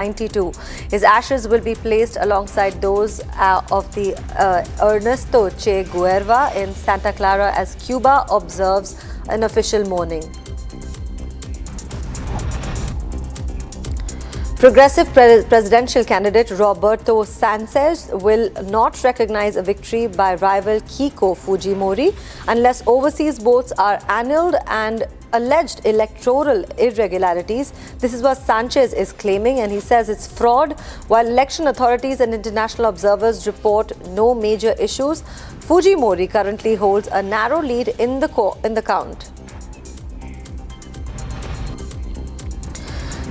92. His ashes will be placed alongside those of the Ernesto Che Guevara in Santa Clara as Cuba observes an official mourning. Progressive presidential candidate Roberto Sanchez will not recognize a victory by rival Keiko Fujimori unless overseas votes are annulled and alleged electoral irregularities. This is what Sanchez is claiming, and he says it's fraud. While election authorities and international observers report no major issues, Fujimori currently holds a narrow lead in the count.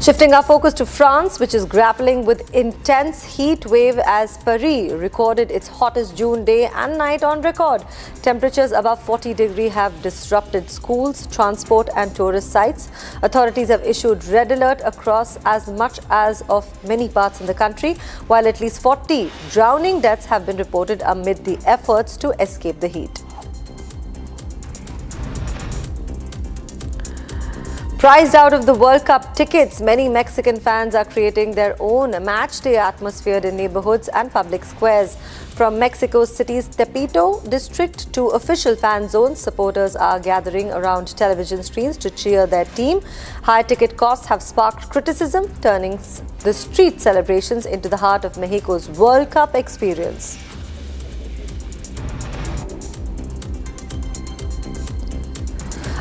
Shifting our focus to France, which is grappling with intense heat wave as Paris recorded its hottest June day and night on record. Temperatures above 40 degrees have disrupted schools, transport and tourist sites. Authorities have issued red alert across as much as of many parts in the country, while at least 40 drowning deaths have been reported amid the efforts to escape the heat. Priced out of the World Cup tickets, many Mexican fans are creating their own match-day atmosphere in neighborhoods and public squares. From Mexico City's Tepito district to official fan zones, supporters are gathering around television screens to cheer their team. High ticket costs have sparked criticism, turning the street celebrations into the heart of Mexico's World Cup experience.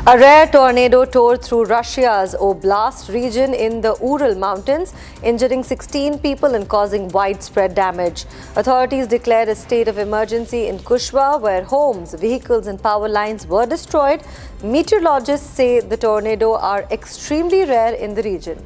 A rare tornado tore through Russia's Oblast region in the Ural Mountains, injuring 16 people and causing widespread damage. Authorities declared a state of emergency in Kushwa, where homes, vehicles and power lines were destroyed. Meteorologists say the tornado are extremely rare in the region.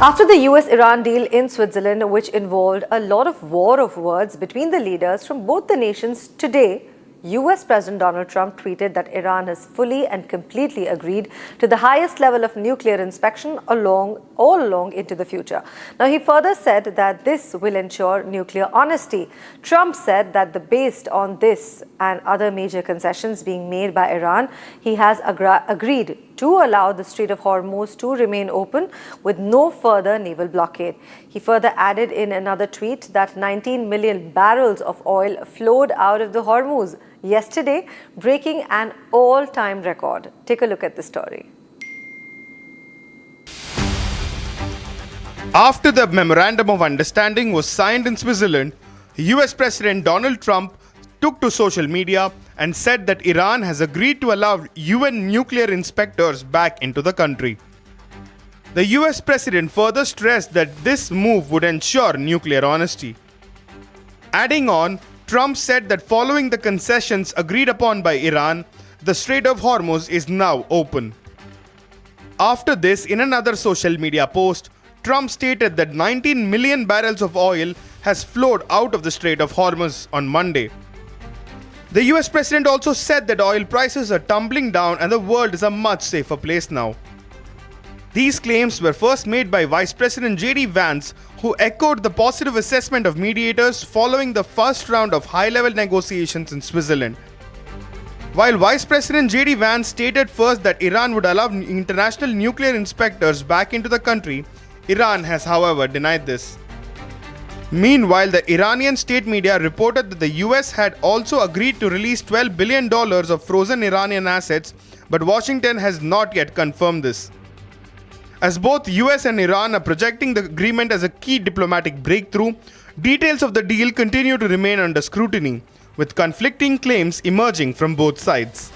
After the US-Iran deal in Switzerland, which involved a lot of war of words between the leaders from both the nations, today, US President Donald Trump tweeted that Iran has fully and completely agreed to the highest level of nuclear inspection all along into the future. Now, he further said that this will ensure nuclear honesty. Trump said that based on this and other major concessions being made by Iran, he has agreed to allow the Strait of Hormuz to remain open with no further naval blockade. He further added in another tweet that 19 million barrels of oil flowed out of the Hormuz yesterday, breaking an all-time record. Take a look at the story. After the Memorandum of Understanding was signed in Switzerland, US President Donald Trump took to social media and said that Iran has agreed to allow UN nuclear inspectors back into the country. The US President further stressed that this move would ensure nuclear honesty. Adding on, Trump said that following the concessions agreed upon by Iran, the Strait of Hormuz is now open. After this, in another social media post, Trump stated that 19 million barrels of oil has flowed out of the Strait of Hormuz on Monday. The US President also said that oil prices are tumbling down and the world is a much safer place now. These claims were first made by Vice President J.D. Vance, who echoed the positive assessment of mediators following the first round of high-level negotiations in Switzerland. While Vice President J.D. Vance stated first that Iran would allow international nuclear inspectors back into the country, Iran has, however, denied this. Meanwhile, the Iranian state media reported that the US had also agreed to release $12 billion of frozen Iranian assets, but Washington has not yet confirmed this. As both US and Iran are projecting the agreement as a key diplomatic breakthrough, details of the deal continue to remain under scrutiny, with conflicting claims emerging from both sides.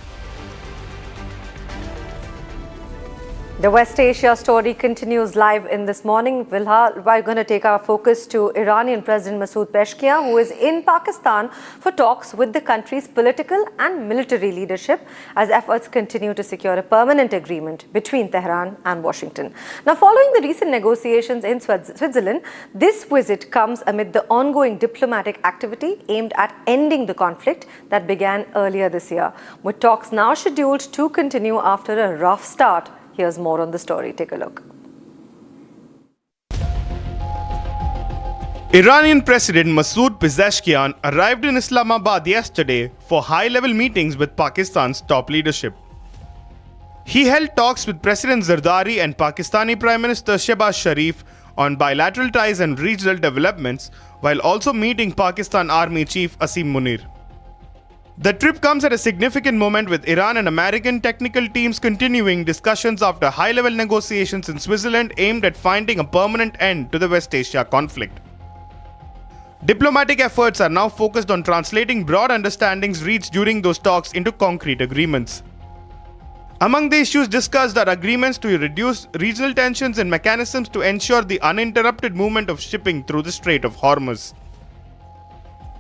The West Asia story continues live in this morning. We're going to take our focus to Iranian President Masoud Pezeshkian, who is in Pakistan for talks with the country's political and military leadership as efforts continue to secure a permanent agreement between Tehran and Washington. Now, following the recent negotiations in Switzerland, this visit comes amid the ongoing diplomatic activity aimed at ending the conflict that began earlier this year, with talks now scheduled to continue after a rough start. Here's more on the story. Take a look. Iranian President Masoud Pezeshkian arrived in Islamabad yesterday for high-level meetings with Pakistan's top leadership. He held talks with President Zardari and Pakistani Prime Minister Shehbaz Sharif on bilateral ties and regional developments, while also meeting Pakistan Army Chief Asim Munir. The trip comes at a significant moment with Iran and American technical teams continuing discussions after high-level negotiations in Switzerland aimed at finding a permanent end to the West Asia conflict. Diplomatic efforts are now focused on translating broad understandings reached during those talks into concrete agreements. Among the issues discussed are agreements to reduce regional tensions and mechanisms to ensure the uninterrupted movement of shipping through the Strait of Hormuz.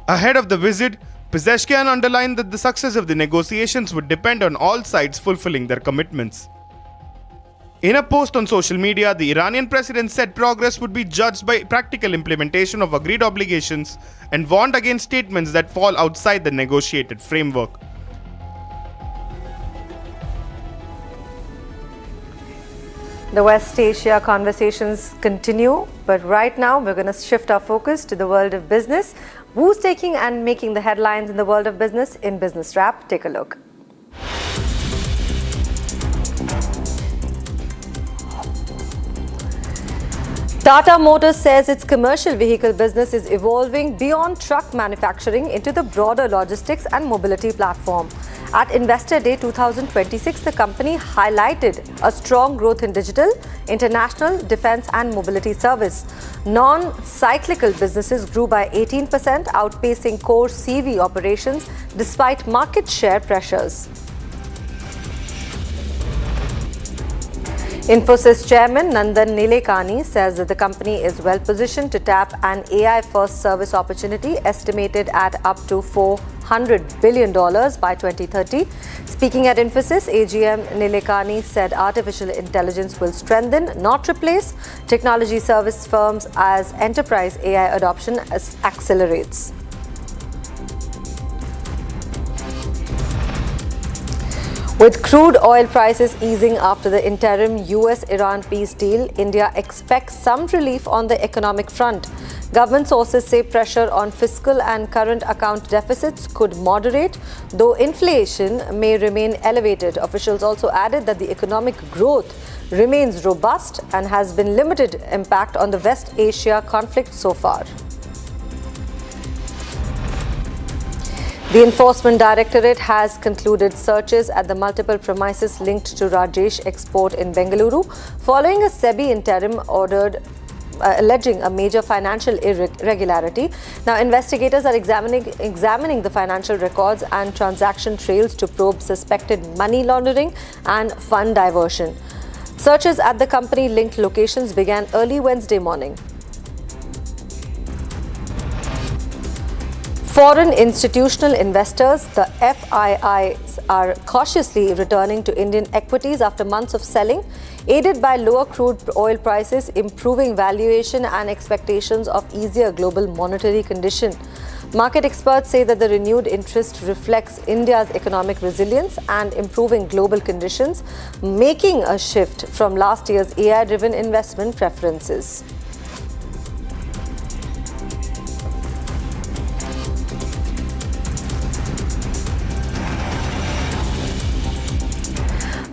Ahead of the visit, Pezeshkian underlined that the success of the negotiations would depend on all sides fulfilling their commitments. In a post on social media, the Iranian president said progress would be judged by practical implementation of agreed obligations and warned against statements that fall outside the negotiated framework. The West Asia conversations continue, but right now we're going to shift our focus to the world of business. Who's taking and making the headlines in the world of business in Business Wrap? Take a look. Tata Motors says its commercial vehicle business is evolving beyond truck manufacturing into the broader logistics and mobility platform. At Investor Day 2026, the company highlighted a strong growth in digital, international, defense and mobility service. Non-cyclical businesses grew by 18%, outpacing core CV operations despite market share pressures. Infosys chairman Nandan Nilekani says that the company is well positioned to tap an AI-first service opportunity estimated at up to $400 billion by 2030. Speaking at Infosys, AGM Nilekani said artificial intelligence will strengthen, not replace, technology service firms as enterprise AI adoption accelerates. With crude oil prices easing after the interim US-Iran peace deal, India expects some relief on the economic front. Government sources say pressure on fiscal and current account deficits could moderate, though inflation may remain elevated. Officials also added that the economic growth remains robust and has been limited impact on the West Asia conflict so far. The Enforcement Directorate has concluded searches at the multiple premises linked to Rajesh Export in Bengaluru following a SEBI interim order alleging a major financial irregularity. Now, investigators are examining the financial records and transaction trails to probe suspected money laundering and fund diversion. Searches at the company-linked locations began early Wednesday morning. Foreign institutional investors, the FIIs, are cautiously returning to Indian equities after months of selling, aided by lower crude oil prices, improving valuation and expectations of easier global monetary condition. Market experts say that the renewed interest reflects India's economic resilience and improving global conditions, making a shift from last year's AI-driven investment preferences.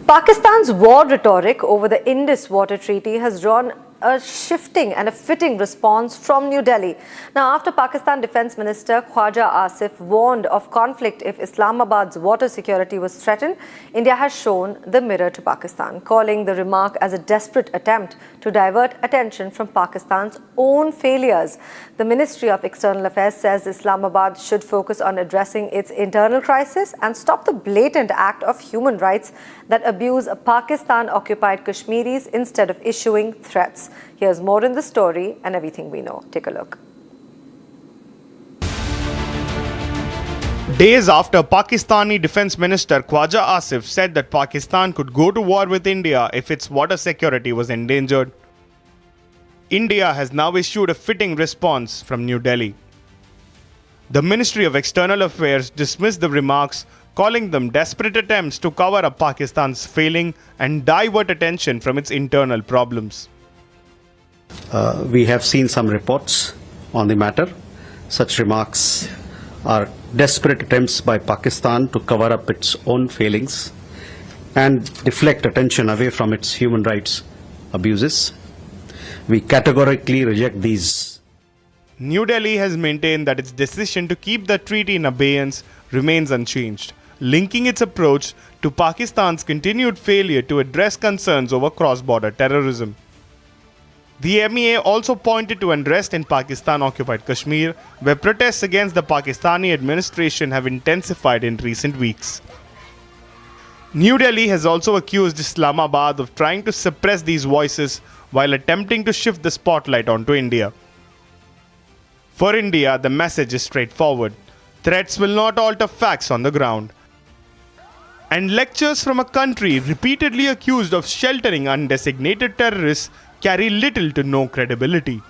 Pakistan's war rhetoric over the Indus Water Treaty has drawn a shifting and a fitting response from New Delhi. Now, after Pakistan Defence Minister Khwaja Asif warned of conflict if Islamabad's water security was threatened, India has shown the mirror to Pakistan, calling the remark as a desperate attempt to divert attention from Pakistan's own failures. The Ministry of External Affairs says Islamabad should focus on addressing its internal crisis and stop the blatant act of human rights that abuse Pakistan-occupied Kashmiris instead of issuing threats. Here's more in the story and everything we know. Take a look. Days after Pakistani Defence Minister Khwaja Asif said that Pakistan could go to war with India if its water security was endangered, India has now issued a fitting response from New Delhi. The Ministry of External Affairs dismissed the remarks, calling them desperate attempts to cover up Pakistan's failing and divert attention from its internal problems. We have seen some reports on the matter. Such remarks are desperate attempts by Pakistan to cover up its own failings and deflect attention away from its human rights abuses. We categorically reject these. New Delhi has maintained that its decision to keep the treaty in abeyance remains unchanged, linking its approach to Pakistan's continued failure to address concerns over cross-border terrorism. The MEA also pointed to unrest in Pakistan-occupied Kashmir, where protests against the Pakistani administration have intensified in recent weeks. New Delhi has also accused Islamabad of trying to suppress these voices while attempting to shift the spotlight onto India. For India, the message is straightforward. Threats will not alter facts on the ground. And lectures from a country repeatedly accused of sheltering undesignated terrorists carry little to no credibility.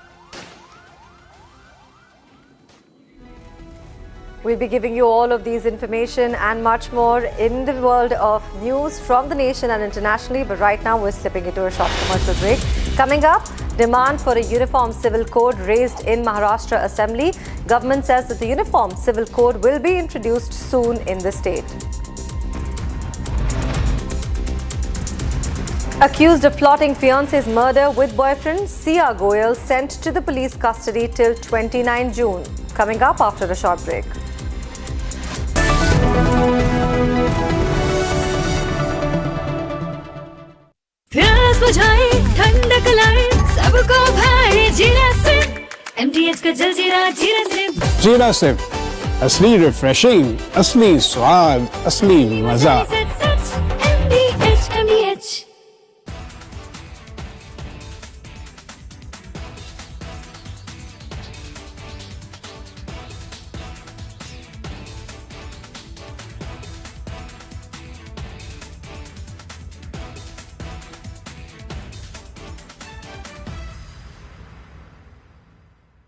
We'll be giving you all of these information and much more in the world of news from the nation and internationally. But right now, we're slipping into a short commercial break. Coming up, demand for a uniform civil code raised in Maharashtra Assembly. Government says that the uniform civil code will be introduced soon in the state. Accused of plotting fiance's murder with boyfriend, Sia Goyal sent to the police custody till 29 June. Coming up after a short break. प्यास बुझाए ठंडक लाए सबको भाए जीरा से MTH का जलजीरा जीरा से जीरा से असली रिफ्रेशिंग, असली स्वाद, असली मजा। MTH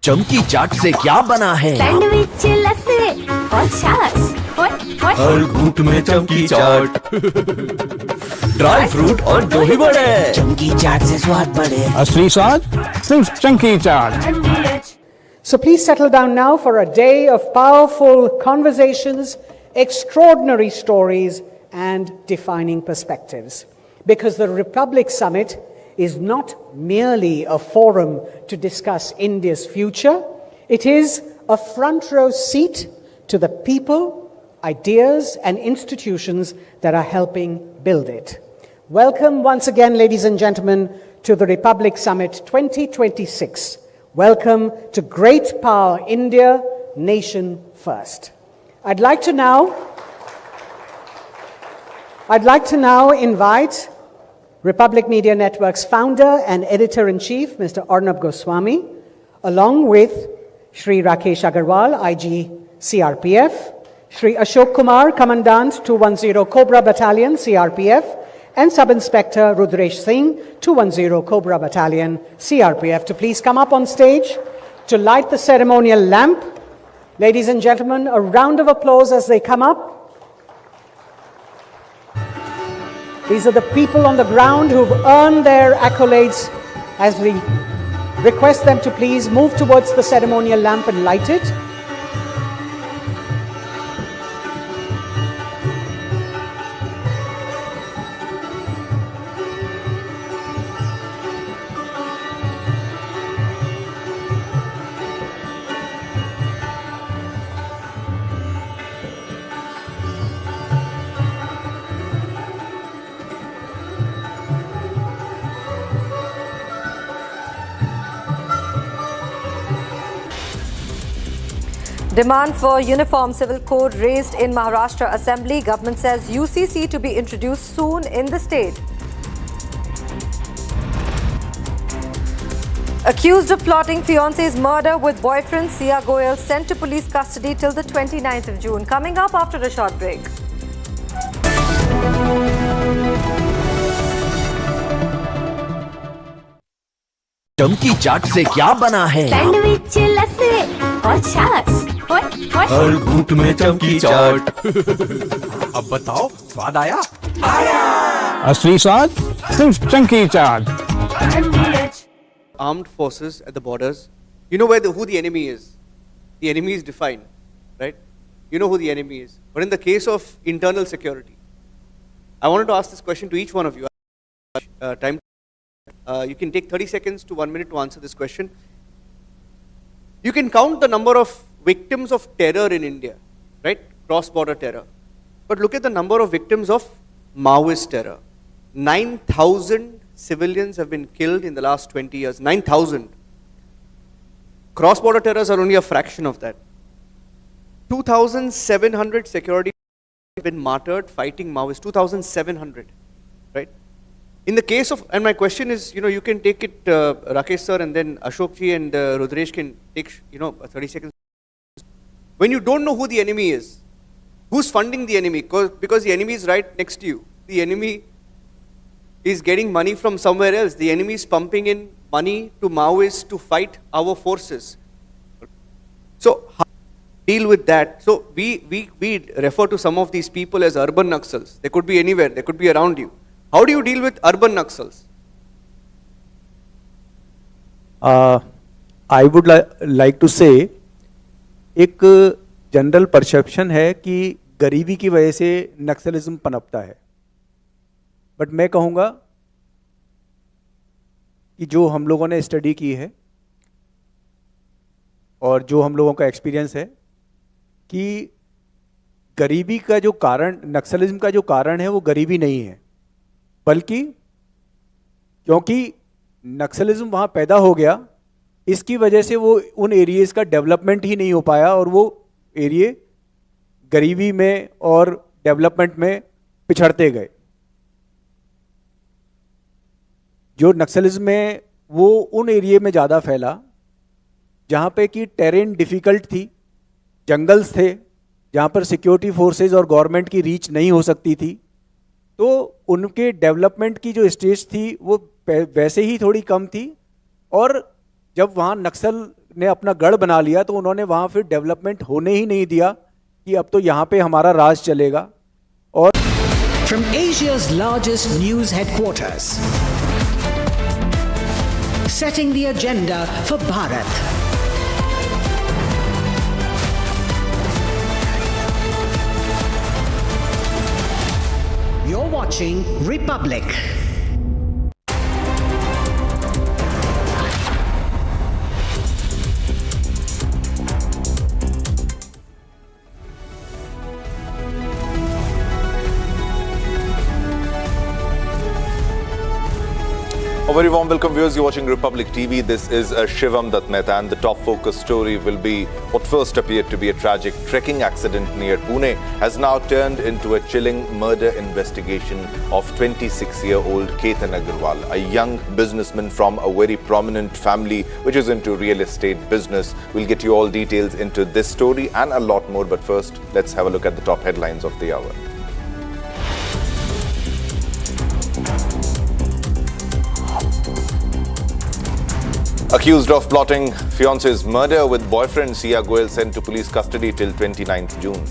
चमकी चाट से क्या बना है? सैंडविच लस्सी और छाछ हर घूंट में चमकी चाट ड्राई फ्रूट और दही बड़े चमकी चाट से स्वाद बढ़े असली स्वाद सिर्फ चंकी चाट। So please settle down now for a day of powerful conversations, extraordinary stories, and defining perspectives. Because the Republic Summit is not merely a forum to discuss India's future, it is a front row seat to the people, ideas, and institutions that are helping build it. Welcome once again, ladies and gentlemen, to the Republic Summit 2026. Welcome to Great Power India, Nation First. I'd like to now invite Republic Media Network's founder and editor-in-chief, Mr. Arnab Goswami, along with Shri Rakesh Agarwal, IG CRPF, Shri Ashok Kumar, Commandant 210 Cobra Battalion, CRPF, and Sub-Inspector Rudresh Singh, 210 Cobra Battalion, CRPF, to please come up on stage to light the ceremonial lamp. Ladies and gentlemen, a round of applause as they come up. These are the people on the ground who've earned their accolades, as we request them to please move towards the ceremonial lamp and light it. Demand for uniform civil code raised in Maharashtra Assembly. Government says UCC to be introduced soon in the state. Accused of plotting fiance's murder with boyfriend, Sia Goyal sent to police custody till the 29th of June. Coming up after a short break. चमकी चाट से क्या बना है? Sandwich लस्सी और छाछ हर घूंट में चमकी चाट अब बताओ स्वाद आया? असली स्वाद सिर्फ चंकी चाट। Armed forces at the borders You know who the enemy is. The enemy is defined, right? You know who the enemy is. But in the case of internal security, I wanted to ask this question to each one of you. You can take 30 seconds to 1 minute to answer this question. You can count the number of victims of terror in India, right? Cross-border terror. But look at the number of victims of Maoist terror. 9,000 civilians have been killed in the last 20 years. 9,000. Cross-border terrorists are only a fraction of that. 2,700 security have been martyred fighting Maoists. 2,700, right? In the case of, and my question is, you can take it, Rakesh sir, and then Ashok ji and Rudresh can take, 30 seconds. When you don't know who the enemy is, who's funding the enemy? Because the enemy is right next to you. The enemy is getting money from somewhere else. The enemy is pumping in money to Maoists to fight our forces. So how do you deal with that? So we refer to some of these people as urban Naxals. They could be anywhere. They could be around you. How do you deal with urban Naxals? I would like to say, एक general perception है कि गरीबी की वजह से नक्सलिज्म पनपता है, but मैं कहूँगा कि जो हम लोगों ने स्टडी की है और जो हम लोगों का एक्सपीरियंस है कि गरीबी का जो कारण, नक्सलिज्म का जो कारण है वो गरीबी नहीं है, बल्कि क्योंकि नक्सलिज्म वहाँ पैदा हो गया, इसकी वजह से वो उन एरियाज़ का डेवलपमेंट ही नहीं हो पाया और वो एरिया गरीबी में और डेवलपमेंट में पिछड़ते गए। जो नक्सलिज्म है वो उन एरिया में ज़्यादा फैला जहाँ पे कि टेरेन डिफ़िकल्ट थी, जंगल्स थे जहाँ पर सिक्योरिटी फोर्सेस और गवर्नमेंट की रीच नहीं हो सकती थी, तो उनके डेवलपमेंट की जो स्टेज थी वो वैसे ही थोड़ी कम थी। और जब वहाँ नक्सल ने अपना गढ़ बना लिया तो उन्होंने वहाँ फिर डेवलपमेंट होने ही नहीं दिया कि अब तो यहाँ पे हमारा राज चलेगा। और From Asia's largest news headquarters, setting the agenda for Bharat. You're watching Republic. A very warm welcome, viewers. You're watching Republic TV. This is Shivam Dutt Mehta, and the top focus story will be what first appeared to be a tragic trekking accident near Pune has now turned into a chilling murder investigation of 26-year-old Ketan Agarwal, a young businessman from a very prominent family which is into real estate business. We'll get you all details into this story and a lot more, but first, let's have a look at the top headlines of the hour. Accused of plotting fiance's murder with boyfriend, Sia Goel sent to police custody till 29th June.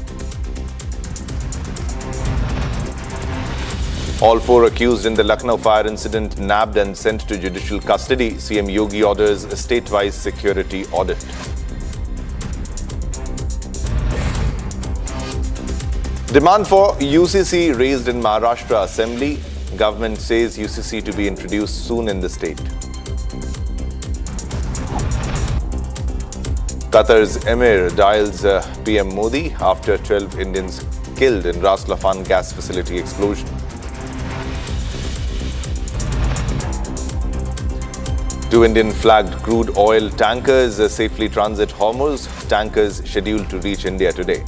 All four accused in the Lucknow fire incident nabbed and sent to judicial custody. CM Yogi orders a state-wise security audit. Demand for UCC raised in Maharashtra Assembly. Government says UCC to be introduced soon in the state. Qatar's Emir dials PM Modi after 12 Indians killed in Ras Laffan gas facility explosion. Two Indian-flagged crude oil tankers safely transit Hormuz. Tankers scheduled to reach India today.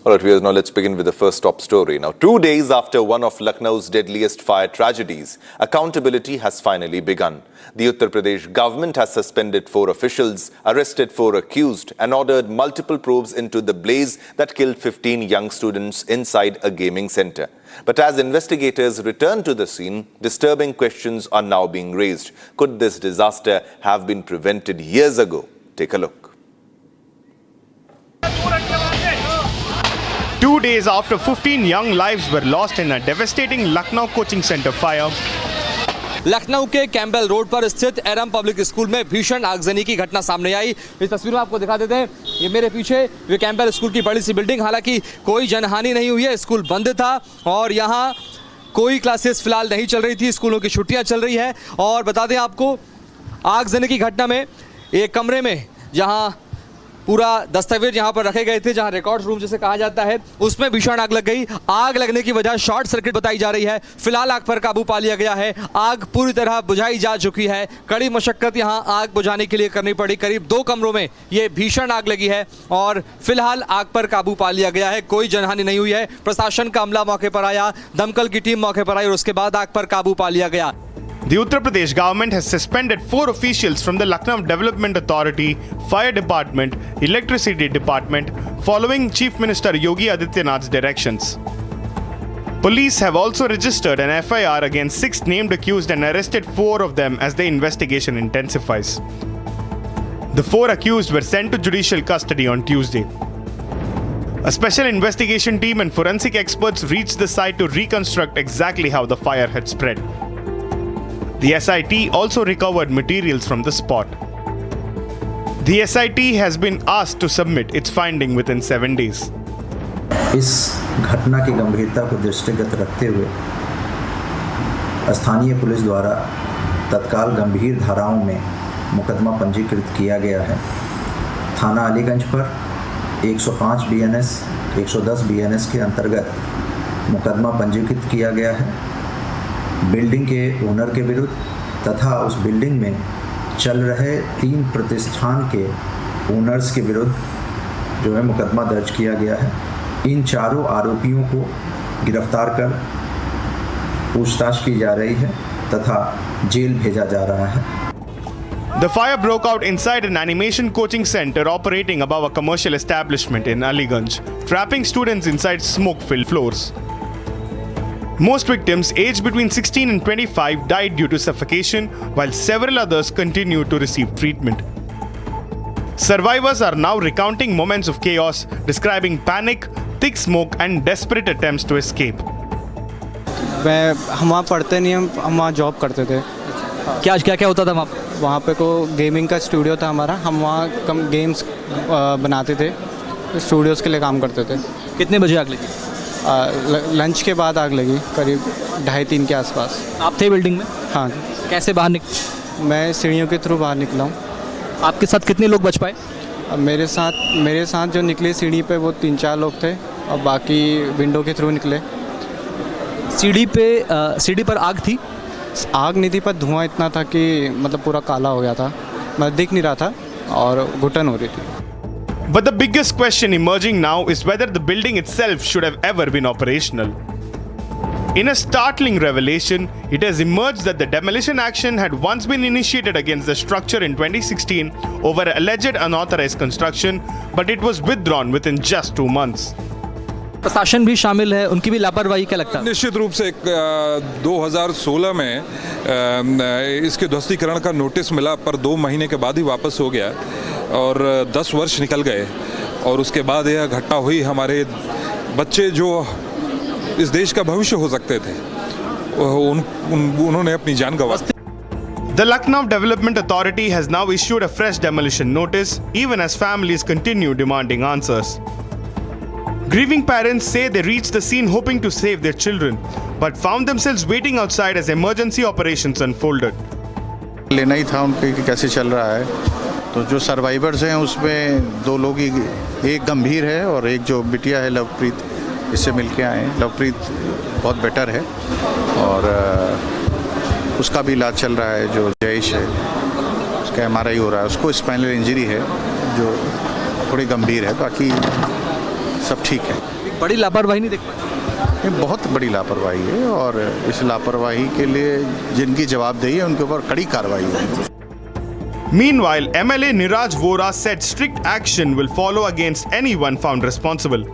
All right, viewers, now let's begin with the first top story. Now, 2 days after one of Lucknow's deadliest fire tragedies, accountability has finally begun. The Uttar Pradesh government has suspended 4 officials, arrested 4 accused, and ordered multiple probes into the blaze that killed 15 young students inside a gaming center. But as investigators return to the scene, disturbing questions are now being raised. Could this disaster have been prevented years ago? Take a look. 2 days after 15 young lives were lost in a devastating Lucknow coaching center fire, Lucknow के Campbell road पर स्थित एरम public school में भीषण आगजनी की घटना सामने आई। इस तस्वीर में आपको दिखा देते हैं, ये मेरे पीछे ये कैंपबेल स्कूल की बड़ी सी बिल्डिंग, हालांकि कोई जनहानि नहीं हुई है, स्कूल बंद था और यहाँ कोई क्लासेस फिलहाल नहीं चल रही थी, स्कूलों की छुट्टियां चल रही है। और बता दें आपको, आगजनी की घटना में एक कमरे में जहां पूरा दस्तावेज यहाँ पर रखे गए थे, जहां रिकॉर्ड रूम जिसे कहा जाता है, उसमें भीषण आग लग गई। आग लगने की वजह शॉर्ट सर्किट बताई जा रही है। फिलहाल आग पर काबू पा लिया गया है। आग पूरी तरह बुझाई जा चुकी है। कड़ी मशक्कत यहाँ आग बुझाने के लिए करनी पड़ी। करीब 2 कमरों में ये भीषण आग लगी है और फिलहाल आग पर काबू पा लिया गया है। कोई जनहानि नहीं हुई है। प्रशासन का अमला मौके पर आया, दमकल की टीम मौके पर आई और उसके बाद आग पर काबू पा लिया गया। the Uttar Pradesh government has suspended 4 officials from the Lucknow Development Authority, Fire Department, Electricity Department following Chief Minister Yogi Adityanath's directions. Police have also registered an FIR against 6 named accused and arrested 4 of them as the investigation intensifies. The 4 accused were sent to judicial custody on Tuesday. A special investigation team and forensic experts reached the site to reconstruct exactly how the fire had spread. The SIT also recovered materials from the spot. The SIT has been asked to submit its finding within 7 days. इस घटना की गंभीरता को दृष्टिगत रखते हुए स्थानीय police द्वारा तत्काल गंभीर धाराओं में मुकदमा पंजीकृत किया गया है। थाना अलीगंज पर 105 BNS 110 BNS के अंतर्गत मुकदमा पंजीकृत किया गया है। बिल्डिंग के ओनर के विरुद्ध तथा उस बिल्डिंग में चल रहे 3 प्रतिष्ठान के ओनर्स के विरुद्ध जो है मुकदमा दर्ज किया गया है। इन चारों आरोपियों को गिरफ्तार कर पूछताछ की जा रही है तथा जेल भेजा जा रहा है। The fire broke out inside an animation coaching center operating above a commercial establishment in Aliganj, trapping students inside smoke-filled floors. Most victims, aged between 16 and 25, died due to suffocation, while several others continue to receive treatment. Survivors are now recounting moments of chaos, describing panic, thick smoke, and desperate attempts to escape. हम वहाँ पढ़ते नहीं, हम वहाँ job करते थे। क्या होता था वहाँ पे को गेमिंग का स्टूडियो था हमारा। हम वहाँ कम गेम्स बनाते थे, स्टूडियोज़ के लिए काम करते थे। कितने बजे आग लगी? लंच के बाद आग लगी, करीब 2:30-3 के आसपास। आप थे बिल्डिंग में? हाँ। कैसे बाहर निकले? मैं सीढ़ियों के थ्रू बाहर निकला हूँ। आपके साथ कितने लोग बच पाए? मेरे साथ जो निकले सीढ़ी पे वो 3-4 लोग थे और बाकी विंडो के थ्रू निकले। सीढ़ी पर आग थी? आग नहीं थी, पर धुआं इतना था कि मतलब पूरा काला हो गया था, मैं दिख नहीं रहा था और घुटन हो रही थी। But the biggest question emerging now is whether the building itself should have ever been operational. In a startling revelation, it has emerged that the demolition action had once been initiated against the structure in 2016 over alleged unauthorized construction, but it was withdrawn within just 2 months. प्रशासन भी शामिल है, उनकी भी लापरवाही क्या लगता है? निश्चित रूप से 2016 में इसके ध्वस्तीकरण का नोटिस मिला, पर 2 महीने के बाद ही वापस हो गया और 10 वर्ष निकल गए और उसके बाद यह घटना हुई। हमारे बच्चे जो इस देश का भविष्य हो सकते थे, उन्होंने अपनी जान गंवा दी। The Lucknow Development Authority has now issued a fresh demolition notice, even as families continue demanding answers. Grieving parents say they reached the scene hoping to save their children, but found themselves waiting outside as emergency operations unfolded. लेना ही था उनके कि कैसे चल रहा है, तो जो सर्वाइवर्स हैं उसमें 2 लोग ही, एक गंभीर है और एक जो बिटिया है लवप्रीत, इससे मिलके आए हैं। लवप्रीत बहुत बेटर है और उसका भी इलाज चल रहा है। जो जयेश है उसका MRI हो रहा है, उसको स्पाइनल इंजरी है जो थोड़ी गंभीर है, बाकी सब ठीक है। बड़ी लापरवाही नहीं देख पाए? ये बहुत बड़ी लापरवाही है और इस लापरवाही के लिए जिनकी जवाबदेही है उनके ऊपर कड़ी कार्रवाई होगी। Meanwhile, MLA Niraj Vora said strict action will follow against anyone found responsible.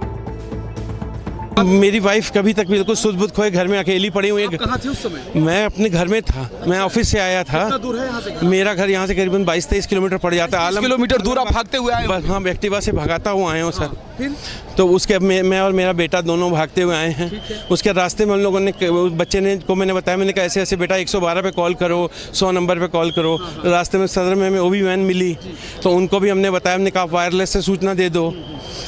मेरी वाइफ कभी तक बिल्कुल सुध बुध खोए घर में अकेली पड़ी हुई है। कहाँ थे उस समय? मैं अपने घर में था, मैं ऑफिस से आया था। कितना दूर है यहाँ से? मेरा घर यहाँ से करीबन 22-23 किलोमीटर पड़ जाता है। 20 किलोमीटर दूर आप भागते हुए आए? बस हाँ, एक्टिवा से भगाता हुआ आए हूँ सर। फिर? तो उसके मैं और मेरा बेटा दोनों भागते हुए आए हैं। उसके रास्ते में हम लोगों ने बच्चे ने को मैंने बताया, मैंने कहा ऐसे ऐसे बेटा 112 पे कॉल करो, 100 नंबर पे कॉल करो। रास्ते में सदर में ओबी वैन मिली तो उनको भी हमने बताया, हमने कहा वायरलेस से सूचना दे दो।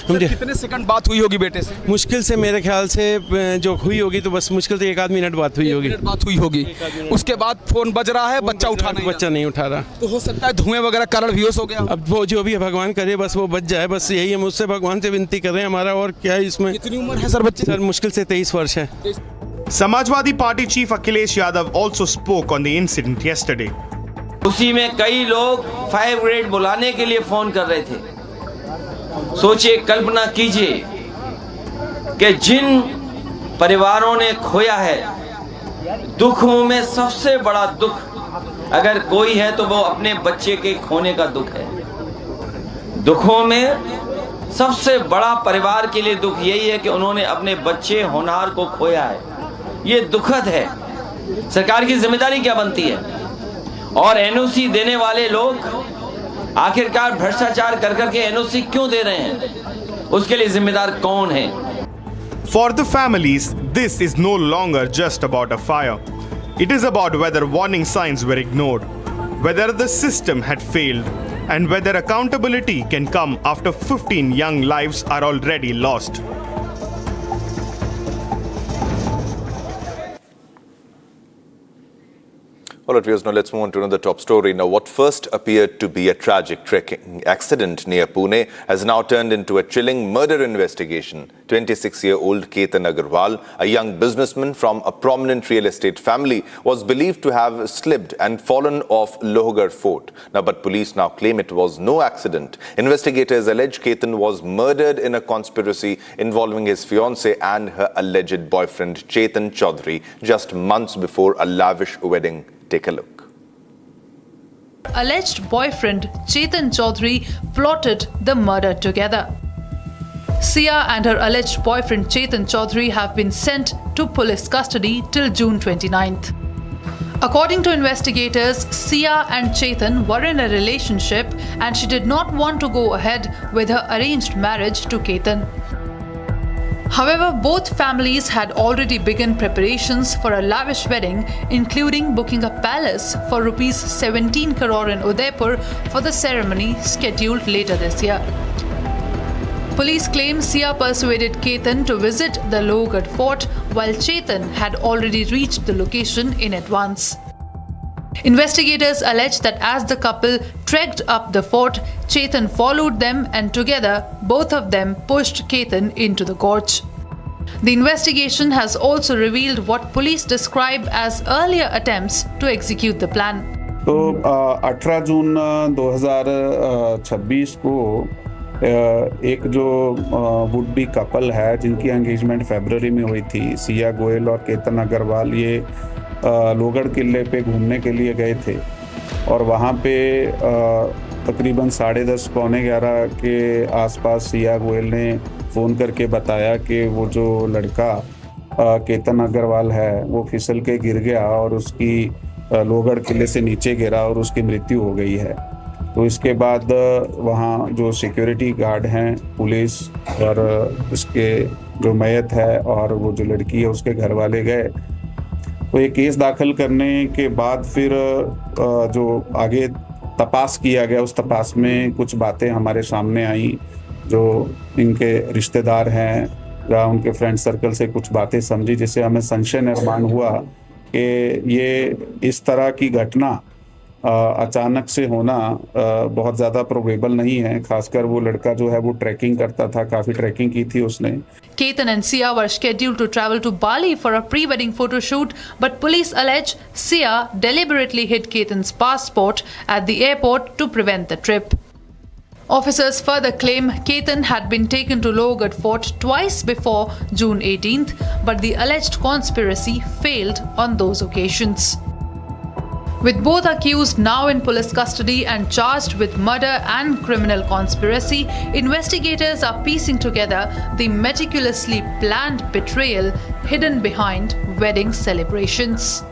कितने सेकंड बात हुई होगी बेटे से? मुश्किल से मेरे ख्याल से जो हुई होगी तो बस मुश्किल से 1 आध मिनट बात हुई होगी। बात हुई होगी। उसके बाद फोन बज रहा है, बच्चा बच्चा नहीं उठा रहा। तो हो सकता है धुएं वगैरह कारण बेहोश हो गया। अब वो जो भी है भगवान करे बस वो बच जाए, बस यही हम उससे भगवान से विनती कर रहे हैं। हमारा और क्या है इसमें। कितनी उम्र है सर बच्चे? सर मुश्किल से 23 वर्ष है। Samajwadi Party chief Akhilesh Yadav also spoke on the incident yesterday. उसी में कई लोग फायर ब्रिगेड बुलाने के लिए फोन कर रहे थे। सोचिए, कल्पना कीजिए कि जिन परिवारों ने खोया है, दुखों में सबसे बड़ा दुख अगर कोई है तो वो अपने बच्चे के खोने का दुख है। दुखों में सबसे बड़ा परिवार के लिए दुख यही है कि उन्होंने अपने बच्चे होनहार को खोया है। ये दुखद है। सरकार की जिम्मेदारी क्या बनती है? और एनओसी देने वाले लोग आखिरकार भ्रष्टाचार कर करके एनओसी क्यों दे रहे हैं? उसके लिए जिम्मेदार कौन है? For the families, this is no longer just about a fire. It is about whether warning signs were ignored, whether the system had failed, and whether accountability can come after 15 young lives are already lost. All right, viewers, now let's move on to another top story. Now, what first appeared to be a tragic trekking accident near Pune has now turned into a chilling murder investigation. 26-year-old Ketan Agarwal, a young businessman from a prominent real estate family, was believed to have slipped and fallen off Lohagarh Fort. Now, but police now claim it was no accident. Investigators allege Ketan was murdered in a conspiracy involving his fiancée and her alleged boyfriend Chetan Chaudhary just months before a lavish wedding. Take a look. Alleged boyfriend Chetan Chaudhary plotted the murder together. Sia and her alleged boyfriend Chetan Chaudhary have been sent to police custody till June 29th. According to investigators, Sia and Chetan were in a relationship and she did not want to go ahead with her arranged marriage to Ketan. However, both families had already begun preparations for a lavish wedding, including booking a palace for rupees 17 crore in Udaipur for the ceremony scheduled later this year. Police claim Sia persuaded Ketan to visit the Lohagarh Fort while Chetan had already reached the location in advance. Investigators allege that as the couple trekked up the fort, Chetan followed them and together both of them pushed Ketan into the gorge. The investigation has also revealed what police describe as earlier attempts to execute the plan. तो 18 जून 2026 को एक जो would be couple है जिनकी engagement फरवरी में हुई थी, सिया गोयल और केतन अग्रवाल, ये लोहगढ़ किले पे घूमने के लिए गए थे और वहाँ पे तकरीबन 10:30 पौने 11 के आसपास सिया गोयल ने फ़ोन करके बताया कि वो जो लड़का केतन अग्रवाल है वो फिसल के गिर गया और उसकी लोहगढ़ किले से नीचे गिरा और उसकी मृत्यु हो गई है। तो इसके बाद वहाँ जो सिक्योरिटी गार्ड हैं, पुलिस और उसके जो मैयत है और वो जो लड़की है उसके घर वाले गए। तो ये केस दाखिल करने के बाद फिर जो आगे तपास किया गया, उस तपास में कुछ बातें हमारे सामने आई। जो इनके रिश्तेदार हैं या उनके फ्रेंड सर्कल से कुछ बातें समझी, जिससे हमें संशय निर्माण हुआ कि ये इस तरह की घटना अचानक से होना बहुत ज़्यादा प्रोबेबल नहीं है। खासकर वो लड़का जो है वो ट्रैकिंग करता था, काफ़ी ट्रैकिंग की थी उसने। Ketan and Sia were scheduled to travel to Bali for a pre-wedding photo shoot, but police allege Sia deliberately hid Ketan's passport at the airport to prevent the trip. Officers further claim Ketan had been taken to Lohagarh Fort twice before June 18th, but the alleged conspiracy failed on those occasions. With both accused now in police custody and charged with murder and criminal conspiracy, investigators are piecing together the meticulously planned betrayal hidden behind wedding celebrations.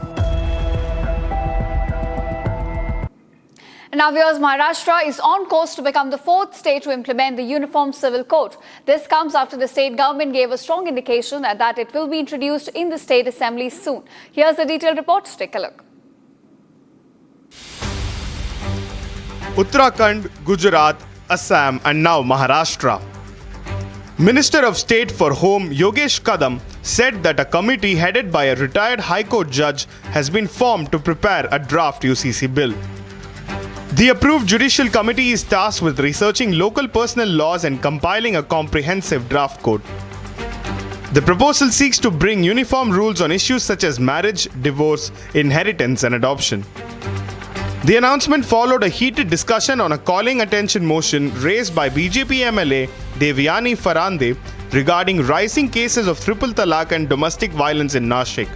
Now, viewers, Maharashtra is on course to become the fourth state to implement the Uniform Civil Code. This comes after the state government gave a strong indication that it will be introduced in the state assembly soon. Here's a detailed report. Take a look. Uttarakhand, Gujarat, Assam and now Maharashtra. Minister of State for Home Yogesh Kadam said that a committee headed by a retired High Court judge has been formed to prepare a draft UCC bill. The approved judicial committee is tasked with researching local personal laws and compiling a comprehensive draft code. The proposal seeks to bring uniform rules on issues such as marriage, divorce, inheritance and adoption. The announcement followed a heated discussion on a calling attention motion raised by BJP MLA Devyani Farande regarding rising cases of triple talaq and domestic violence in Nashik.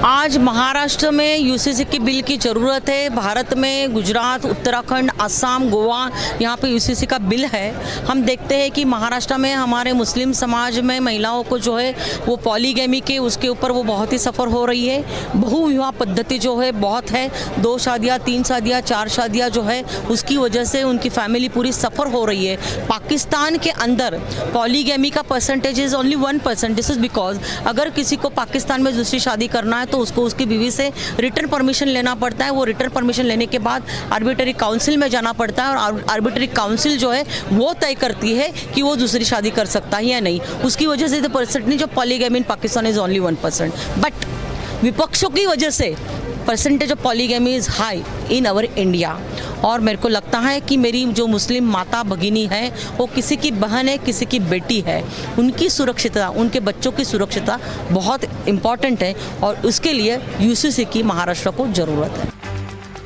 आज महाराष्ट्र में UCC की bill की ज़रूरत है। भारत में गुजरात, उत्तराखंड, असम, गोवा यहाँ पे UCC का बिल है। हम देखते हैं कि महाराष्ट्र में हमारे मुस्लिम समाज में महिलाओं को जो है वो पॉलीगैमी के उसके ऊपर वो बहुत ही सफ़र हो रही है। बहुविवाह पद्धति जो है बहुत है, 2 शादियाँ, 3 शादियाँ, 4 शादियाँ जो है उसकी वजह से उनकी फैमिली पूरी सफ़र हो रही है। पाकिस्तान के अंदर पॉलीगैमी का percentage is only 1%। This is because अगर किसी को पाकिस्तान में दूसरी शादी करना है तो उसको उसकी बीवी से रिटर्न परमिशन लेना पड़ता है। वो रिटर्न परमिशन लेने के बाद आर्बिट्रेरी काउंसिल में जाना पड़ता है और आर्बिट्रेरी काउंसिल जो है वो तय करती है कि वो दूसरी शादी कर सकता है या नहीं। उसकी वजह से percentage of polygamy in Pakistan is only 1%। But विपक्षों की वजह से percentage of polygamy is high in our India. और मेरे को लगता है कि मेरी जो मुस्लिम माता भगिनी है वो किसी की बहन है, किसी की बेटी है, उनकी सुरक्षितता, उनके बच्चों की सुरक्षितता बहुत इम्पॉर्टेंट है और उसके लिए यूसीसी की महाराष्ट्र को ज़रूरत है।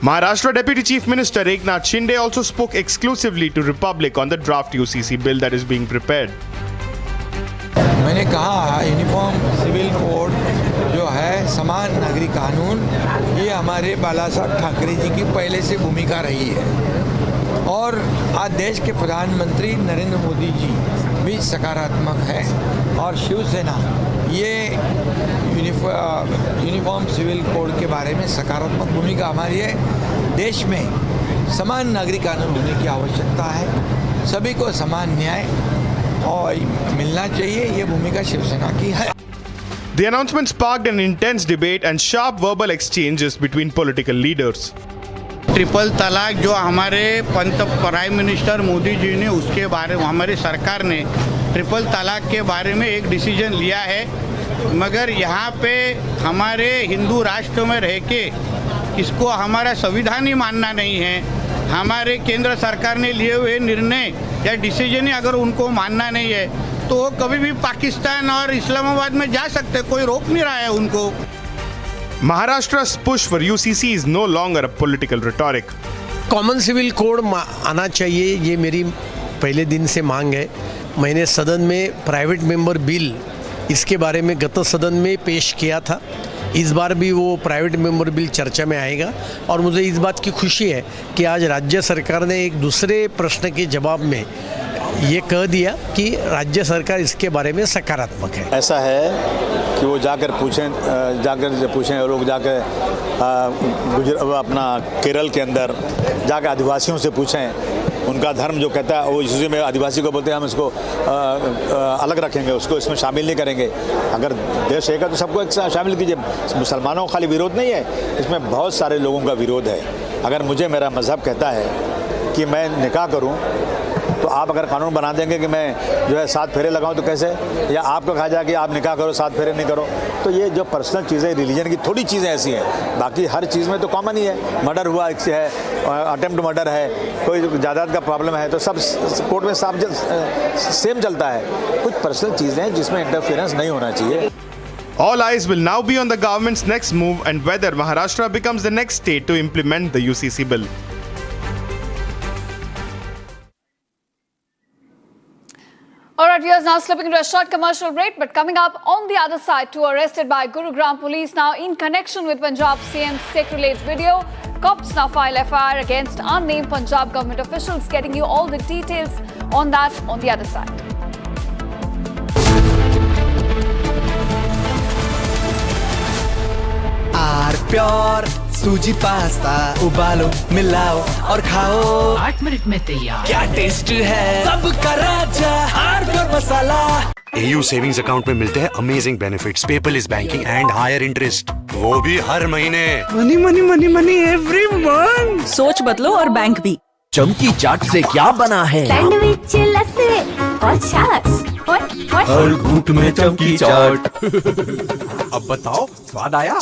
Maharashtra Deputy Chief Minister Eknath Shinde also spoke exclusively to Republic on the draft UCC bill that is being prepared. मैंने कहा यूनिफॉर्म सिविल कोड जो है समान नागरिक कानून, ये हमारे बाला साहब ठाकरे जी की पहले से भूमिका रही है और आज देश के प्रधानमंत्री नरेंद्र मोदी जी भी सकारात्मक है और शिवसेना ये यूनिफॉर्म सिविल कोड के बारे में सकारात्मक भूमिका हमारी है। देश में समान नागरिक कानून होने की आवश्यकता है, सभी को समान न्याय और मिलना चाहिए, ये भूमिका शिवसेना की है। The announcement sparked an intense debate and sharp verbal exchanges between political leaders. Triple तलाक जो हमारे प्राइम मिनिस्टर मोदी जी ने उसके बारे में हमारी सरकार ने ट्रिपल तलाक के बारे में एक डिसीजन लिया है, मगर यहाँ पे हमारे हिंदू राष्ट्र में रह के इसको हमारा संविधान ही मानना नहीं है। हमारे केंद्र सरकार ने लिए हुए निर्णय या डिसीजन ही अगर उनको मानना नहीं है तो वो कभी भी पाकिस्तान और इस्लामाबाद में जा सकते, कोई रोक नहीं रहा है उनको। Maharashtra's push for UCC is no longer a political rhetoric. Common civil code आना चाहिए, ये मेरी पहले दिन से मांग है। मैंने सदन में प्राइवेट मेंबर बिल इसके बारे में गत सदन में पेश किया था। इस बार भी वो प्राइवेट मेंबर बिल चर्चा में आएगा और मुझे इस बात की खुशी है कि आज राज्य सरकार ने एक दूसरे प्रश्न के जवाब में ये कह दिया कि राज्य सरकार इसके बारे में सकारात्मक है। ऐसा है कि वो जाकर पूछें लोग जाकर अपना केरल के अंदर जाकर आदिवासियों से पूछें, उनका धर्म जो कहता है वो इसी में आदिवासी को बोलते हैं हम इसको अलग रखेंगे, उसको इसमें शामिल नहीं करेंगे। अगर देश है तो सबको एक शामिल कीजिए। मुसलमानों का खाली विरोध नहीं है, इसमें बहुत सारे लोगों का विरोध है। अगर मुझे मेरा मज़हब कहता है कि मैं निकाह करूं तो आप अगर कानून बना देंगे कि मैं जो है 7 फेरे लगाऊं तो कैसे, या आपको कहा जाए कि आप निकाह करो 7 फेरे नहीं करो। तो ये जो पर्सनल चीज़ें रिलीजन की थोड़ी चीज़ें ऐसी हैं, बाकी हर चीज़ में तो कॉमन ही है। मर्डर हुआ एक से है, अटेम्प्ट मर्डर है, कोई जायदाद का प्रॉब्लम है तो सब कोर्ट में सेम चलता है। कुछ पर्सनल चीज़ें हैं जिसमें इंटरफेरेंस नहीं होना चाहिए। All eyes will now be on the government's next move and whether Maharashtra becomes the next state to implement the UCC bill. All right, viewers, now slipping into a short commercial break, but coming up on the other side, 2 arrested by Gurugram police now in connection with Punjab CM's sex-related video. Cops now file FIR against unnamed Punjab government officials. Getting you all the details on that on the other side. आर pure suji pasta उबालो मिलाओ और खाओ 8 minute में तैयार। क्या taste है सबका राजा R pure masala. AU savings account में मिलते हैं amazing benefits, paperless banking and higher interest, वो भी हर महीने। Money money money money every month. सोच बदलो और बैंक भी। चमकी चाट से क्या बना है? सैंडविच लस्सी और छाछ और हर घूंट में चमकी चाट। अब बताओ स्वाद आया?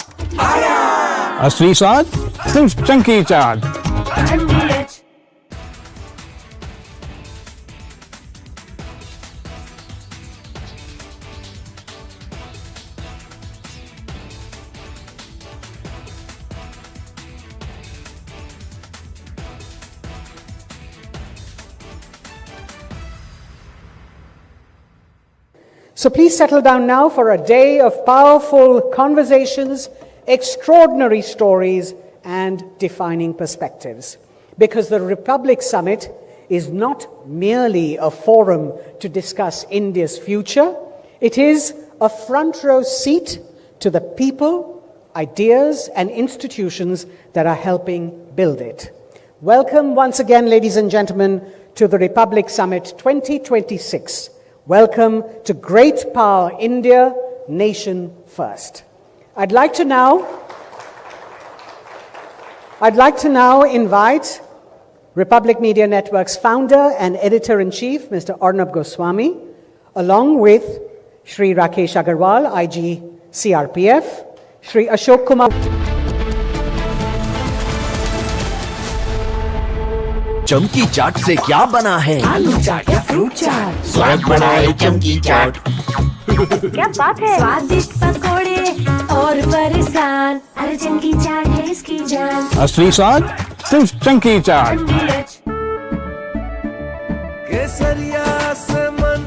असली स्वाद सिर्फ चमकी चाट। So please settle down now for a day of powerful conversations, extraordinary stories, and defining perspectives. Because the Republic Summit is not merely a forum to discuss India's future, it is a front row seat to the people, ideas, and institutions that are helping build it. Welcome once again, ladies and gentlemen, to the Republic Summit 2026. Welcome to Great Power India, Nation First. I'd like to now invite Republic Media Network's founder and editor-in-chief, Mr. Arnab Goswami, along with Shri Rakesh Agarwal, IG CRPF, Shri Ashok Kumar. चमकी चाट से क्या बना है? आलू चाट या fruit चाट। स्वाद बनाए चमकी चाट। क्या बात है? स्वादिष्ट पकोड़े और फरसान, अरे चमकी चाट है इसकी जान। असली स्वाद सिर्फ चमकी चाट। केसरिया से मन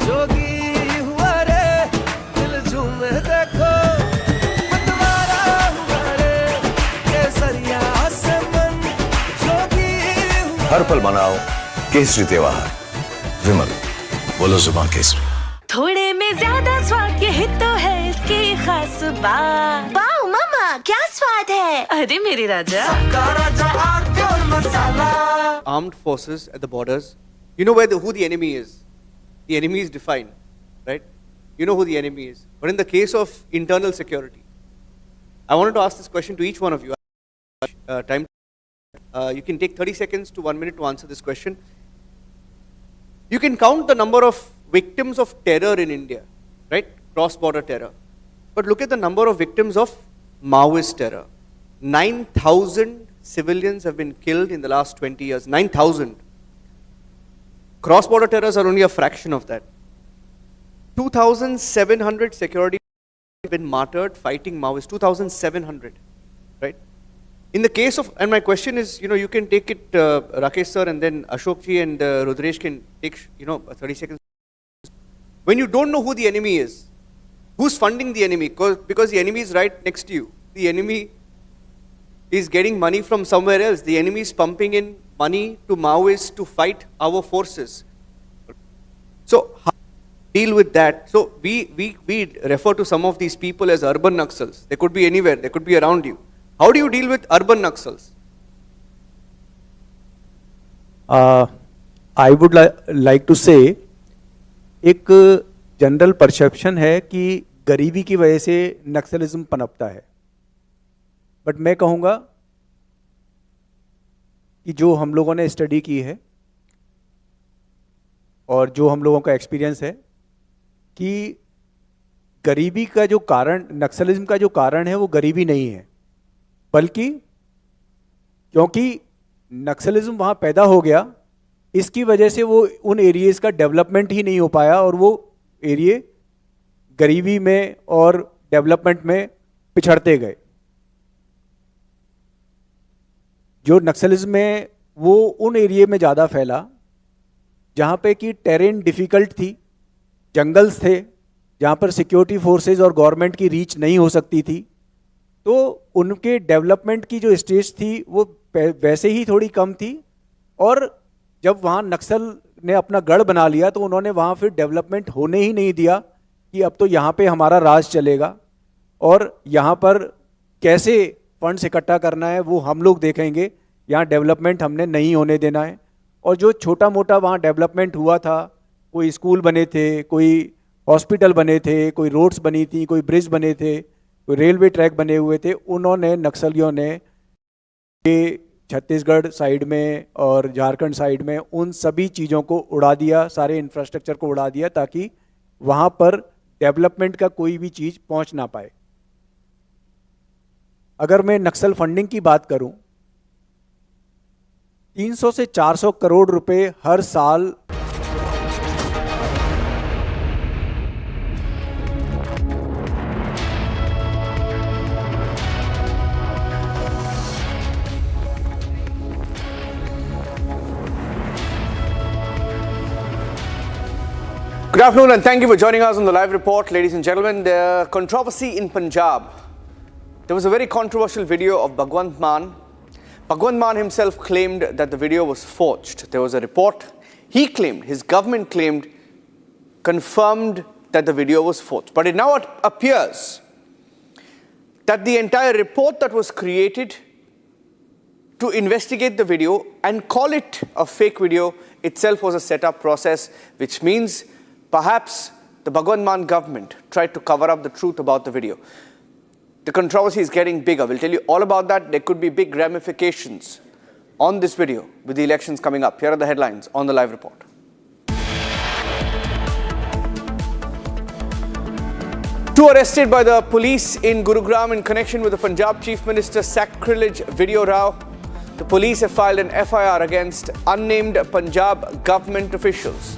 जोगी हुआ रे, दिल झूमे देखो मतवारा हुआ रे। केसरिया से मन जोगी हर पल मनाओ केसरी त्योहार। विमल बोलो जुबान केसरी। थोड़े में ज्यादा स्वाद यही तो है इसकी खास बात। वाओ मामा क्या स्वाद है? अरे मेरे राजा। Armed forces at the borders, you know who the enemy is. The enemy is defined, right? You know who the enemy is. But in the case of internal security, I wanted to ask this question to each one of you. You can take 30 seconds to 1 minute to answer this question. You can count the number of victims of terror in India, right? Cross-border terror. But look at the number of victims of Maoist terror. 9,000 civilians have been killed in the last 20 years. 9,000. Cross-border terrors are only a fraction of that. 2,700 security have been martyred fighting Maoists. 2,700, right? In the case of, and my question is, you can take it, Rakesh sir, and then Ashok ji and Rudresh can take, 30 seconds. When you don't know who the enemy is, who's funding the enemy? Because the enemy is right next to you. The enemy is getting money from somewhere else. The enemy is pumping in money to Maoists to fight our forces. So how do you deal with that? So we refer to some of these people as urban Naxals. They could be anywhere. They could be around you. How do you deal with urban Naxals? I would like to say, एक general perception है कि गरीबी की वजह से नक्सलिज्म पनपता है, but मैं कहूँगा कि जो हम लोगों ने स्टडी की है और जो हम लोगों का एक्सपीरियंस है कि गरीबी का जो कारण, नक्सलिज्म का जो कारण है वो गरीबी नहीं है, बल्कि क्योंकि नक्सलिज्म वहाँ पैदा हो गया, इसकी वजह से वो उन एरियाज़ का डेवलपमेंट ही नहीं हो पाया और वो एरिया गरीबी में और डेवलपमेंट में पिछड़ते गए। जो नक्सलिज्म में वो उन एरिया में ज़्यादा फैला जहाँ पे कि टेरेन डिफ़िकल्ट थी, जंगल्स थे, जहाँ पर सिक्योरिटी फोर्सेस और गवर्नमेंट की रीच नहीं हो सकती थी, तो उनके डेवलपमेंट की जो स्टेज थी वो वैसे ही थोड़ी कम थी, और जब वहाँ नक्सल ने अपना गढ़ बना लिया तो उन्होंने वहाँ फिर डेवलपमेंट होने ही नहीं दिया कि अब तो यहाँ पे हमारा राज चलेगा और यहाँ पर कैसे फंड्स इकट्ठा करना है वो हम लोग देखेंगे, यहाँ डेवलपमेंट हमने नहीं होने देना है। और जो छोटा मोटा वहाँ डेवलपमेंट हुआ था, कोई स्कूल बने थे, कोई हॉस्पिटल बने थे, कोई रोड्स बनी थी, कोई ब्रिज बने थे, कोई रेलवे ट्रैक बने हुए थे, उन्होंने नक्सलियों ने ये छत्तीसगढ़ साइड में और झारखंड साइड में उन सभी चीज़ों को उड़ा दिया, सारे इंफ्रास्ट्रक्चर को उड़ा दिया, ताकि वहाँ पर डेवलपमेंट का कोई भी चीज़ पहुँच ना पाए। अगर मैं नक्सल फंडिंग की बात करूं, 300 से 400 करोड़ रुपए हर साल Good afternoon and thank you for joining us on the live report. Ladies and gentlemen, the controversy in Punjab. There was a very controversial video of Bhagwant Mann. Bhagwant Mann himself claimed that the video was forged. There was a report. He claimed, his government claimed, confirmed that the video was forged. But it now appears that the entire report that was created to investigate the video and call it a fake video itself was a set-up process, which means perhaps the Bhagwant Mann government tried to cover up the truth about the video. The controversy is getting bigger. We'll tell you all about that. There could be big ramifications on this video with the elections coming up. Here are the headlines on the live report. Two arrested by the police in Gurugram in connection with the Punjab Chief Minister's sacrilege video row. The police have filed an FIR against unnamed Punjab government officials.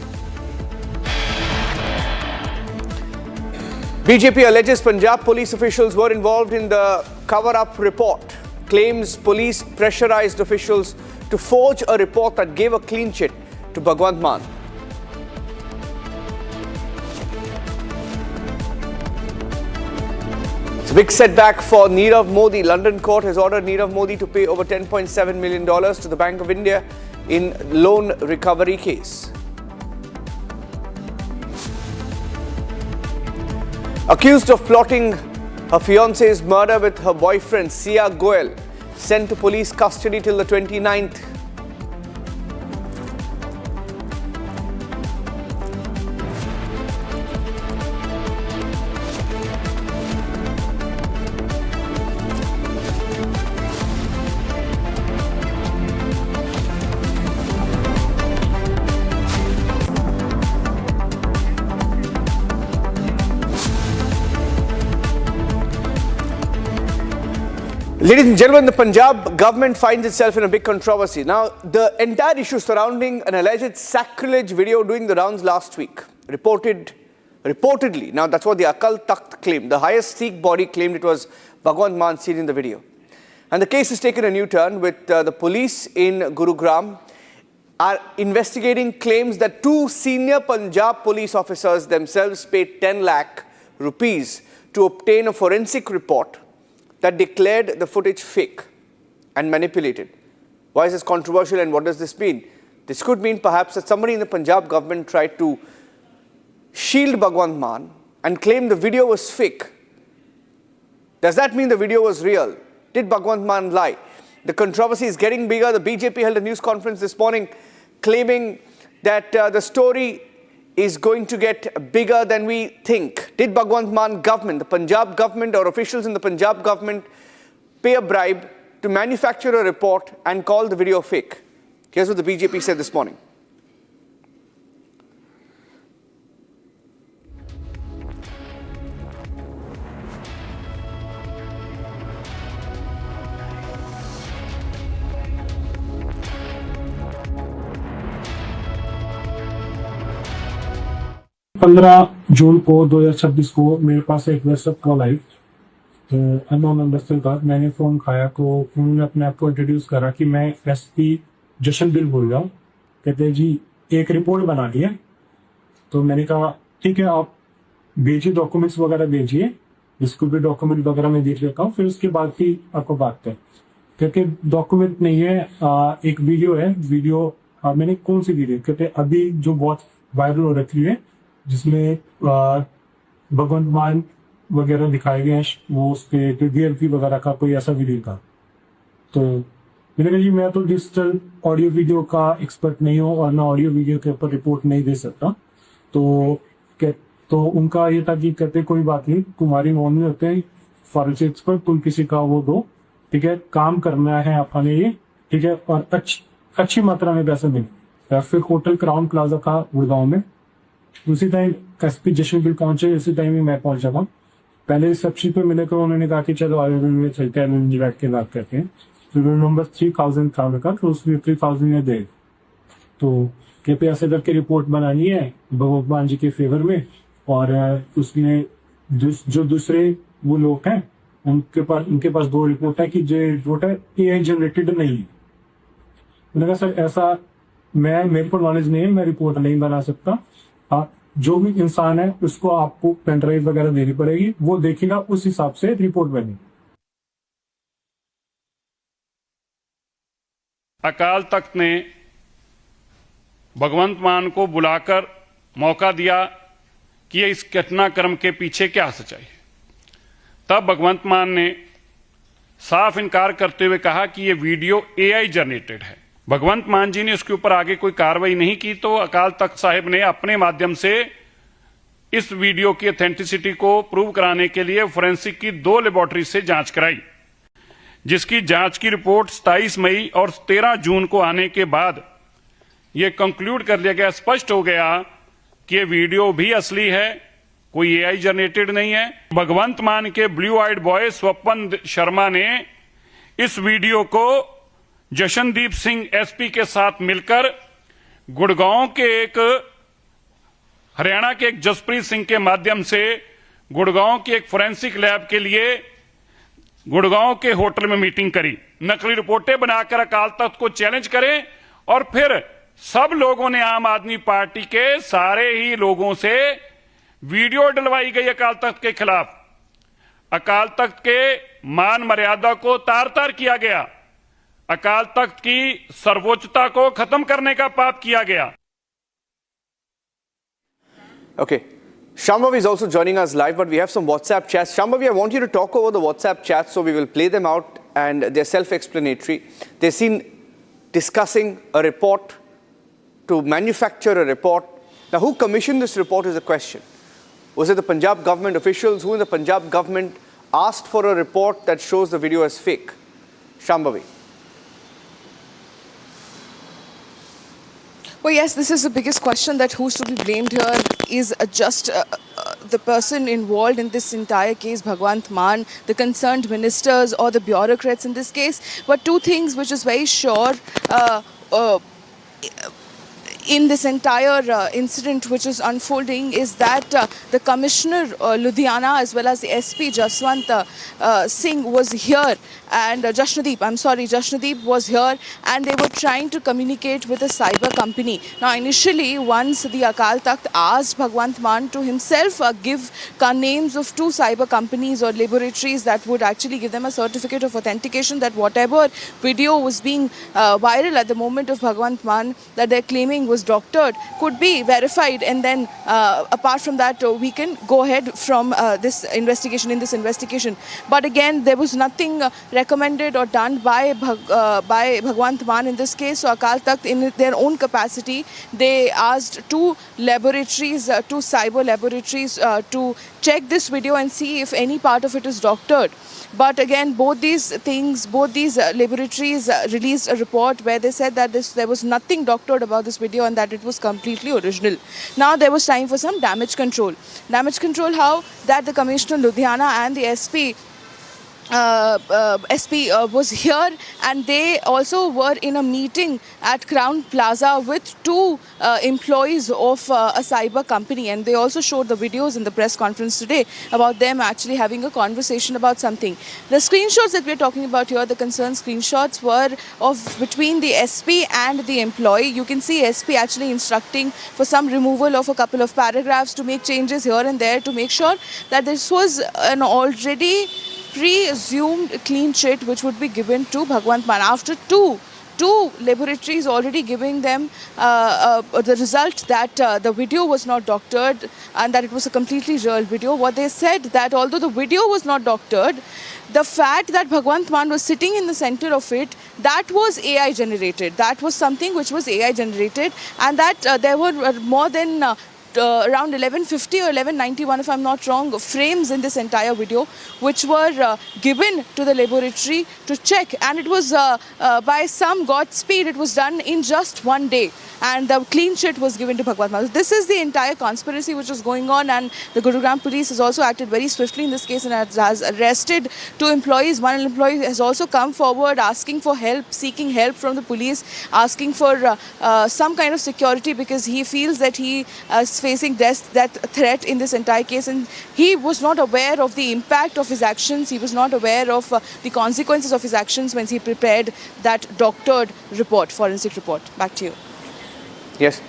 BJP alleges Punjab police officials were involved in the cover-up report. Claims police pressurized officials to forge a report that gave a clean chit to Bhagwant Mann. It's a big setback for Nirav Modi. London court has ordered Nirav Modi to pay over $10.7 million to the Bank of India in loan recovery case. Accused of plotting her fiance's murder with her boyfriend, Sia Goel, sent to police custody till the 29th. Ladies and gentlemen, the Punjab government finds itself in a big controversy. Now, the entire issue surrounding an alleged sacrilege video doing the rounds last week, reportedly, now that's what the Akal Takht claimed, the highest Sikh body claimed it was Bhagwant Mann seen in the video. And the case has taken a new turn with the police in Gurugram are investigating claims that two senior Punjab police officers themselves paid 10 lakh rupees to obtain a forensic report that declared the footage fake and manipulated. Why is this controversial and what does this mean? This could mean perhaps that somebody in the Punjab government tried to shield Bhagwant Mann and claim the video was fake. Does that mean the video was real? Did Bhagwant Mann lie? The controversy is getting bigger. The BJP held a news conference this morning claiming that the story is going to get bigger than we think. Did Bhagwant Mann government, the Punjab government or officials in the Punjab government pay a bribe to manufacture a report and call the video fake? Here's what the BJP said this morning. जून को 2026 को मेरे पास एक WhatsApp call आई, तो unknown number से बात, मैंने phone खाया तो उन्होंने अपने आप को इंट्रोड्यूस करा कि मैं एसपी जशन बिल बोल रहा हूँ। कहते जी एक रिपोर्ट बना दी है। तो मैंने कहा ठीक है, आप भेजिए, डॉक्यूमेंट्स वगैरह भेजिए, इसको भी डॉक्यूमेंट वगैरह में देख लेता हूँ, फिर उसके बाद ही आपको बात करें, क्योंकि डॉक्यूमेंट नहीं है। एक वीडियो है, वीडियो मैंने कौन सी वीडियो, क्योंकि अभी जो बहुत वायरल हो रखी है जिसमें भगवंत मान वगैरह दिखाए गए हैं, वो उस पे डीएलपी वगैरह का कोई ऐसा वीडियो था। तो मैंने कहा जी मैं तो डिजिटल ऑडियो वीडियो का एक्सपर्ट नहीं हूँ और मैं ऑडियो वीडियो के ऊपर रिपोर्ट नहीं दे सकता। तो उनका ये था कि कहते कोई बात नहीं, तुम्हारी नॉन में होते हैं फॉरेंसिक एक्सपर्ट, तुम किसी का वो दो, ठीक है, काम करना है अपने ये, ठीक है, और अच्छी मात्रा में पैसे मिले। फिर होटल क्राउन प्लाजा का गुड़गांव में, उसी टाइम एसपी जशनबिल पहुंचे, उसी टाइम ही मैं पहुंचा था। पहले रिसेप्शन पे मिले तो उन्होंने कहा कि चलो आगे में चलते हैं, मुझे बैठ के बात करते हैं। तो नंबर 3000 था उनका, तो उसमें 3000 में दे, तो के ऐसे करके रिपोर्ट बनानी है भगवान जी के फेवर में, और उसमें जो दूसरे वो लोग हैं उनके पास 2 रिपोर्ट है कि जो रिपोर्ट है AI जनरेटेड नहीं है। मैंने कहा सर ऐसा मेरे को नॉलेज नहीं है, मैं रिपोर्ट नहीं बना सकता। जो भी इंसान है उसको आपको पेन ड्राइव वगैरह देनी पड़ेगी, वो देखेगा, उस हिसाब से रिपोर्ट बनेगी। अकाल तख्त ने भगवंत मान को बुलाकर मौका दिया कि इस घटनाक्रम के पीछे क्या सच्चाई है। तब भगवंत मान ने साफ इनकार करते हुए कहा कि यह वीडियो AI जनरेटेड है। भगवंत मान जी ने उसके ऊपर आगे कोई कार्रवाई नहीं की, तो अकाल तख्त साहिब ने अपने माध्यम से इस वीडियो की ऑथेंटिसिटी को प्रूव कराने के लिए फोरेंसिक की 2 लेबोरेटरी से जांच कराई, जिसकी जांच की रिपोर्ट 27 मई और 13 जून को आने के बाद यह कंक्लूड कर लिया गया, स्पष्ट हो गया कि यह वीडियो भी असली है, कोई AI जनरेटेड नहीं है। भगवंत मान के ब्लू आइड बॉय स्वपन शर्मा ने इस वीडियो को जशनदीप सिंह SP के साथ मिलकर गुड़गांव के हरियाणा के एक जसप्रीत सिंह के माध्यम से गुड़गांव की एक फोरेंसिक लैब के लिए गुड़गांव के होटल में मीटिंग करी, नकली रिपोर्टें बनाकर अकाल तख्त को चैलेंज करें, और फिर सब लोगों ने, आम आदमी पार्टी के सारे ही लोगों से वीडियो डलवाई गई अकाल तख्त के खिलाफ। अकाल तख्त के मान मर्यादा को तार तार किया गया, अकाल तख्त की सर्वोच्चता को खत्म करने का पाप किया गया। Okay. Shambhavi is also joining us live, but we have some WhatsApp chats. Shambhavi, I want you to talk over the WhatsApp chats, so we will play them out, and they're self-explanatory. They're seen discussing a report, to manufacture a report. Now, who commissioned this report is the question. Was it the Punjab government officials? Who in the Punjab government asked for a report that shows the video as fake? Shambhavi. Well, yes, this is the biggest question, that who's to be blamed here. Is just the person involved in this entire case, Bhagwant Maan, the concerned ministers or the bureaucrats in this case? But 2 things which is very sure in this entire incident which is unfolding is that the Commissioner Ludhiana as well as the SP Jaswant Singh was here, and Jashnaddeep was here, and they were trying to communicate with a cyber company. Now initially, once the Akal Takht asked Bhagwant Maan to himself give names of 2 cyber companies or laboratories that would actually give them a certificate of authentication that whatever video was being viral at the moment of Bhagwant Maan that they're claiming was doctored could be verified, and then apart from that we can go ahead from this investigation. But again, there was nothing recommended or done by Bhagwant Maan in this case. So Akal Takht, in their own capacity, they asked 2 laboratories, 2 cyber laboratories to check this video and see if any part of it is doctored. But again, both these laboratories released a report where they said that there was nothing doctored about this video and that it was completely original. Now there was time for some damage control. Damage control how? That the Commissioner Ludhiana and the SP SP was here, and they also were in a meeting at Crown Plaza with two employees of a cyber company, and they also showed the videos in the press conference today about them actually having a conversation about something. The screenshots that we're talking about here, the concerned screenshots, were of between the SP and the employee. You can see SP actually instructing for some removal of a couple of paragraphs, to make changes here and there, to make sure that this was an already presumed clean chit which would be given to Bhagwant Mann after two laboratories already giving them the result that the video was not doctored and that it was a completely real video. What they said, that although the video was not doctored, the fact that Bhagwant Mann was sitting in the center of it, that was AI generated. That was something which was AI generated, and that there were more than around 1150 or 1191, if I'm not wrong, frames in this entire video, which were given to the laboratory to check. And it was by some Godspeed, it was done in just one day. And the clean sheet was given to Bhagwant Mann. This is the entire conspiracy which was going on, and the Gurugram police has also acted very swiftly in this case and has arrested two employees. One employee has also come forward asking for help, seeking help from the police, asking for some kind of security because he feels that he is facing death threat in this entire case, and he was not aware of the impact of his actions. He was not aware of the consequences of his actions when he prepared that doctored report, forensic report. Back to you. Yes.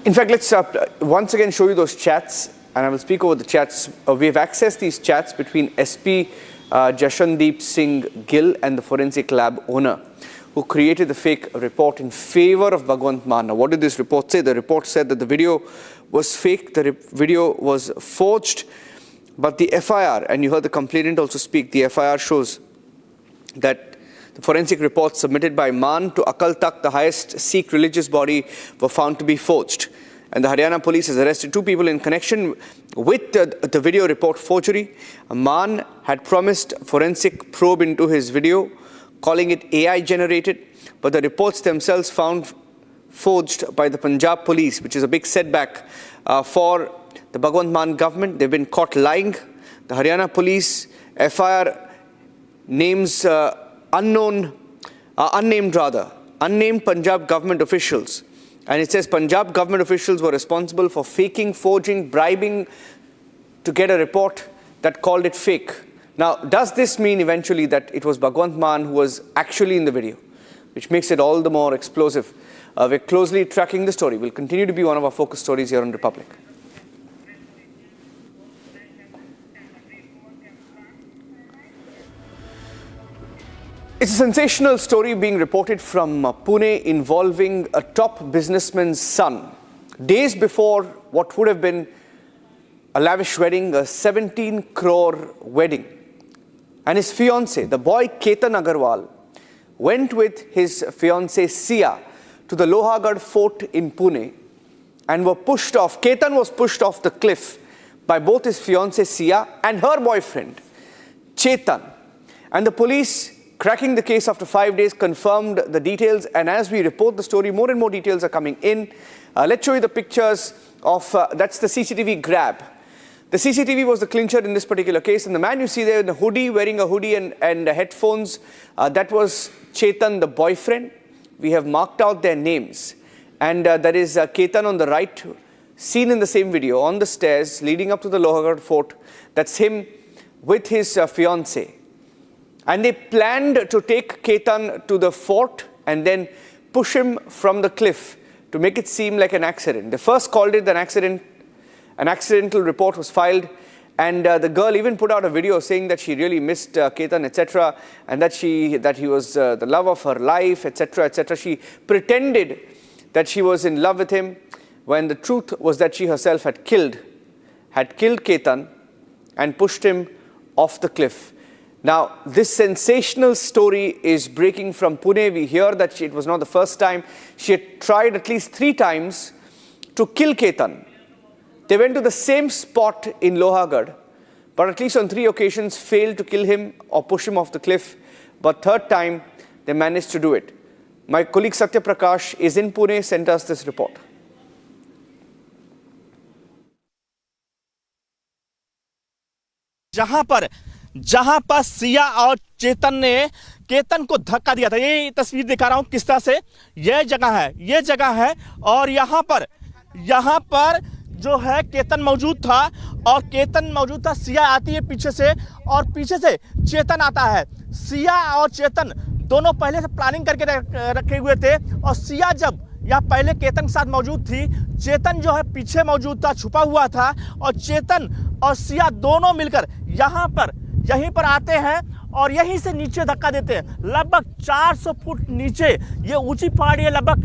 In fact, let's once again show you those chats, and I will speak over the chats. We have accessed these chats between SP Jashandeep Singh Gill and the forensic lab owner, who created the fake report in favor of Bhagwant Mann. Now, what did this report say? The report said that the video was fake, the video was forged, but the FIR, and you heard the complainant also speak, the FIR shows that the forensic reports submitted by Mann to Akal Takht, the highest Sikh religious body, were found to be forged. And the Haryana police has arrested two people in connection with the video report forgery. Mann had promised forensic probe into his video, calling it AI generated, but the reports themselves found forged by the Punjab police, which is a big setback for the Bhagwant Mann government. They've been caught lying. The Haryana police FIR names unnamed Punjab government officials. And it says Punjab government officials were responsible for faking, forging, bribing to get a report that called it fake. Now, does this mean eventually that it was Bhagwant Mann who was actually in the video, which makes it all the more explosive? We're closely tracking the story. Will continue to be one of our focus stories here on Republic. It's a sensational story being reported from Pune involving a top businessman's son. Days before what would have been a lavish wedding, a 17 crore wedding. And his fiancée, the boy Ketan Agarwal, went with his fiancée Sia to the Lohagarh fort in Pune and were pushed off. Ketan was pushed off the cliff by both his fiancée Sia and her boyfriend, Chetan. And the police, cracking the case after 5 days, confirmed the details, and as we report the story, more and more details are coming in. Let's show you the pictures of, that's the CCTV grab. The CCTV was the clincher in this particular case, and the man you see there in a hoodie, wearing a hoodie and headphones, that was Chetan, the boyfriend. We have marked out their names, and that is Ketan on the right, seen in the same video, on the stairs leading up to the Lohagarh fort. That's him with his fiancée. And they planned to take Ketan to the fort and then push him from the cliff to make it seem like an accident. They first called it an accident. An accidental report was filed, and the girl even put out a video saying that she really missed Ketan, etc., and that he was the love of her life, etc., etc. She pretended that she was in love with him, when the truth was that she herself had killed Ketan and pushed him off the cliff. Now, this sensational story is breaking from Pune. We hear that it was not the first time. She had tried at least 3 times to kill Ketan. They went to the same spot in Lohagarh, but at least on 3 occasions failed to kill him or push him off the cliff. But third time, they managed to do it. My colleague Satya Prakash is in Pune, sent us this report. जहां पर जहां पर सिया और चेतन ने केतन को धक्का दिया था। ये तस्वीर दिखा रहा हूं किस तरह से ये जगह है और यहाँ पर जो है केतन मौजूद था, सिया आती है पीछे से और पीछे से चेतन आता है। सिया और चेतन दोनों पहले से प्लानिंग करके रखे हुए थे और सिया जब यहाँ पहले केतन के साथ मौजूद थी, चेतन जो है पीछे मौजूद था, छुपा हुआ था और चेतन और सिया दोनों मिलकर यहीं पर आते हैं और यहीं से नीचे धक्का देते हैं। लगभग 400 फुट नीचे, ये ऊंची पहाड़ी है, लगभग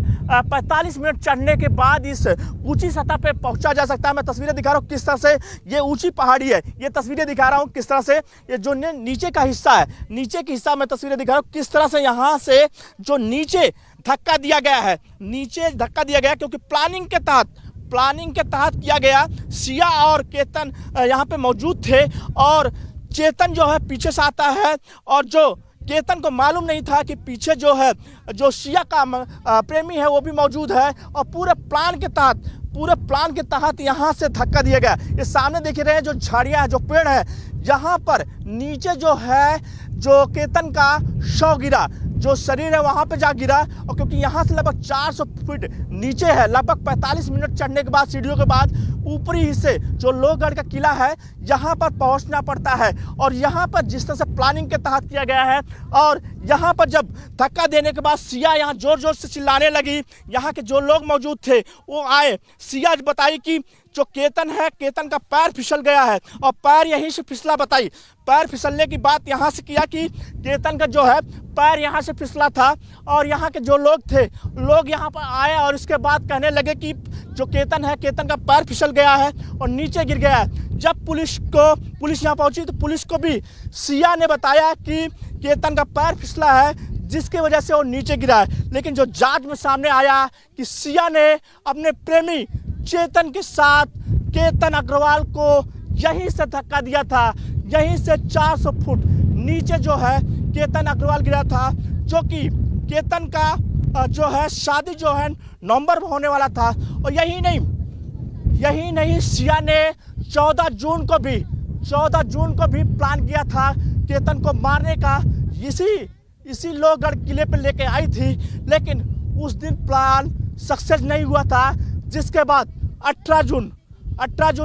45 मिनट चढ़ने के बाद इस ऊंची सतह पे पहुंचा जा सकता है। मैं तस्वीरें दिखा रहा हूँ किस तरह से ये ऊंची पहाड़ी है, ये तस्वीरें दिखा रहा हूँ किस तरह से ये जो नीचे का हिस्सा है, नीचे के हिस्सा में तस्वीरें दिखा रहा हूँ किस तरह से यहाँ से जो नीचे धक्का दिया गया क्योंकि प्लानिंग के तहत किया गया। सिया और केतन यहाँ पे मौजूद थे और चेतन जो है पीछे से आता है और जो केतन को मालूम नहीं था कि पीछे जो सिया का प्रेमी है वो भी मौजूद है और पूरे प्लान के तहत यहाँ से धक्का दिया गया। ये सामने देख रहे हैं जो झाड़ियाँ जो पेड़ है, यहाँ पर नीचे जो केतन का शव गिरा, जो शरीर है वहाँ पे जा गिरा और क्योंकि यहाँ से लगभग 400 फीट नीचे है, लगभग 45 मिनट चढ़ने के बाद सीढ़ियों के बाद ऊपरी हिस्से जो लोहगढ़ का किला है यहाँ पर पहुँचना पड़ता है। और यहाँ पर जिस तरह से प्लानिंग के तहत किया गया है और यहाँ पर जब धक्का देने के बाद सिया यहाँ जोर जोर से चिल्लाने लगी, यहाँ के जो लोग मौजूद थे वो आए। सिया बताई कि जो केतन है, केतन का पैर फिसल गया है और पैर यहीं से फिसला। बताई पैर फिसलने की बात यहाँ से किया कि केतन का जो है पैर यहाँ से फिसला था और यहाँ के जो लोग थे, लोग यहाँ पर आए और इसके बाद कहने लगे कि जो केतन है, केतन का पैर फिसल गया है और नीचे गिर गया है। जब पुलिस यहाँ पहुंची तो पुलिस को भी सिया ने बताया कि केतन का पैर फिसला है जिसकी वजह से वो नीचे गिरा है। लेकिन जो जांच में सामने आया कि सिया ने अपने प्रेमी चेतन के साथ केतन अग्रवाल को यहीं से धक्का दिया था, यहीं से 400 फुट नीचे जो है केतन अग्रवाल गिरा था, जो कि केतन का जो है शादी जो है नवंबर में होने वाला था। और यही नहीं सिया ने 14 जून को भी प्लान किया था केतन को मारने का। इसी लोहगढ़ किले पे लेके आई थी, लेकिन उस दिन प्लान सक्सेस नहीं हुआ था। जिसके बाद 18 जून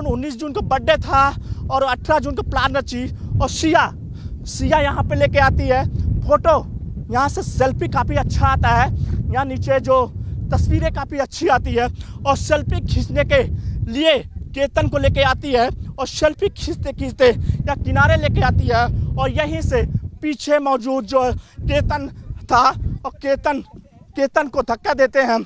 19 जून को बर्थडे था और 18 जून को प्लान रची और सिया यहाँ पे लेके आती है फोटो। यहाँ से सेल्फी काफ़ी अच्छा आता है, यहाँ नीचे जो तस्वीरें काफ़ी अच्छी आती है और सेल्फी खींचने के लिए केतन को लेके आती है और सेल्फी खींचते या किनारे लेके आती है और यहीं से पीछे मौजूद जो केतन था और केतन को धक्का देते हैं।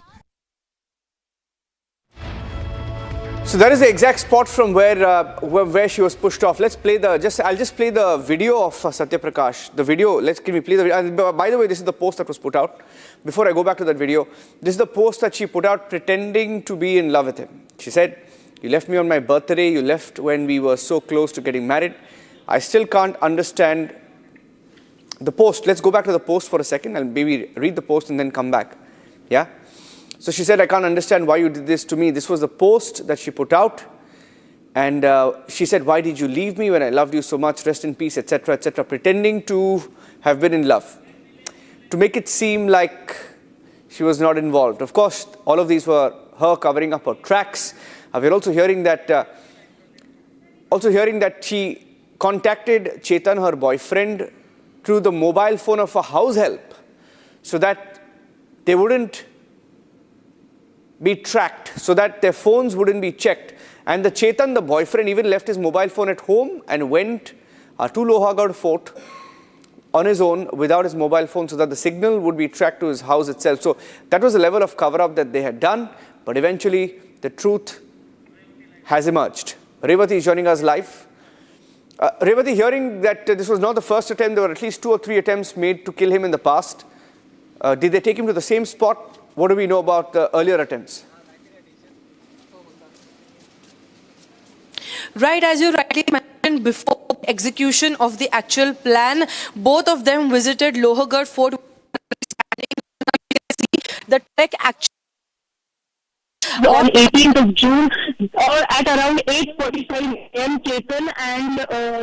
So that is the exact spot from where she was pushed off. Let's play I'll just play the video of Satya Prakash. The video, can we play the video? By the way, this is the post that was put out. Before I go back to that video, this is the post that she put out pretending to be in love with him. She said, "You left me on my birthday, you left when we were so close to getting married. I still can't understand." The post, let's go back to the post for a second and maybe read the post and then come back. Yeah? So she said, "I can't understand why you did this to me." This was the post that she put out. And she said, "Why did you leave me when I loved you so much? Rest in peace," etc., etc. Pretending to have been in love. To make it seem like she was not involved. Of course, all of these were her covering up her tracks. We're also hearing that she contacted Chetan, her boyfriend, through the mobile phone of a house help so that they wouldn't be tracked, so that their phones wouldn't be checked. And the Chetan, the boyfriend, even left his mobile phone at home and went to Lohagarh Fort on his own without his mobile phone so that the signal would be tracked to his house itself. So that was the level of cover-up that they had done. But eventually, the truth has emerged. Revati is joining us live. Revati, hearing that this was not the first attempt, there were at least 2 or 3 attempts made to kill him in the past. Did they take him to the same spot? What do we know about the earlier attempts? Right, as you rightly mentioned, before execution of the actual plan, both of them visited Lohagarh Fort. The trek actually on 18th of June, or at around 8:45 a.m. Chetan and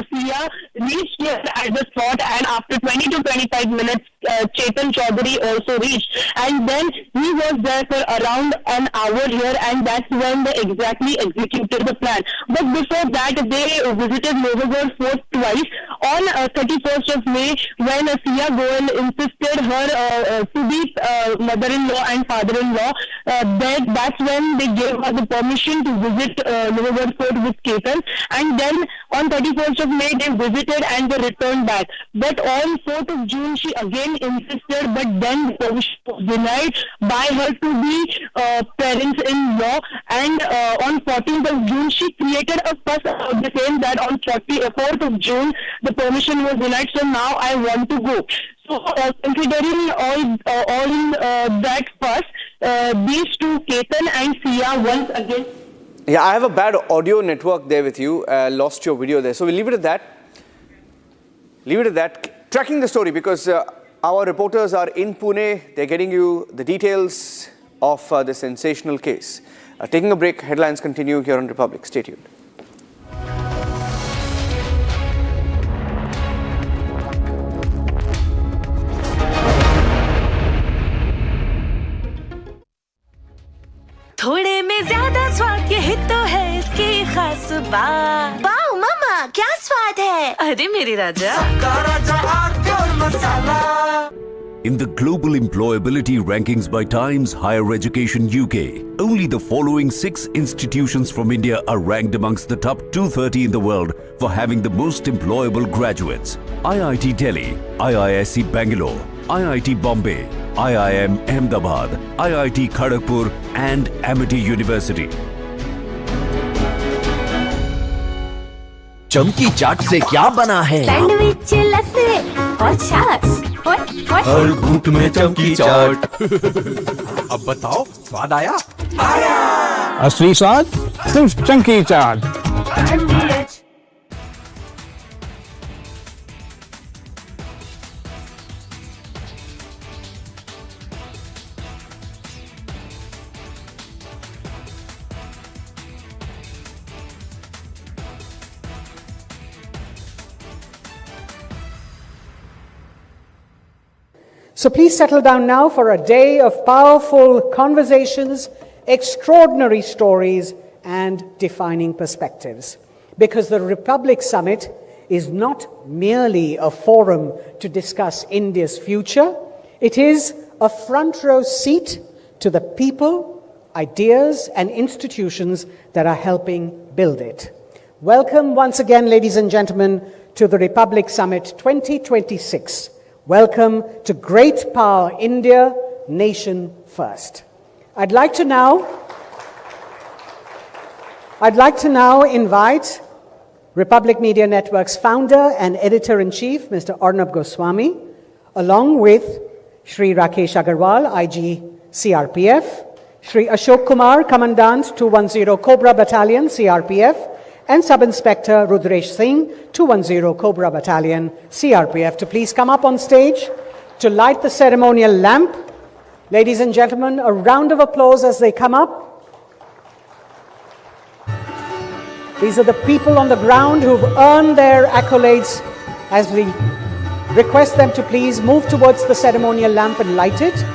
Sia reached here at the spot, and after 20 to 25 minutes, Chetan Chaudhary also reached, and then he was there for around an hour here, and that's when they exactly executed the plan. But before that, they visited Lowergard Fort twice. On 31st of May, when Sia Goel insisted her to be mother-in-law and father-in-law, that's when they gave her the permission to visit Lowergard Fort with Chetan, and then on 31st of May, they visited and they returned back. But on 4th of June, she again insisted, but then the permission was denied by her to be parents-in-law, and on 14th of June, she created a fuss about the same, that on 4th of June, the permission was denied, so now I want to go. So considering all that fuss, these two, Chetan and Sia, once again... Yeah, I have a bad audio network there with you. Lost your video there. So we'll leave it at that. Leave it at that. Tracking the story, because our reporters are in Pune. They're getting you the details of the sensational case. Taking a break, headlines continue here on Republic. Stay tuned. थोड़े में ज्यादा स्वाद, यही तो है इसकी खास बात। वाओ मम्मा, क्या स्वाद है? अरे मेरे राजा। In the global employability rankings by Times Higher Education UK, only the following 6 institutions from India are ranked amongst the top 230 in the world for having the most employable graduates. IIT Delhi, IISc Bangalore, IIT Bombay, IIM Ahmedabad, IIT Kharagpur and Amity University. चमकी चाट से क्या बना है? Sandwich, लस्सी और छाछ। हर घूंट में चमकी चाट। अब बताओ, स्वाद आया? आया। असली स्वाद सिर्फ चमकी चाट। So please settle down now for a day of powerful conversations, extraordinary stories, and defining perspectives. Because the Republic Summit is not merely a forum to discuss India's future, it is a front row seat to the people, ideas, and institutions that are helping build it. Welcome once again, ladies and gentlemen, to the Republic Summit 2026. Welcome to Great Power India, Nation First. I'd like to now invite Republic Media Network's founder and editor-in-chief, Mr. Arnab Goswami, along with Shri Rakesh Agarwal, IG CRPF, Shri Ashok Kumar, Commandant 210 Cobra Battalion, CRPF, and Sub-Inspector Rudresh Singh, 210 Cobra Battalion, CRPF, to please come up on stage to light the ceremonial lamp. Ladies and gentlemen, a round of applause as they come up. These are the people on the ground who've earned their accolades, as we request them to please move towards the ceremonial lamp and light it.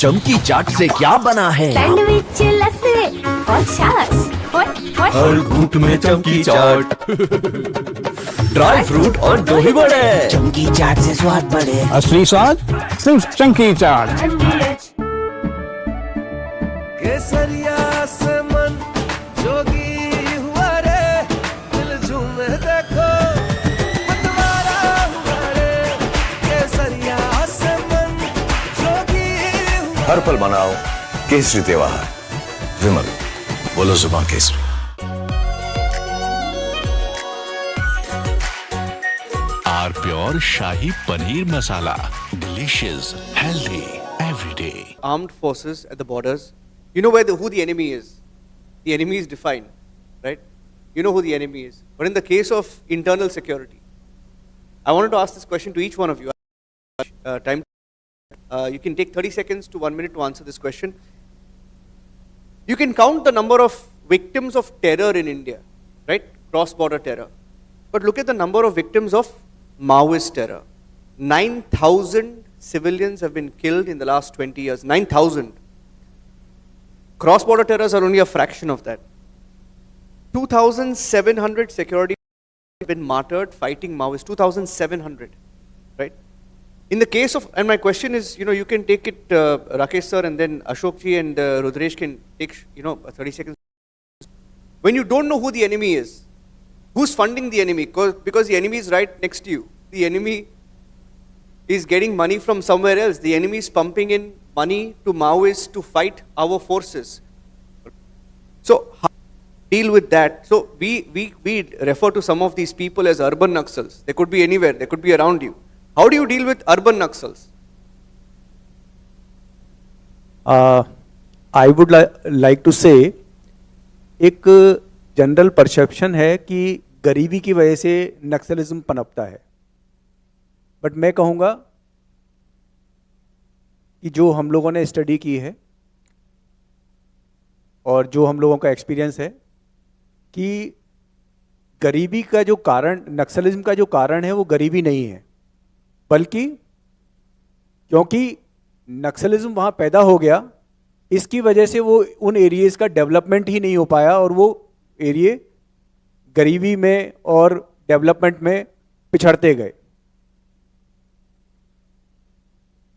चमकी चाट से क्या बना है? Sandwich, लस्सी और छाछ। हर घूंट में चमकी चाट। ड्राई फ्रूट और दही बड़े। चमकी चाट से स्वाद बढ़े। असली स्वाद सिर्फ चमकी चाट। केसरिया से मन जोगी हर पल मनाओ केसरी त्योहार। विमल, बोलो जुबान केसरी। Are pure shahi paneer masala, delicious, healthy every day. Armed forces at the borders, you know who the enemy is. The enemy is defined, right? You know who the enemy is. But in the case of internal security, I wanted to ask this question to each one of you. You can take 30 seconds to 1 minute to answer this question. You can count the number of victims of terror in India, right? Cross-border terror. But look at the number of victims of Maoist terror. 9,000 civilians have been killed in the last 20 years. 9,000. Cross-border terrorists are only a fraction of that. 2,700 security have been martyred fighting Maoists. 2,700, right? In the case of, and my question is, you can take it, Rakesh sir, and then Ashok ji and Rudresh can take, 30 seconds. When you don't know who the enemy is, who's funding the enemy? Because the enemy is right next to you. The enemy is getting money from somewhere else. The enemy is pumping in money to Maoists to fight our forces. So how do you deal with that? So we refer to some of these people as urban Naxals. They could be anywhere. They could be around you. How do you deal with urban Naxals? I would like to say, एक general perception है कि गरीबी की वजह से नक्सलिज्म पनपता है, but मैं कहूँगा कि जो हम लोगों ने स्टडी की है और जो हम लोगों का एक्सपीरियंस है कि गरीबी का जो कारण, नक्सलिज्म का जो कारण है वो गरीबी नहीं है, बल्कि क्योंकि नक्सलिज्म वहाँ पैदा हो गया, इसकी वजह से वो उन एरियाज़ का डेवलपमेंट ही नहीं हो पाया और वो एरिया गरीबी में और डेवलपमेंट में पिछड़ते गए।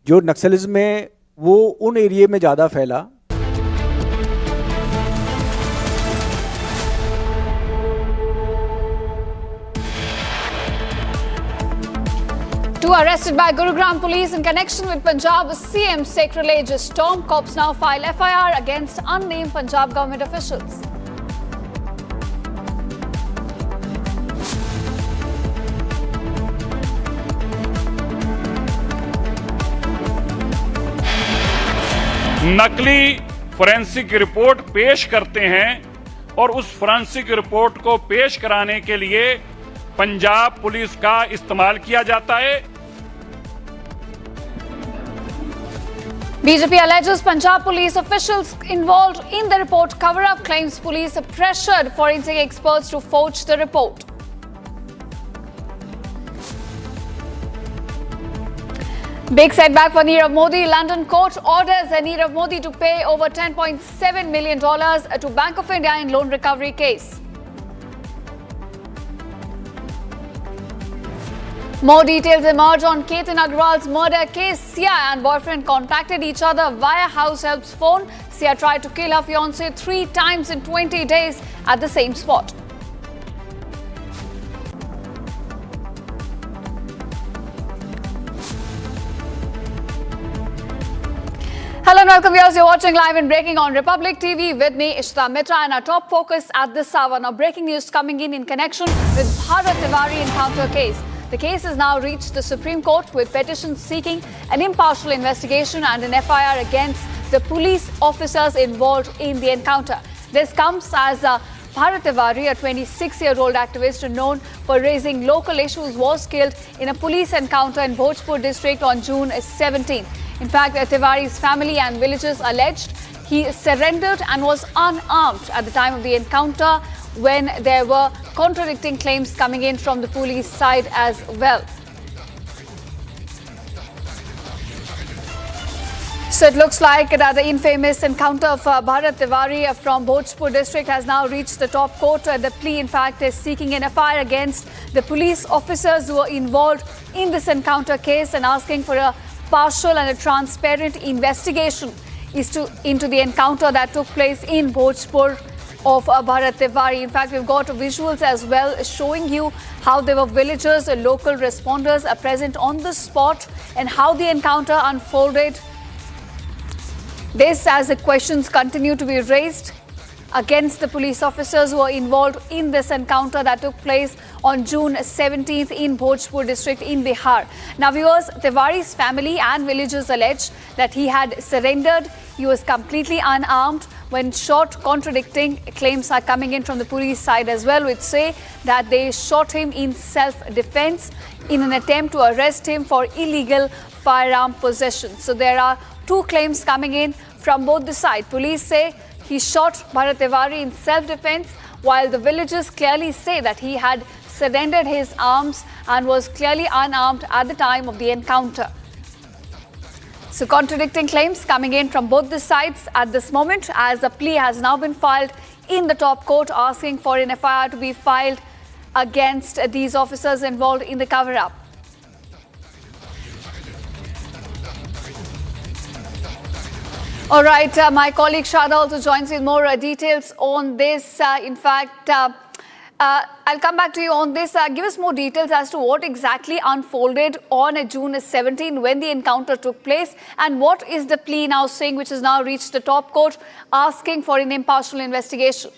जो नक्सलिज्म है वो उन एरिया में ज़्यादा फैला। Two arrested by Gurugram police in connection with Punjab CM sacrilegious storm. Cops now file FIR against unnamed Punjab government officials. नकली फोरेंसिक रिपोर्ट पेश करते हैं और उस फोरेंसिक रिपोर्ट को पेश कराने के लिए पंजाब पुलिस का इस्तेमाल किया जाता है। BJP alleges Punjab police officials involved in the report cover-up, claims police pressured forensic experts to forge the report. Big setback for Nirav Modi. London court orders Nirav Modi to pay over $10.7 million to Bank of India in loan recovery case. More details emerge on Ketan Agarwal's murder case. Sia and boyfriend contacted each other via house help's phone. Sia tried to kill her fiancé 3 times in 20 days at the same spot. Hello and welcome viewers. You're watching live and breaking on Republic TV with me, Ishita Mitra, and our top focus at this hour. Now, breaking news coming in connection with Bharat Tiwari encounter case. The case has now reached the Supreme Court with petitions seeking an impartial investigation and an FIR against the police officers involved in the encounter. This comes as Bharat Tiwari, a 26-year-old activist known for raising local issues, was killed in a police encounter in Bhojpur district on June 17. In fact, Tiwari's family and villagers alleged he surrendered and was unarmed at the time of the encounter, when there were contradicting claims coming in from the police side as well. So it looks like that the infamous encounter of Bharat Tiwari from Bhojpur district has now reached the top court. The plea, in fact, is seeking an FIR against the police officers who were involved in this encounter case and asking for a partial and a transparent investigation into the encounter that took place in Bhojpur of Bharat Tiwari. In fact, we've got visuals as well showing you how there were villagers, local responders are present on the spot and how the encounter unfolded. This as the questions continue to be raised against the police officers who were involved in this encounter that took place on June 17th in Bhojpur district in Bihar. Now viewers, Tiwari's family and villagers allege that he had surrendered. He was completely unarmed when shot. Contradicting claims are coming in from the police side as well, which say that they shot him in self-defense in an attempt to arrest him for illegal firearm possession. So there are two claims coming in from both the sides. Police say he shot Bharat Tiwari in self-defense, while the villagers clearly say that he had surrendered his arms and was clearly unarmed at the time of the encounter. So contradicting claims coming in from both the sides at this moment, as a plea has now been filed in the top court asking for an FIR to be filed against these officers involved in the cover-up. All right, my colleague Shada also joins with more details on this. In fact, I'll come back to you on this. Give us more details as to what exactly unfolded on June 17 when the encounter took place, and what is the plea now saying, which has now reached the top court, asking for an impartial investigation.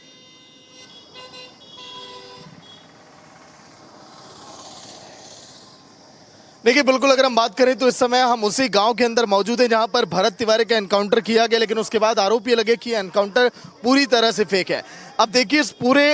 देखिए बिल्कुल, अगर हम बात करें तो इस समय हम उसी गांव के अंदर मौजूद हैं जहां पर भरत तिवारी का एनकाउंटर किया गया, लेकिन उसके बाद आरोप ये लगे कि एनकाउंटर पूरी तरह से फेक है। अब देखिए, इस पूरे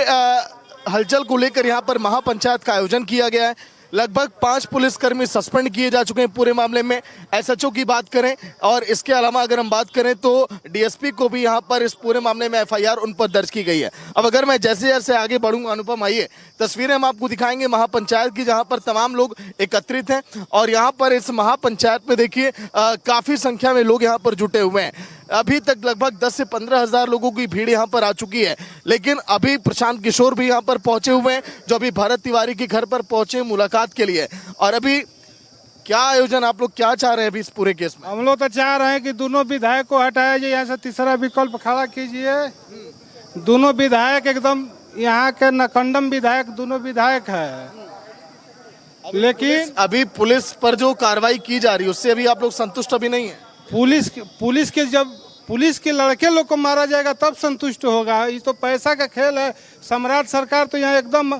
हलचल को लेकर यहां पर महापंचायत का आयोजन किया गया है। लगभग 5 पुलिसकर्मी सस्पेंड किए जा चुके हैं पूरे मामले में। एसएचओ की बात करें और इसके अलावा अगर हम बात करें तो डीएसपी को भी यहां पर इस पूरे मामले में एफआईआर उन पर दर्ज की गई है। अब अगर मैं जैसे जैसे आगे बढ़ूंगा, अनुपम आइए, तस्वीरें हम आपको दिखाएंगे महापंचायत की, जहां पर तमाम लोग एकत्रित हैं और यहां पर इस महापंचायत में देखिए काफी संख्या में लोग यहां पर जुटे हुए हैं। अभी तक लगभग 10 से 15 हजार लोगों की भीड़ यहाँ पर आ चुकी है, लेकिन अभी प्रशांत किशोर भी यहाँ पर पहुंचे हुए हैं, जो अभी भरत तिवारी के घर पर पहुंचे मुलाकात के लिए। और अभी क्या आयोजन, आप लोग क्या चाह रहे हैं अभी इस पूरे केस में? हम लोग तो चाह रहे हैं कि दोनों विधायक को हटाया जाए, यहाँ से तीसरा विकल्प खड़ा कीजिए। दोनों विधायक एकदम यहाँ के नकंडम विधायक, दोनों विधायक है, लेकिन अभी पुलिस पर जो कार्रवाई की जा रही है उससे अभी आप लोग संतुष्ट अभी नहीं है। जब पुलिस के लड़के लोग को मारा जाएगा तब संतुष्ट होगा। ये तो पैसा का खेल है। सम्राट सरकार तो यहाँ एकदम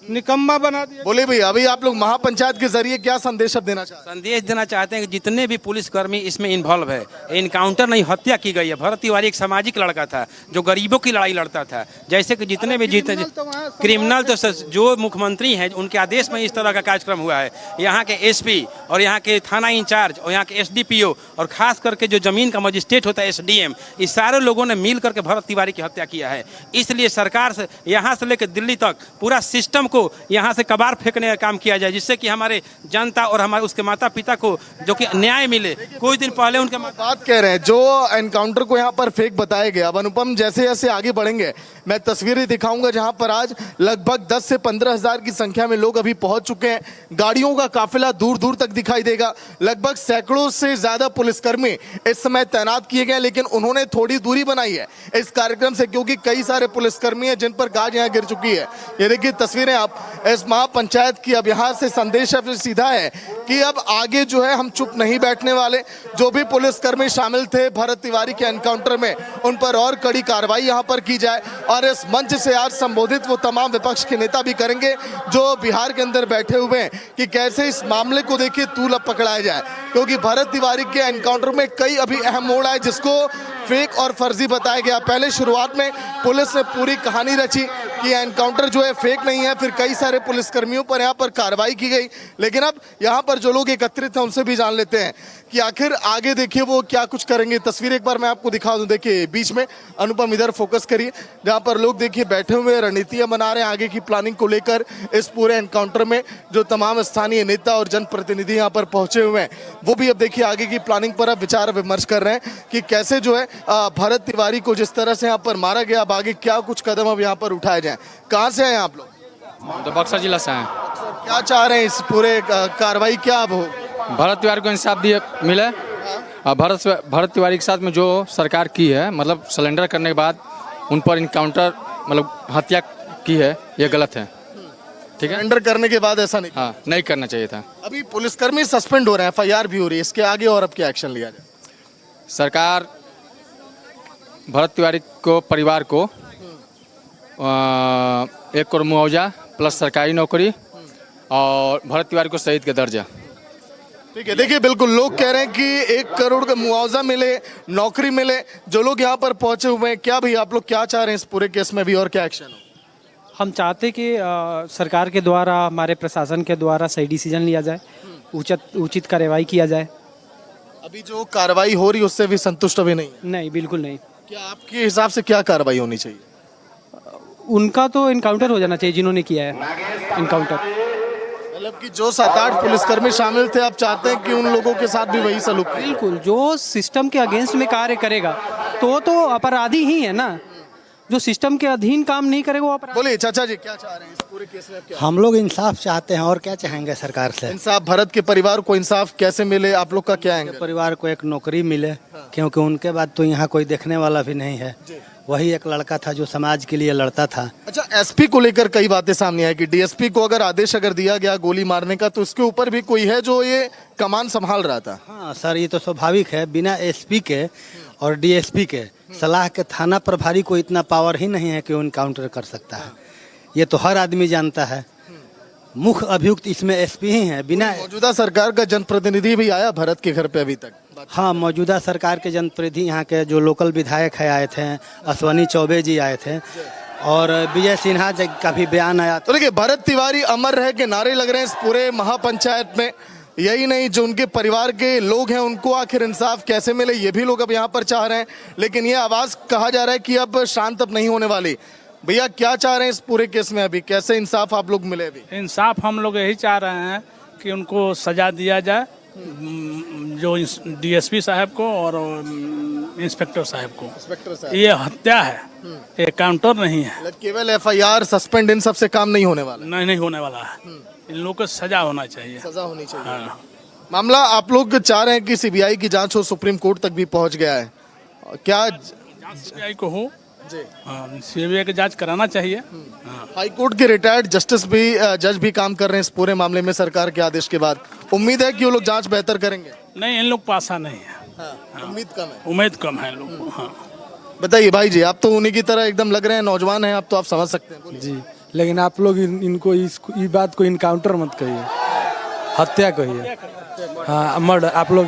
निकम्मा बना दिया। बोले भैया, अभी आप लोग महापंचायत के जरिए क्या संदेश देना चाहते हैं? संदेश देना चाहते हैं कि जितने भी पुलिसकर्मी इसमें इन्वॉल्व है, इनकाउंटर नहीं, हत्या की गई है। भरत तिवारी एक सामाजिक लड़का था जो गरीबों की लड़ाई लड़ता था। जैसे कि जितने भी क्रिमिनल तो जो मुख्यमंत्री हैं उनके आदेश में इस तरह का कार्यक्रम हुआ है। यहाँ के एसपी और यहाँ के थाना इंचार्ज और यहाँ के एसडीपीओ और खास करके जो जमीन का मजिस्ट्रेट होता है एसडीएम, इस सारे लोगों ने मिल करके भरत तिवारी की हत्या किया है। इसलिए सरकार से यहाँ से लेकर दिल्ली तक पूरा सिस्टम को यहाँ से कबाड़ फेंकने का काम किया जाए, जिससे कि हमारे जनता और हमारे उसके माता पिता को जो कि न्याय मिले। कुछ दिन पहले उनके बात कह रहे हैं जो एनकाउंटर को यहाँ पर फेक बताया गया। अब अनुपम, जैसे जैसे आगे बढ़ेंगे मैं तस्वीरें दिखाऊंगा जहां पर आज लगभग 10 से 15 हजार की संख्या में लोग अभी पहुंच चुके हैं। गाड़ियों का काफिला दूर दूर तक दिखाई देगा। लगभग सैकड़ों से ज्यादा पुलिसकर्मी इस समय तैनात किए गए, लेकिन उन्होंने थोड़ी दूरी बनाई है इस कार्यक्रम से, क्योंकि कई सारे पुलिसकर्मी हैं जिन पर गाज यहाँ गिर चुकी है। ये देखिए तस्वीरें आप इस महापंचायत की। अब यहाँ से संदेश सीधा है कि अब आगे जो है हम चुप नहीं बैठने वाले। जो भी पुलिसकर्मी शामिल थे भरत तिवारी के एनकाउंटर में, उन पर और कड़ी कार्रवाई यहाँ पर की जाए। और इस मंच से आज संबोधित वो तमाम विपक्ष के नेता भी करेंगे जो बिहार के अंदर बैठे हुए हैं कि कैसे इस मामले को देखिए तूल अब पकड़ाया जाए, क्योंकि भरत तिवारी के एनकाउंटर में कई अभी अहम मोड़ आए जिसको फेक और फर्जी बताया गया। पहले शुरुआत में पुलिस ने पूरी कहानी रची कि एनकाउंटर जो है फेक नहीं है, फिर कई सारे पुलिसकर्मियों पर यहाँ पर कार्रवाई की गई। लेकिन अब यहाँ पर जो लोग एकत्रित हैं उनसे भी जान लेते हैं कि आखिर आगे देखिए वो क्या कुछ करेंगे। तस्वीर एक बार मैं आपको दिखा दूं। देखिए बीच में अनुपम इधर फोकस करिए, जहाँ पर लोग देखिए बैठे हुए रणनीतियां बना रहे हैं आगे की प्लानिंग को लेकर। इस पूरे एनकाउंटर में जो तमाम स्थानीय नेता और जनप्रतिनिधि यहाँ पर पहुंचे हुए हैं, वो भी अब देखिए आगे की प्लानिंग पर अब विचार विमर्श कर रहे हैं कि कैसे जो है भरत तिवारी को जिस तरह से यहाँ पर मारा गया, अब आगे क्या कुछ कदम अब यहाँ पर उठाए जाए। कहाँ से हैं आप लोग? तो बक्सर जिला से हैं। क्या चाह रहे हैं इस पूरे कार्रवाई क्या अब हो? भरत तिवारी को इंसाफ दिए मिले। और भरत तिवारी के साथ में जो सरकार की है, मतलब सरेंडर करने के बाद उन पर इनकाउंटर मतलब हत्या की है, ये गलत है। ठीक है, सरेंडर करने के बाद ऐसा नहीं, हाँ नहीं करना चाहिए था। अभी पुलिसकर्मी सस्पेंड हो रहे हैं, एफआईआर भी हो रही है, इसके आगे और अब क्या एक्शन लिया जाए? सरकार भरत तिवारी को परिवार को 1 करोड़ मुआवजा प्लस सरकारी नौकरी और भरत तिवारी को शहीद का दर्जा। ठीक है, देखिए बिल्कुल लोग कह रहे हैं कि 1 करोड़ का मुआवजा मिले, नौकरी मिले। जो लोग यहाँ पर पहुंचे हुए हैं, क्या भाई आप लोग क्या चाह रहे हैं इस पूरे केस में भी और क्या एक्शन हो? हम चाहते कि सरकार के द्वारा, हमारे प्रशासन के द्वारा सही डिसीजन लिया जाए, उचित कार्रवाई किया जाए। अभी जो कार्रवाई हो रही है उससे भी संतुष्ट अभी नहीं? नहीं, बिल्कुल नहीं। क्या आपके हिसाब से क्या कार्रवाई होनी चाहिए? उनका तो इनकाउंटर हो जाना चाहिए जिन्होंने किया है इनकाउंटर। मतलब कि जो 7-8 पुलिसकर्मी शामिल थे, आप चाहते हैं कि उन लोगों के साथ भी वही सलूक? बिल्कुल, जो सिस्टम के अगेंस्ट में कार्य करेगा तो अपराधी ही है ना। जो सिस्टम के अधीन काम नहीं करेगा वो अपराधी। बोलिए चाचा जी, क्या चाह रहे हैं इस पूरे केस में? क्या हम लोग इंसाफ चाहते हैं और क्या चाहेंगे सरकार से? इंसाफ, भरत के परिवार को इंसाफ कैसे मिले, आप लोग का क्या है? परिवार को एक नौकरी मिले, क्योंकि उनके बाद तो यहाँ कोई देखने वाला भी नहीं है। वही एक लड़का था जो समाज के लिए लड़ता था। अच्छा, एसपी को लेकर कई बातें सामने आई कि डीएसपी को अगर आदेश दिया गया गोली मारने का, तो इसके ऊपर भी कोई है जो ये कमान संभाल रहा था। हाँ सर, ये तो स्वाभाविक है। बिना एसपी के और डीएसपी के सलाह के थाना प्रभारी को इतना पावर ही नहीं है कि वो इनकाउंटर कर सकता है। ये तो हर आदमी जानता है। मुख्य अभियुक्त इसमें एसपी ही है। बिना मौजूदा सरकार का जनप्रतिनिधि भी आया भरत के घर पे अभी तक? हाँ, मौजूदा सरकार के जनप्रतिनिधि यहाँ के जो लोकल विधायक है आए थे, अश्वनी चौबे जी आए थे और विजय सिन्हा जी का भी बयान आया। तो देखिए, भरत तिवारी अमर रहे के नारे लग रहे हैं इस पूरे महापंचायत में। यही नहीं, जो उनके परिवार के लोग हैं उनको आखिर इंसाफ कैसे मिले, ये भी लोग अब यहाँ पर चाह रहे हैं। लेकिन ये आवाज कहा जा रहा है कि अब शांत अब नहीं होने वाली। भैया क्या चाह रहे हैं इस पूरे केस में? अभी कैसे इंसाफ आप लोग मिले? अभी इंसाफ हम लोग यही चाह रहे हैं कि उनको सजा दिया जाए, जो डीएसपी साहब को और इंस्पेक्टर साहब को। ये हत्या है, ये काउंटर नहीं है। केवल एफआईआर, सस्पेंड, इन सब से काम नहीं होने वाला? नहीं होने वाला है। इन लोगों को सजा होना चाहिए। सजा होनी चाहिए। हाँ। मामला आप लोग चाह रहे हैं कि सीबीआई की जांच हो, सुप्रीम कोर्ट तक भी पहुंच गया है। क्या सीबीआई को हो? हाँ, सीबीआई की जांच कराना चाहिए। हाई कोर्ट के रिटायर्ड जस्टिस भी, जज भी काम कर रहे हैं इस पूरे मामले में सरकार के आदेश के बाद। उम्मीद है कि वो लोग जांच बेहतर करेंगे? नहीं, इन लोग पासा नहीं है। उम्मीद कम है। उम्मीद कम है लोग को। हाँ। बताइए भाई जी, आप तो उन्हीं की तरह एकदम लग रहे हैं, नौजवान हैं आप, तो आप समझ सकते हैं जी। लेकिन आप लोग इनको इस बात को इनकाउंटर मत कहिए, हत्या कहिए। हाँ, मर्डर आप लोग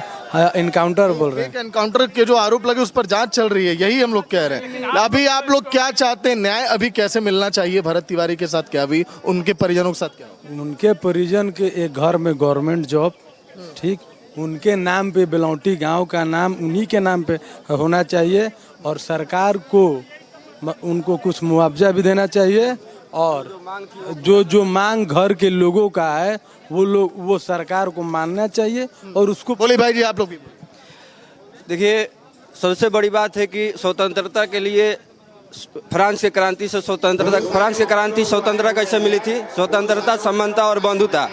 इनकाउंटर बोल रहे हैं। इनकाउंटर के जो आरोप लगे उस पर जांच चल रही है, यही हम लोग कह रहे हैं। अभी आप लोग क्या चाहते हैं? न्याय अभी कैसे मिलना चाहिए भरत तिवारी के साथ? क्या अभी उनके परिजनों के साथ क्या? उनके परिजन के एक घर में गवर्नमेंट जॉब, ठीक, उनके नाम पे बेलौटी गांव का नाम उन्हीं के नाम पे होना चाहिए और सरकार को उनको कुछ मुआवजा भी देना चाहिए और जो मांग घर के लोगों का है वो सरकार को मानना चाहिए और उसको। बोले भाई जी आप लोग भी। देखिए, सबसे बड़ी बात है कि स्वतंत्रता के लिए फ्रांस की क्रांति स्वतंत्रता कैसे मिली थी? स्वतंत्रता, समानता और बंधुता।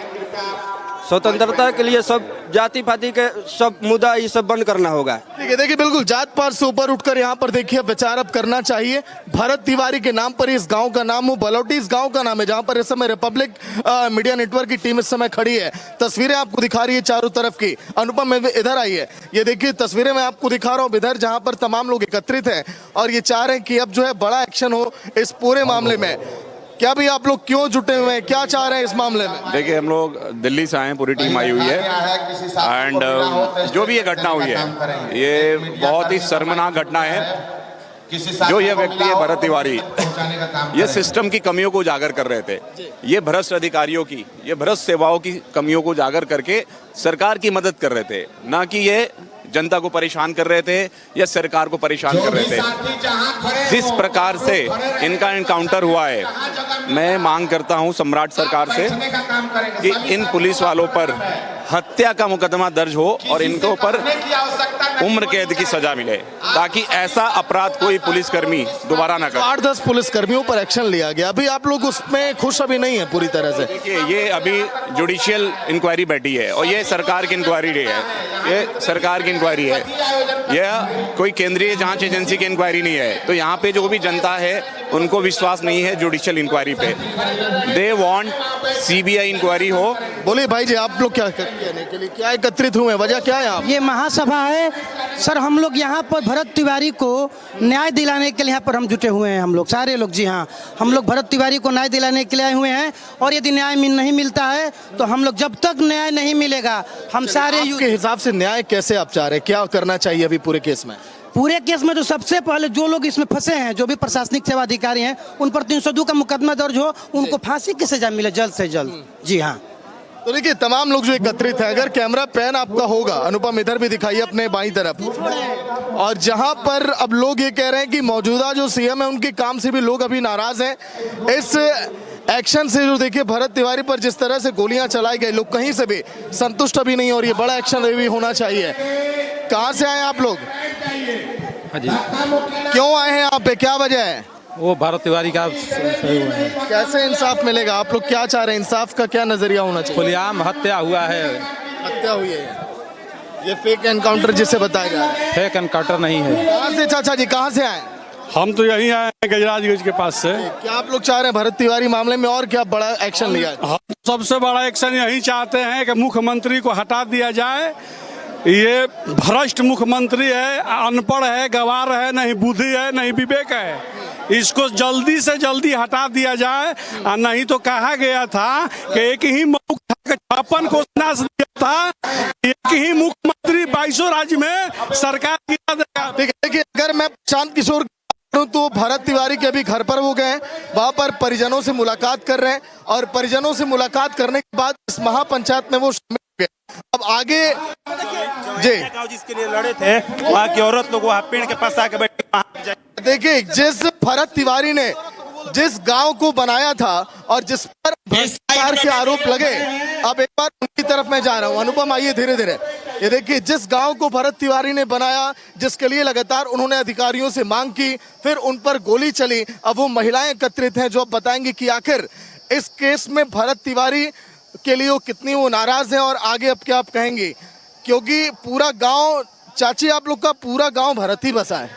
स्वतंत्रता के लिए सब जाति पाति के सब मुद्दा ये सब बंद करना होगा। ठीक है, देखिए बिल्कुल जात पात से ऊपर उठकर यहाँ पर देखिए विचार अब करना चाहिए। भरत तिवारी के नाम पर इस गांव का नाम हो, बलौटी इस गांव का नाम है, जहां पर इस समय रिपब्लिक मीडिया नेटवर्क की टीम इस समय खड़ी है। तस्वीरें आपको दिखा रही है चारों तरफ की। अनुपम इधर आई है, ये देखिए तस्वीरें मैं आपको दिखा रहा हूँ इधर, जहाँ पर तमाम लोग एकत्रित हैं और ये चाह रहे हैं कि अब जो है बड़ा एक्शन हो इस पूरे मामले में। क्या भी आप लोग क्यों जुटे हुए हैं, क्या चाह रहे हैं इस मामले में? देखिए, हम लोग दिल्ली से आए हैं, पूरी टीम आई हुई है एंड जो भी ये घटना हुई है ये बहुत ही शर्मनाक घटना है। जो ये व्यक्ति है भरत तिवारी, ये सिस्टम की कमियों को उजागर कर रहे थे। ये भ्रष्ट अधिकारियों की, ये भ्रष्ट सेवाओं की कमियों को उजागर करके सरकार की मदद कर रहे थे, ना कि ये जनता को परेशान कर रहे थे या सरकार को परेशान कर रहे थे। जिस प्रकार से इनका एनकाउंटर हुआ है, मैं मांग करता हूं सम्राट सरकार से कि इन पुलिस वालों पर हत्या का मुकदमा दर्ज हो और इनको पर उम्र कैद की सजा मिले, ताकि ऐसा अपराध कोई पुलिसकर्मी दोबारा न करे। 8-10 पुलिसकर्मियों पर एक्शन लिया गया, अभी आप लोग उसमें खुश अभी नहीं है पूरी तरह से? देखिए, ये अभी जुडिशियल इंक्वायरी बैठी है और ये सरकार की इंक्वायरी है, ये सरकार की इंक्वायरी है, यह कोई केंद्रीय जांच एजेंसी की इंक्वायरी नहीं है। तो यहाँ पे जो भी जनता है उनको विश्वास नहीं है जुडिशियल इंक्वायरी पे। दे वांट सीबीआई इंक्वायरी हो। बोलिए भाई जी, आप लोग क्या कहने के लिए क्या एकत्रित हुए, वजह क्या है? आप ये महासभा है सर, हम लोग यहाँ पर भरत तिवारी को न्याय दिलाने के लिए यहाँ पर हम जुटे हुए हैं। हम लोग सारे लोग, जी हाँ, हम लोग भरत तिवारी को न्याय दिलाने के लिए आए हुए हैं। और यदि न्याय नहीं मिलता है तो हम लोग, जब तक न्याय नहीं मिलेगा, हम सारे आपके हिसाब से न्याय कैसे आप चाह रहे हैं, क्या करना चाहिए अभी पूरे केस में? पूरे केस में तो सबसे पहले जो लोग इसमें फंसे हैं, जो भी प्रशासनिक सेवा अधिकारी हैं, उन पर 302 का मुकदमा दर्ज हो, उनको फांसी की सजा मिले जल्द से जल्द। जी हाँ। तो देखिए, तमाम लोग जो एकत्रित हैं, अगर कैमरा पैन आपका होगा, अनुपम इधर भी दिखाइए अपने बाईं तरफ, और जहां पर अब लोग ये कह रहे हैं कि मौजूदा जो सीएम है उनके काम से भी लोग अभी नाराज हैं। इस एक्शन से जो देखिए भरत तिवारी पर जिस तरह से गोलियां चलाई गई, लोग कहीं से भी संतुष्ट अभी नहीं, और ये बड़ा एक्शन भी होना चाहिए। कहाँ से आए आप लोग? हाँ जी। क्यों आए हैं यहाँ पे, क्या वजह है? वो भारत तिवारी का कैसे इंसाफ मिलेगा? आप लोग क्या चाह रहे हैं, इंसाफ का क्या नजरिया होना चाहिए? खुलेआम हत्या हुआ है। हत्या हुई है, ये फेक एनकाउंटर जिसे बताया जा रहा है। फेक एनकाउंटर नहीं है। कहाँ से चाचा जी, कहाँ से आए? हम तो यहीं आए हैं गजराजगंज के पास से। क्या आप लोग चाह रहे हैं भरत तिवारी मामले में और क्या बड़ा एक्शन लिया जाए? हम सबसे बड़ा एक्शन यही चाहते हैं कि मुख्यमंत्री को हटा दिया जाए। ये भ्रष्ट मुख्यमंत्री है, अनपढ़ है, गंवार है, नहीं बुद्धि है, नहीं विवेक है। इसको जल्दी से जल्दी हटा दिया जाए। और नहीं तो कहा गया था कि एक ही मौका 56 को नाश दिया था, एक ही मुख्यमंत्री 22 राज्य में सरकार गिरा देगा। देखिए, अगर मैं शांत किशोर तो भरत तिवारी के अभी घर पर वो गए, वहां पर परिजनों से मुलाकात कर रहे हैं, और परिजनों से मुलाकात करने के बाद इस महापंचायत में वो शामिल हो गए। अब आगे जी जिसके लिए लड़े थे, वहाँ की औरत लोग वहाँ पेड़ के पास आके बैठे। देखिए, जिस भरत तिवारी ने जिस गांव को बनाया था और जिस पर भ्रष्टाचार के आरोप लगे, अब एक बार उनकी तरफ मैं जा रहा हूं। अनुपम आइए धीरे धीरे। ये देखिए, जिस गांव को भरत तिवारी ने बनाया, जिसके लिए लगातार उन्होंने अधिकारियों से मांग की, फिर उन पर गोली चली, अब वो महिलाएं एकत्रित हैं जो अब बताएंगी कि आखिर इस केस में भरत तिवारी के लिए वो कितनी वो नाराज हैं और आगे अब क्या आप कहेंगी, क्योंकि पूरा गांव, चाची आप लोग का पूरा गांव भरत ही बसा है,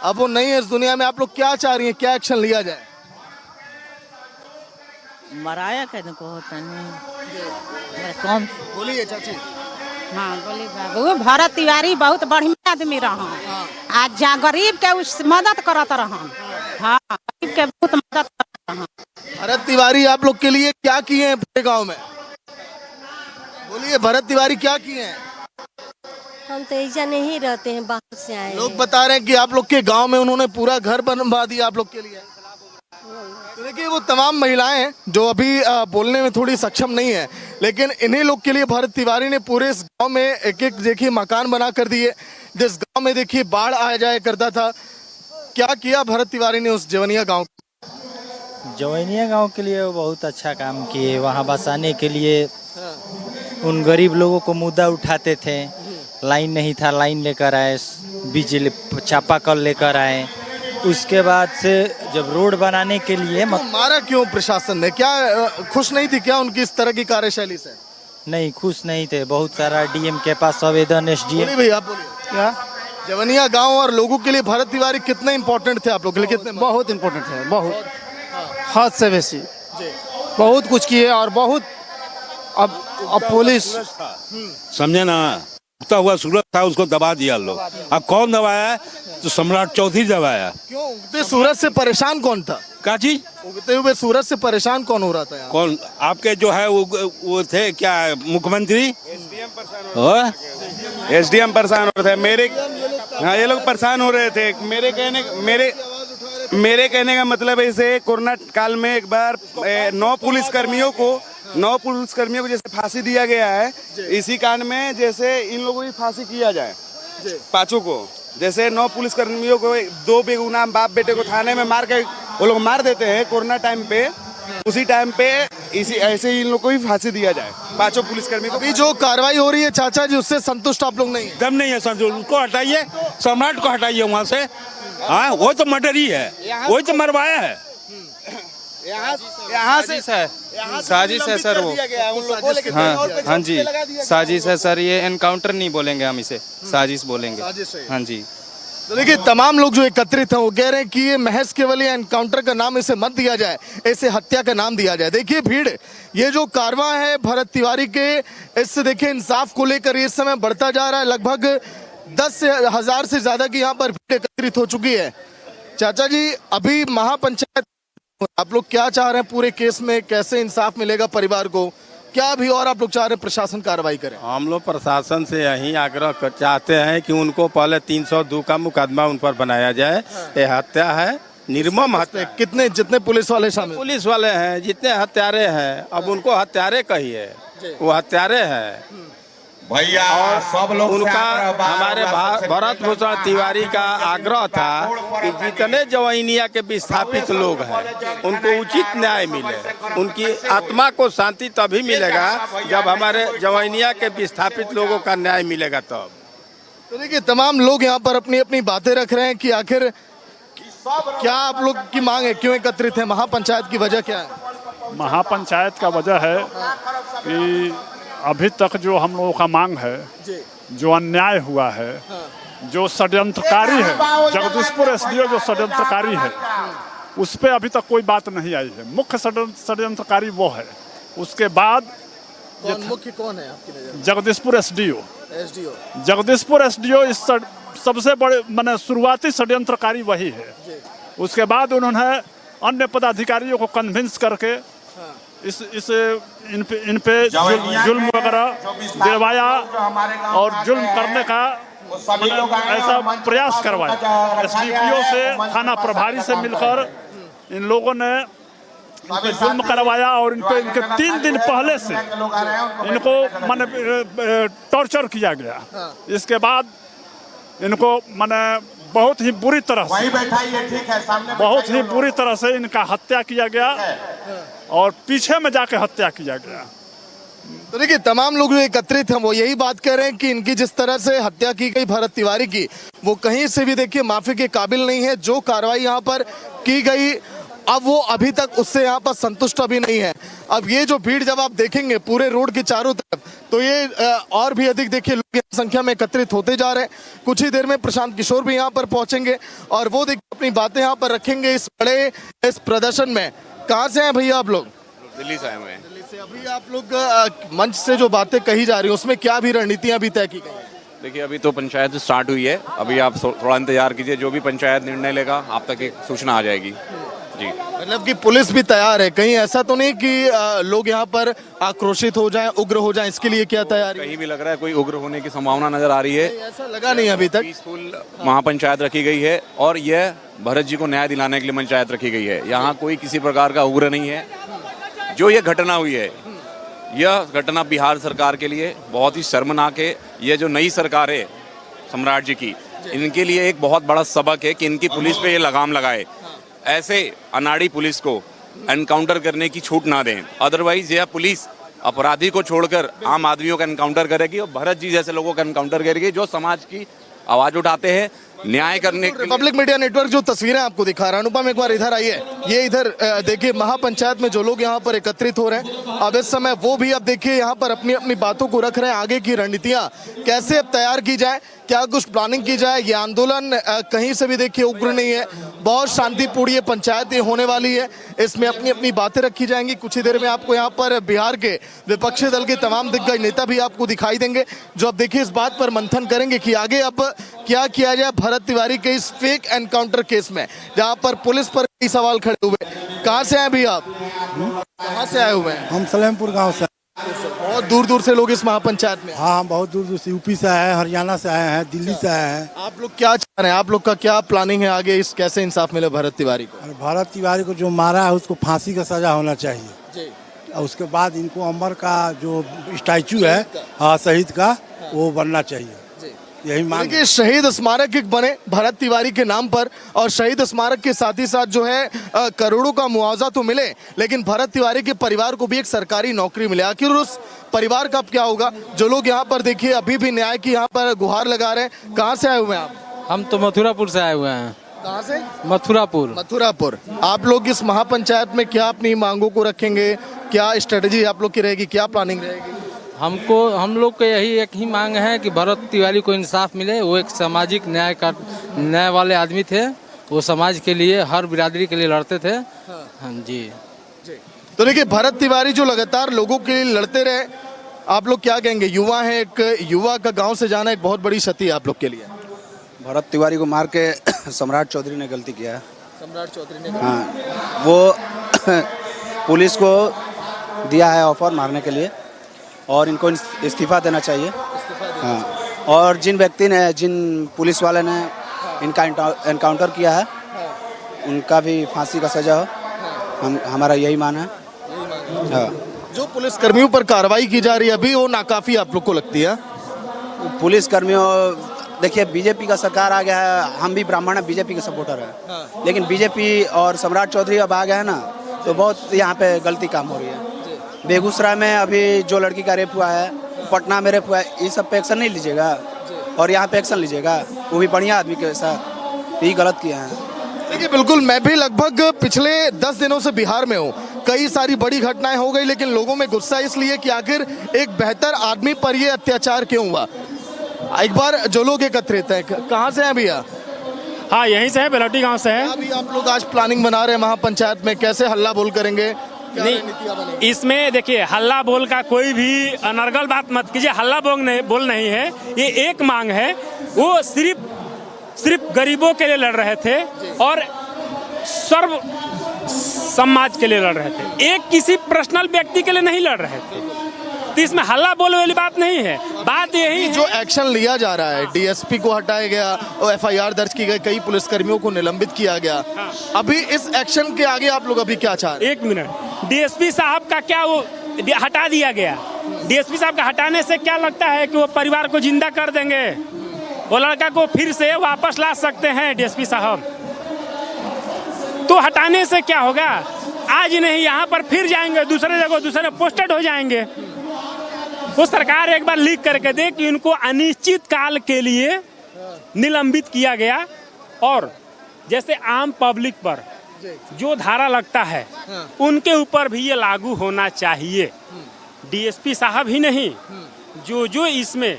अब वो नहीं है इस दुनिया में। आप लोग क्या चाह रही हैं, क्या एक्शन लिया जाए? मराया कहने को होता नहीं, कौन बोलिए चाची। हाँ बोली बाबू, भरत तिवारी बहुत बढ़िया आदमी रहा, आज जा गरीब के उस मदद करत रहा। हाँ, गरीब के बहुत मदद करत रहा। भरत तिवारी आप लोग के लिए क्या किए हैं पूरे गांव में? बोलिए, भरत तिवारी क्या किए हैं? हम तो ऐसा नहीं रहते हैं, बाहर से आए। लोग बता रहे हैं कि आप लोग के गांव में उन्होंने पूरा घर बनवा दिया आप लोग के लिए। तो देखिए, वो तमाम महिलाएं हैं जो अभी बोलने में थोड़ी सक्षम नहीं है, लेकिन इन्हीं लोग के लिए भरत तिवारी ने पूरे इस गांव में एक एक देखिए मकान बना कर दिए। जिस गांव में देखिए बाढ़ आ जाया करता था, क्या किया भरत तिवारी ने उस जवनिया गाँव? जवनिया गांव के लिए वो बहुत अच्छा काम किए। वहाँ बसाने के लिए उन गरीब लोगों को मुद्दा उठाते थे, लाइन नहीं था, लाइन लेकर आए, बिजली चापाकल लेकर आए। उसके बाद से जब रोड बनाने के लिए मारा क्यों प्रशासन ने? क्या खुश नहीं थी क्या उनकी इस तरह की कार्यशैली से? नहीं, खुश नहीं थे। बहुत सारा डीएम के पास आवेदन, एसडीएम। भैया आप बोलिए, क्या जवनिया गांव और लोगों के लिए भरत तिवारी कितने इम्पोर्टेंट थे आप लोग के लिए? कितने? बहुत इम्पोर्टेंट थे, बहुत हद से बेसी, बहुत कुछ किए। और बहुत अब पुलिस समझे ना, उगता हुआ सूरज था, उसको दबा दिया लोग। अब कौन दबाया? तो सम्राट चौधरी दबाया। क्यों? उगते सूरज से परेशान कौन था? क्या चीज? उगते हुए सूरज से परेशान कौन हो रहा था? कौन? आपके जो है वो थे क्या, मुख्यमंत्री? एसडीएम परेशान हो रहे थे। मेरे, हाँ, ये लोग परेशान हो रहे थे। मेरे कहने का मतलब ऐसे कोरोना काल में एक बार 9 पुलिसकर्मियों को जैसे फांसी दिया गया है, इसी कांड में जैसे इन लोगों की फांसी किया जाए, 5 को। जैसे 9 पुलिसकर्मियों को 2 बेगुनाह बाप बेटे को थाने में मार के वो लोग मार देते हैं कोरोना टाइम पे, उसी टाइम पे इसी ऐसे ही इन लोगों को भी फांसी दिया जाए, 5 पुलिसकर्मी को। अभी जो कार्रवाई हो रही है चाचा जी, उससे संतुष्ट आप लोग नहीं? दम नहीं है संतुष्ट। उसको हटाइए, सम्राट को हटाइए वहाँ से। हाँ, वो तो मर्डर ही है, वही तो मरवाया है। यहाँ से साजिश है सर वो। हाँ जी, साजिश है सर। ये एनकाउंटर नहीं बोलेंगे हम, इसे साजिश बोलेंगे। हाँ जी। तो देखिए तमाम लोग जो एकत्रित हैं वो कह रहे हैं कि ये महज केवल ये एनकाउंटर का नाम इसे मत दिया जाए, इसे हत्या का नाम दिया जाए। देखिए भीड़, ये जो कारवां है भरत तिवारी के, इससे देखिए इंसाफ को लेकर ये समय बढ़ता जा रहा है। लगभग 10,000 से ज्यादा की यहाँ पर भीड़ एकत्रित हो चुकी है। चाचा जी, अभी महापंचायत, आप लोग क्या चाह रहे हैं पूरे केस में, कैसे इंसाफ मिलेगा परिवार को, क्या अभी और आप लोग चाह रहे हैं प्रशासन कार्रवाई करे? हम लोग प्रशासन से यही आग्रह चाहते हैं कि उनको पहले 302 का मुकदमा उन पर बनाया जाए। ये हत्या है, निर्मम हत्या। कितने जितने पुलिस वाले शामिल? पुलिस वाले हैं, जितने हत्यारे हैं, अब उनको हत्यारे कहिए, वो हत्यारे हैं भैया। और सब लोग उनका हमारे भरत भूषण तिवारी का आग्रह था कि जितने जवैनिया के विस्थापित लोग हैं उनको उचित न्याय मिले। उनकी आत्मा को शांति तभी मिलेगा जब हमारे जवैनिया के विस्थापित लोगों का न्याय मिलेगा तब। तो देखिए तमाम लोग यहाँ पर अपनी अपनी बातें रख रहे हैं कि आखिर क्या आप लोग की मांग है, क्यों एकत्रित है, महापंचायत की वजह क्या है? महापंचायत का वजह है कि अभी तक जो हम लोगों का मांग है, जो अन्याय हुआ है, जो षड्यंत्रकारी है, जगदीशपुर एसडीओ जो षड्यंत्रकारी है, उस पर अभी तक कोई बात नहीं आई है। मुख्य षड्यंत्रकारी वो है। उसके बाद मुख्य कौन है आपकी नजर में? जगदीशपुर एसडीओ। जगदीशपुर एसडीओ इस सबसे बड़े माने शुरुआती षड्यंत्रकारी वही है। उसके बाद उन्होंने अन्य पदाधिकारियों को कन्विंस करके इन पे जुल्म वगैरह दिलवाया और जुल्म करने का ऐसा प्रयास करवाया। एसडीपीओ से, थाना प्रभारी से मिलकर इन लोगों ने इन पे जुल्म करवाया और इनके 3 दिन पहले से इनको माने टॉर्चर किया गया। इसके बाद इनको माने बहुत ही बुरी तरह से इनका हत्या किया गया और पीछे में जाके हत्या किया गया। तो देखिए तमाम लोग जो एकत्रित हैं वो यही बात कर रहे हैं कि इनकी जिस तरह से हत्या की गई भरत तिवारी की, वो कहीं से भी देखिए माफी के काबिल नहीं है। जो कार्रवाई यहाँ पर की गई, अब वो अभी तक उससे यहाँ पर संतुष्ट अभी नहीं है। अब ये जो भीड़ जब आप देखेंगे पूरे रोड के चारों तरफ, तो ये और भी अधिक देखिए लोग संख्या में एकत्रित होते जा रहे हैं। कुछ ही देर में प्रशांत किशोर भी यहाँ पर पहुंचेंगे और वो देखिए अपनी बातें यहाँ पर रखेंगे इस प्रदर्शन में। कहाँ से हैं भैया आप लोग? दिल्ली से आए हुए हैं। दिल्ली से। अभी आप लोग मंच से जो बातें कही जा रही हैं उसमें क्या भी रणनीतियां भी तय की गई हैं? देखिए अभी तो पंचायत स्टार्ट हुई है, अभी आप थोड़ा इंतजार कीजिए, जो भी पंचायत निर्णय लेगा आप तक एक सूचना आ जाएगी जी। मतलब कि पुलिस भी तैयार है, कहीं ऐसा तो नहीं कि लोग यहाँ पर आक्रोशित हो जाएं, उग्र हो जाएं, इसके लिए क्या तैयारी? कहीं भी लग रहा है कोई उग्र होने की संभावना नजर आ रही है। ऐसा लगा नहीं अभी तक। पीसफुल महापंचायत रखी गई है और यह भरत जी को न्याय दिलाने के लिए पंचायत रखी गई है। यहाँ कोई किसी प्रकार का उग्र नहीं है। जो ये घटना हुई है, यह घटना बिहार सरकार के लिए बहुत ही शर्मनाक है। ये जो नई सरकार है सम्राट जी की, इनके लिए एक बहुत बड़ा सबक है कि इनकी पुलिस पे ये लगाम लगाए, ऐसे अनाड़ी पुलिस को एनकाउंटर करने की छूट ना दें। अदरवाइज यह पुलिस अपराधी को छोड़कर आम आदमियों का एनकाउंटर करेगी और भरत जी जैसे लोगों का एनकाउंटर करेगी जो समाज की आवाज उठाते हैं न्याय करने। रिपब्लिक मीडिया नेटवर्क जो तस्वीरें आपको दिखा रहा है, अनुपम एक बार इधर आइए। ये इधर देखिए महापंचायत में जो लोग यहाँ पर एकत्रित हो रहे हैं, अब इस समय वो भी अब देखिए यहाँ पर अपनी अपनी बातों को रख रहे हैं। आगे की रणनीतियाँ कैसे अब तैयार की जाए, क्या कुछ प्लानिंग की जाए। ये आंदोलन कहीं से भी देखिए उग्र नहीं है, बहुत शांतिपूर्ण ये पंचायत होने वाली है। इसमें अपनी अपनी बातें रखी जाएंगी। कुछ ही देर में आपको यहाँ पर बिहार के विपक्षी दल के तमाम दिग्गज नेता भी आपको दिखाई देंगे, जो अब देखिए इस बात पर मंथन करेंगे कि आगे अब क्या किया जाए भरत तिवारी के इस फेक एनकाउंटर केस में, जहाँ पर पुलिस पर कई सवाल खड़े हुए। कहाँ से आए भी आप? कहाँ से आए हुए हैं? हम सलेमपुर गांव से। बहुत दूर दूर से लोग इस महापंचायत में? हाँ, बहुत दूर दूर से, यूपी से आए हैं, हरियाणा से आए हैं, दिल्ली से आए हैं। आप लोग क्या चाह रहे हैं? आप लोग का क्या प्लानिंग है आगे, इस कैसे इंसाफ मिले भरत तिवारी को? भरत तिवारी को जो मारा है उसको फांसी का सजा होना चाहिए और उसके बाद इनको अमर का जो स्टैचू है शहीद का, वो बनना चाहिए। यही मांग। देखिए शहीद स्मारक एक बने भरत तिवारी के नाम पर, और शहीद स्मारक के साथ ही साथ जो है करोड़ों का मुआवजा तो मिले, लेकिन भरत तिवारी के परिवार को भी एक सरकारी नौकरी मिले। आखिर उस परिवार का अब क्या होगा? जो लोग यहाँ पर देखिए अभी भी न्याय की यहाँ पर गुहार लगा रहे हैं। कहाँ से आए हुए हैं आप? हम तो मथुरापुर से आए हुए हैं। कहाँ से? मथुरापुर। मथुरापुर। आप लोग इस महापंचायत में क्या अपनी मांगों को रखेंगे, क्या स्ट्रेटेजी आप लोग की रहेगी, क्या प्लानिंग रहेगी? हम लोग को यही एक ही मांग है कि भरत तिवारी को इंसाफ मिले। वो एक सामाजिक न्याय वाले आदमी थे। वो समाज के लिए, हर बिरादरी के लिए लड़ते थे। हाँ जी। तो देखिए, भरत तिवारी जो लगातार लोगों के लिए लड़ते रहे, आप लोग क्या कहेंगे? युवा है, एक युवा का गांव से जाना एक बहुत बड़ी क्षति है आप लोग के लिए। भरत तिवारी को मार के सम्राट चौधरी ने गलती किया है। सम्राट चौधरी ने, हाँ, वो पुलिस को दिया है ऑफर मारने के लिए और इनको इस्तीफा देना चाहिए। हाँ, और जिन पुलिस वाले ने इनका एनकाउंटर किया है उनका भी फांसी का सजा हो। हमारा यही मान है। हाँ। जो पुलिस कर्मियों पर कार्रवाई की जा रही है अभी, वो नाकाफी आप लोग को लगती है? पुलिस कर्मियों, देखिए बीजेपी का सरकार आ गया है, हम भी ब्राह्मण है, बीजेपी के सपोर्टर है। लेकिन बीजेपी और सम्राट चौधरी अब आ गया है ना, तो बहुत यहाँ पे गलती काम हो रही है। बेगूसराय में अभी जो लड़की का रेप हुआ है, पटना में रेप हुआ है, ये सब पे एक्शन नहीं लीजिएगा और यहाँ पे एक्शन लीजिएगा, वो भी बढ़िया आदमी के साथ। यही गलत किया है। देखिए, बिल्कुल, मैं भी लगभग पिछले 10 दिनों से बिहार में हूँ। कई सारी बड़ी घटनाएं हो गई, लेकिन लोगों में गुस्सा इसलिए कि आखिर एक बेहतर आदमी पर ये अत्याचार क्यों हुआ। एक बार जो लोग एकत्रित हैं, कहाँ से हैं भैया? हाँ, यहीं से है, बेलौटी गांव से है। अभी आप लोग आज प्लानिंग बना रहे हैं महापंचायत में, कैसे हल्ला बोल करेंगे? नहीं, इसमें देखिए, हल्ला बोल का कोई भी अनर्गल बात मत कीजिए। हल्ला बोल नहीं है, ये एक मांग है। वो सिर्फ गरीबों के लिए लड़ रहे थे और सर्व समाज के लिए लड़ रहे थे, एक किसी पर्सनल व्यक्ति के लिए नहीं लड़ रहे थे। तो इसमें हल्ला बोल वाली बात नहीं है। बात यही जो एक्शन लिया जा रहा है, डीएसपी को हटाया गया और एफआईआर दर्ज की गई, कई पुलिसकर्मियों को निलंबित किया गया। अभी इस एक्शन के आगे आप लोग अभी क्या चाह रहे हैं? 1 मिनट, डीएसपी साहब का क्या वो हटा दिया गया? डीएसपी साहब का हटाने से क्या लगता है कि वो परिवार को जिंदा कर देंगे? वो लड़का को फिर से वापस ला सकते हैं डीएसपी साहब। तो हटाने से क्या होगा? आज नहीं, यहाँ पर फिर जाएंगे, दूसरे जगह दूसरे पोस्टेड हो जाएंगे। वो सरकार एक बार लीक करके दे कि उनको अनिश्चित काल के लिए निलंबित किया गया, और जैसे आम पब्लिक पर जो धारा लगता है उनके ऊपर भी ये लागू होना चाहिए। डीएसपी साहब ही नहीं, जो इसमें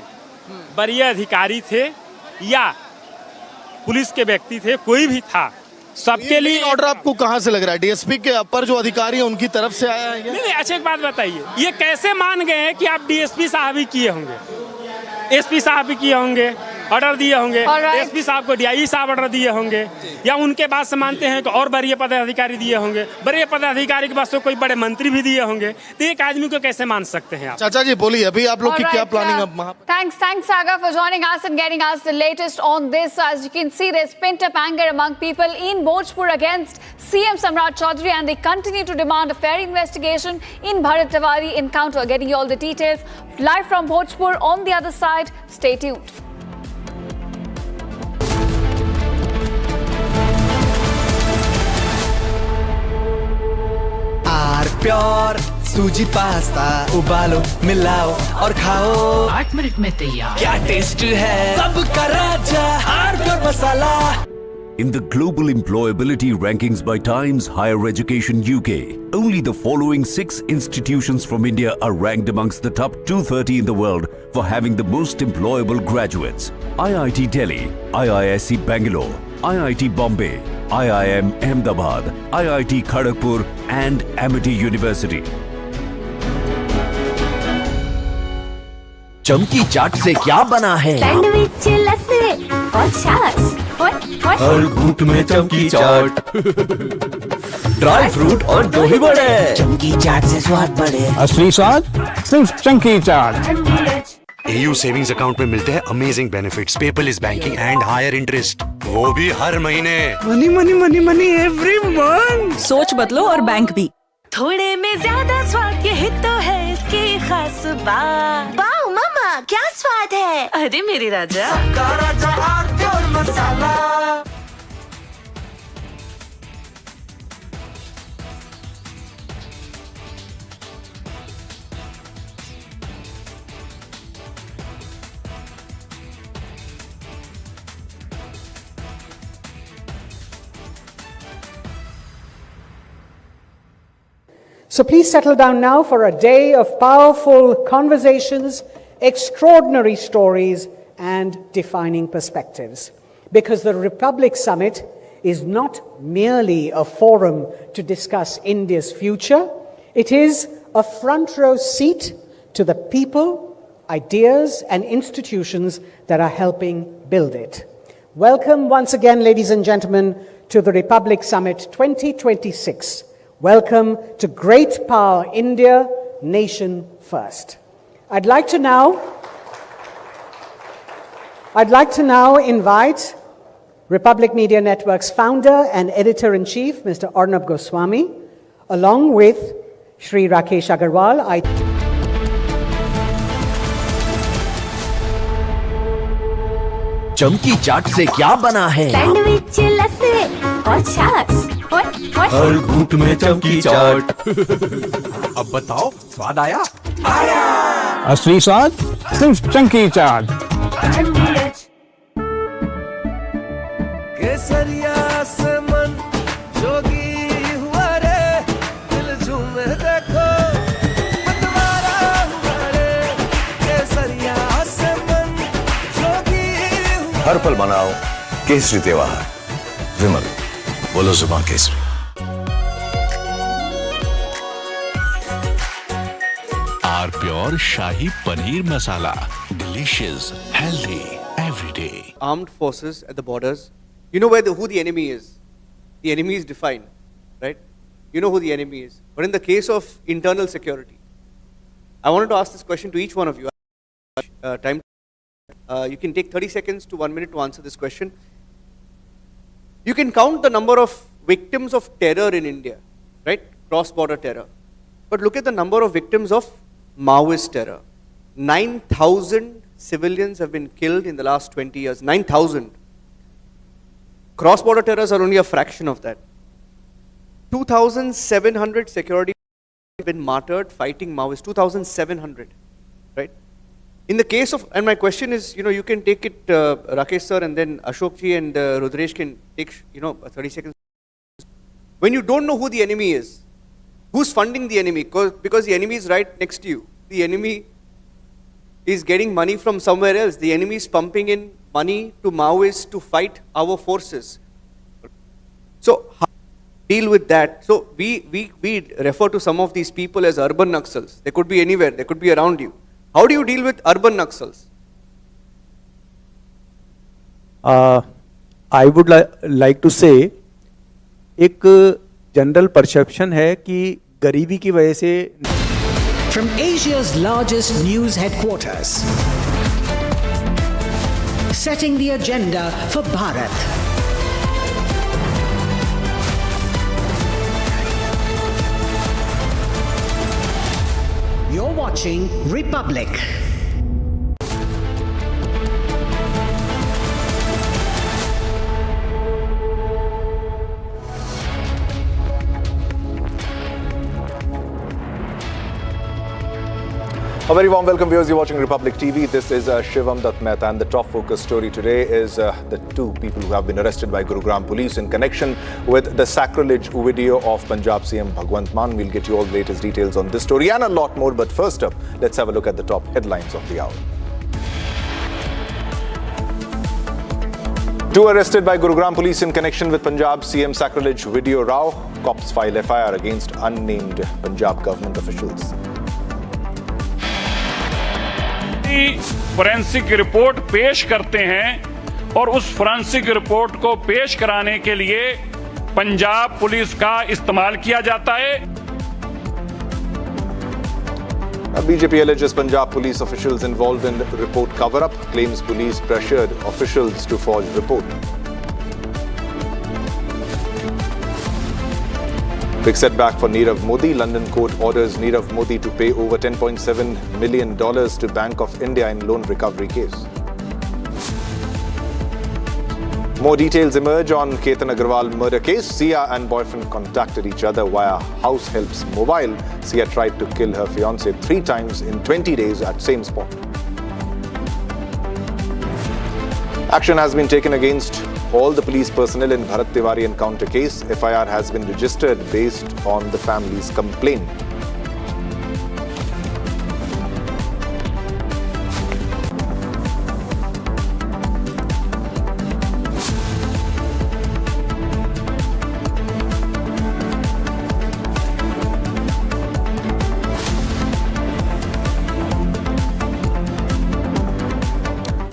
वरीय अधिकारी थे या पुलिस के व्यक्ति थे, कोई भी था, सबके लिए ऑर्डर आपको कहां से लग रहा है? डीएसपी के अपर जो अधिकारी है उनकी तरफ से आया है? नहीं, अच्छा एक बात बताइए, ये कैसे मान गए हैं कि आप डीएसपी साहब ही किए होंगे, एसपी साहब भी किए होंगे, ऑर्डर दिए होंगे, एसपी साहब को डीआई साहब ऑर्डर दिए होंगे, या उनके बाद से मानते हैं कि और वरीय पदाधिकारी दिए होंगे, वरीय पदाधिकारी के पास तो कोई बड़े मंत्री भी दिए होंगे। तो एक आदमी को कैसे मान सकते हैं आप? चाचा जी बोलिए, अभी आप लोग की क्या प्लानिंग अब? Thanks Saga for joining us and getting us the latest on this. As you can see, there's pent up anger among people in Bhojpur against CM Samrat Chaudhary, and they continue to demand a fair investigation in Bharat Tiwari encounter. Getting you all the details live from Bhojpur. On the other side, stay tuned. Pure suji pasta उबालो, मिलाओ और खाओ, 8 minute में तैयार। क्या taste है सबका राजा, pure masala. In the global employability rankings by Times Higher Education UK, only the following 6 institutions from India are ranked amongst the top 230 in the world for having the most employable graduates. IIT Delhi, IISc Bangalore, IIT Bombay, IIM Ahmedabad, IIT Kharagpur and Amity University. चमकी चाट से क्या बना है? Sandwich, लस्सी और छाछ। हर घूंट में चमकी चाट, ड्राई फ्रूट और दही बड़े। चमकी चाट से स्वाद बढ़े। असली स्वाद सिर्फ चमकी चाट। AU सेविंग्स अकाउंट में मिलते हैं amazing benefits, paperless banking and higher interest, वो भी हर महीने। Money money money money every month. सोच बदलो और बैंक भी। थोड़े में ज्यादा स्वाद, यही तो है इसकी खास बात। वाओ मामा, क्या स्वाद है? अरे मेरे राजा, सबका राजा pure masala. So please settle down now for a day of powerful conversations, extraordinary stories, and defining perspectives. Because the Republic Summit is not merely a forum to discuss India's future, it is a front row seat to the people, ideas, and institutions that are helping build it. Welcome once again, ladies and gentlemen, to the Republic Summit 2026. Welcome to Great Power India, Nation First. I'd like to now invite Republic Media Network's founder and editor-in-chief, Mr. Arnab Goswami, along with Shri Rakesh Agarwal. चमकी चाट से क्या बना है? Sandwich, लस्सी और छाछ हर घूंट में चमकी चाट। अब बताओ, स्वाद आया? आया। असली स्वाद सिर्फ चमकी चाट। केसरिया से मन जोगी हुआ रे, दिल झूमे देखो मतवारा हुआ रे। केसरिया से मन जोगी हुआ। हर पल मनाओ केसरी त्योहार। विमल, बोलो जुबान केसरी। Are pure shahi paneer masala, delicious, healthy every day. Armed forces at the borders, you know who the enemy is. The enemy is defined, right? You know who the enemy is. But in the case of internal security, I wanted to ask this question to each one of you. You can take 30 seconds to 1 minute to answer this question. You can count the number of victims of terror in India, right? Cross-border terror. But look at the number of victims of Maoist terror. 9,000 civilians have been killed in the last 20 years. 9,000. Cross-border terrorists are only a fraction of that. 2,700 security have been martyred fighting Maoists. 2,700, right? In the case of, and my question is, you can take it, Rakesh sir, and then Ashok ji and Rudresh can take, 30 seconds. When you don't know who the enemy is, who's funding the enemy? Because the enemy is right next to you. The enemy is getting money from somewhere else. The enemy is pumping in money to Maoists to fight our forces. So how do we deal with that? So we refer to some of these people as urban Naxals. They could be anywhere. They could be around you. How do you deal with urban Naxals? I would like to say, एक general perception है कि गरीबी की वजह से From Asia's largest news headquarters, setting the agenda for Bharat. You're watching Republic. A very warm welcome, viewers. You're watching Republic TV. This is Shivam Dutt Mehta, and the top focus story today is the two people who have been arrested by Gurugram police in connection with the sacrilege video of Punjab CM Bhagwant Mann. We'll get you all the latest details on this story and a lot more. But first up, let's have a look at the top headlines of the hour. Two arrested by Gurugram police in connection with Punjab CM sacrilege video row. Cops file FIR against unnamed Punjab government officials. Forensic report पेश करते हैं और उस forensic report को पेश कराने के लिए पंजाब पुलिस का इस्तेमाल किया जाता है। BJP alleges Punjab police officials involved in report cover-up, claims police pressured officials to forge report. Big setback for Nirav Modi. London court orders Nirav Modi to pay over $10.7 million to Bank of India in loan recovery case. More details emerge on Ketan Agarwal murder case. Sia and boyfriend contacted each other via House Helps Mobile. Sia tried to kill her fiancé 3 times in 20 days at same spot. Action has been taken against all the police personnel in Bharat Tiwari encounter case. FIR has been registered based on the family's complaint.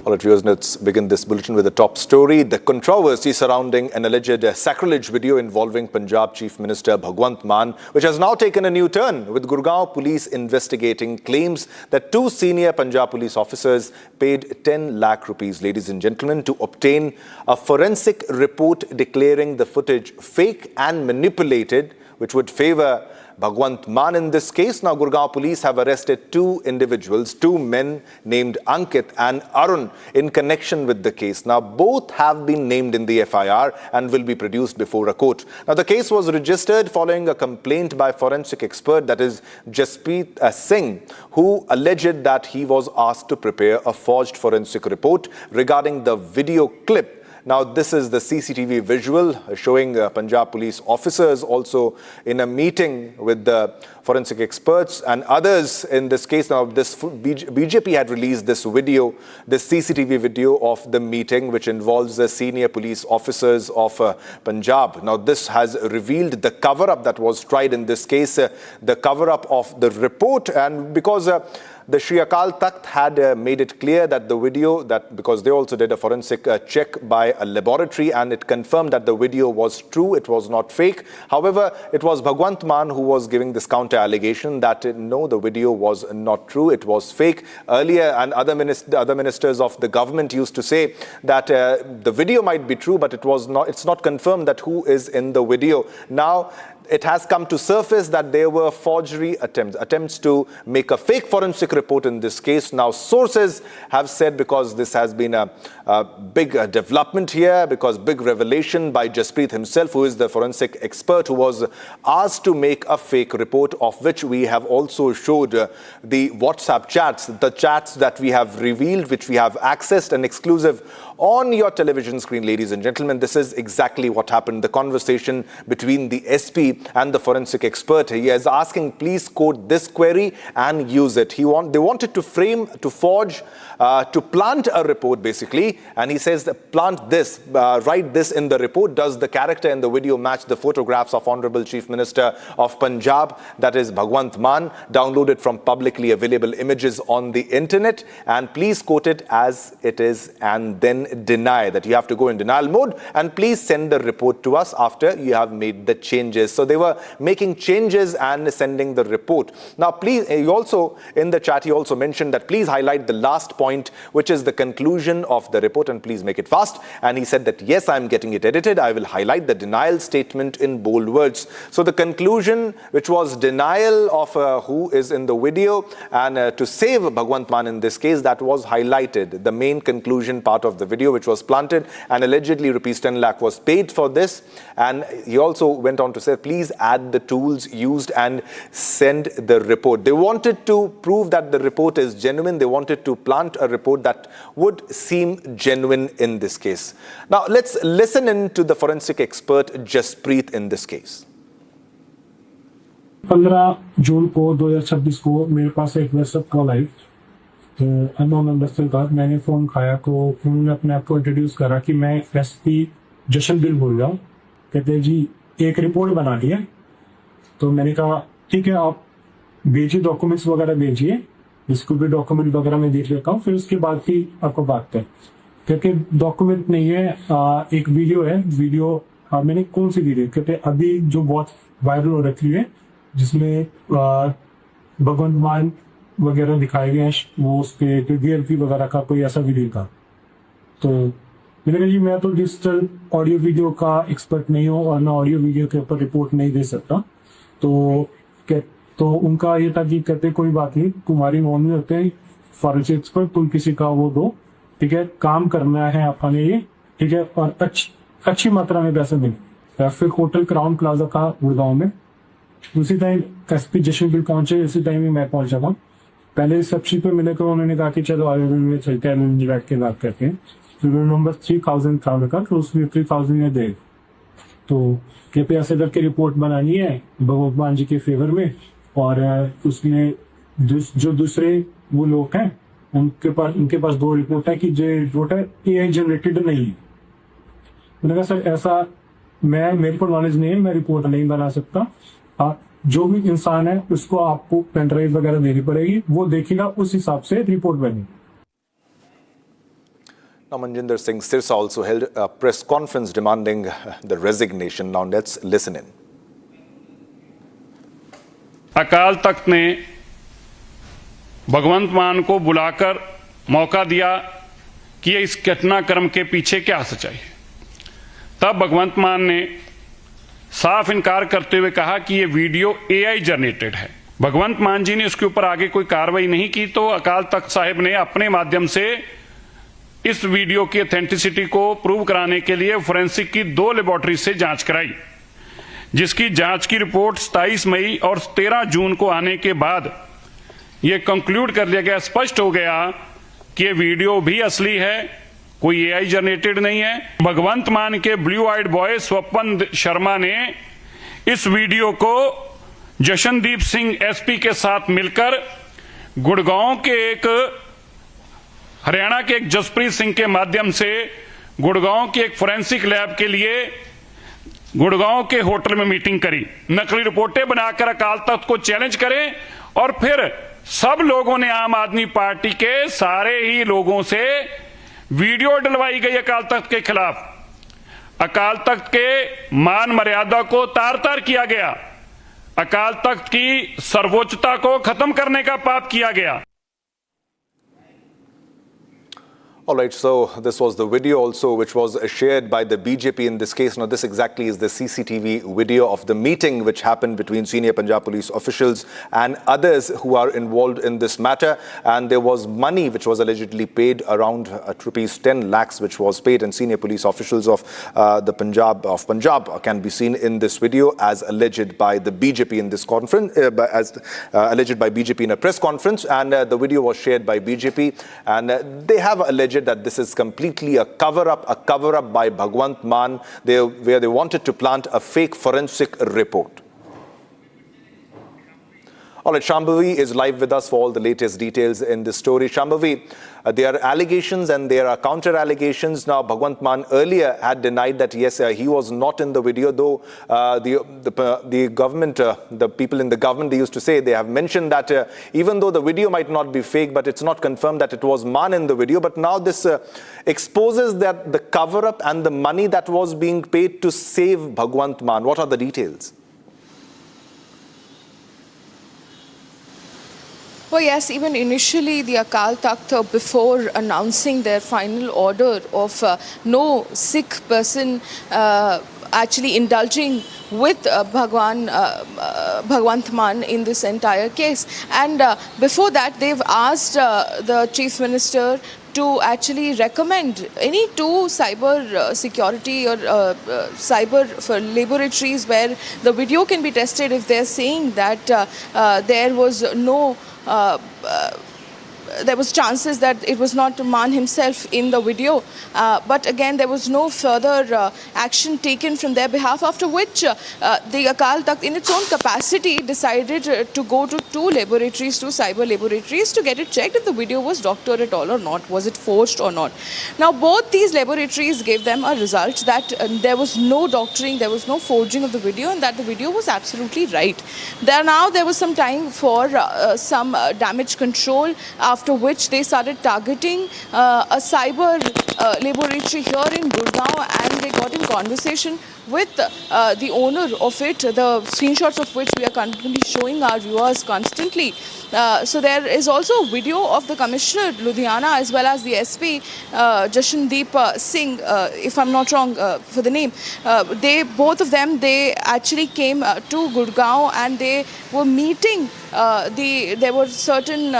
All right, viewers, let's begin this bulletin with the top story. The controversy surrounding an alleged sacrilege video involving Punjab Chief Minister Bhagwant Mann, which has now taken a new turn, with Gurgaon police investigating claims that two senior Punjab police officers paid 10 lakh rupees, ladies and gentlemen, to obtain a forensic report declaring the footage fake and manipulated, which would favor Bhagwant Mann in this case. Now, Gurgaon police have arrested two individuals, two men named Ankit and Arun, in connection with the case. Now, both have been named in the FIR and will be produced before a court. Now, the case was registered following a complaint by forensic expert, that is Jaspreet Singh, who alleged that he was asked to prepare a forged forensic report regarding the video clip. Now, this is the CCTV visual showing Punjab police officers also in a meeting with the forensic experts and others in this case. Now, this BJP had released this video, this CCTV video of the meeting, which involves the senior police officers of Punjab. Now, this has revealed the cover-up that was tried in this case, the cover-up of the report, and because the Shri Akal Takht had made it clear that the video, that because they also did a forensic check by a laboratory, and it confirmed that the video was true, it was not fake. However, it was Bhagwant Mann who was giving this counter allegation that no, the video was not true, it was fake. Earlier, and other ministers of the government used to say that the video might be true, but it's not confirmed that who is in the video. Now, it has come to surface that there were forgery attempts to make a fake forensic report in this case. Now, sources have said, because this has been a big development here, because big revelation by Jaspreet himself, who is the forensic expert who was asked to make a fake report, of which we have also showed the WhatsApp chats, the chats that we have revealed, which we have accessed and exclusive on your television screen, ladies and gentlemen. This is exactly what happened. The conversation between the SP and the forensic expert. He is asking, please quote this query and use it. They wanted to frame, to forge, to plant a report basically. And he says, plant this, write this in the report. Does the character in the video match the photographs of Honorable Chief Minister of Punjab, that is Bhagwant Mann, downloaded from publicly available images on the internet? And please quote it as it is and then deny. That you have to go in denial mode and please send the report to us after you have made the changes. So they were making changes and sending the report. Now, please, he also, in the chat, he also mentioned that please highlight the last point, which is the conclusion of the report, and please make it fast. And he said that, yes, I'm getting it edited. I will highlight the denial statement in bold words. So the conclusion, which was denial of who is in the video, and to save Bhagwant Mann in this case, that was highlighted. The main conclusion part of the video, which was planted, and allegedly rupees 10 lakh was paid for this. And he also went on to say, please add the tools used and send the report. They wanted to prove that the report is genuine. They wanted to plant a report that would seem genuine in this case. Now, let's listen in to the forensic expert Jaspreet in this case. 15 जून को 2026 को मेरे पास एक WhatsApp call आई, तो unknown number से था। मैंने phone खाया तो उन्होंने अपने आप को इंट्रोड्यूस करा कि मैं एसपी जशनबिल बोल रहा हूँ। कहते जी एक रिपोर्ट बना दी है। तो मैंने कहा ठीक है, आप भेजिए, डॉक्यूमेंट्स वगैरह भेजिए, इसको भी डॉक्यूमेंट वगैरह में देख लेता हूँ, फिर उसके बाद ही आपको बात करें। कहते डॉक्यूमेंट नहीं है, एक वीडियो है। वीडियो मैंने कौन सी वीडियो? कहते अभी जो बहुत वायरल हो रखी है, जिसमें भगवंत मान वगैरह दिखाए गए हैं, वो उस पे डीएलपी वगैरह का कोई ऐसा वीडियो था। तो मैंने कहा जी मैं तो डिजिटल ऑडियो वीडियो का एक्सपर्ट नहीं हूँ और ना ऑडियो वीडियो के ऊपर रिपोर्ट नहीं दे सकता। तो उनका ये था कि कहते कोई बात नहीं, तुम्हारी नॉन में होते हैं फॉरेंसिक एक्सपर्ट, तुम किसी का वो दो, ठीक है, काम करना है अपने ये, ठीक है, और अच्छी मात्रा में पैसा देंगे। फिर होटल क्राउन प्लाजा का गुड़गांव में उसी टाइम एसपी जशनबिल पहुंचे, उसी टाइम ही मैं पहुंचा था। पहले रिसेप्शन पे मिले तो उन्होंने कहा कि चलो आगे में चलते हैं, बैठ के बात करते हैं। So remember 3,000 था उनका, तो उसमें 3,000 ये दे। तो कृपया से करके रिपोर्ट बनानी है भगवान जी के फेवर में, और उसमें जो दूसरे वो लोग हैं उनके पास 2 रिपोर्ट है कि जो रिपोर्ट है AI जनरेटेड नहीं है। मैंने कहा सर ऐसा मेरे को नॉलेज नहीं है, मैं रिपोर्ट नहीं बना सकता। जो भी इंसान है उसको आपको पेन ड्राइव वगैरह देनी पड़ेगी, वो देखेगा उस हिसाब से रिपोर्ट बनेगी। Now, Manjinder Singh Sirsa also held a press conference demanding the resignation. Now, let's listen in. Akal Takht ने भगवंत मान को बुलाकर मौका दिया कि इस घटनाक्रम के पीछे क्या सच्चाई है। तब भगवंत मान ने साफ इनकार करते हुए कहा कि यह वीडियो AI जनरेटेड है। भगवंत मान जी ने उसके ऊपर आगे कोई कार्रवाई नहीं की, तो अकाल तख्त साहिब ने अपने माध्यम से इस वीडियो की ऑथेंटिसिटी को प्रूव कराने के लिए फोरेंसिक की 2 लेबोरेटरी से जांच कराई, जिसकी जांच की रिपोर्ट 27 मई और 13 जून को आने के बाद यह कंक्लूड कर लिया गया, स्पष्ट हो गया कि यह वीडियो भी असली है, कोई AI जनरेटेड नहीं है। भगवंत मान के ब्लू आइड बॉय स्वपन शर्मा ने इस वीडियो को जशनदीप सिंह SP के साथ मिलकर गुड़गांव के हरियाणा के एक जसप्रीत सिंह के माध्यम से गुड़गांव के एक फोरेंसिक लैब के लिए गुड़गांव के होटल में मीटिंग करी, नकली रिपोर्टें बनाकर अकाल तख्त को चैलेंज करें, और फिर सब लोगों ने, आम आदमी पार्टी के सारे ही लोगों से वीडियो डलवाई गई अकाल तख्त के खिलाफ। अकाल तख्त के मान मर्यादा को तार तार किया गया, अकाल तख्त की सर्वोच्चता को खत्म करने का पाप किया गया। All right, so this was the video also which was shared by the BJP in this case. Now, this exactly is the CCTV video of the meeting which happened between senior Punjab police officials and others who are involved in this matter. And there was money which was allegedly paid, around rupees 10 lakhs which was paid, and senior police officials of the Punjab can be seen in this video as alleged by the BJP in this conference, alleged by BJP in a press conference. And the video was shared by BJP, and they have alleged that this is completely a cover-up by Bhagwant Mann, where they wanted to plant a fake forensic report. All right, Shambhavi is live with us for all the latest details in this story. Shambhavi, there are allegations and there are counter-allegations. Now, Bhagwant Mann earlier had denied that, yes, he was not in the video, though the government, the people in the government, they used to say, they have mentioned that even though the video might not be fake, but it's not confirmed that it was Mann in the video. But now this exposes that the cover-up and the money that was being paid to save Bhagwant Mann. What are the details? Well, yes, even initially the Akal Takht, before announcing their final order of no Sikh person actually indulging with Bhagwant Mann in this entire case. And before that, they've asked the Chief Minister to actually recommend any 2 cyber security or cyber for laboratories where the video can be tested if they're saying that there was no there was chances that it was not Mann himself in the video, but again there was no further action taken from their behalf, after which the Akal Takht in its own capacity decided to go to 2 laboratories, 2 cyber laboratories, to get it checked if the video was doctored at all or not, was it forged or not. Now both these laboratories gave them a result that there was no doctoring, there was no forging of the video, and that the video was absolutely right. There was some time for some damage control, after which they started targeting a cyber laboratory here in Gurgaon, and they got in conversation with the owner of it, the screenshots of which we are currently showing our viewers constantly. So there is also a video of the Commissioner Ludhiana as well as the SP Jashandeep Singh, if I'm not wrong for the name. Both of them actually came to Gurgaon, and they were meeting there were certain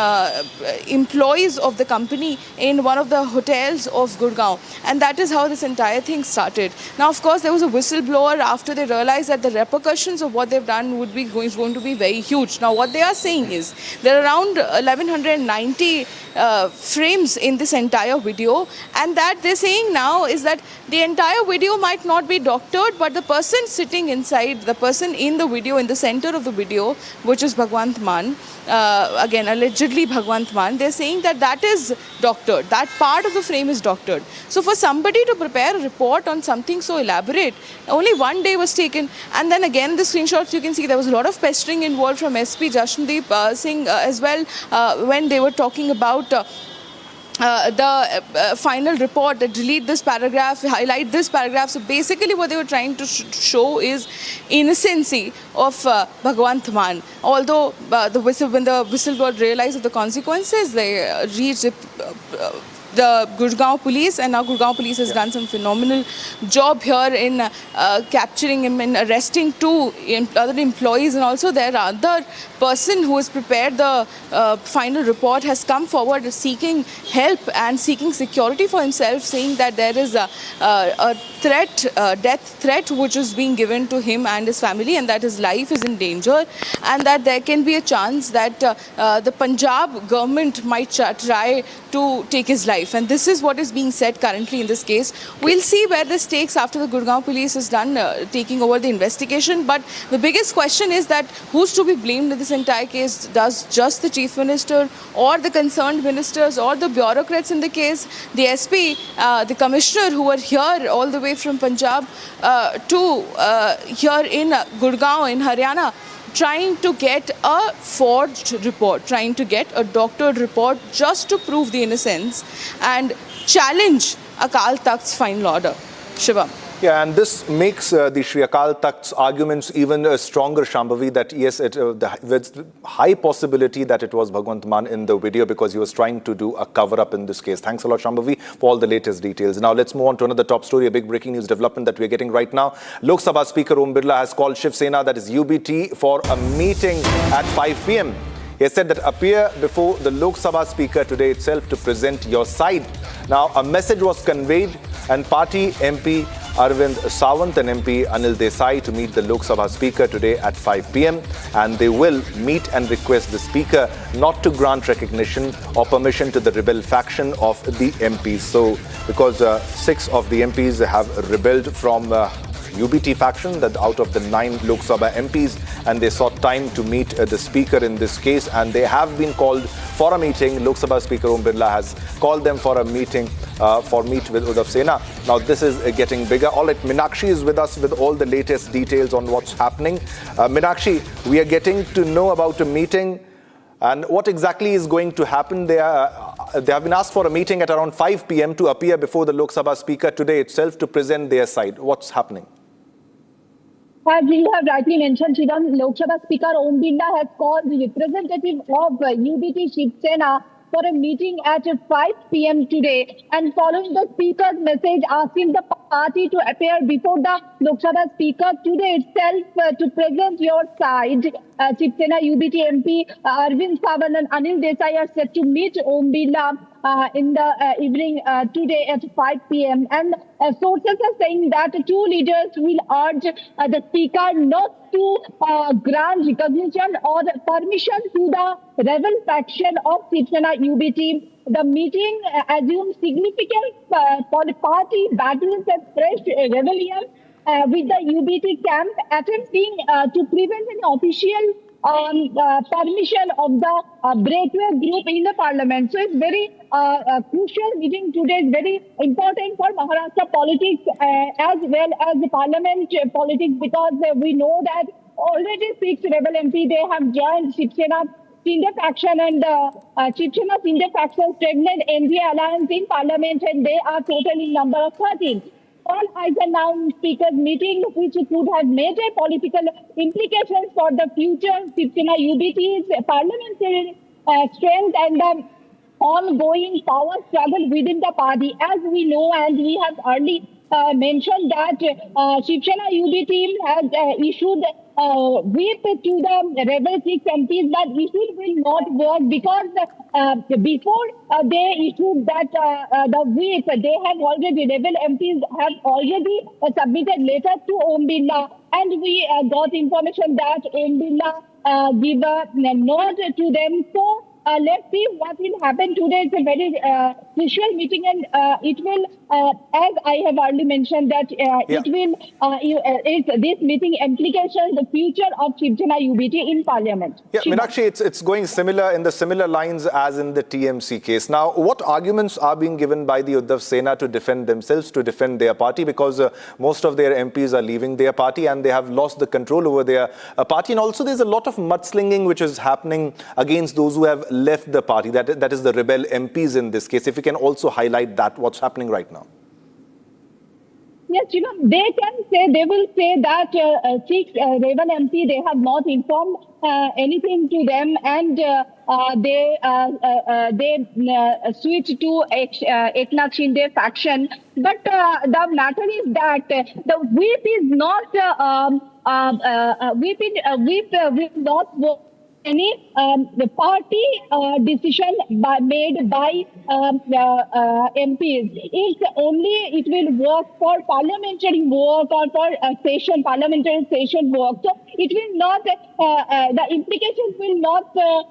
employees of the company in one of the hotels of Gurgaon, and that is how this entire thing started. Now, of course, there was a whistle whistleblower after they realize that the repercussions of what they've done would be going to be very huge. Now, what they are saying is there are around 1190 frames in this entire video, and that they're saying now is that the entire video might not be doctored, but the person sitting inside, the person in the video, in the center of the video, which is Bhagwant Mann, again allegedly Bhagwant Mann, they're saying that that is doctored, that part of the frame is doctored. So for somebody to prepare a report on something so elaborate, only one day was taken. And then again the screenshots you can see there was a lot of pestering involved from SP Jashandeep Singh as well when they were talking about the final report, that delete this paragraph, highlight this paragraph. So basically what they were trying to show is innocency of Bhagwant Mann. Although when the whistleblower realized of the consequences, they reached the Gurgaon police, and now Gurgaon police has done some phenomenal job here in capturing him and arresting two other employees, and also their other person who has prepared the final report has come forward seeking help and seeking security for himself, saying that there is a threat, death threat, which is being given to him and his family, and that his life is in danger, and that there can be a chance that the Punjab government might try to take his life. And this is what is being said currently in this case. We'll see where this takes after the Gurgaon police is done taking over the investigation. But the biggest question is that who's to be blamed in this entire case? Does just the Chief Minister or the concerned ministers or the bureaucrats in the case, the SP, the Commissioner who were here all the way from Punjab to here in Gurgaon in Haryana, trying to get a forged report, trying to get a doctored report just to prove the innocence and challenge Akal Takht's final order. Shivam. Yeah, and this makes the Shri Akal Takht's arguments even stronger, Shambhavi, that yes, there's high possibility that it was Bhagwant Mann in the video because he was trying to do a cover-up in this case. Thanks a lot, Shambhavi, for all the latest details. Now, let's move on to another top story, a big breaking news development that we're getting right now. Lok Sabha Speaker Om Birla has called Shiv Sena, that is UBT, for a meeting at 5 p.m. He has said that appear before the Lok Sabha Speaker today itself to present your side. Now, a message was conveyed, and party MP Arvind Sawant and MP Anil Desai to meet the Lok Sabha Speaker today at 5 p.m. and they will meet and request the Speaker not to grant recognition or permission to the rebel faction of the MPs. So, because 6 of the MPs have rebelled from UBT faction, that out of the 9 Lok Sabha MPs, and they sought time to meet the Speaker in this case, and they have been called for a meeting. Lok Sabha Speaker Om Birla has called them for a meeting meet with Uddhav Sena. Now this is getting bigger. All right, Meenakshi is with us with all the latest details on what's happening. Meenakshi, we are getting to know about a meeting and what exactly is going to happen. They have been asked for a meeting at around 5 p.m. to appear before the Lok Sabha Speaker today itself to present their side. What's happening? As you have rightly mentioned, Shivam, Lok Sabha Speaker Om Birla has called the representative of UBT Shiv Sena for a meeting at 5 p.m. today, and following the Speaker's message asking the party to appear before the Lok Sabha Speaker today itself to present your side, Shiv Sena UBT MP Arvind Sawant and Anil Desai are set to meet Om Birla in the evening today at 5 p.m. And sources are saying that two leaders will urge the Speaker not to grant recognition or permission to the rebel faction of Shiv Sena UBT. The meeting assumes significant party battles and fresh rebellion with the UBT camp attempting to prevent an official permission of the breakaway group in the parliament. So it's very crucial meeting today. Is very important for Maharashtra politics as well as the parliament politics, because we know that already 6 rebel MP they have joined Shiv Sena Sindhya faction, and Shiv Sena Sindhya faction pregnant NDA alliance in parliament, and they are total in number of 13. All eyes are now in Speaker's meeting, which could have major political implications for the future Shiv Sena UBT's parliamentary strength and the ongoing power struggle within the party. As we know, and we have early mentioned that Shiv Sena UB team has issued whip to the rebel 6 MPs, but issue will not work because before they issued that the whip, they have already, rebel MPs have already submitted letters to Om Birla, and we got information that Om Birla give a nod to them. So let's see what will happen today. It's a very crucial meeting, and it will, as I have already mentioned, that it will, this meeting implications the future of Shiv Sena UBT in Parliament. Yeah, Meenakshi, it's going similar in the similar lines as in the TMC case. Now, what arguments are being given by the Uddhav Sena to defend themselves, to defend their party? Because most of their MPs are leaving their party and they have lost the control over their party. And also there's a lot of mudslinging which is happening against those who have left the party. That is the rebel MPs in this case. If you can also highlight that, what's happening right now? Yes, they will say that 6 rebel MP, they have not informed anything to them, and they switch to Eknath Shinde faction. But the matter is that the whip is not whip will not work. Any party decision made by MPs. It will work for parliamentary work or for parliamentary session work. So it will not, the implications will not go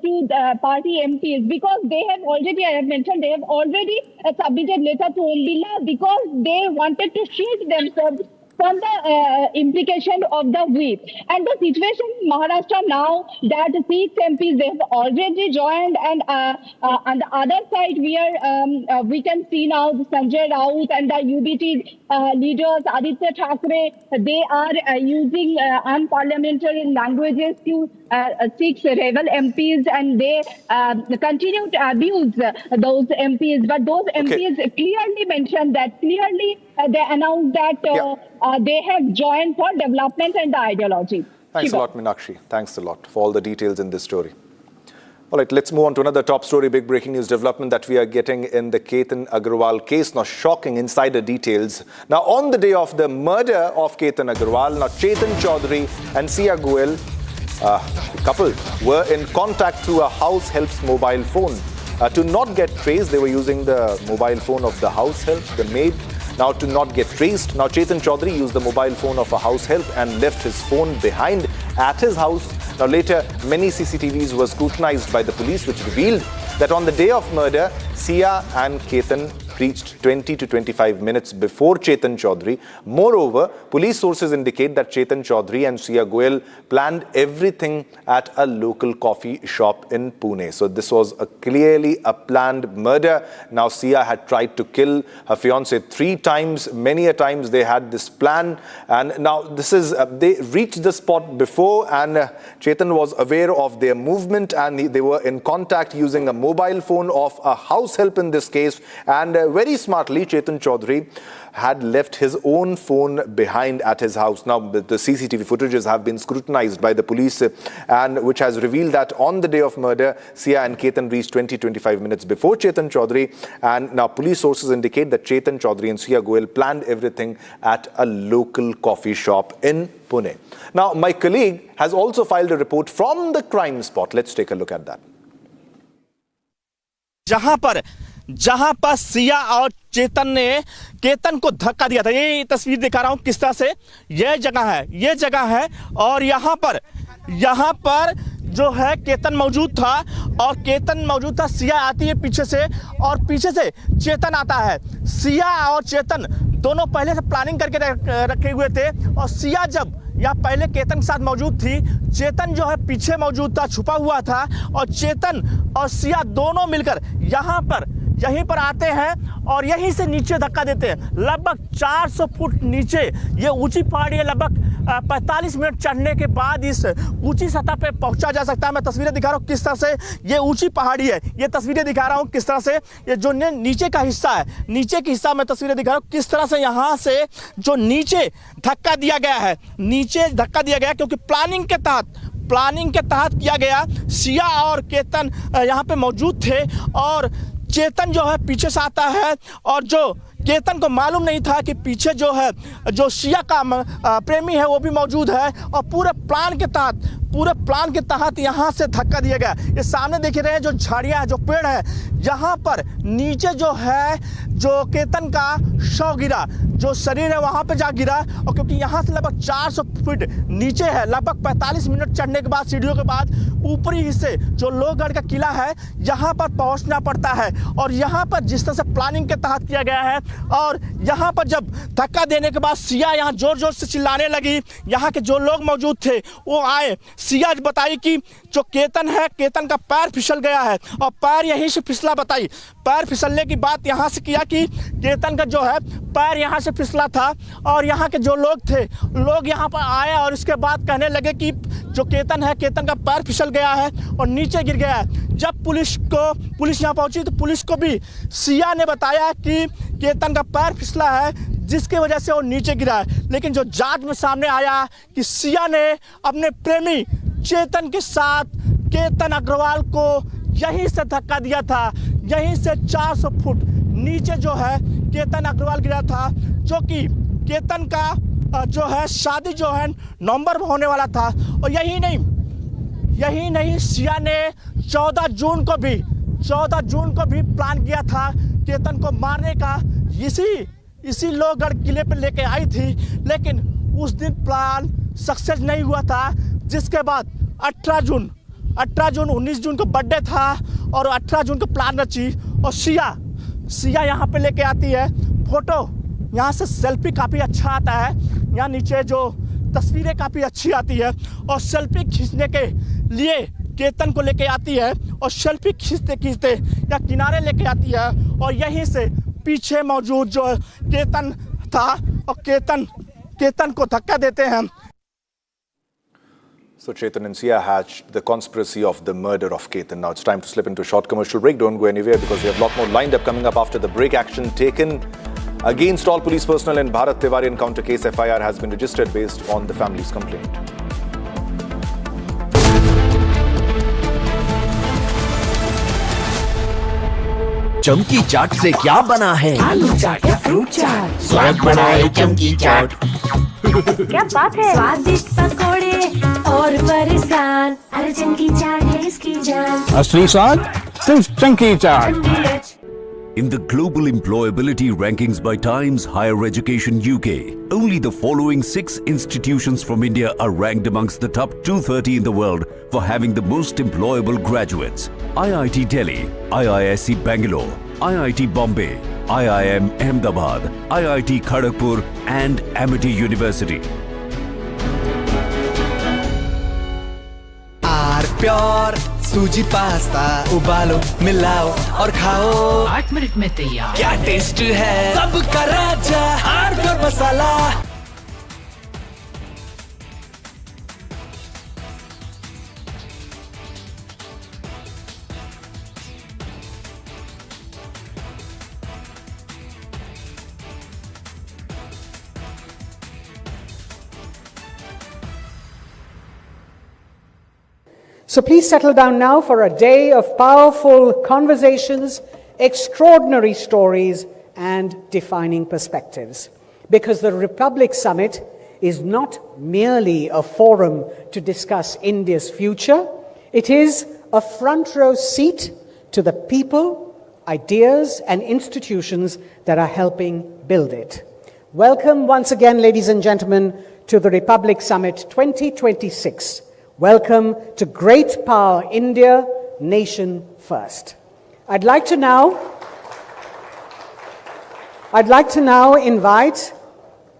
to the party MPs, because they have already, I have mentioned, they have already submitted letter to Om Birla because they wanted to shield themselves from the implication of the whip. And the situation in Maharashtra now that 6 MPs, they have already joined, and on the other side we can see now Sanjay Raut and the UBT leaders, Aditya Thackeray, they are using unparliamentary languages to 6 rebel MPs, and they continue to abuse those MPs. But those MPs clearly mentioned that, they announced that they have joined for development and the ideology. Thanks a lot, Meenakshi. Thanks a lot for all the details in this story. All right, let's move on to another top story, big breaking news development that we are getting in the Ketan Agarwal case. Now, shocking insider details. Now, on the day of the murder of Ketan Agarwal, now Chetan Chaudhary and Sia Goel, the couple, were in contact through a house help's mobile phone. To not get traced, they were using the mobile phone of the house help, the maid. Now, to not get traced, now Chetan Chaudhary used the mobile phone of a house help and left his phone behind at his house. Now, later, many CCTVs were scrutinized by the police, which revealed that on the day of murder, Sia and Ketan reached 20 to 25 minutes before Chetan Chaudhary. Moreover, police sources indicate that Chetan Chaudhary and Sia Goel planned everything at a local coffee shop in Pune. So this was clearly a planned murder. Now, Sia had tried to kill her fiancé 3 times. Many a times they had this plan. And now this is, they reached the spot before, and Chetan was aware of their movement, and they were in contact using a mobile phone of a house help in this case. And very smartly, Chetan Chaudhary had left his own phone behind at his house. Now, the CCTV footages have been scrutinized by the police, and which has revealed that on the day of murder, Sia and Ketan reached 20-25 minutes before Chetan Chaudhary. And now police sources indicate that Chetan Chaudhary and Sia Goel planned everything at a local coffee shop in Pune. Now, my colleague has also filed a report from the crime spot. Let's take a look at that. जहां पर सिया और चेतन ने केतन को धक्का दिया था, ये तस्वीर दिखा रहा हूं किस तरह से ये जगह है और यहां पर जो है केतन मौजूद था, और केतन मौजूद था, सिया आती है पीछे से और पीछे से चेतन आता है। सिया और चेतन दोनों पहले से प्लानिंग करके रखे हुए थे, और सिया जब या पहले केतन के साथ मौजूद थी, चेतन जो है पीछे मौजूद था, छुपा हुआ था, और चेतन और सिया दोनों मिलकर यहीं पर आते हैं और यहीं से नीचे धक्का देते हैं। लगभग 400 फुट नीचे, ये ऊंची पहाड़ी है, लगभग 45 मिनट चढ़ने के बाद इस ऊंची सतह पे पहुंचा जा सकता है। मैं तस्वीरें दिखा रहा हूँ किस तरह से ये ऊंची पहाड़ी है, ये तस्वीरें दिखा रहा हूँ किस तरह से ये जो नीचे का हिस्सा है, नीचे की हिस्सा में तस्वीरें दिखा रहा हूँ किस तरह से यहाँ से जो नीचे धक्का दिया गया है, नीचे धक्का दिया गया क्योंकि प्लानिंग के तहत किया गया। सिया और केतन यहाँ पे मौजूद थे और चेतन जो है पीछे से आता है, और जो केतन को मालूम नहीं था कि पीछे जो है जो शिया का प्रेमी है वो भी मौजूद है और पूरे प्लान के तहत यहाँ से धक्का दिया गया। ये सामने देख रहे हैं जो झाड़ियाँ हैं, जो पेड़ है, यहाँ पर नीचे जो है जो केतन का शव गिरा, जो शरीर है वहाँ पे जा गिरा। और क्योंकि यहाँ से लगभग 400 फीट नीचे है, लगभग 45 मिनट चढ़ने के बाद सीढ़ियों के बाद ऊपरी हिस्से जो लोहगढ़ का किला है यहाँ पर पहुँचना पड़ता है। और यहाँ पर जिस तरह से प्लानिंग के तहत किया गया है और यहाँ पर जब धक्का देने के बाद सिया यहाँ जोर जोर से चिल्लाने लगी। यहाँ के जो लोग मौजूद थे वो आए, सिया बताई कि जो केतन है, केतन का पैर फिसल गया है और पैर यहीं से फिसला। बताई पैर फिसलने की बात यहाँ से किया कि केतन का जो है पैर यहाँ से फिसला था। और यहाँ के जो लोग थे, लोग यहाँ पर आए और इसके बाद कहने लगे कि जो केतन है, केतन का पैर फिसल गया है और नीचे गिर गया है। जब पुलिस यहाँ पहुंची तो पुलिस को भी सिया ने बताया कि केतन का पैर फिसला है जिसकी वजह से वो नीचे गिरा है। लेकिन जो जांच में सामने आया कि सिया ने अपने प्रेमी चेतन के साथ केतन अग्रवाल को यहीं से धक्का दिया था। यहीं से 400 फुट नीचे जो है केतन अग्रवाल गिरा था, जो कि केतन का जो है शादी जो है नवंबर में होने वाला था। और यही नहीं सिया ने 14 जून को भी प्लान किया था केतन को मारने का। इसी लोहगढ़ किले पे लेके आई थी, लेकिन उस दिन प्लान सक्सेस नहीं हुआ था। जिसके बाद 18 जून 19 जून को बर्थडे था और 18 जून को प्लान रची। और सिया यहाँ पे लेके आती है फोटो। यहाँ से सेल्फी काफ़ी अच्छा आता है, यहाँ नीचे जो तस्वीरें काफ़ी अच्छी आती है। और सेल्फी खींचने के लिए केतन को लेके आती है और सेल्फी खींचते या किनारे लेके आती है। और यहीं से पीछे मौजूद जो केतन था और केतन को धक्का देते हैं। So Chetan and Sia hatched the conspiracy of the murder of Ketan. Now it's time to slip into a short commercial break. Don't go anywhere because we have a lot more lined up coming up after the break. Action taken against all police personnel in Bharat Tiwari encounter case. FIR has been registered based on the family's complaint. चमकी चाट से क्या बना है? आलू चाट या fruit चाट, स्वाद बनाए चमकी चाट। क्या बात है? स्वादिष्ट पकोड़े और परेशान, अरे चमकी चाट है इसकी जान। असली स्वाद सिर्फ चमकी चाट। In the global employability rankings by Times Higher Education UK, only the following 6 institutions from India are ranked amongst the top 230 in the world for having the most employable graduates. IIT Delhi, IISc Bangalore, IIT Bombay, IIM Ahmedabad, IIT Kharagpur and Amity University. Pure suji pasta उबालो, मिलाओ और खाओ, 8 minute में तैयार। क्या taste है, सबका राजा R masala. So please settle down now for a day of powerful conversations, extraordinary stories, and defining perspectives. Because the Republic Summit is not merely a forum to discuss India's future, it is a front row seat to the people, ideas, and institutions that are helping build it. Welcome once again, ladies and gentlemen, to the Republic Summit 2026. Welcome to Great Power India, Nation First. I'd like to now invite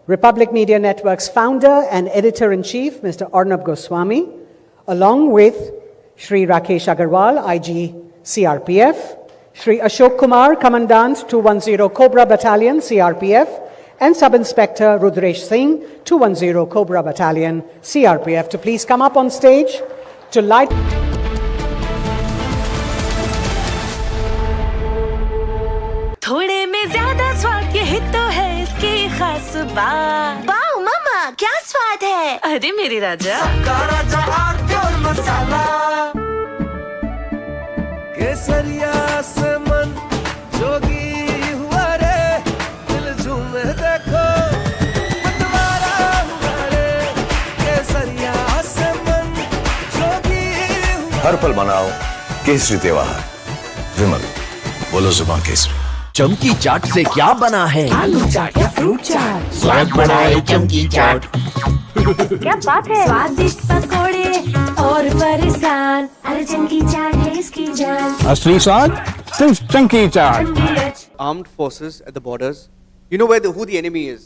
Republic Media Network's founder and editor-in-chief, Mr. Arnab Goswami, along with Shri Rakesh Agarwal, IG CRPF, Shri Ashok Kumar, Commandant 210 Cobra Battalion, CRPF, and Sub-Inspector Rudresh Singh, 210 Cobra Battalion, CRPF, to please come up on stage to light... थोड़े में ज्यादा स्वाद, यही तो है इसकी खास बात। वाओ मामा, क्या स्वाद है? अरे मेरे राजा, सबका राजा आर मसाला। केसरिया से मन जोगी हुआ रे, हर पल मनाओ केसरी त्योहार। विमल, बोलो जुबान केसरी। चमकी चाट से क्या बना है? आलू चाट या फ्रूट चाट, स्वाद बनाए चमकी चाट। क्या बात है, स्वादिष्ट पकोड़े और परेशान, अरे चमकी चाट है इसकी जान। असली स्वाद सिर्फ चंकी चाट। Armed forces at the borders, you know who the enemy is.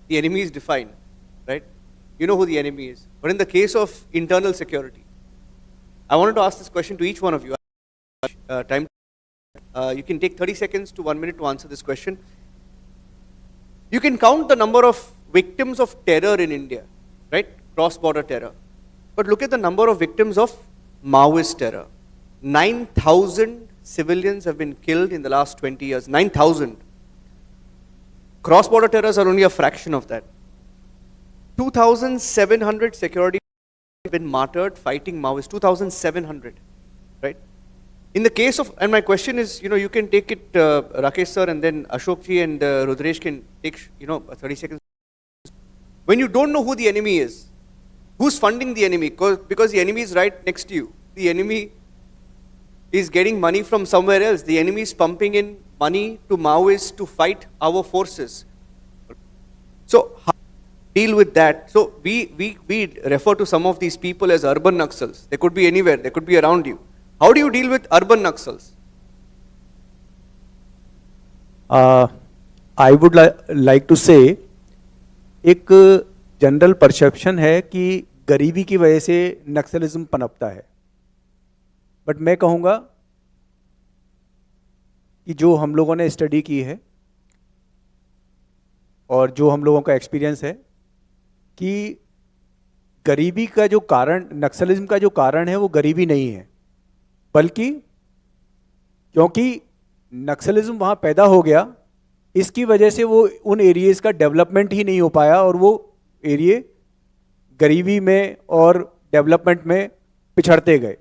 The enemy is defined, right? You know who the enemy is. But in the case of internal security, I wanted to ask this question to each one of you. You can take 30 seconds to 1 minute to answer this question. You can count the number of victims of terror in India, right? Cross-border terror. But look at the number of victims of Maoist terror. 9,000 civilians have been killed in the last 20 years. 9,000. Cross-border terrors are only a fraction of that. 2,700 security have been martyred fighting Maoists. 2,700, right? In the case of, and my question is, you can take it, Rakesh sir, and then Ashok ji and Rudresh can take, 30 seconds. When you don't know who the enemy is, who's funding the enemy? Because the enemy is right next to you. The enemy is getting money from somewhere else. The enemy is pumping in money to Maoists to fight our forces. So how do you deal with that? So we refer to some of these people as urban Naxals. They could be anywhere. They could be around you. How do you deal with urban Naxals? I would like to say, एक general perception है कि गरीबी की वजह से नक्सलिज्म पनपता है, but मैं कहूँगा कि जो हम लोगों ने स्टडी की है और जो हम लोगों का एक्सपीरियंस है कि गरीबी का जो कारण, नक्सलिज्म का जो कारण है वो गरीबी नहीं है, बल्कि क्योंकि नक्सलिज्म वहाँ पैदा हो गया, इसकी वजह से वो उन एरियाज़ का डेवलपमेंट ही नहीं हो पाया और वो एरिया गरीबी में और डेवलपमेंट में पिछड़ते गए।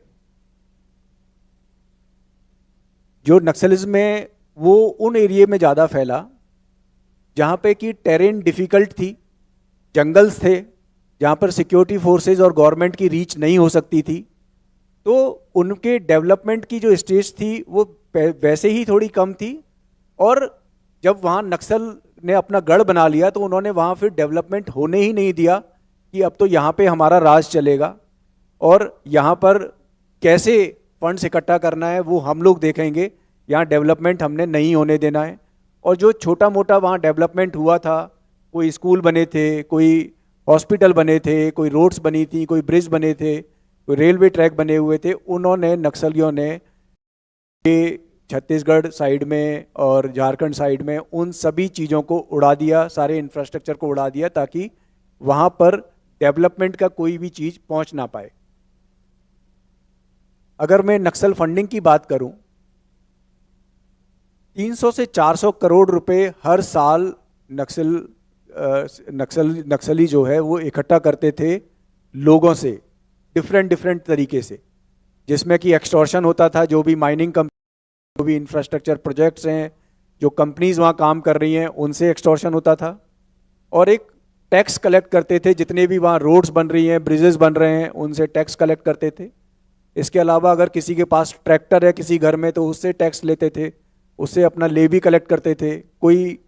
जो नक्सलिज्म में वो उन एरिया में ज़्यादा फैला जहाँ पे कि टेरेन डिफ़िकल्ट थी, जंगल्स थे जहाँ पर सिक्योरिटी फोर्सेस और गवर्नमेंट की रीच नहीं हो सकती थी, तो उनके डेवलपमेंट की जो स्टेज थी वो वैसे ही थोड़ी कम थी। और जब वहाँ नक्सल ने अपना गढ़ बना लिया तो उन्होंने वहाँ फिर डेवलपमेंट होने ही नहीं दिया कि अब तो यहाँ पे हमारा राज चलेगा और यहाँ पर कैसे फंड्स इकट्ठा करना है वो हम लोग देखेंगे, यहाँ डेवलपमेंट हमने नहीं होने देना है। और जो छोटा मोटा वहाँ डेवलपमेंट हुआ था, कोई स्कूल बने थे, कोई हॉस्पिटल बने थे, कोई रोड्स बनी थी, कोई ब्रिज बने थे, कोई रेलवे ट्रैक बने हुए थे, उन्होंने नक्सलियों ने ये छत्तीसगढ़ साइड में और झारखंड साइड में उन सभी चीज़ों को उड़ा दिया, सारे इंफ्रास्ट्रक्चर को उड़ा दिया ताकि वहाँ पर डेवलपमेंट का कोई भी चीज़ पहुँच ना पाए। अगर मैं नक्सल फंडिंग की बात करूं, 300 से 400 करोड़ रुपए हर साल नक्सली जो है वो इकट्ठा करते थे लोगों से डिफरेंट तरीके से, जिसमें कि एक्सटॉर्शन होता था। जो भी माइनिंग कंपनी, जो भी इंफ्रास्ट्रक्चर प्रोजेक्ट्स हैं, जो कंपनीज वहाँ काम कर रही हैं, उनसे एक्सटॉर्शन होता था। और एक टैक्स कलेक्ट करते थे, जितने भी वहाँ रोड्स बन रही हैं, ब्रिजेस बन रहे हैं, उनसे टैक्स कलेक्ट करते थे। इसके अलावा अगर किसी के पास ट्रैक्टर है किसी घर में तो उससे टैक्स लेते थे, उससे अपना लेवी कलेक्ट करते थे। कोई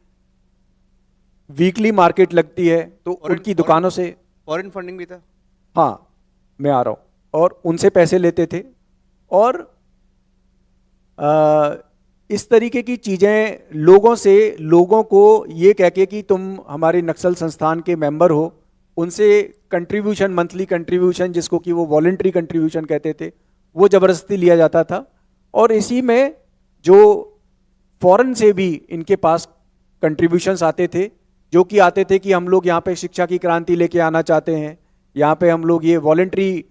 वीकली मार्केट लगती है तो उनकी दुकानों से फॉरेन फंडिंग भी था। हाँ, मैं आ रहा हूँ। और उनसे पैसे लेते थे और इस तरीके की चीज़ें लोगों को ये कह के कि तुम हमारे नक्सल संस्थान के मेंबर हो, उनसे कंट्रीब्यूशन, मंथली कंट्रीब्यूशन जिसको कि वो वॉलंटरी कंट्रीब्यूशन कहते थे, वो ज़बरदस्ती लिया जाता था। और इसी में जो फॉरेन से भी इनके पास कंट्रीब्यूशंस आते थे, जो कि आते थे कि हम लोग यहाँ पे शिक्षा की क्रांति लेके आना चाहते हैं, यहाँ पे हम लोग ये वॉलंटरी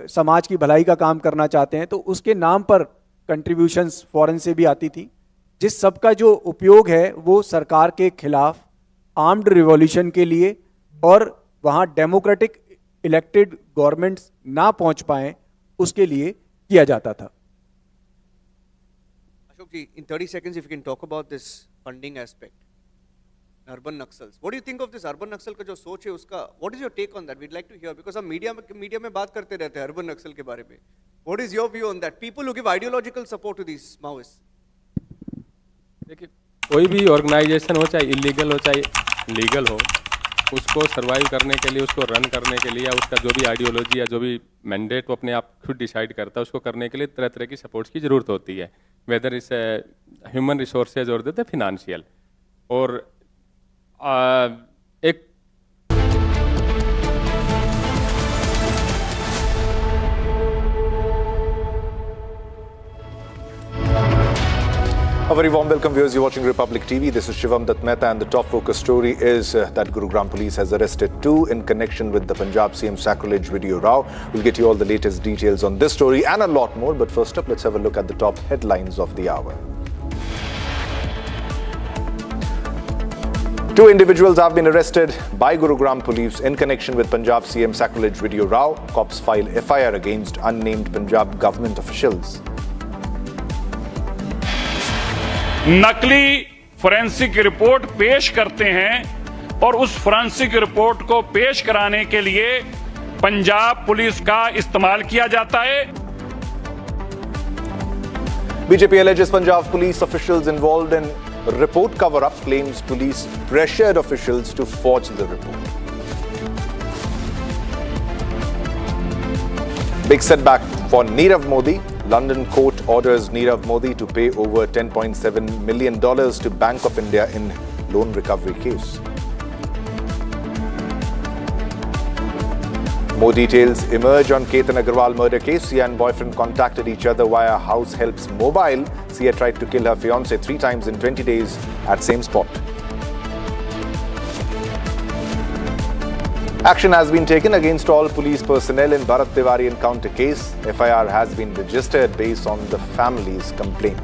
समाज की भलाई का काम करना चाहते हैं, तो उसके नाम पर कंट्रीब्यूशंस फॉरेन से भी आती थी, जिस सब का जो उपयोग है वो सरकार के खिलाफ आर्म्ड रिवॉल्यूशन के लिए और वहाँ डेमोक्रेटिक इलेक्टेड गवर्नमेंट्स ना पहुँच पाएँ उसके लिए किया जाता था। Ashok ji, in 30 seconds if you can talk about this funding aspect. urban Naxals. What do you think of this urban Naxal का जो सोच है उसका? What is your take on that? We'd like to hear because हम media में बात करते रहते हैं urban Naxal के बारे में. What is your view on that? People who give ideological support to these Maoists. देखिए, कोई भी ऑर्गेनाइजेशन हो, चाहे इलीगल हो चाहे लीगल हो, उसको सर्वाइव करने के लिए, उसको रन करने के लिए, या उसका जो भी आइडियोलॉजी या जो भी मैंडेट वो अपने आप खुद डिसाइड करता है, उसको करने के लिए तरह तरह की सपोर्ट्स की ज़रूरत होती है, वेदर इस ह्यूमन रिसोर्सेज और द फिनेंशियल. और एक A very warm welcome, viewers. You're watching Republic TV. This is Shivam Dutt Mehta, and the top focus story is that Gurugram police has arrested 2 in connection with the Punjab CM sacrilege video row. We'll get you all the latest details on this story and a lot more. But first up, let's have a look at the top headlines of the hour. 2 individuals have been arrested by Gurugram police in connection with Punjab CM sacrilege video row. Cops file FIR against unnamed Punjab government officials. नकली forensic report पेश करते हैं और उस forensic report को पेश कराने के लिए पंजाब पुलिस का इस्तेमाल किया जाता है. BJP alleges Punjab police officials involved in report cover-up, claims police pressured officials to forge the report. Big setback for Nirav Modi. London court orders Nirav Modi to pay over $10.7 million to Bank of India in loan recovery case. More details emerge on Ketan Agarwal murder case. Sia and boyfriend contacted each other via House Helps Mobile. Sia tried to kill her fiancé 3 times in 20 days at same spot. Action has been taken against all police personnel in Bharat Tiwari encounter case. FIR has been registered based on the family's complaint.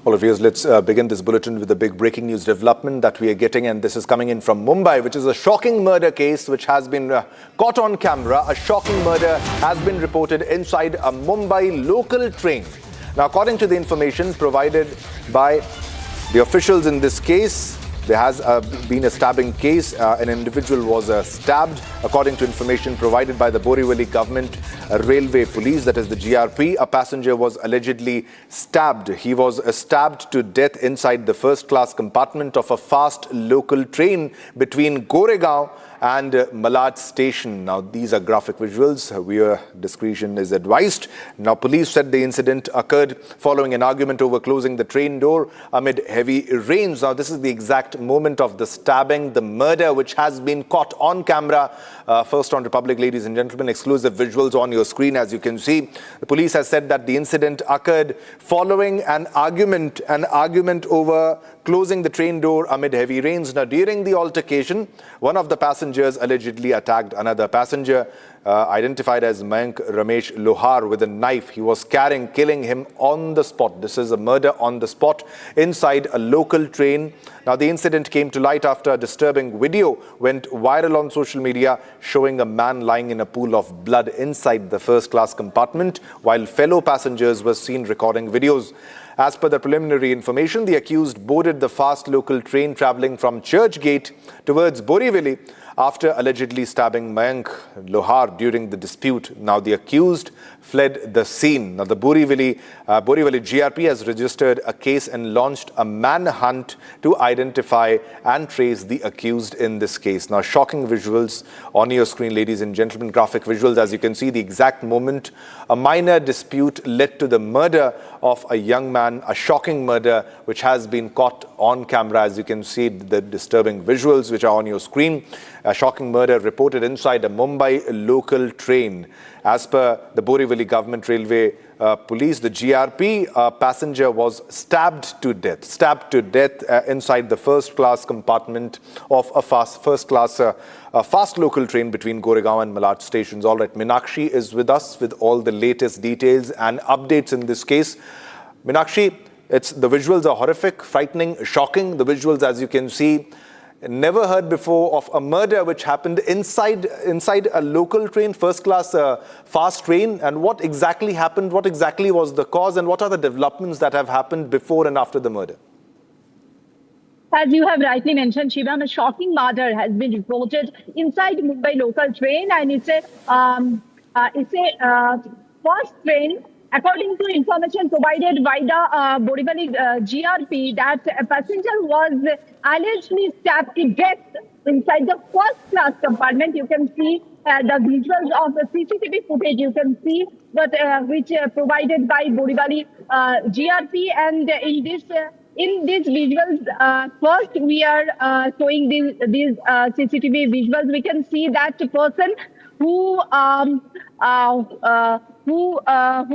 All of you, let's begin this bulletin with a big breaking news development that we are getting, and this is coming in from Mumbai, which is a shocking murder case which has been caught on camera. A shocking murder has been reported inside a Mumbai local train. Now, according to the information provided by the officials in this case, there has been a stabbing case. An individual was stabbed. According to information provided by the Borivali government railway police, that is the GRP, a passenger was allegedly stabbed. He was stabbed to death inside the first-class compartment of a fast local train between Goregaon and Malad station. Now, these are graphic visuals. Viewer discretion is advised. Now, police said the incident occurred following an argument over closing the train door amid heavy rains. Now, this is the exact moment of the stabbing, the murder, which has been caught on camera. First on Republic, ladies and gentlemen, exclusive visuals on your screen. As you can see, the police has said that the incident occurred following an argument over closing the train door amid heavy rains. Now, during the altercation, one of the passengers allegedly attacked another passenger, identified as Mayank Ramesh Lohar, with a knife he was carrying, killing him on the spot. This is a murder on the spot inside a local train. Now, the incident came to light after a disturbing video went viral on social media, showing a man lying in a pool of blood inside the first-class compartment, while fellow passengers were seen recording videos. As per the preliminary information, the accused boarded the fast local train travelling from Churchgate towards Borivali after allegedly stabbing Mayank Lohar during the dispute. Now, the accused fled the scene. Now, the Borivali GRP has registered a case and launched a manhunt to identify and trace the accused in this case. Now, shocking visuals on your screen, ladies and gentlemen, graphic visuals. As you can see, the exact moment a minor dispute led to the murder of a young man, a shocking murder which has been caught on camera. As you can see, the disturbing visuals which are on your screen. A shocking murder reported inside a Mumbai local train. As per the Borivali government railway police, the GRP, a passenger was stabbed to death inside the first-class compartment of a fast local train between Goregaon and Malad stations. All right, Meenakshi is with us with all the latest details and updates in this case. Meenakshi, the visuals are horrific, frightening, shocking. The visuals, as you can see, Never heard before of a murder which happened inside a local train, first class fast train. And what exactly happened? What exactly was the cause? And what are the developments that have happened before and after the murder? As you have rightly mentioned, Shivam, a shocking murder has been reported inside Mumbai local train, and it's a fast train. According to information provided by the Borivali GRP, that a passenger was allegedly stabbed to death inside the first class compartment. You can see the visuals of the CCTV footage. You can see, but which provided by Borivali GRP, and in these visuals, first we are showing these CCTV visuals. We can see that person who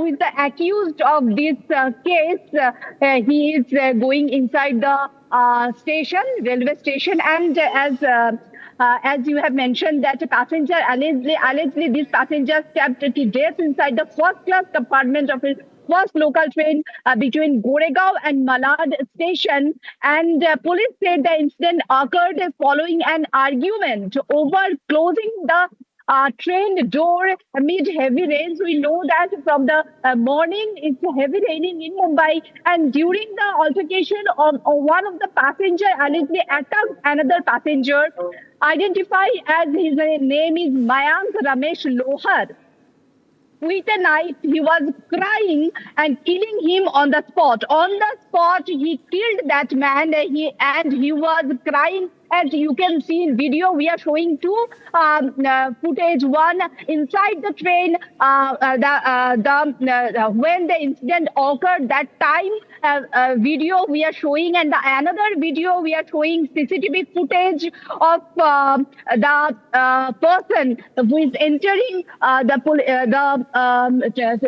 is the accused of this case. He is going inside the station, railway station, and as you have mentioned, that a passenger allegedly this passenger stabbed to death inside the first class compartment of a first local train between Goregaon and Malad station, and police said the incident occurred following an argument over closing the train door amid heavy rains. We know that from the morning it's heavy raining in Mumbai, and during the altercation, one of the passenger allegedly attacked another passenger, identified as his name is Mayank Ramesh Lohar. With a knife, he was crying and killing him on the spot. On the spot, he killed that man, and he was crying. As you can see in video, we are showing two footage. One inside the train, when the incident occurred, that time video we are showing, and another video we are showing CCTV footage of the person who is entering the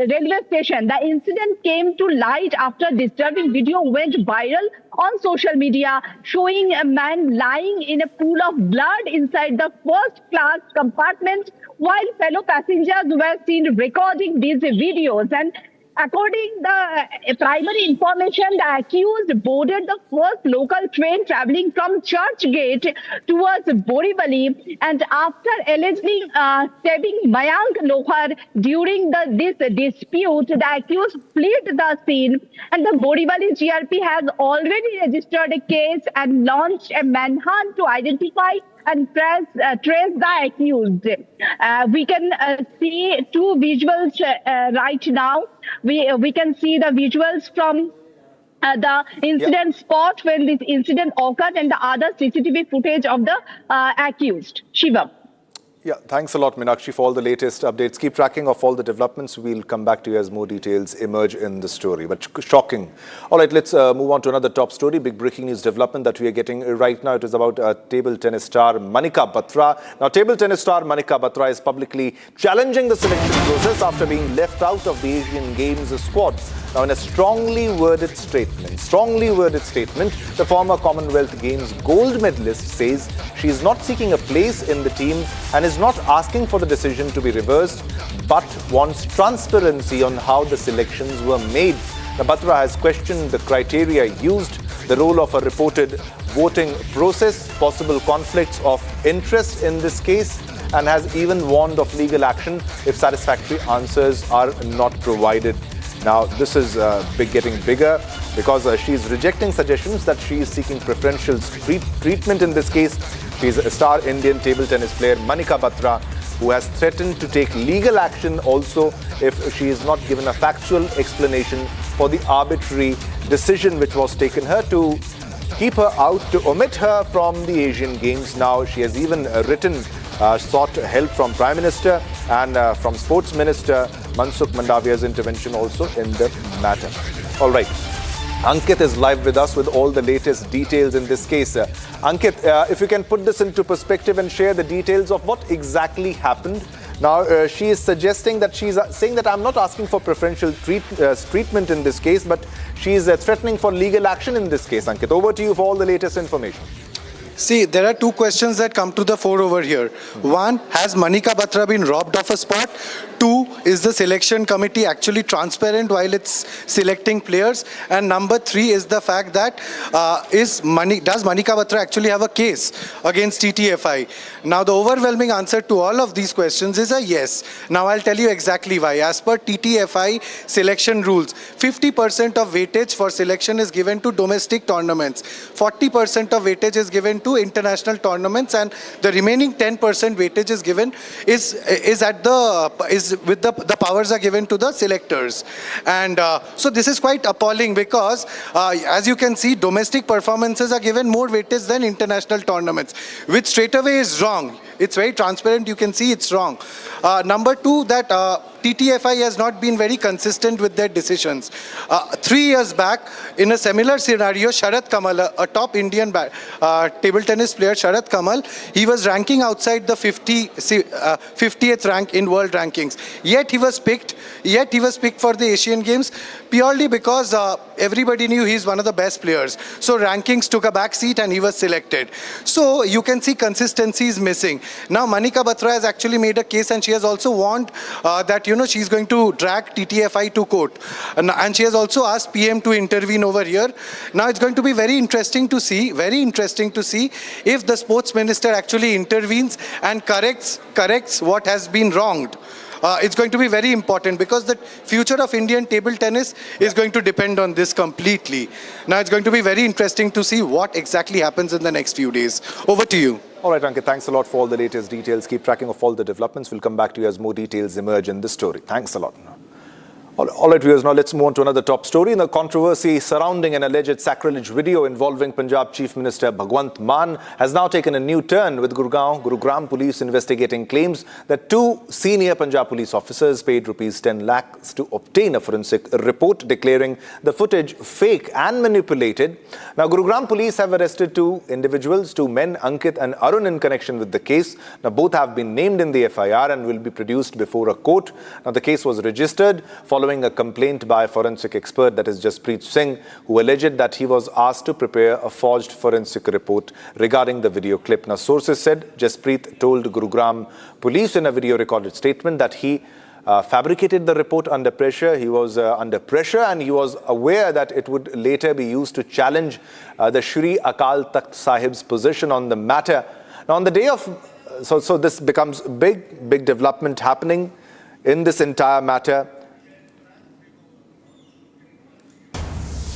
railway station. The incident came to light after disturbing video went viral on social media, showing a man lying in a pool of blood inside the first class compartment, while fellow passengers were seen recording these videos. And according to the primary information, the accused boarded the first local train traveling from Churchgate towards Borivali, and after allegedly stabbing Mayank Lohar during this dispute, the accused fled the scene, and the Borivali GRP has already registered a case and launched a manhunt to identify and trace the accused. We can see two visuals right now. We can see the visuals from the incident spot when this incident occurred, and the other CCTV footage of the accused. Shiva. Yeah, thanks a lot, Meenakshi, for all the latest updates. Keep tracking of all the developments. We'll come back to you as more details emerge in the story. But shocking. All right, let's move on to another top story. Big breaking news development that we are getting right now. It is about table tennis star Manika Batra. Now, table tennis star Manika Batra is publicly challenging the selection process after being left out of the Asian Games squad. Now, in a strongly worded statement, the former Commonwealth Games gold medalist says she is not seeking a place in the team and is not asking for the decision to be reversed, but wants transparency on how the selections were made. Now, Batra has questioned the criteria used, the role of a reported voting process, possible conflicts of interest in this case, and has even warned of legal action if satisfactory answers are not provided. Now, this is getting bigger because she is rejecting suggestions that she is seeking preferential treatment in this case. She is a star Indian table tennis player, Manika Batra, who has threatened to take legal action also if she is not given a factual explanation for the arbitrary decision which was taken her to keep her out, to omit her from the Asian Games. Now, she has even sought help from Prime Minister and from Sports Minister Mansukh Mandaviya's intervention also in the matter. All right. Ankit is live with us with all the latest details in this case. Ankit, if you can put this into perspective and share the details of what exactly happened. Now, she is suggesting that she's saying that I'm not asking for preferential treatment in this case, but she is threatening for legal action in this case. Ankit, over to you for all the latest information. See, there are two questions that come to the fore over here. One, has Manika Batra been robbed of a spot? 2, is the selection committee actually transparent while it's selecting players? And number 3 is the fact that does Manika Batra actually have a case against TTFI? Now, the overwhelming answer to all of these questions is a yes. Now, I'll tell you exactly why. As per TTFI selection rules, 50% of weightage for selection is given to domestic tournaments, 40% of weightage is given to international tournaments, and the remaining 10% weightage is given with the powers are given to the selectors. And so this is quite appalling because as you can see, domestic performances are given more weightage than international tournaments, which straight away is wrong. It's very transparent, you can see it's wrong. Number 2, that TTFI has not been very consistent with their decisions. 3 years back, in a similar scenario, Sharat Kamal, a top Indian table tennis player, Sharat Kamal, he was ranking outside the 50th rank in world rankings. Yet he was picked for the Asian Games purely because everybody knew he's one of the best players. So rankings took a back seat and he was selected. So you can see consistency is missing. Now Manika Batra has actually made a case, and she has also warned that she's going to drag TTFI to court. And she has also asked PM to intervene over here. Now it's going to be very interesting to see if the sports minister actually intervenes and corrects what has been wronged. It's going to be very important because the future of Indian table tennis is going to depend on this completely. Now it's going to be very interesting to see what exactly happens in the next few days. Over to you. All right, Ankit, thanks a lot for all the latest details. Keep tracking of all the developments. We'll come back to you as more details emerge in this story. Thanks a lot. All right, viewers, now let's move on to another top story. The controversy surrounding an alleged sacrilege video involving Punjab Chief Minister Bhagwant Mann has now taken a new turn, with Gurugram police investigating claims that 2 senior Punjab police officers paid rupees 10 lakhs to obtain a forensic report declaring the footage fake and manipulated. Now, Gurugram police have arrested 2 individuals, 2 men, Ankit and Arun, in connection with the case. Now, both have been named in the FIR and will be produced before a court. Now, the case was registered following a complaint by a forensic expert, that is Jaspreet Singh, who alleged that he was asked to prepare a forged forensic report regarding the video clip. Now, sources said Jaspreet told Gurugram police in a video recorded statement that he fabricated the report under pressure. He was under pressure and he was aware that it would later be used to challenge the Shri Akal Takht Sahib's position on the matter. Now, on the day of, so this becomes big development happening in this entire matter.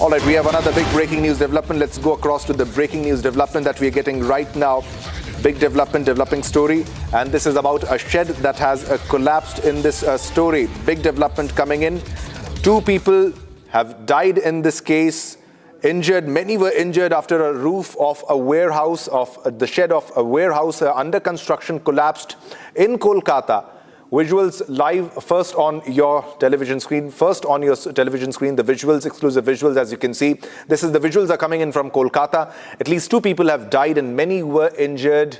All right, we have another big breaking news development. Let's go across to the breaking news development that we are getting right now. Big developing story. And this is about a shed that has collapsed in this story. Big development coming in. 2 people have died in this case. Injured, many were injured after a roof of a warehouse, the shed of a warehouse under construction collapsed in Kolkata. Visuals live first on your television screen. The visuals, exclusive visuals, as you can see. The visuals are coming in from Kolkata. At least 2 people have died and many were injured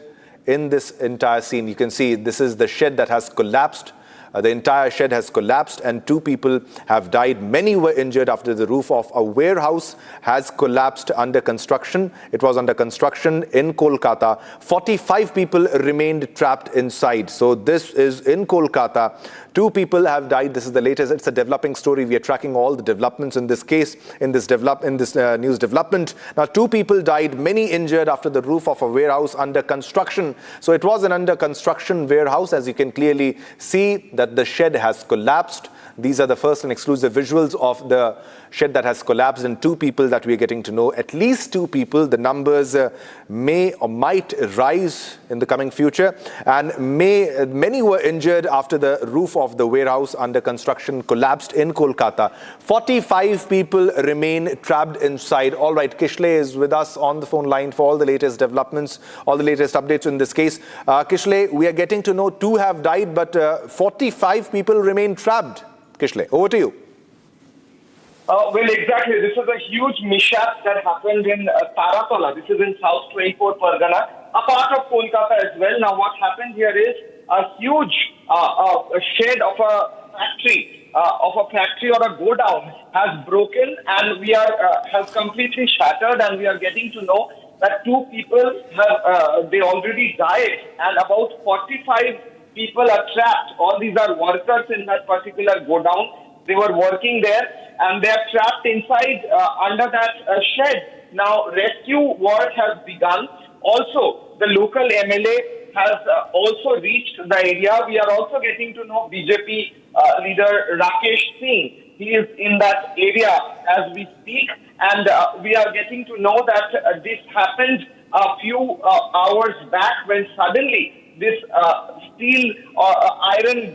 in this entire scene. You can see this is the shed that has collapsed. The entire shed has collapsed and 2 people have died. Many were injured after the roof of a warehouse has collapsed under construction. It was under construction in Kolkata. 45 people remained trapped inside. So this is in Kolkata. 2 people have died. This is the latest. It's a developing story. We are tracking all the developments in this case, in this news development. Now, 2 people died, many injured after the roof of a warehouse under construction. So it was an under construction warehouse. As you can clearly see that the shed has collapsed. These are the first and exclusive visuals of the shed that has collapsed, and 2 people that we are getting to know. At least 2 people. The numbers may or might rise in the coming future. And many were injured after the roof of the warehouse under construction collapsed in Kolkata. 45 people remain trapped inside. All right, Kishle is with us on the phone line for all the latest developments, all the latest updates in this case. Kishle, we are getting to know 2 have died, but 45 people remain trapped. Kishle, over to you. Well, exactly. This is a huge mishap that happened in Taratola. This is in South 24 Pargana, a part of Kolkata as well. Now, what happened here is a huge shed of a factory or a godown has broken, and has completely shattered. And we are getting to know that 2 people have they already died, and about 45 people are trapped. All these are workers in that particular godown. They were working there and they are trapped inside under that shed. Now, rescue work has begun. Also, the local MLA has also reached the area. We are also getting to know BJP leader Rakesh Singh. He is in that area as we speak, and we are getting to know that this happened a few hours back when suddenly this steel iron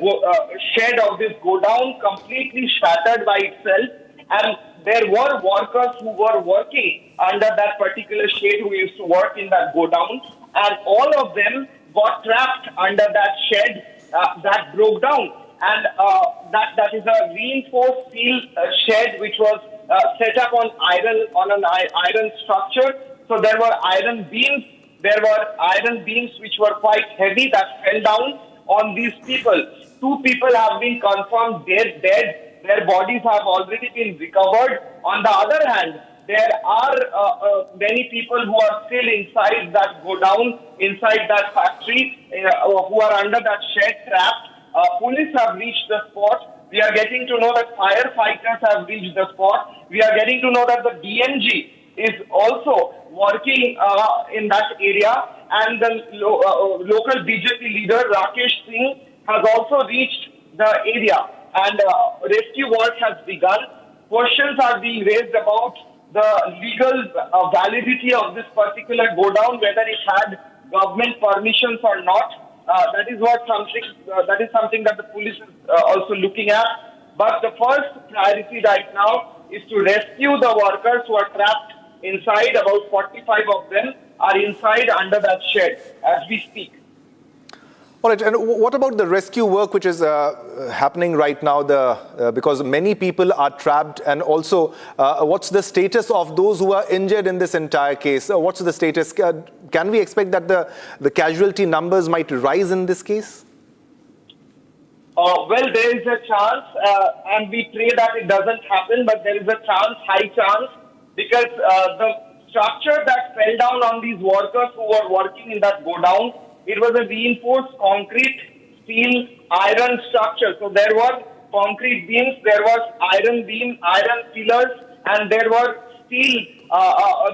shed of this godown completely shattered by itself, and there were workers who were working under that particular shade who used to work in that godown, and all of them got trapped under that shed that broke down. And that is a reinforced steel shed which was set up on an iron structure. So there were iron beams. There were iron beams which were quite heavy that fell down on these people. 2 people have been confirmed dead. Their bodies have already been recovered. On the other hand, there are many people who are still inside that godown, inside that factory, who are under that shed trapped. Police have reached the spot. We are getting to know that firefighters have reached the spot. We are getting to know that the DMG is also working in that area, and the local BJP leader Rakesh Singh has also reached the area, and rescue work has begun. Questions are being raised about the legal validity of this particular godown, whether it had government permissions or not. That is something that the police is also looking at. But the first priority right now is to rescue the workers who are trapped inside. About 45 of them are inside under that shed as we speak. All right, and what about the rescue work which is happening right now? Because many people are trapped, and also what's the status of those who are injured in this entire case? What's the status? Can we expect that the casualty numbers might rise in this case? Well, there is a chance, and we pray that it doesn't happen, but there is a chance, high chance, because the structure that fell down on these workers who were working in that godown, it was a reinforced concrete, steel, iron structure. So there were concrete beams, there was iron beam, iron pillars, and there were steel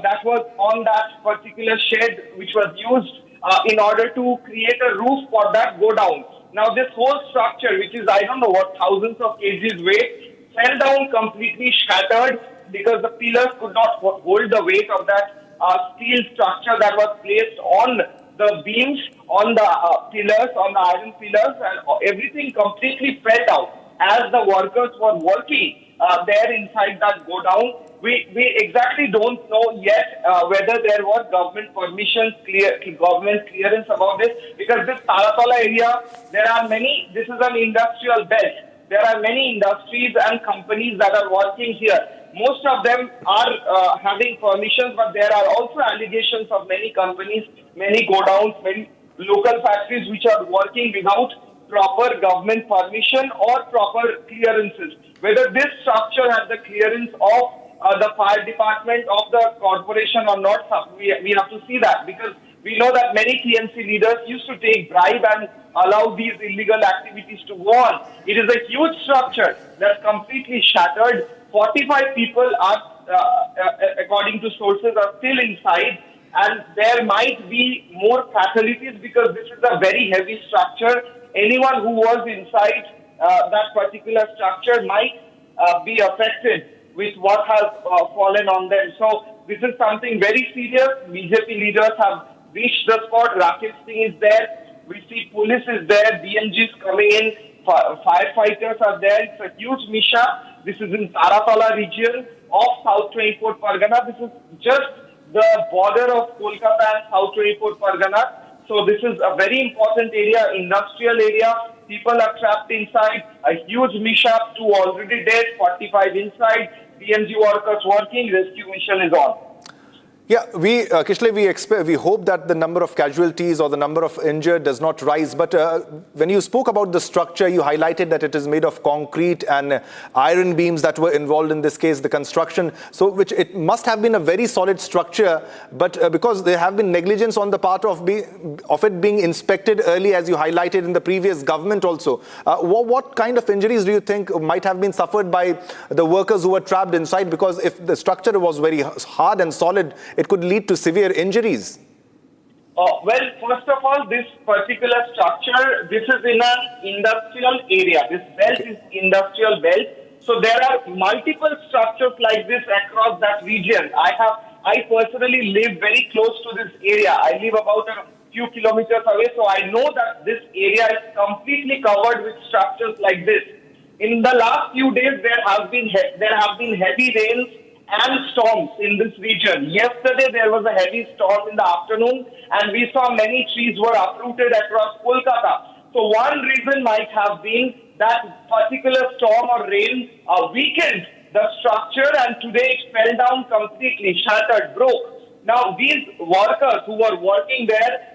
that was on that particular shed which was used in order to create a roof for that godown. Now this whole structure, which is I don't know what, thousands of kgs weight, fell down completely shattered because the pillars could not hold the weight of that steel structure that was placed on the beams, on the pillars, on the iron pillars, and everything completely fell down as the workers were working there inside that godown. We exactly don't know yet whether there was government permissions, government clearance about this, because this Taratala area, this is an industrial belt. There are many industries and companies that are working here. Most of them are having permissions, but there are also allegations of many companies, many godowns, many local factories which are working without proper government permission or proper clearances. Whether this structure has the clearance of the fire department of the corporation or not, we have to see that, because we know that many TMC leaders used to take bribe and allow these illegal activities to go on. It is a huge structure that's completely shattered. 45 people are, according to sources, are still inside, and there might be more fatalities because this is a very heavy structure. Anyone who was inside that particular structure might be affected with what has fallen on them. So this is something very serious. BJP leaders have reached the spot. Rakesh Singh is there. We see police is there. DMG is coming in. Firefighters are there. It's a huge misha. This is in Taratala region of South 24 Pargana. This is just the border of Kolkata and South 24 Pargana. So this is a very important area, industrial area. People are trapped inside. A huge mishap, 2 already dead, 45 inside. DMG workers working. Rescue mission is on. Yeah, Kishle, we hope that the number of casualties or the number of injured does not rise. But when you spoke about the structure, you highlighted that it is made of concrete and iron beams that were involved in this case, the construction. So, which it must have been a very solid structure. But because there have been negligence on the part of it being inspected early, as you highlighted in the previous government also. What kind of injuries do you think might have been suffered by the workers who were trapped inside? Because if the structure was very hard and solid, it could lead to severe injuries. Well, first of all, this particular structure, this is in an industrial area. This belt is industrial belt. So there are multiple structures like this across that region. I personally live very close to this area. I live about a few kilometers away, so I know that this area is completely covered with structures like this. In the last few days, there have been heavy rains and storms in this region. Yesterday, there was a heavy storm in the afternoon, and we saw many trees were uprooted across Kolkata. So one reason might have been that particular storm or rain weakened the structure, and today it fell down completely, shattered, broke. Now, these workers who were working there,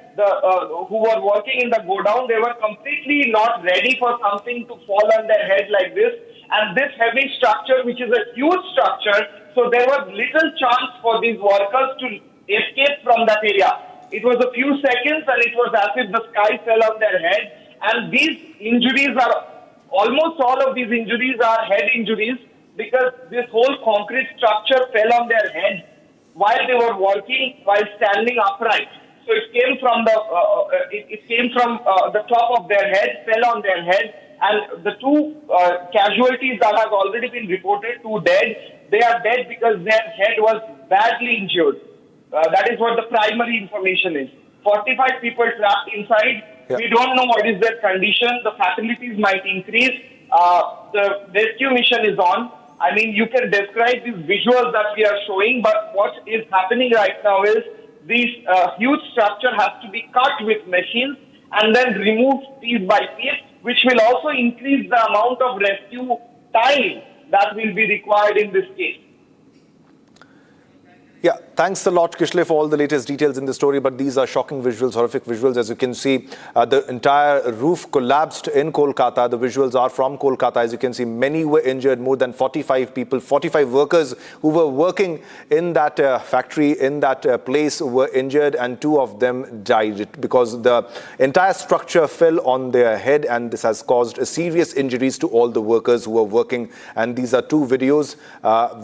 who were working in the godown, they were completely not ready for something to fall on their head like this. And this heavy structure, which is a huge structure, so there was little chance for these workers to escape from that area. It was a few seconds, and it was as if the sky fell on their head. And these injuries almost all of these injuries are head injuries, because this whole concrete structure fell on their head while they were working, while standing upright. So it came from the top of their head, fell on their head, and the two casualties that have already been reported, 2 dead, they are dead because their head was badly injured. That is what the primary information is. 45 people trapped inside. Yeah. We don't know what is their condition. The fatalities might increase. The rescue mission is on. I mean, you can describe these visuals that we are showing, but what is happening right now is this huge structure has to be cut with machines and then removed piece by piece, which will also increase the amount of rescue time that will be required in this case. Yeah, thanks a lot, Kishle, for all the latest details in the story. But these are shocking visuals, horrific visuals. As you can see, the entire roof collapsed in Kolkata. The visuals are from Kolkata. As you can see, many were injured. More than 45 people, 45 workers who were working in that factory, in that place, were injured, and 2 of them died because the entire structure fell on their head, and this has caused serious injuries to all the workers who were working. And these are 2 videos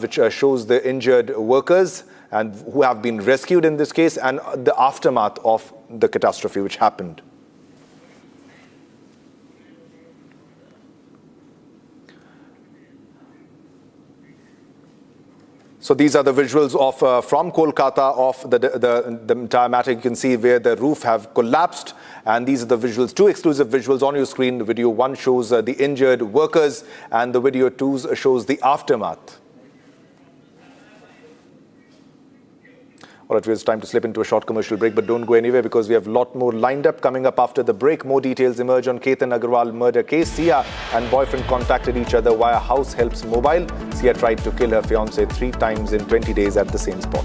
which shows the injured workers and who have been rescued in this case, and the aftermath of the catastrophe which happened. So these are the visuals of from Kolkata of the entire matter. You can see where the roof have collapsed, and these are the visuals, 2 exclusive visuals on your screen. The video 1 shows the injured workers, and the video 2 shows the aftermath. All right, it's time to slip into a short commercial break, but don't go anywhere because we have a lot more lined up coming up after the break. More details emerge on Ketan Agarwal murder case. Sia and boyfriend contacted each other via House Helps Mobile. Sia tried to kill her fiancé 3 times in 20 days at the same spot.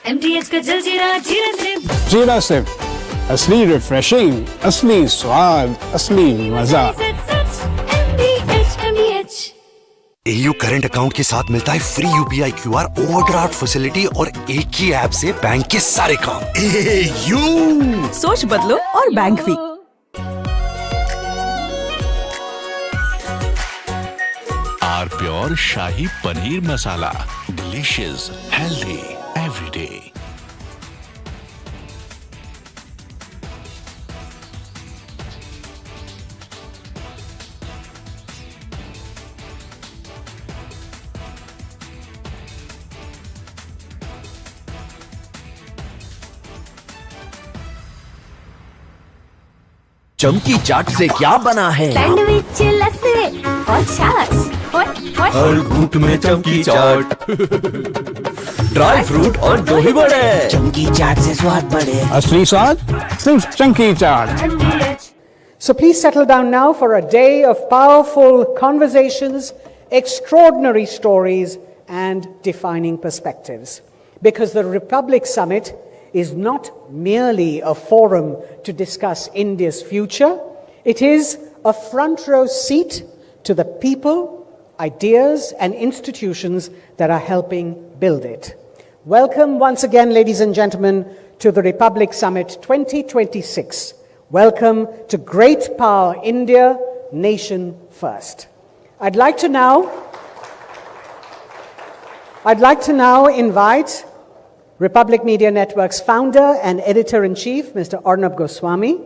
MTH का जलजीरा जीरा से जीरा से असली refreshing, असली स्वाद, असली मजा। AU करंट अकाउंट के साथ मिलता है free UPI QR overdraft facility और एक ही ऐप से बैंक के सारे काम। AU सोच बदलो और बैंक भी। आर pure shahi paneer masala, delicious, healthy every day. चमकी चाट से क्या बना है? सैंडविच, लस्सी और छाछ। हर घूंट में चमकी चाट। ड्राई फ्रूट और दो ही बड़े, चंकी चाट से स्वाद बढ़े। असली स्वाद सिर्फ चंकी चाट। So please settle down now for a day of powerful conversations, extraordinary stories, and defining perspectives. Because the Republic Summit is not merely a forum to discuss India's future, it is a front row seat to the people, ideas, and institutions that are helping build it. Welcome once again, ladies and gentlemen, to the Republic Summit 2026. Welcome to Great Power India, Nation First. I'd like to now invite Republic Media Network's founder and editor-in-chief, Mr. Arnab Goswami,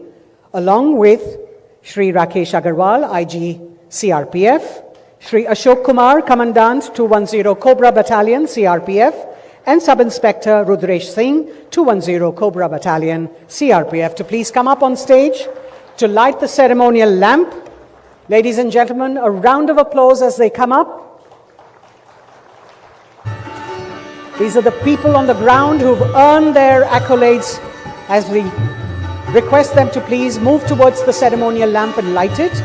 along with Shri Rakesh Agarwal, IG CRPF, Shri Ashok Kumar, Commandant 210 Cobra Battalion, CRPF, and Sub-Inspector Rudresh Singh, 210 Cobra Battalion, CRPF, to please come up on stage to light the ceremonial lamp. Ladies and gentlemen, a round of applause as they come up. These are the people on the ground who've earned their accolades, as we request them to please move towards the ceremonial lamp and light it.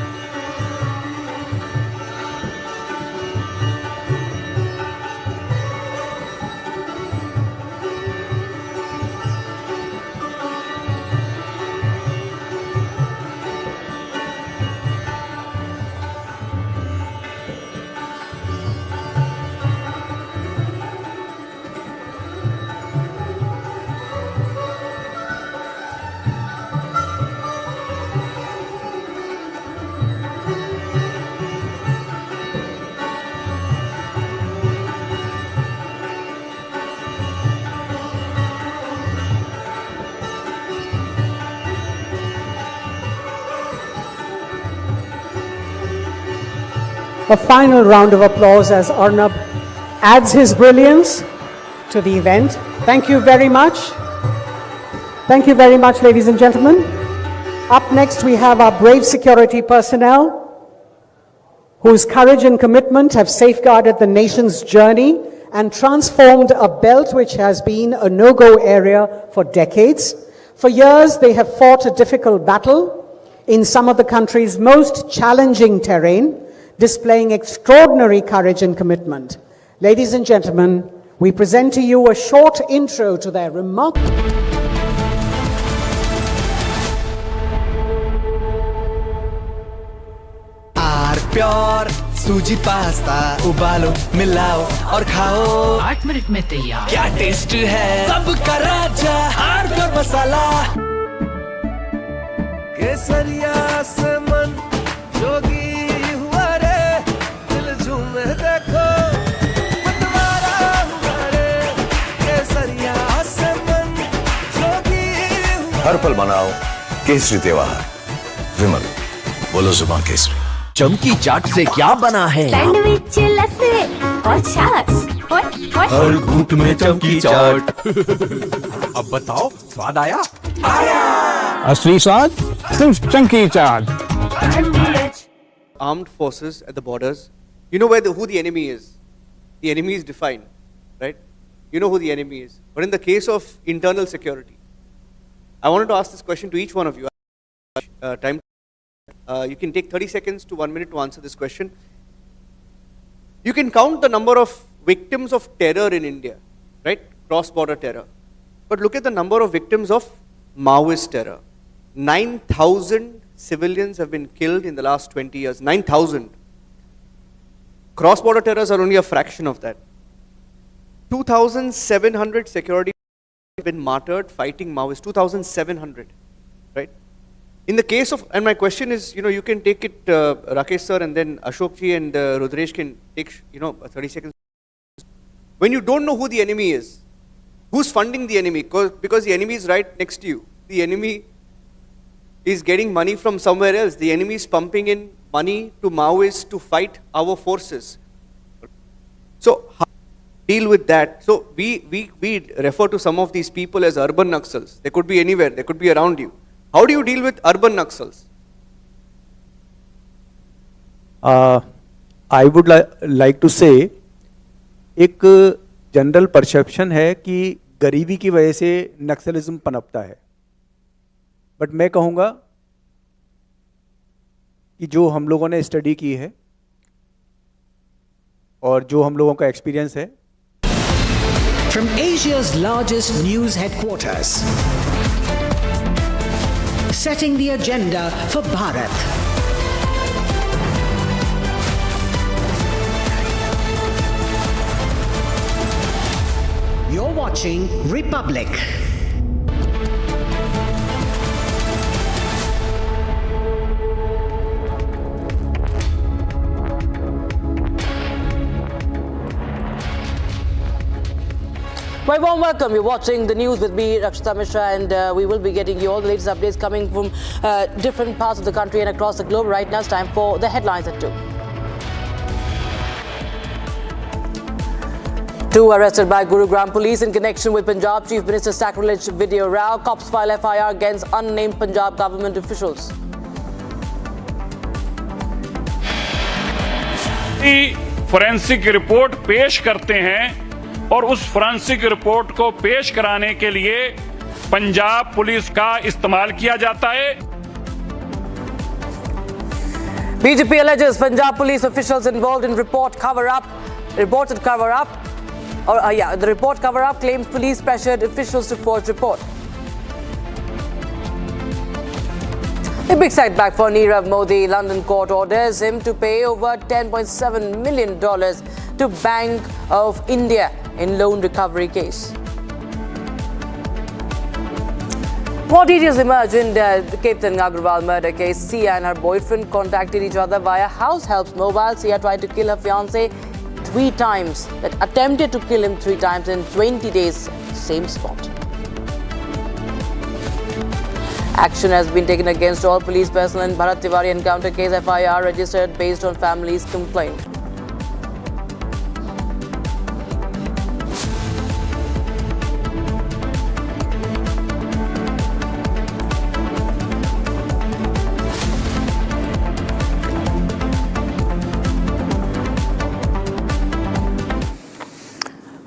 A final round of applause as Arnab adds his brilliance to the event. Thank you very much. Thank you very much, ladies and gentlemen. Up next, we have our brave security personnel whose courage and commitment have safeguarded the nation's journey and transformed a belt which has been a no-go area for decades. For years, they have fought a difficult battle in some of the country's most challenging terrain, displaying extraordinary courage and commitment. Ladies and gentlemen, we present to you a short intro to their remarkable... pure suji pasta उबालो मिलाओ और खाओ 8 minute में तैयार। क्या taste है सबका राजा आर प्योर मसाला। केसरिया से मन जोगी हुआ रे, दिल झूमे देखो मतवारा हुआ रे। केसरिया से मन जोगी हुआ। हर पल मनाओ केसरी त्योहार। विमल, बोलो जुबान केसरी। चमकी चाट से क्या बना है? सैंडविच लस्सी और छाछ हर घूंट में चमकी चाट। अब बताओ स्वाद आया? आया। असली स्वाद सिर्फ चंकी चाट। Armed forces at the borders, you know who the enemy is. The enemy is defined, right? You know who the enemy is. But in the case of internal security, I wanted to ask this question to each one of you. You can take 30 seconds to 1 minute to answer this question. You can count the number of victims of terror in India, right? Cross-border terror. But look at the number of victims of Maoist terror. 9,000 civilians have been killed in the last 20 years. 9,000. Cross-border terrors are only a fraction of that. 2,700 security have been martyred fighting Maoists. 2,700, right? In the case of, and my question is, you can take it, Rakesh sir, and then Ashok ji and Rudresh can take, 30 seconds. When you don't know who the enemy is, who's funding the enemy? Because the enemy is right next to you. The enemy is getting money from somewhere else. The enemy is pumping in money to Maoists to fight our forces. So how do you deal with that? So we refer to some of these people as urban Naxals. They could be anywhere. They could be around you. How do you deal with urban Naxals? I would like to say, एक general perception है कि गरीबी की वजह से नक्सलिज्म पनपता है, but मैं कहूँगा कि जो हम लोगों ने स्टडी की है और जो हम लोगों का एक्सपीरियंस है, From Asia's largest news headquarters, setting the agenda for Bharat. You're watching Republic. Very warm welcome. You're watching the news with me, Rakshita Mishra, and we will be getting you all the latest updates coming from different parts of the country and across the globe. Right now, it's time for the headlines at 2. Two arrested by Gurugram police in connection with Punjab Chief Minister's sacrilege video row. Cops file FIR against unnamed Punjab government officials. Forensic report पेश करते हैं और उस forensic report को पेश कराने के लिए पंजाब पुलिस का इस्तेमाल किया जाता है। BJP alleges Punjab police officials involved in reported cover-up. The report cover-up claims police pressured officials to forge report. A big setback for Nirav Modi. London court orders him to pay over $10.7 million to Bank of India in loan recovery case. More details emerge in the Ketan Agrawal murder case. Sia and her boyfriend contacted each other via house helps mobile. Sia tried to kill her fiancé 3 times, that attempted to kill him 3 times in 20 days, same spot. Action has been taken against all police personnel in Bharat Tiwari encounter case. FIR registered based on family's complaint.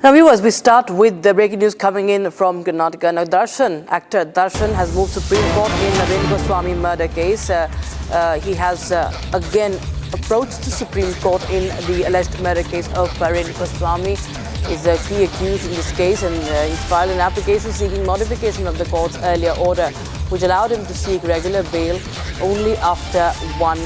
Now viewers, we start with the breaking news coming in from Karnataka. Now actor Darshan has moved Supreme Court in the Goswami murder case. He has again approached the Supreme Court in the alleged murder case of Goswami. Is the key accused in this case, and he's filed an application seeking modification of the court's earlier order, which allowed him to seek regular bail only after 1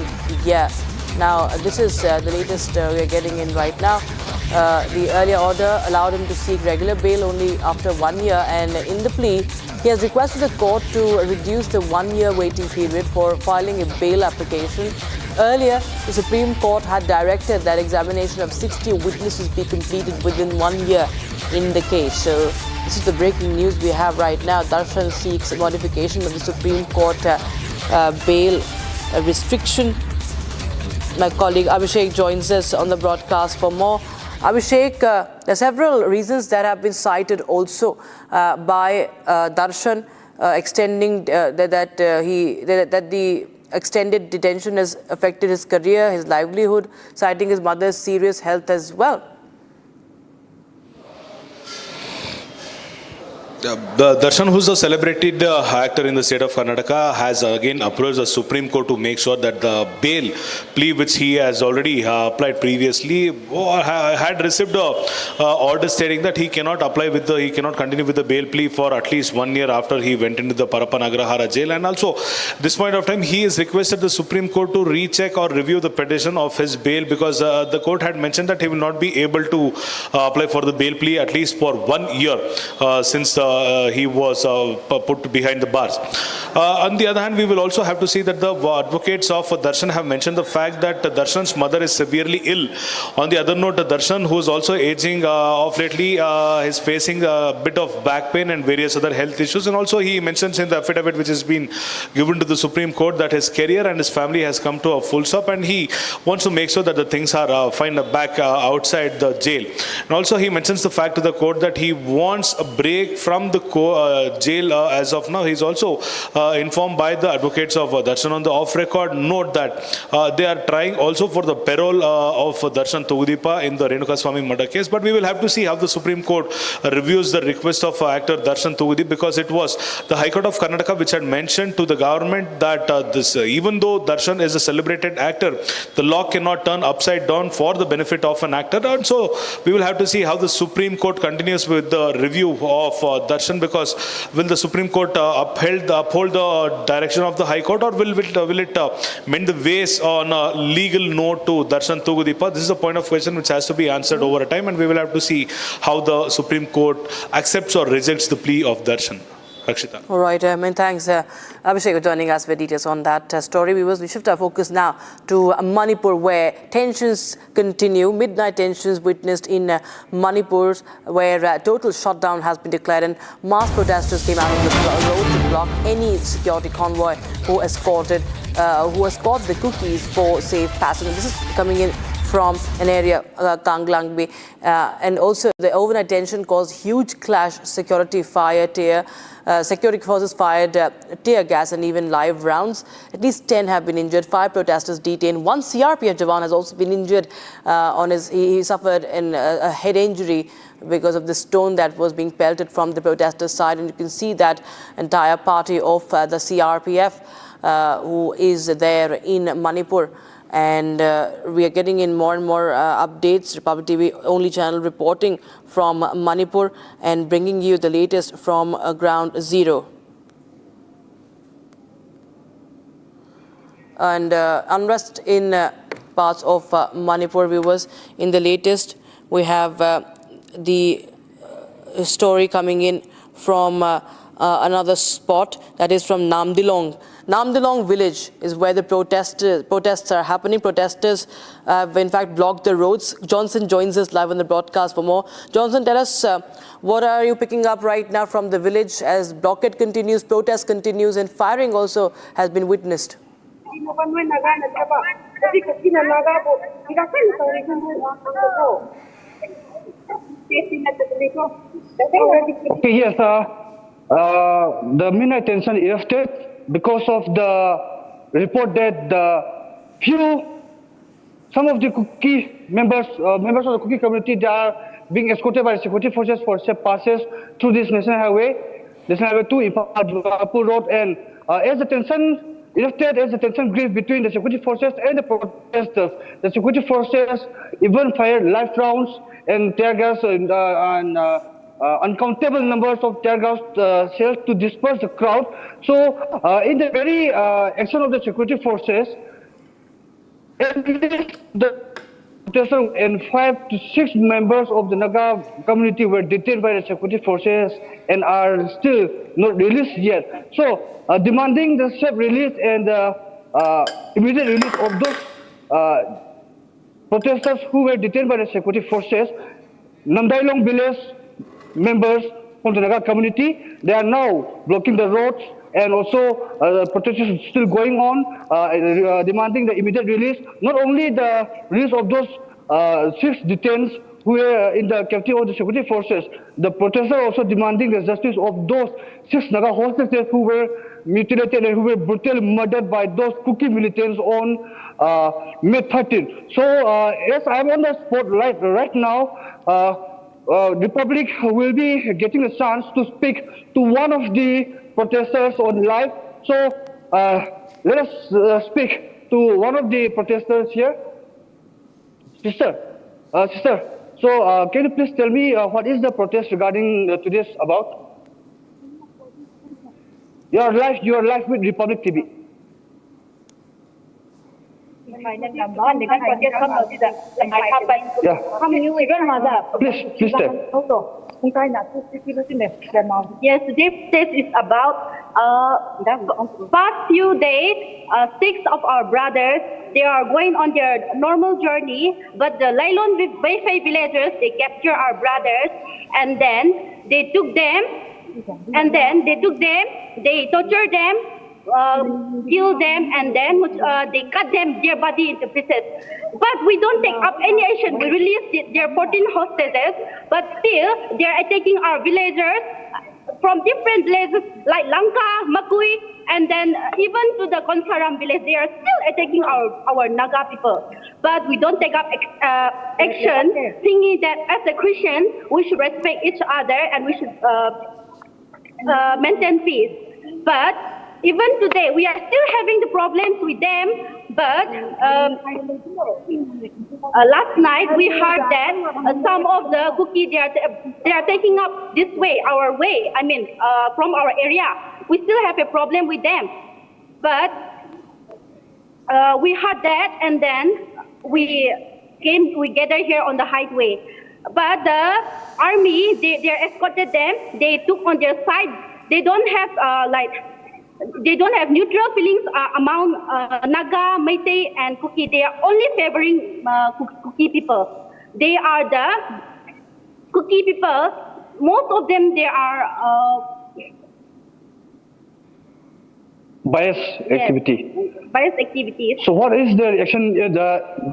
year. Now this is the latest we are getting in right now. The earlier order allowed him to seek regular bail only after 1 year, and in the plea, he has requested the court to reduce the 1-year waiting period for filing a bail application. Earlier, the Supreme Court had directed that examination of 60 witnesses be completed within 1 year in the case. So this is the breaking news we have right now. Darshan seeks a modification of the Supreme Court bail restriction. My colleague Abhishek joins us on the broadcast for more. Abhishek, there are several reasons that have been cited also by Darshan, extending that the extended detention has affected his career, his livelihood, citing his mother's serious health as well. The Darshan, who's a celebrated actor in the state of Karnataka, has again approached the Supreme Court to make sure that the bail plea, which he has already applied previously, had received a order stating that he cannot continue with the bail plea for at least 1 year after he went into the Parappan Agrahara jail. And also, this point of time, he has requested the Supreme Court to recheck or review the petition of his bail, because the court had mentioned that he will not be able to apply for the bail plea at least for 1 year since he was put behind the bars. On the other hand, we will also have to see that the advocates of Darshan have mentioned the fact that Darshan's mother is severely ill. On the other note, Darshan, who is also aging of lately, is facing a bit of back pain and various other health issues. And also he mentions in the affidavit which has been given to the Supreme Court that his career and his family has come to a full stop, and he wants to make sure that the things are fine back outside the jail. And also he mentions the fact to the court that he wants a break from from the jail as of now. He's also informed by the advocates of Darshan on the off-record note that they are trying also for the parole of Darshan Tugudipa in the Renuka Swami murder case. But we will have to see how the Supreme Court reviews the request of actor Darshan Tugudi, because it was the High Court of Karnataka which had mentioned to the government that even though Darshan is a celebrated actor, the law cannot turn upside down for the benefit of an actor. And so we will have to see how the Supreme Court continues with the review of Darshan, because will the Supreme Court uphold the direction of the High Court, or will it mend the ways on a legal note to Darshan Tugudipa? This is a point of question which has to be answered over a time, and we will have to see how the Supreme Court accepts or rejects the plea of Darshan. Rakshita. All right, thanks Abhishek for joining us with details on that story. We shift our focus now to Manipur, where tensions continue. Midnight tensions witnessed in Manipur, where total shutdown has been declared, and mass protesters came out on the road to block any security convoy who escort the cookies for safe passage. And this is coming in from an area, Kanglangbi, and also the overnight tension caused huge clash. Security forces fired tear gas and even live rounds. At least 10 have been injured. 5 protesters detained. 1 CRPF Jawan has also been injured. He suffered a head injury because of the stone that was being pelted from the protesters' side. And you can see that entire party of the CRPF who is there in Manipur. And we are getting in more and more updates. Republic TV only channel reporting from Manipur and bringing you the latest from ground zero. And unrest in parts of Manipur, viewers. In the latest, we have the story coming in from another spot, that is from Namdilong. Namdilong village is where the protests are happening. Protesters have in fact blocked the roads. Johnson joins us live on the broadcast for more. Johnson, tell us what are you picking up right now from the village as blockade continues, protest continues, and firing also has been witnessed? Okay, yes, the midnight tension erupted because of the report that some of the Kuki members of the Kuki community, they are being escorted by security forces for safe passes through this National Highway 2, Impapur Road. And as the tension erupted, as the tension grew between the security forces and the protesters, the security forces even fired live rounds and tear gas and uncountable numbers of tear gas shells to disperse the crowd. So, in the very action of the security forces, at least the protesters and 5 to 6 members of the Naga community were detained by the security forces and are still not released yet. So, demanding the safe release and immediate release of those protesters who were detained by the security forces, Namdailong village members from the Naga community, they are now blocking the roads, and also the protest is still going on, demanding the immediate release, not only the release of those 6 detainees who were in the captivity of the security forces, the protesters are also demanding the justice of those 6 Naga hostages who were mutilated and who were brutally murdered by those Kuki militants on May 13th. So, yes, I'm on the spot right now. Republic will be getting a chance to speak to one of the protesters on live. So let us speak to one of the protesters here. Sister, so can you please tell me what is the protest regarding today's about? You are live with Republic TV. Yeah. Please tell. Yes, this test is about past few days, 6 of our brothers, they are going on their normal journey, but the Lailon Wi-Fi villagers, they capture our brothers, and then they took them, they torture them, kill them, and then they cut them, their body into pieces. But we don't take up any action. We released their 14 hostages, but still they are attacking our villagers. from different places like Lanka, Makui, and then even to the Konsaram village, they are still attacking our Naga people. But we don't take up action, thinking that as a Christian, we should respect each other and we should maintain peace. But even today, we are still having the problems with them. But last night we heard that some of the Kuki they are taking up this way, our way. I mean, from our area, we still have a problem with them. But we heard that, and then we gathered here on the highway. But the army, they escorted them. They took on their side. They don't have they don't have neutral feelings among Naga, Meitei, and Kuki. They are only favoring Kuki people. They are the Kuki people. Most of them, they are bias activity. Bias activities. So what is the reaction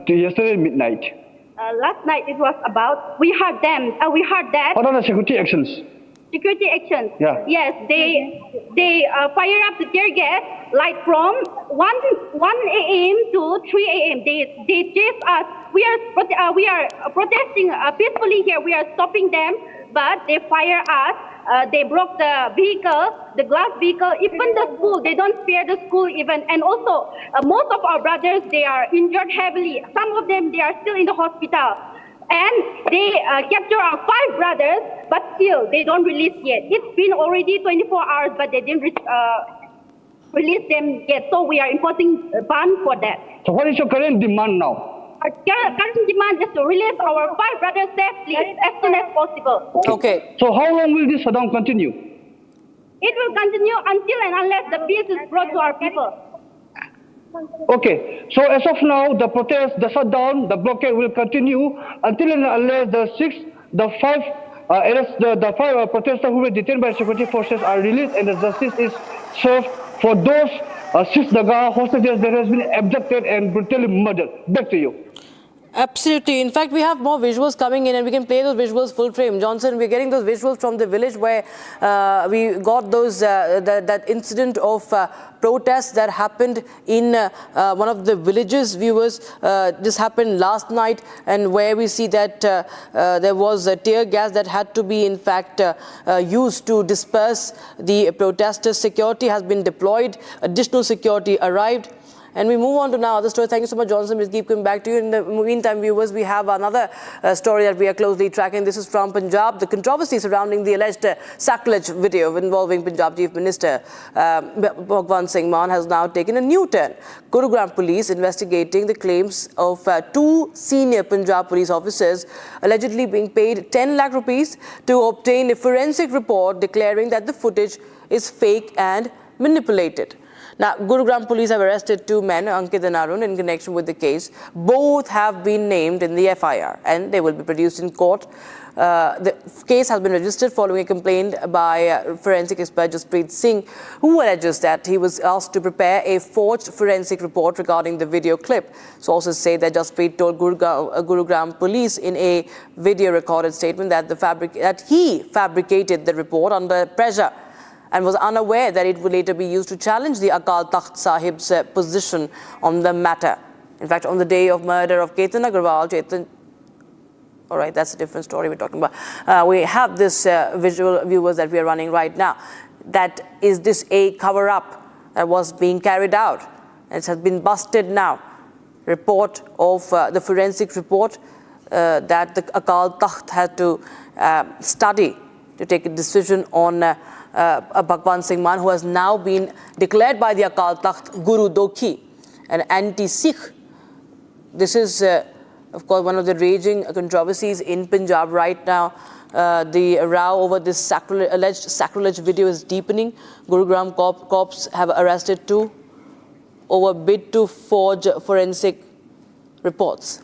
yesterday midnight? Last night it was about, we heard that. What are the security actions? Security actions. Yeah. Yes, they fire up the tear gas like from 1 a.m. to 3 a.m. They chase us. We are protesting peacefully here. We are stopping them, but they fire us. They broke the vehicle, the glass vehicle, even the school. They don't spare the school even. And also, most of our brothers, they are injured heavily. Some of them, they are still in the hospital. And they capture our 5 brothers, but still, they don't release yet. It's been already 24 hours, but they didn't release them yet. So we are enforcing a ban for that. So what is your current demand now? Our current demand is to release our 5 brothers safely as soon as possible. Okay. So how long will this shutdown continue? It will continue until and unless the peace is brought to our people. Okay, so as of now, the protest, the shutdown, the blockade will continue until and unless the 5 protesters who were detained by security forces are released and the justice is served for those 6 Naga hostages that has been abducted and brutally murdered. Back to you. Absolutely. In fact, we have more visuals coming in and we can play those visuals full frame. Johnson, we're getting those visuals from the village where we got those that incident of protests that happened in one of the villages, viewers. This happened last night, and where we see that there was a tear gas that had to be in fact used to disperse the protesters. Security has been deployed, additional security arrived. And we move on to now other story. Thank you so much, Johnson. We'll keep coming back to you. In the meantime, viewers, we have another story that we are closely tracking. This is from Punjab. The controversy surrounding the alleged sacrilege video involving Punjab Chief Minister Bhagwant Singh Mann has now taken a new turn. Gurugram police investigating the claims of 2 senior Punjab police officers allegedly being paid 10 lakh rupees to obtain a forensic report declaring that the footage is fake and manipulated. Now, Gurugram police have arrested 2 men, Ankit and Arun, in connection with the case. Both have been named in the FIR and they will be produced in court. The case has been registered following a complaint by forensic expert Jaspreet Singh, who alleges that he was asked to prepare a forged forensic report regarding the video clip. Sources say that Jaspreet told Gurugram police in a video recorded statement that he fabricated the report under pressure and was unaware that it would later be used to challenge the Akal Takht Sahib's position on the matter. In fact, on the day of murder of Ketan Agarwal, all right, that's a different story we're talking about. We have this visual, viewers, that we are running right now. Is this a cover-up that was being carried out? It has been busted now. Report of the forensic report that the Akal Takht had to study to take a decision on Bhagwant Singh Mann, who has now been declared by the Akal Takht Guru Dokhi, an anti-Sikh. This is, of course, one of the raging controversies in Punjab right now. The row over this alleged sacrilege video is deepening. Gurugram cops have arrested 2 over bid to forge forensic reports.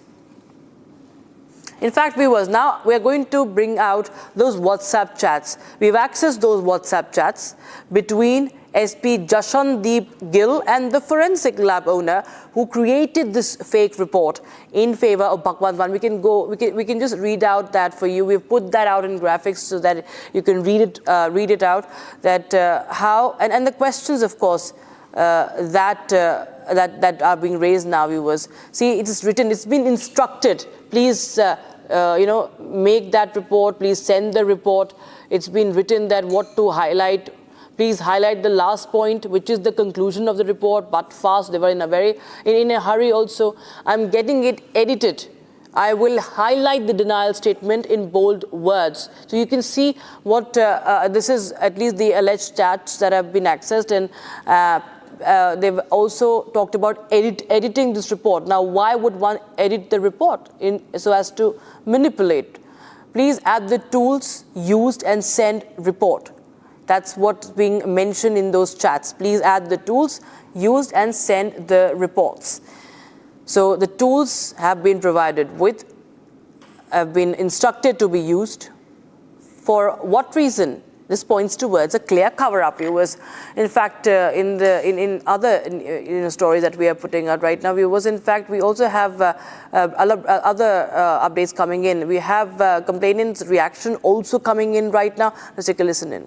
In fact, viewers, now we are going to bring out those WhatsApp chats. We've accessed those WhatsApp chats between SP Jashandeep Gill and the forensic lab owner who created this fake report in favor of Bhagwant Maan. We can just read out that for you. We've put that out in graphics so that you can read it out. That how and the questions, of course, that are being raised now, viewers. See, it is written. It's been instructed. Please, make that report. Please send the report. It's been written that what to highlight. Please highlight the last point, which is the conclusion of the report, but fast. They were in a hurry also. I'm getting it edited. I will highlight the denial statement in bold words. So you can see what, this is at least the alleged chats that have been accessed, and they've also talked about editing this report. Now, why would one edit the report so as to manipulate? Please add the tools used and send report. That's what's being mentioned in those chats. Please add the tools used and send the reports. So the tools have been provided with, have been instructed to be used. For what reason? This points towards a clear cover-up, viewers. In fact, in other stories that we are putting out right now, viewers, in fact, we also have other updates coming in. We have complainants' reaction also coming in right now. Let's take a listen in.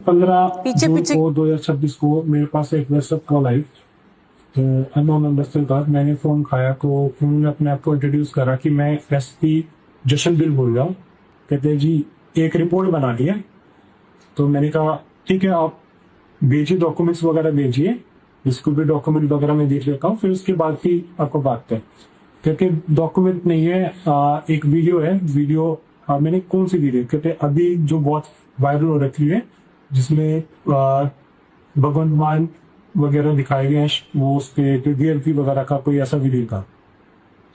15 जून को 2026 को मेरे पास एक WhatsApp call आई, तो unknown number से था। मैंने phone खाया तो उन्होंने अपने आप को इंट्रोड्यूस करा कि मैं एसपी जशनदीप बोल रहा हूँ। कहते जी एक रिपोर्ट बना दी है। तो मैंने कहा ठीक है, आप भेजिए, डॉक्यूमेंट्स वगैरह भेजिए, इसको भी डॉक्यूमेंट वगैरह में देख लेता हूँ, फिर उसके बाद ही आपको बात है। कहते डॉक्यूमेंट नहीं है, एक वीडियो है। वीडियो मैंने कौन सी वीडियो? कहते अभी जो बहुत वायरल हो रखी है, जिसमें भगवंत मान वगैरह दिखाए गए हैं, वो उस पे डीएलपी वगैरह का कोई ऐसा वीडियो था।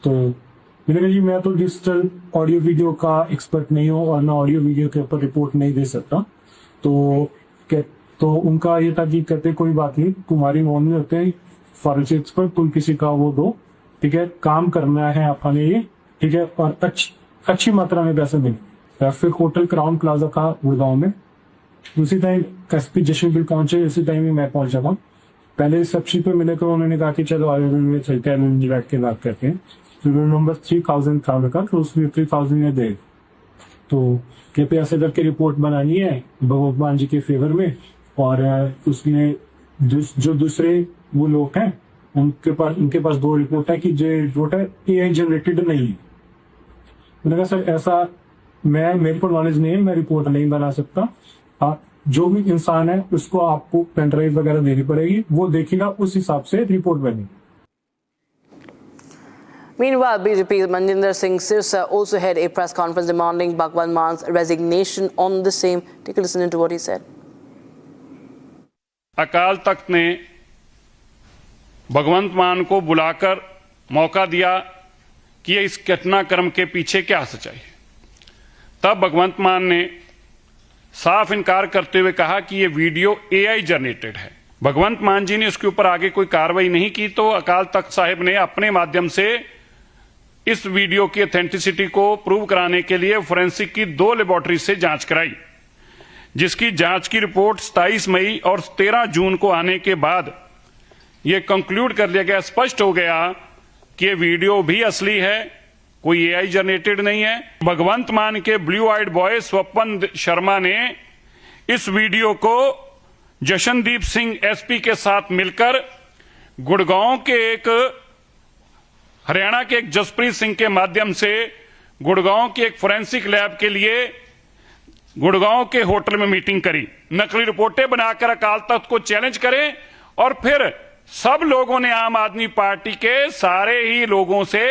तो मैंने कहा जी मैं तो डिजिटल ऑडियो वीडियो का एक्सपर्ट नहीं हूँ और मैं ऑडियो वीडियो के ऊपर रिपोर्ट नहीं दे सकता। तो उनका ये था कि कहते कोई बात नहीं, तुम्हारी नॉन में होते हैं फॉरेंसिक एक्सपर्ट, तुम किसी का वो दो, ठीक है, काम करना है अपने ये, ठीक है, और अच्छी मात्रा में पैसे देंगे। फिर होटल क्राउन प्लाजा का गुड़गांव में उसी टाइम एसपी जशनदीप पहुंचे, उसी टाइम ही मैं पहुंचा था। पहले रिसेप्शन पे मिले तो उन्होंने कहा कि चलो आगे में चलते हैं, बैठ के बात करते हैं। फिर नंबर 3000 था उनका, तो उसमें 3000 में दे। तो कहते ऐसे करके रिपोर्ट बनानी है भगवंत मान जी के फेवर में, और उसमें जो दूसरे वो लोग हैं उनके पास 2 रिपोर्ट है कि जो रिपोर्ट है AI जनरेटेड नहीं है। मैंने कहा सर ऐसा मेरे को नॉलेज नहीं है, मैं रिपोर्ट नहीं बना सकता। जो भी इंसान है उसको आपको पेन ड्राइव वगैरह देनी पड़ेगी, वो देखेगा, उस हिसाब से रिपोर्ट बनेगी। Meanwhile, BJP's Manjinder Singh Sirsa also had a press conference demanding Bhagwant Man's resignation on the same. Take a listen to what he said. Akal Takht ने भगवंत मान को बुलाकर मौका दिया कि इस घटनाक्रम के पीछे क्या सच्चाई है। तब भगवंत मान ने साफ इनकार करते हुए कहा कि यह वीडियो AI जनरेटेड है। भगवंत मान जी ने उसके ऊपर आगे कोई कार्रवाई नहीं की, तो अकाल तख्त साहिब ने अपने माध्यम से इस वीडियो की ऑथेंटिसिटी को प्रूव कराने के लिए फोरेंसिक की 2 लेबोरेटरी से जांच कराई, जिसकी जांच की रिपोर्ट 27 मई और 13 जून को आने के बाद यह कंक्लूड कर लिया गया, स्पष्ट हो गया कि यह वीडियो भी असली है, कोई AI जनरेटेड नहीं है। भगवंत मान के ब्लू आइड बॉय स्वपन शर्मा ने इस वीडियो को जशनदीप सिंह SP के साथ मिलकर गुड़गांव के हरियाणा के एक जसप्रीत सिंह के माध्यम से गुड़गांव के एक फोरेंसिक लैब के लिए गुड़गांव के होटल में मीटिंग करी, नकली रिपोर्टें बनाकर अकाल तख्त को चैलेंज करें, और फिर सब लोगों ने, आम आदमी पार्टी के सारे ही लोगों से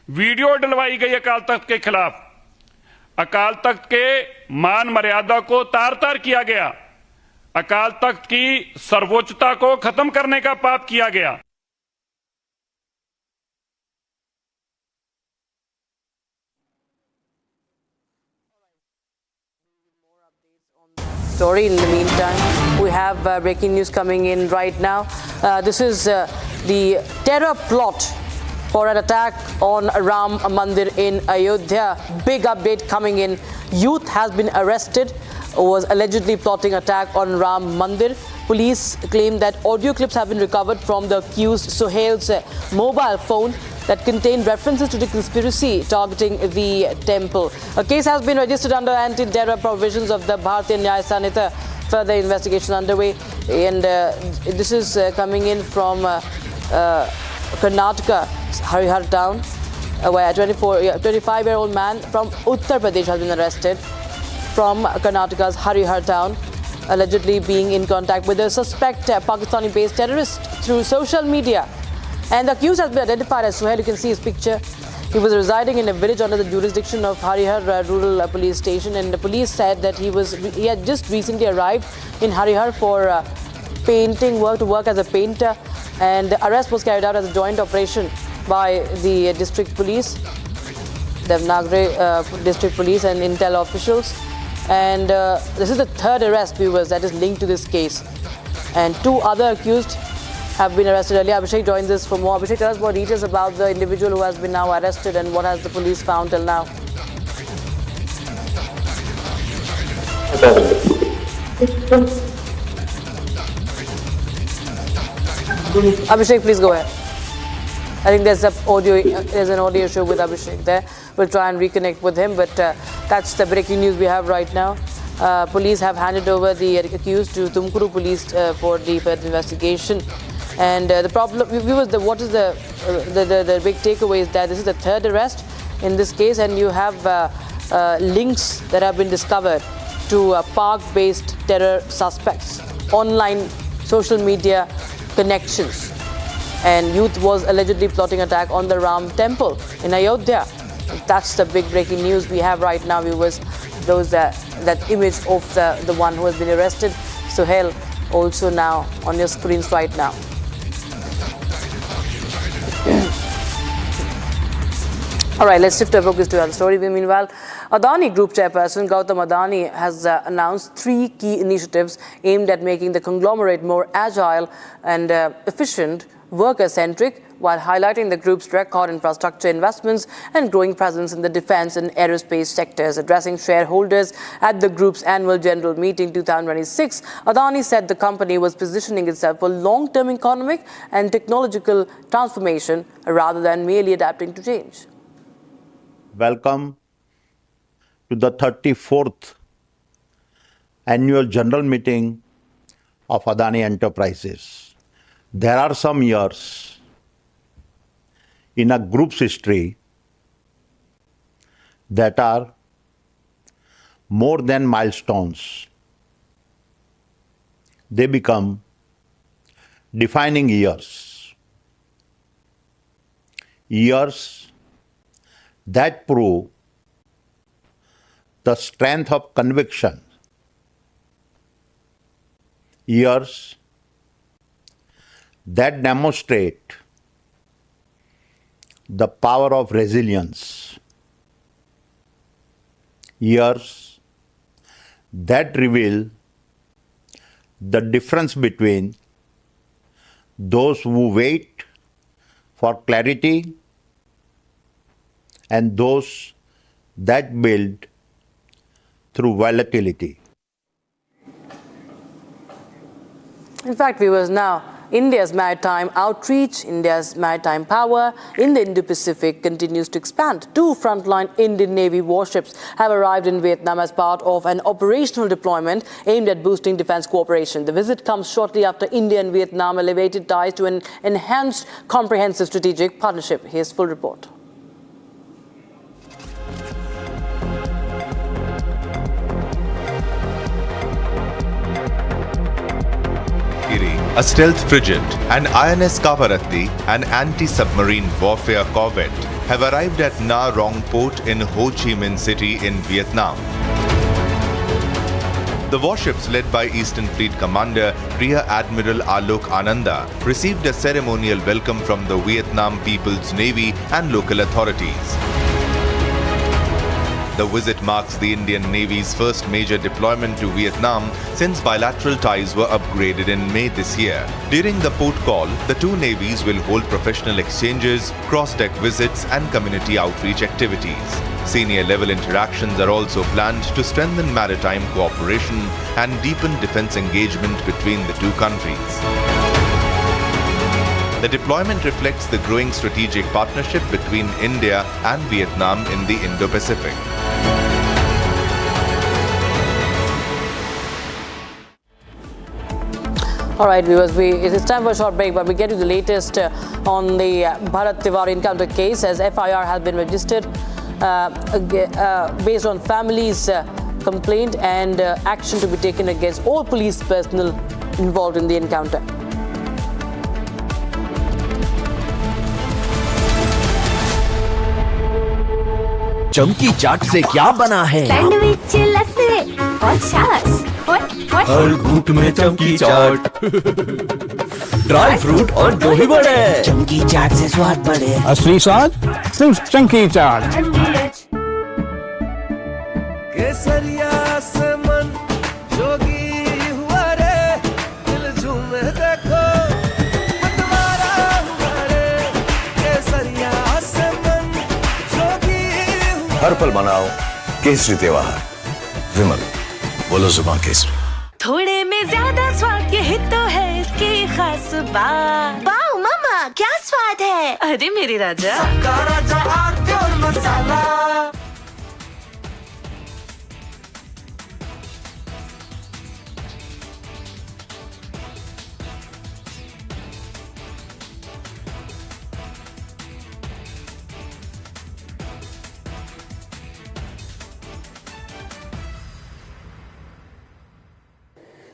वीडियो डलवाई गई अकाल तख्त के खिलाफ। अकाल तख्त के मान मर्यादा को तार-तार किया गया, अकाल तख्त की सर्वोच्चता को खत्म करने का पाप किया गया। Story. In the meantime, we have breaking news coming in right now. This is the terror plot for an attack on Ram Mandir in Ayodhya. Big update coming in. Youth has been arrested was allegedly plotting attack on Ram Mandir. Police claim that audio clips have been recovered from the accused Sohail's mobile phone that contained references to the conspiracy targeting the temple. A case has been registered under anti-terror provisions of the Bharatiya Nyaya Sanhita. Further investigation underway, and this is coming in from Karnataka, Harihar town, where a 25-year-old man from Uttar Pradesh has been arrested from Karnataka's Harihar town, allegedly being in contact with a suspect Pakistani-based terrorist through social media. And the accused has been identified as Suhail. You can see his picture. He was residing in a village under the jurisdiction of Harihar Rural Police Station, and the police said that he had just recently arrived in Harihar for painting work, to work as a painter, and the arrest was carried out as a joint operation by the district police, Devnagari district police and intel officials. And this is the third arrest, viewers, that is linked to this case. And 2 other accused have been arrested earlier. Abhishek joins us for more. Abhishek, tell us more details about the individual who has been now arrested and what has the police found till now. Abhishek, please go ahead. I think there's an audio issue with Abhishek there. We'll try and reconnect with him, but that's the breaking news we have right now. Police have handed over the accused to Tumkuru police for the further investigation. And the problem, what is the big takeaway is that this is the third arrest in this case, and you have links that have been discovered to park-based terror suspects, online social media connections, and youth was allegedly plotting attack on the Ram temple in Ayodhya. That's the big breaking news we have right now, viewers. That image of the one who has been arrested, Suhail, also now on your screens right now. All right, let's shift our focus to another story. Meanwhile, Adani Group chairperson Gautam Adani has announced 3 key initiatives aimed at making the conglomerate more agile and efficient, worker-centric, while highlighting the group's record infrastructure investments and growing presence in the defense and aerospace sectors. Addressing shareholders at the group's annual general meeting 2026, Adani said the company was positioning itself for long-term economic and technological transformation rather than merely adapting to change. Welcome to the 34th annual general meeting of Adani Enterprises. There are some years in a group's history that are more than milestones. They become defining years. Years that prove the strength of conviction. Years that demonstrate the power of resilience. Years that reveal the difference between those who wait for clarity and those that build through volatility. In fact, viewers, now India's maritime outreach, India's maritime power in the Indo-Pacific continues to expand. 2 frontline Indian Navy warships have arrived in Vietnam as part of an operational deployment aimed at boosting defense cooperation. The visit comes shortly after India and Vietnam elevated ties to an enhanced comprehensive strategic partnership. Here's full report. A stealth frigate, an INS Kavaratti, an anti-submarine warfare corvette have arrived at Na Rong port in Ho Chi Minh City in Vietnam. The warships, led by Eastern Fleet Commander Rear Admiral Alok Ananda, received a ceremonial welcome from the Vietnam People's Navy and local authorities. The visit marks the Indian Navy's first major deployment to Vietnam since bilateral ties were upgraded in May this year. During the port call, the two navies will hold professional exchanges, cross-deck visits and community outreach activities. Senior level interactions are also planned to strengthen maritime cooperation and deepen defense engagement between the two countries. The deployment reflects the growing strategic partnership between India and Vietnam in the Indo-Pacific. All right, viewers, it is time for a short break, but we get to the latest on the Bharat Tiwari encounter case, as FIR has been registered based on family's complaint and action to be taken against all police personnel involved in the encounter. चमकी चाट से क्या बना है? Sandwich लस्सी और छाछ हर घूंट में चमकी चाट, ड्राई फ्रूट और दही बड़े। चमकी चाट से स्वाद बढ़े। असली स्वाद सिर्फ चंकी चाट। केसरिया से मन जोगी हुआ रे, दिल झूमे देखो मतवारा हुआ रे। केसरिया से मन जोगी हुआ। हर पल मनाओ केसरी त्योहार। विमल, बोलो जुबान केसरी। थोड़े में ज्यादा स्वाद, यही तो है इसकी खास बात। वाओ मामा, क्या स्वाद है। अरे मेरे राजा, सबका राजा आरती और मसाला।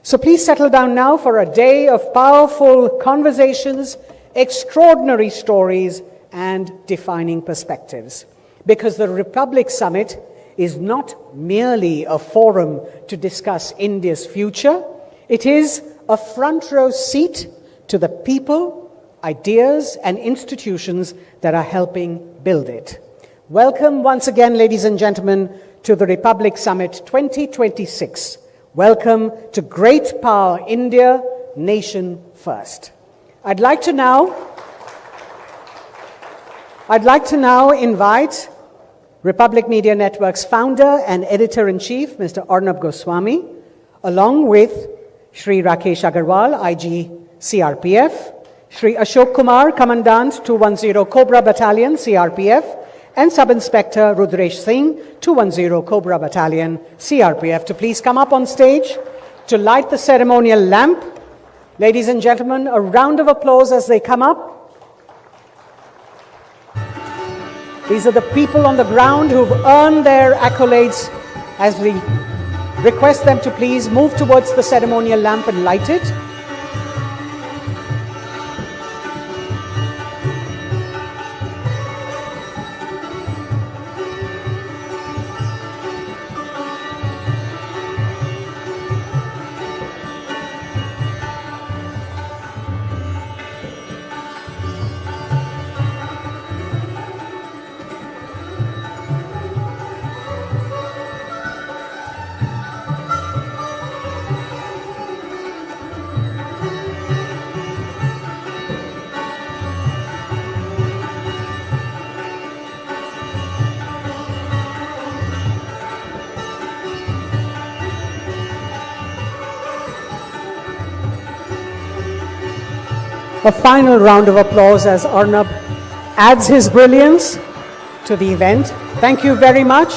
So please settle down now for a day of powerful conversations, extraordinary stories, and defining perspectives. Because the Republic Summit is not merely a forum to discuss India's future, it is a front row seat to the people, ideas, and institutions that are helping build it. Welcome once again, ladies and gentlemen, to the Republic Summit 2026. Welcome to Great Power India, Nation First. I'd like to now invite Republic Media Network's founder and editor-in-chief, Mr. Arnab Goswami, along with Shri Rakesh Agarwal, IG CRPF, Shri Ashok Kumar, Commandant 210 Cobra Battalion, CRPF, and Sub-Inspector Rudresh Singh, 210 Cobra Battalion, CRPF, to please come up on stage to light the ceremonial lamp. Ladies and gentlemen, a round of applause as they come up. These are the people on the ground who've earned their accolades, as we request them to please move towards the ceremonial lamp and light it. A final round of applause as Arnab adds his brilliance to the event. Thank you very much.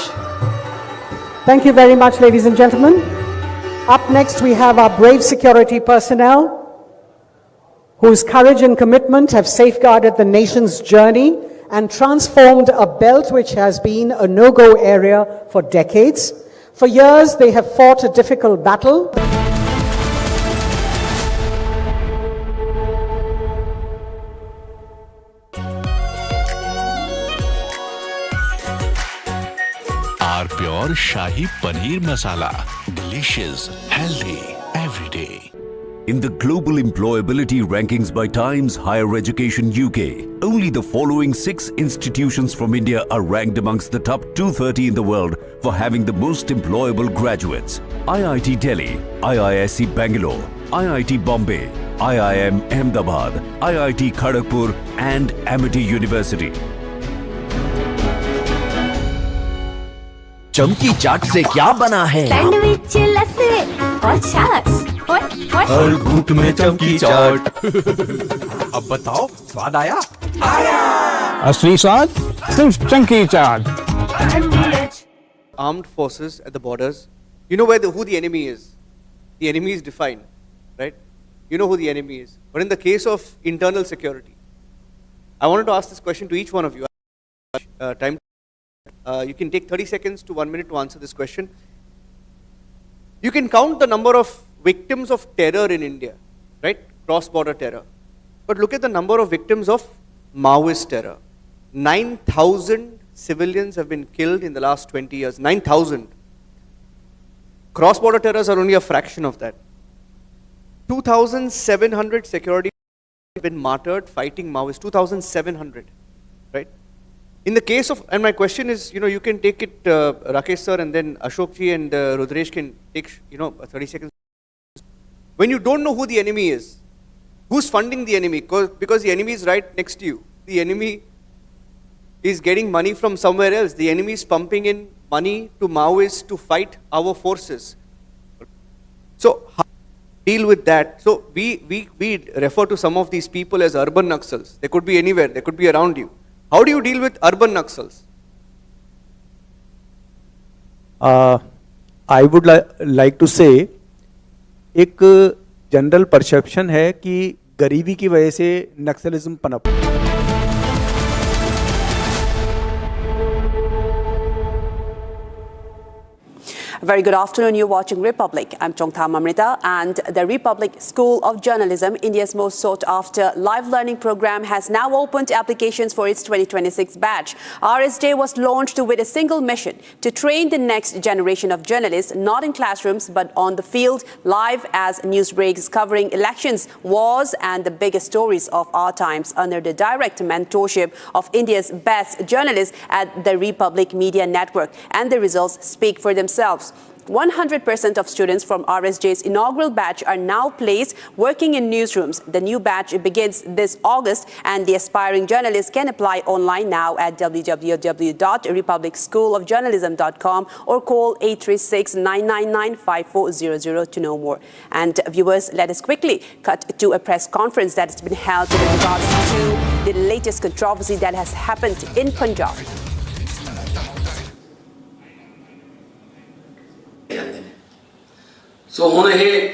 Thank you very much, ladies and gentlemen. Up next, we have our brave security personnel whose courage and commitment have safeguarded the nation's journey and transformed a belt which has been a no-go area for decades. For years, they have fought a difficult battle. Shahi paneer masala, delicious, healthy every day. In the global employability rankings by Times Higher Education UK, only the following 6 institutions from India are ranked amongst the top 230 in the world for having the most employable graduates. IIT Delhi, IISc Bangalore, IIT Bombay, IIM Ahmedabad, IIT Kharagpur and Amity University. चमकी चाट से क्या बना है? Sandwich लस्सी और छाछ। हर घूंट में चमकी चाट। अब बताओ स्वाद आया? असली स्वाद सिर्फ चंकी चाट। Armed forces at the borders, you know who the enemy is. The enemy is defined, right? You know who the enemy is. But in the case of internal security, I wanted to ask this question to each one of you. You can take 30 seconds to 1 minute to answer this question. You can count the number of victims of terror in India, right? Cross-border terror. But look at the number of victims of Maoist terror. 9,000 civilians have been killed in the last 20 years. 9,000. Cross-border terrors are only a fraction of that. 2,700 security have been martyred fighting Maoists. 2,700, right? In the case of, and my question is, you can take it, Rakesh sir, and then Ashok ji and Rudresh can take, 30 seconds. When you don't know who the enemy is, who's funding the enemy? Because the enemy is right next to you. The enemy is getting money from somewhere else. The enemy is pumping in money to Maoists to fight our forces. So, how do you deal with that? So, we refer to some of these people as urban Naxals. They could be anywhere, they could be around you. How do you deal with urban Naxals? I would like to say, एक general perception है कि गरीबी की वजह से नक्सलिज्म पनप। Very good afternoon. You're watching Republic. I'm Chongtham Amrita, and the Republic School of Journalism, India's most sought-after live learning program, has now opened applications for its 2026 batch. RSJ was launched with a single mission: to train the next generation of journalists, not in classrooms but on the field, live as news breaks covering elections, wars, and the biggest stories of our times, under the direct mentorship of India's best journalists at the Republic Media Network. And the results speak for themselves. 100% of students from RSJ's inaugural batch are now placed working in newsrooms. The new batch begins this August, and the aspiring journalists can apply online now at www.republicschoolofjournalism.com or call 836-999-5400 to know more. And viewers, let us quickly cut to a press conference that has been held with regards to the latest controversy that has happened in Punjab. ਸੋ ਹੁਣ ਇਹ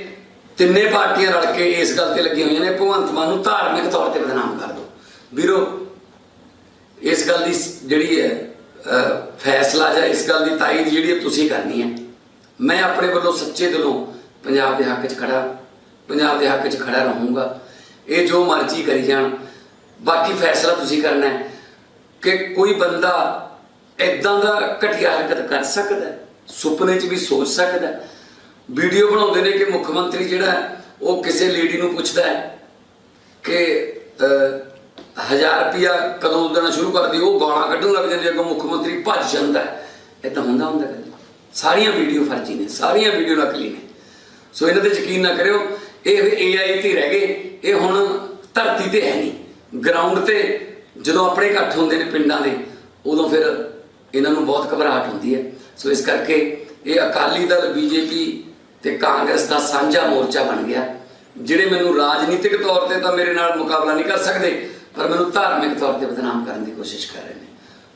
ਤਿੰਨੇ ਪਾਰਟੀਆਂ ਰਲ ਕੇ ਇਸ ਗੱਲ ਤੇ ਲੱਗੀਆਂ ਹੋਈਆਂ ਨੇ ਭਗਵੰਤ ਮਾਨ ਨੂੰ ਧਾਰਮਿਕ ਤੌਰ ਤੇ ਬਦਨਾਮ ਕਰ ਦਿਓ। ਵੀਰੋ, ਇਸ ਗੱਲ ਦੀ ਜਿਹੜੀ ਹੈ ਫੈਸਲਾ ਜਾਂ ਇਸ ਗੱਲ ਦੀ ਤਾਈਦ ਜਿਹੜੀ ਤੁਸੀਂ ਕਰਨੀ ਹੈ। ਮੈਂ ਆਪਣੇ ਵੱਲੋਂ ਸੱਚੇ ਦਿਲੋਂ ਪੰਜਾਬ ਦੇ ਹੱਕ 'ਚ ਖੜਾ ਰਹੂੰਗਾ। ਇਹ ਜੋ ਮਰਜ਼ੀ ਕਰੀ ਜਾਣ, ਬਾਕੀ ਫੈਸਲਾ ਤੁਸੀਂ ਕਰਨਾ ਹੈ ਕਿ ਕੋਈ ਬੰਦਾ ਇਦਾਂ ਦਾ ਘਟੀਆ ਹਰਕਤ ਕਰ ਸਕਦਾ, ਸੁਪਨੇ 'ਚ ਵੀ ਸੋਚ ਸਕਦਾ। ਵੀਡੀਓ ਬਣਾਉਂਦੇ ਨੇ ਕਿ ਮੁੱਖ ਮੰਤਰੀ ਜਿਹੜਾ ਉਹ ਕਿਸੇ ਲੇਡੀ ਨੂੰ ਪੁੱਛਦਾ ਹੈ ਕਿ 1000 ਰੁਪਇਆ ਕਦੋਂ ਦੇਣਾ ਸ਼ੁਰੂ ਕਰਦੀ, ਉਹ ਗਾਲਾਂ ਕੱਢਣ ਲੱਗ ਜਾਂਦੀ, ਅੱਗੋਂ ਮੁੱਖ ਮੰਤਰੀ ਭੱਜ ਜਾਂਦਾ। ਇੱਦਾਂ ਹੁੰਦਾ ਕਦੇ? ਸਾਰੀਆਂ ਵੀਡੀਓ ਫਰਜ਼ੀ ਨੇ, ਸਾਰੀਆਂ ਵੀਡੀਓ ਨਕਲੀ ਨੇ। ਸੋ ਇਹਨਾਂ ਤੇ ਯਕੀਨ ਨਾ ਕਰਿਓ। ਇਹ AI ਤੇ ਰਹਿ ਗਏ, ਇਹ ਹੁਣ ਧਰਤੀ ਤੇ ਹੈ ਨਹੀਂ। ਗਰਾਊਂਡ ਤੇ ਜਦੋਂ ਆਪਣੇ ਇਕੱਠ ਹੁੰਦੇ ਨੇ ਪਿੰਡਾਂ ਦੇ, ਉਦੋਂ ਫਿਰ ਇਹਨਾਂ ਨੂੰ ਬਹੁਤ ਘਬਰਾਹਟ ਹੁੰਦੀ ਹੈ। ਸੋ ਇਸ ਕਰਕੇ ਇਹ ਅਕਾਲੀ ਦਲ, BJP ਤੇ ਕਾਂਗਰਸ ਦਾ ਸਾਂਝਾ ਮੋਰਚਾ ਬਣ ਗਿਆ, ਜਿਹੜੇ ਮੈਨੂੰ ਰਾਜਨੀਤਿਕ ਤੌਰ ਤੇ ਤਾਂ ਮੇਰੇ ਨਾਲ ਮੁਕਾਬਲਾ ਨਹੀਂ ਕਰ ਸਕਦੇ, ਪਰ ਮੈਨੂੰ ਧਾਰਮਿਕ ਤੌਰ ਤੇ ਬਦਨਾਮ ਕਰਨ ਦੀ ਕੋਸ਼ਿਸ਼ ਕਰ ਰਹੇ ਨੇ।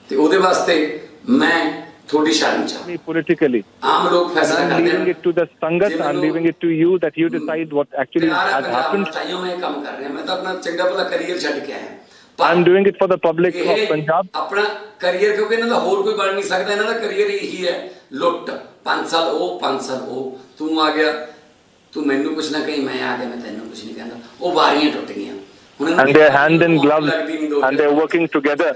ਤੇ ਉਹਦੇ ਵਾਸਤੇ ਮੈਂ ਥੋੜੀ ਸ਼ਰਮ ਚਾਹਾਂ। Politically, ਆਮ ਲੋਕ ਫੈਸਲਾ ਕਰਦੇ ਹਨ। I'm leaving it to the Sangat, I'm leaving it to you that you decide what actually has happened. ਮੈਂ ਕੰਮ ਕਰ ਰਿਹਾ, ਮੈਂ ਤਾਂ ਆਪਣਾ ਚੰਗਾ ਭਲਾ ਕੈਰੀਅਰ ਛੱਡ ਕੇ ਆਇਆ। I'm doing it for the public of Punjab. ਆਪਣਾ ਕੈਰੀਅਰ, ਕਿਉਂਕਿ ਇਹਨਾਂ ਦਾ ਹੋਰ ਕੋਈ ਬਣ ਨਹੀਂ ਸਕਦਾ। ਇਹਨਾਂ ਦਾ ਕੈਰੀਅਰ ਇਹੀ ਹੈ, ਲੁੱਟ। 5 ਸਾਲ ਉਹ, 5 ਸਾਲ ਉਹ। ਤੂੰ ਆ ਗਿਆ, ਤੂੰ ਮੈਨੂੰ ਕੁਛ ਨਾ ਕਹੀਂ, ਮੈਂ ਆ ਗਿਆ, ਮੈਂ ਤੈਨੂੰ ਕੁਛ ਨਹੀਂ ਕਹਿੰਦਾ। ਉਹ ਵਾਰੀਆਂ ਟੁੱਟ ਗਈਆਂ ਹੁਣ। And they're hand in gloves and they're working together.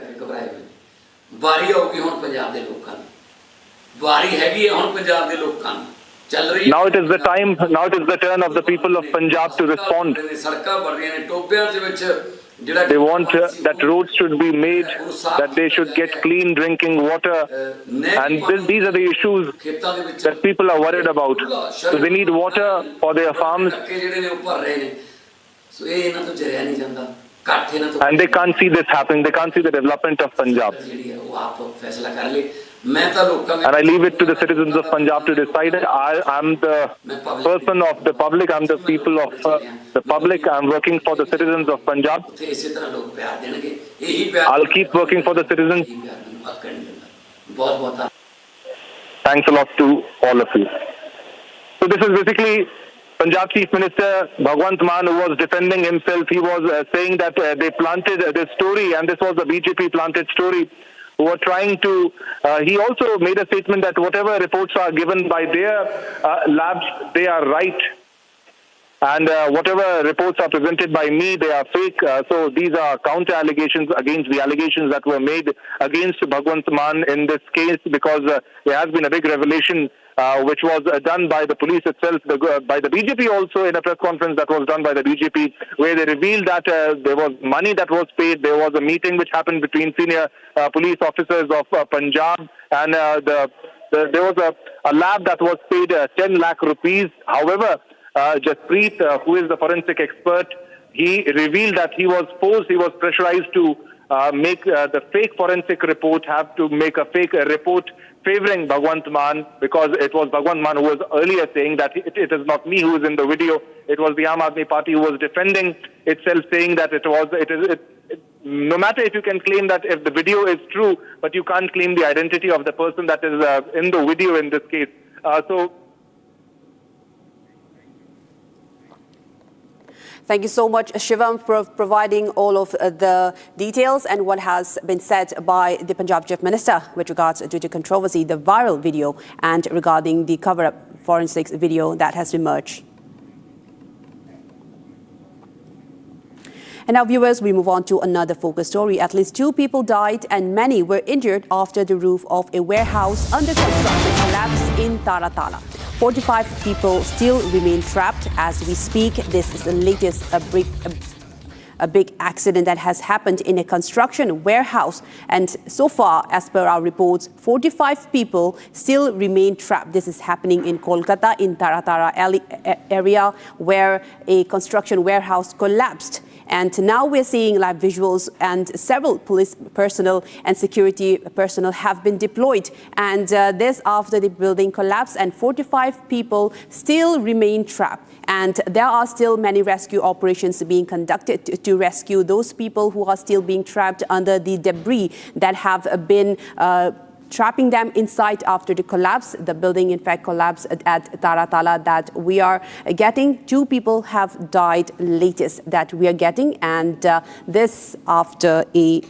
ਵਾਰੀ ਆਊਗੀ ਹੁਣ ਪੰਜਾਬ ਦੇ ਲੋਕਾਂ ਨੂੰ, ਵਾਰੀ ਹੈਗੀ ਹੈ ਹੁਣ ਪੰਜਾਬ ਦੇ ਲੋਕਾਂ ਨੂੰ Now it is the time, now it is the turn of the people of Punjab to respond. They want that roads should be made, that they should get clean drinking water, and these are the issues that people are worried about. So they need water for their farms, and they can't see this happening. They can't see the development of Punjab. And I leave it to the citizens of Punjab to decide. I'm the person of the public. I'm the people of the public. I'm working for the citizens of Punjab. I'll keep working for the citizens. Thanks a lot to all of you. So this is basically Punjab Chief Minister Bhagwant Mann, who was defending himself. He was saying that they planted this story, and this was a BJP planted story, who were trying to, he also made a statement that whatever reports are given by their labs, they are right. And whatever reports are presented by me, they are fake. So these are counter allegations against the allegations that were made against Bhagwant Mann in this case, because there has been a big revelation which was done by the police itself, by the BJP also, in a press conference that was done by the BJP, where they revealed that there was money that was paid. There was a meeting which happened between senior police officers of Punjab, and there was a lab that was paid 10 lakh rupees. However, Jaspreet, who is the forensic expert, he revealed that he was forced, he was pressurized to make the fake forensic report, have to make a fake report favoring Bhagwant Mann, because it was Bhagwant Mann who was earlier saying that it is not me who is in the video. It was the Aam Aadmi Party who was defending itself, saying that no matter if you can claim that if the video is true, but you can't claim the identity of the person that is in the video in this case. Thank you so much, Shivam, for providing all of the details and what has been said by the Punjab Chief Minister with regards to the controversy, the viral video, and regarding the cover-up forensics video that has emerged. And now, viewers, we move on to another focus story. At least 2 people died and many were injured after the roof of a warehouse under construction collapsed in Taratala. 45 people still remain trapped as we speak. This is the latest a big accident that has happened in a construction warehouse. And so far, as per our reports, 45 people still remain trapped. This is happening in Kolkata, in Taratara area, where a construction warehouse collapsed. And now we're seeing live visuals, and several police personnel and security personnel have been deployed. And this after the building collapsed, and 45 people still remain trapped. And there are still many rescue operations being conducted to rescue those people who are still being trapped under the debris that have been trapping them inside after the collapse. The building, in fact, collapsed at Taratala that we are getting. 2 people have died latest that we are getting, and this after a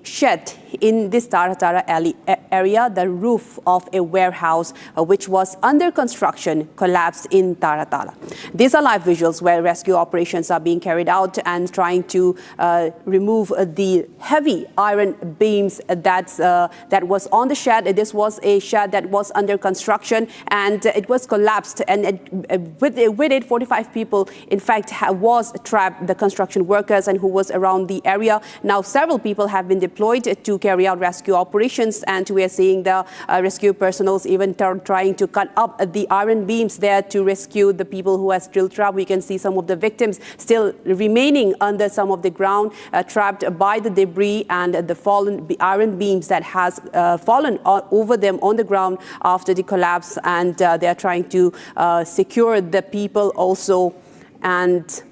shed in this Taratara area. The roof of a warehouse which was under construction collapsed in Taratala. These are live visuals where rescue operations are being carried out and trying to remove the heavy iron beams that was on the shed. This was a shed that was under construction, and it was collapsed, and with it 45 people in fact was trapped, the construction workers and who was around the area. Now several people have been deployed to carry out rescue operations, and we are seeing the rescue personnel even trying to cut up the iron beams there to rescue the people who are still trapped. We can see some of the victims still remaining under some of the ground, trapped by the debris and the fallen iron beams that has fallen over them on the ground after the collapse, and they are trying to secure the people also. And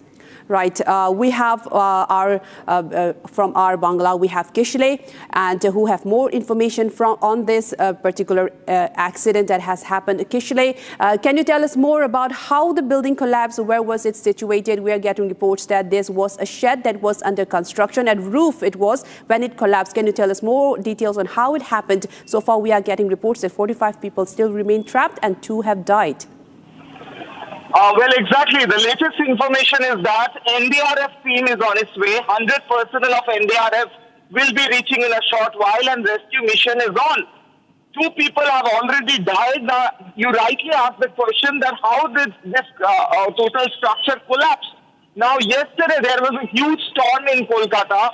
right, we have from our Bangla, we have Kishle, and who have more information on this particular accident that has happened. Kishle, can you tell us more about how the building collapsed? Where was it situated? We are getting reports that this was a shed that was under construction, and roof it was when it collapsed. Can you tell us more details on how it happened? So far, we are getting reports that 45 people still remain trapped and 2 have died. Well, exactly. The latest information is that NDRF team is on its way. 100 personnel of NDRF will be reaching in a short while, and rescue mission is on. 2 people have already died. Now, you rightly asked the question that how did this total structure collapse? Now, yesterday there was a huge storm in Kolkata,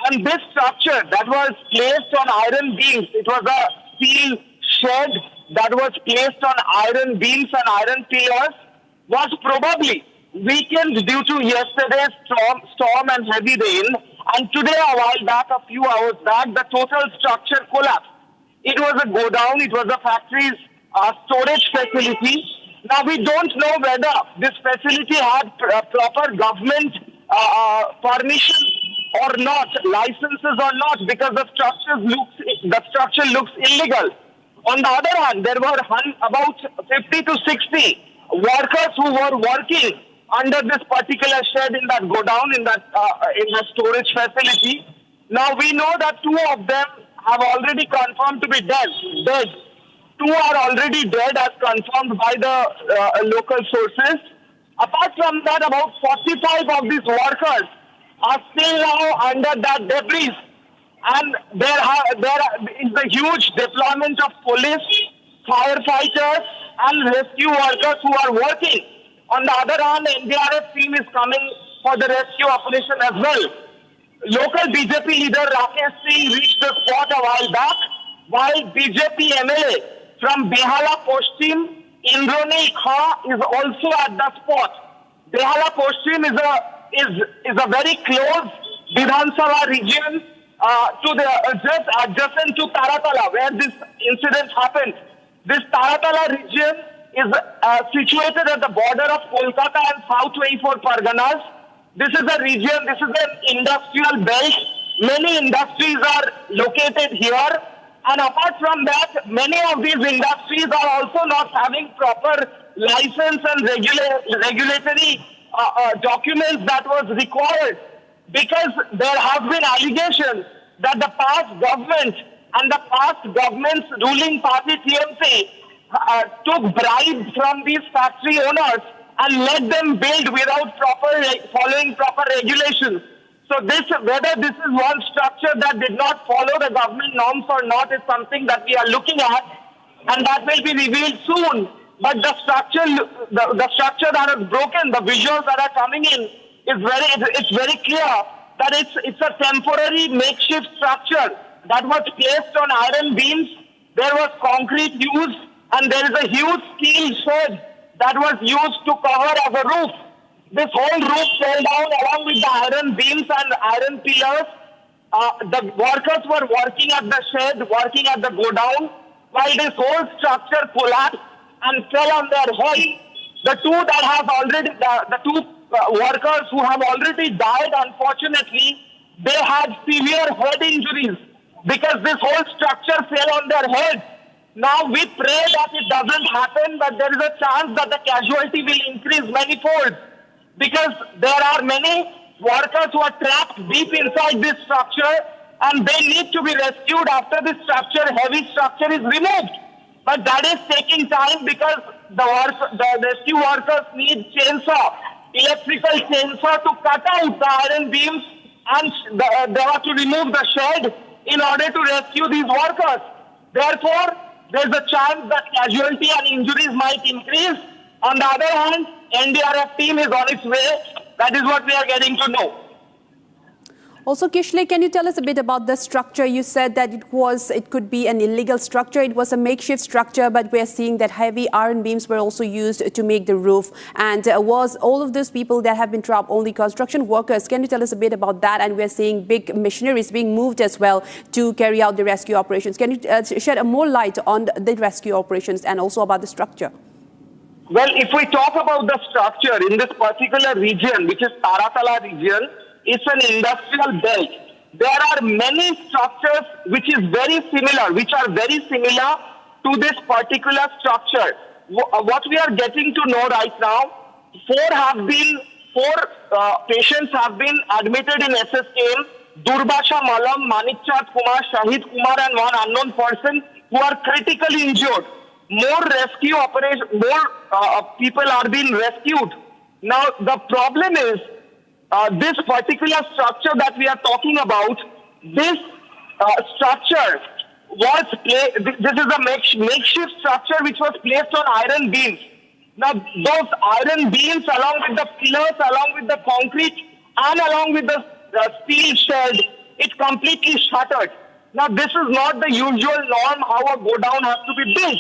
and this structure that was placed on iron beams, it was a steel shed that was placed on iron beams and iron pillars, was probably weakened due to yesterday's storm and heavy rain. And today, a while back, a few hours back, the total structure collapsed. It was a godown, it was a factory's storage facility. Now, we don't know whether this facility had proper government permission or not, licenses or not, because the structure looks illegal. On the other hand, there were about 50 to 60 workers who were working under this particular shed in that godown, in that storage facility. Now, we know that 2 of them have already confirmed to be dead. 2 are already dead as confirmed by the local sources. Apart from that, about 45 of these workers are still now under that debris. And there is a huge deployment of police, firefighters and rescue workers who are working. On the other hand, NDRF team is coming for the rescue operation as well. Local BJP leader Rakesh Singh reached the spot a while back, while BJP MLA from Behala Poshtim, Indroni Kha, is also at the spot. Behala Poshtim is a very close Vidhan Sabha region to the just adjacent to Taratala, where this incident happened. This Taratala region is situated at the border of Kolkata and South 24 Parganas. This is a region, this is an industrial belt. Many industries are located here. And apart from that, many of these industries are also not having proper license and regulatory documents that was required, because there have been allegations that the past government and the past government's ruling party TMC took bribes from these factory owners and let them build without following proper regulations. So whether this is one structure that did not follow the government norms or not is something that we are looking at, and that will be revealed soon. But the structure that is broken, the visuals that are coming in, it's very clear that it's a temporary makeshift structure that was placed on iron beams. There was concrete used, and there is a huge steel shed that was used to cover as a roof. This whole roof fell down along with the iron beams and iron pillars. The workers were working at the shed, working at the godown, while this whole structure collapsed and fell on their head. The 2 workers who have already died, unfortunately, they had severe head injuries because this whole structure fell on their head. Now we pray that it doesn't happen, but there is a chance that the casualty will increase manifold, because there are many workers who are trapped deep inside this structure and they need to be rescued after this heavy structure is removed. But that is taking time because the rescue workers need electrical chainsaw to cut out the iron beams, and they have to remove the shed in order to rescue these workers. Therefore, there is a chance that casualty and injuries might increase. On the other hand, NDRF team is on its way. That is what we are getting to know. Also, Kishle, can you tell us a bit about the structure? You said that it could be an illegal structure. It was a makeshift structure, but we're seeing that heavy iron beams were also used to make the roof. And was all of those people that have been trapped only construction workers? Can you tell us a bit about that? And we're seeing big machineries being moved as well to carry out the rescue operations. Can you shed more light on the rescue operations and also about the structure? Well, if we talk about the structure in this particular region, which is Taratala region, it's an industrial belt. There are many structures which are very similar to this particular structure. What we are getting to know right now, four patients have been admitted in SSKM: Durbasha Malam, Manikchand Kumar, Shahid Kumar, and one unknown person who are critically injured. More rescue operations, people are being rescued. Now the problem is, this particular structure that we are talking about, this structure this is a makeshift structure which was placed on iron beams. Now, those iron beams, along with the pillars, along with the concrete, and along with the steel shed, it completely shattered. Now, this is not the usual norm how a godown has to be built.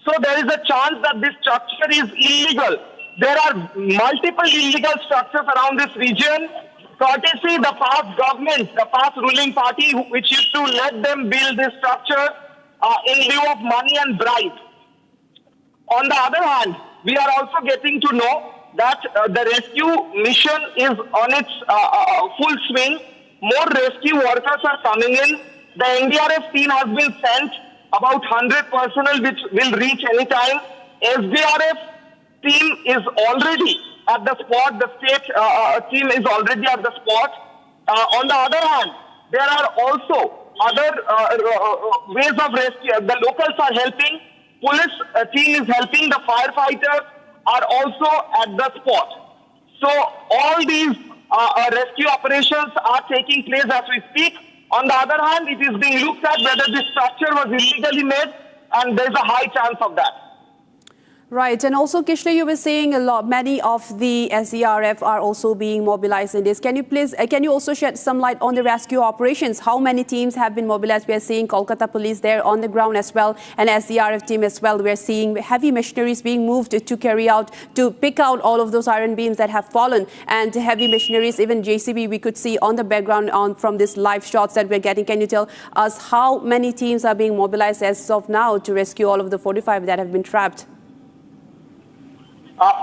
So, there is a chance that this structure is illegal. There are multiple illegal structures around this region, courtesy the past government, the past ruling party, which used to let them build this structure in lieu of money and bribe. On the other hand, we are also getting to know that the rescue mission is on its full swing. More rescue workers are coming in. The NDRF team has been sent, about 100 personnel which will reach anytime. SDRF team is already at the spot. The state team is already at the spot. On the other hand, there are also other ways of rescue. The locals are helping. Police team is helping. The firefighters are also at the spot. So all these rescue operations are taking place as we speak. On the other hand, it is being looked at whether this structure was illegally made, and there is a high chance of that. Right, and also Kishle, you were saying many of the SDRF are also being mobilized in this. Can you also shed some light on the rescue operations? How many teams have been mobilized? We are seeing Kolkata police there on the ground as well, and SDRF team as well. We are seeing heavy machineries being moved to pick out all of those iron beams that have fallen, and heavy machineries, even JCB we could see on the background from these live shots that we're getting. Can you tell us how many teams are being mobilized as of now to rescue all of the 45 that have been trapped?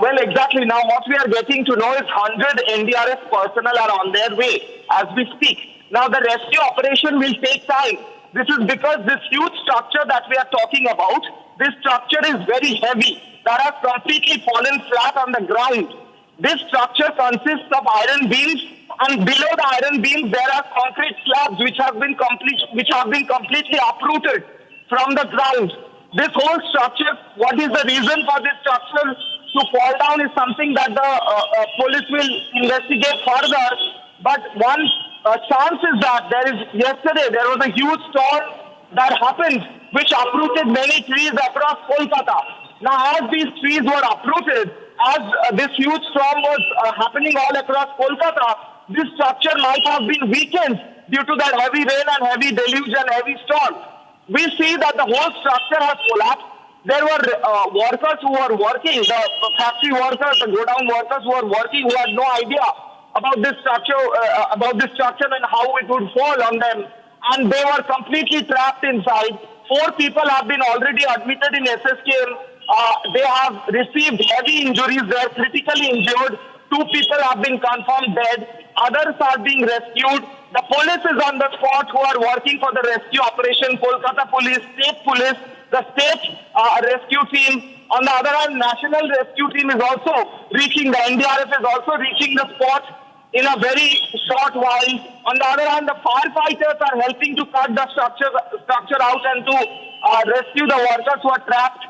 Well, exactly. Now, what we are getting to know is 100 NDRF personnel are on their way as we speak. Now, the rescue operation will take time. This is because this huge structure that we are talking about, this structure is very heavy. That has completely fallen flat on the ground. This structure consists of iron beams, and below the iron beams, there are concrete slabs which have been completely uprooted from the ground. This whole structure, what is the reason for this structure to fall down is something that the police will investigate further. But one chance is that yesterday there was a huge storm that happened which uprooted many trees across Kolkata. Now, as these trees were uprooted, as this huge storm was happening all across Kolkata, this structure might have been weakened due to that heavy rain and heavy deluge and heavy storm. We see that the whole structure has collapsed. There were workers who were working, the factory workers, the godown workers who were working, who had no idea about this structure and how it would fall on them, and they were completely trapped inside. 4 people have been already admitted in SSKM. They have received heavy injuries. They are critically injured. 2 people have been confirmed dead. Others are being rescued. The police is on the spot who are working for the rescue operation. Kolkata police, state police, the state rescue team. On the other hand, national rescue team is also reaching, the NDRF is also reaching the spot in a very short while. On the other hand, the firefighters are helping to cut the structure out and to rescue the workers who are trapped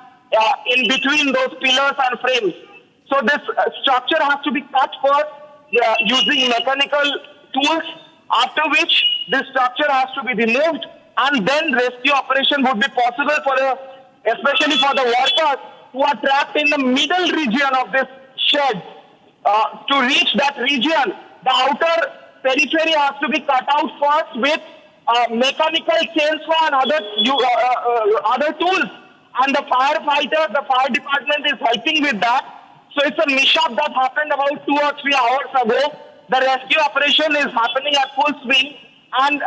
in between those pillars and frames. So this structure has to be cut first using mechanical tools, after which this structure has to be removed, and then rescue operation would be possible especially for the workers who are trapped in the middle region of this shed. To reach that region, the outer periphery has to be cut out first with mechanical chainsaw and other tools. And the firefighters, the fire department is helping with that. So it's a mishap that happened about 2 or 3 hours ago. The rescue operation is happening at full swing, and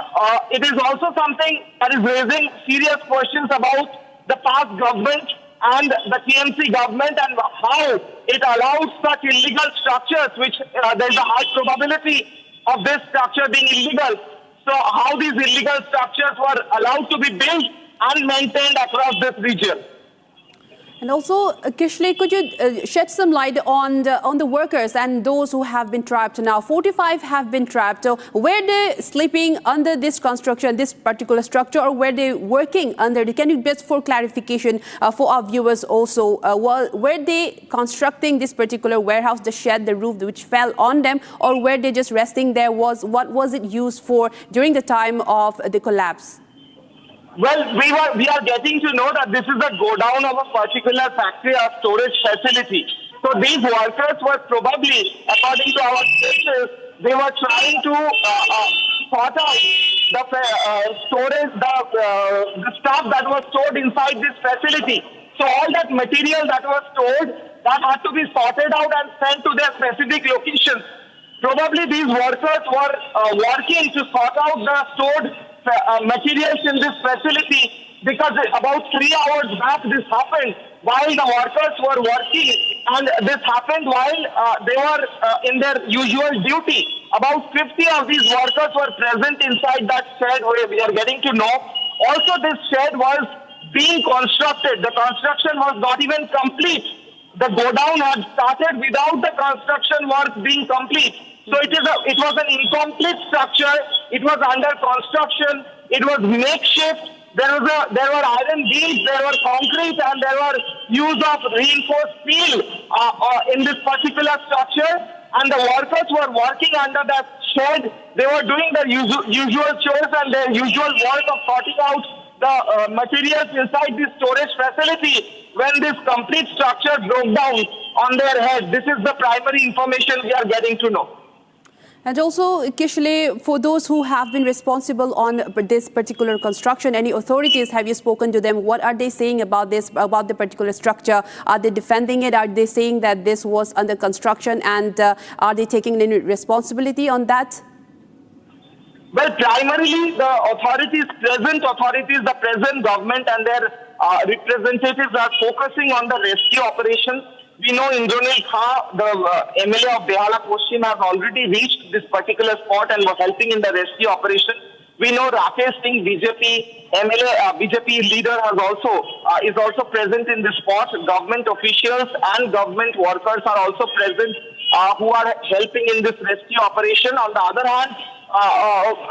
it is also something that is raising serious questions about the past government and the TMC government and how it allowed such illegal structures, which there is a high probability of this structure being illegal. So how these illegal structures were allowed to be built and maintained across this region. And also, Kishle, could you shed some light on the workers and those who have been trapped now? 45 have been trapped. So were they sleeping under this construction, this particular structure, or were they working under it? Can you, just for clarification for our viewers also, were they constructing this particular warehouse, the shed, the roof which fell on them, or were they just resting there? What was it used for during the time of the collapse? Well, we are getting to know that this is a go down of a particular factory or storage facility. So these workers were probably, according to our sources, they were trying to sort out the storage, the stuff that was stored inside this facility. So all that material that was stored, that had to be sorted out and sent to their specific locations. Probably these workers were working to sort out the stored materials in this facility, because about 3 hours back this happened while the workers were working, and this happened while they were in their usual duty. About 50 of these workers were present inside that shed, where we are getting to know. Also, this shed was being constructed. The construction was not even complete. The godown had started without the construction work being complete. So it was an incomplete structure. It was under construction. It was makeshift. There were iron beams, there were concrete, and there were use of reinforced steel in this particular structure. And the workers were working under that shed. They were doing their usual chores and their usual work of sorting out the materials inside this storage facility when this complete structure broke down on their head. This is the primary information we are getting to know. And also, Kishle, for those who have been responsible on this particular construction, any authorities, have you spoken to them? What are they saying about this, about the particular structure? Are they defending it? Are they saying that this was under construction, and are they taking any responsibility on that? Well, primarily the authorities, the present government and their representatives are focusing on the rescue operations. We know Indranil Khan, the MLA of Behala Paschim, has already reached this particular spot and was helping in the rescue operation. We know Rakesh Singh, BJP MLA, BJP leader, is also present in this spot. Government officials and government workers are also present who are helping in this rescue operation. On the other hand,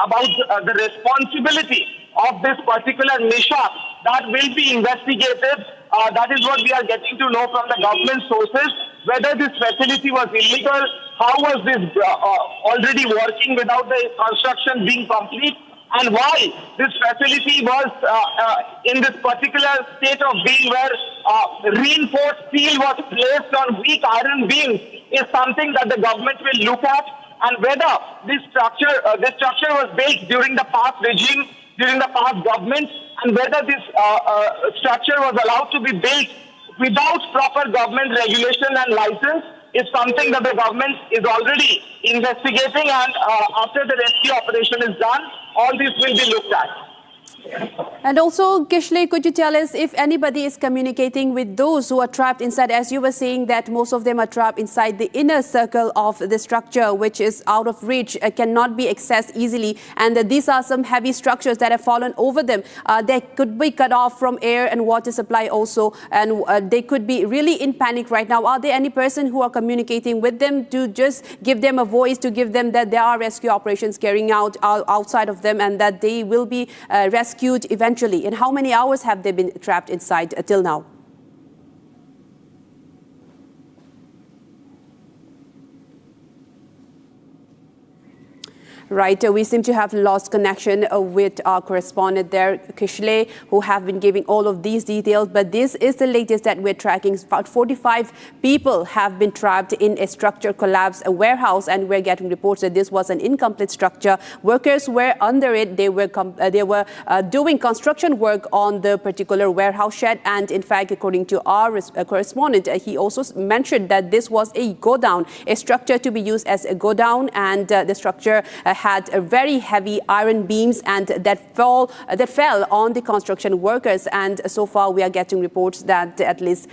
about the responsibility of this particular mishap, that will be investigated. That is what we are getting to know from the government sources, whether this facility was illegal, how was this already working without the construction being complete, and why this facility was in this particular state of being, where reinforced steel was placed on weak iron beams, is something that the government will look at, and whether this structure was built during the past regime, during the past government, and whether this structure was allowed to be built without proper government regulation and license, is something that the government is already investigating, and after the rescue operation is done, all this will be looked at. And also, Kishle, could you tell us if anybody is communicating with those who are trapped inside? As you were saying that most of them are trapped inside the inner circle of the structure, which is out of reach, cannot be accessed easily. And these are some heavy structures that have fallen over them. They could be cut off from air and water supply also. And they could be really in panic right now. Are there any person who are communicating with them to just give them a voice, to give them that there are rescue operations carrying out outside of them, and that they will be rescued eventually? And how many hours have they been trapped inside till now? Right, we seem to have lost connection with our correspondent there, Kishle, who have been giving all of these details. But this is the latest that we're tracking. About 45 people have been trapped in a structure collapse, a warehouse, and we're getting reports that this was an incomplete structure. Workers were under it. They were doing construction work on the particular warehouse shed. And in fact, according to our correspondent, he also mentioned that this was a godown, a structure to be used as a godown, and the structure had very heavy iron beams, and that fell on the construction workers. And so far, we are getting reports that at least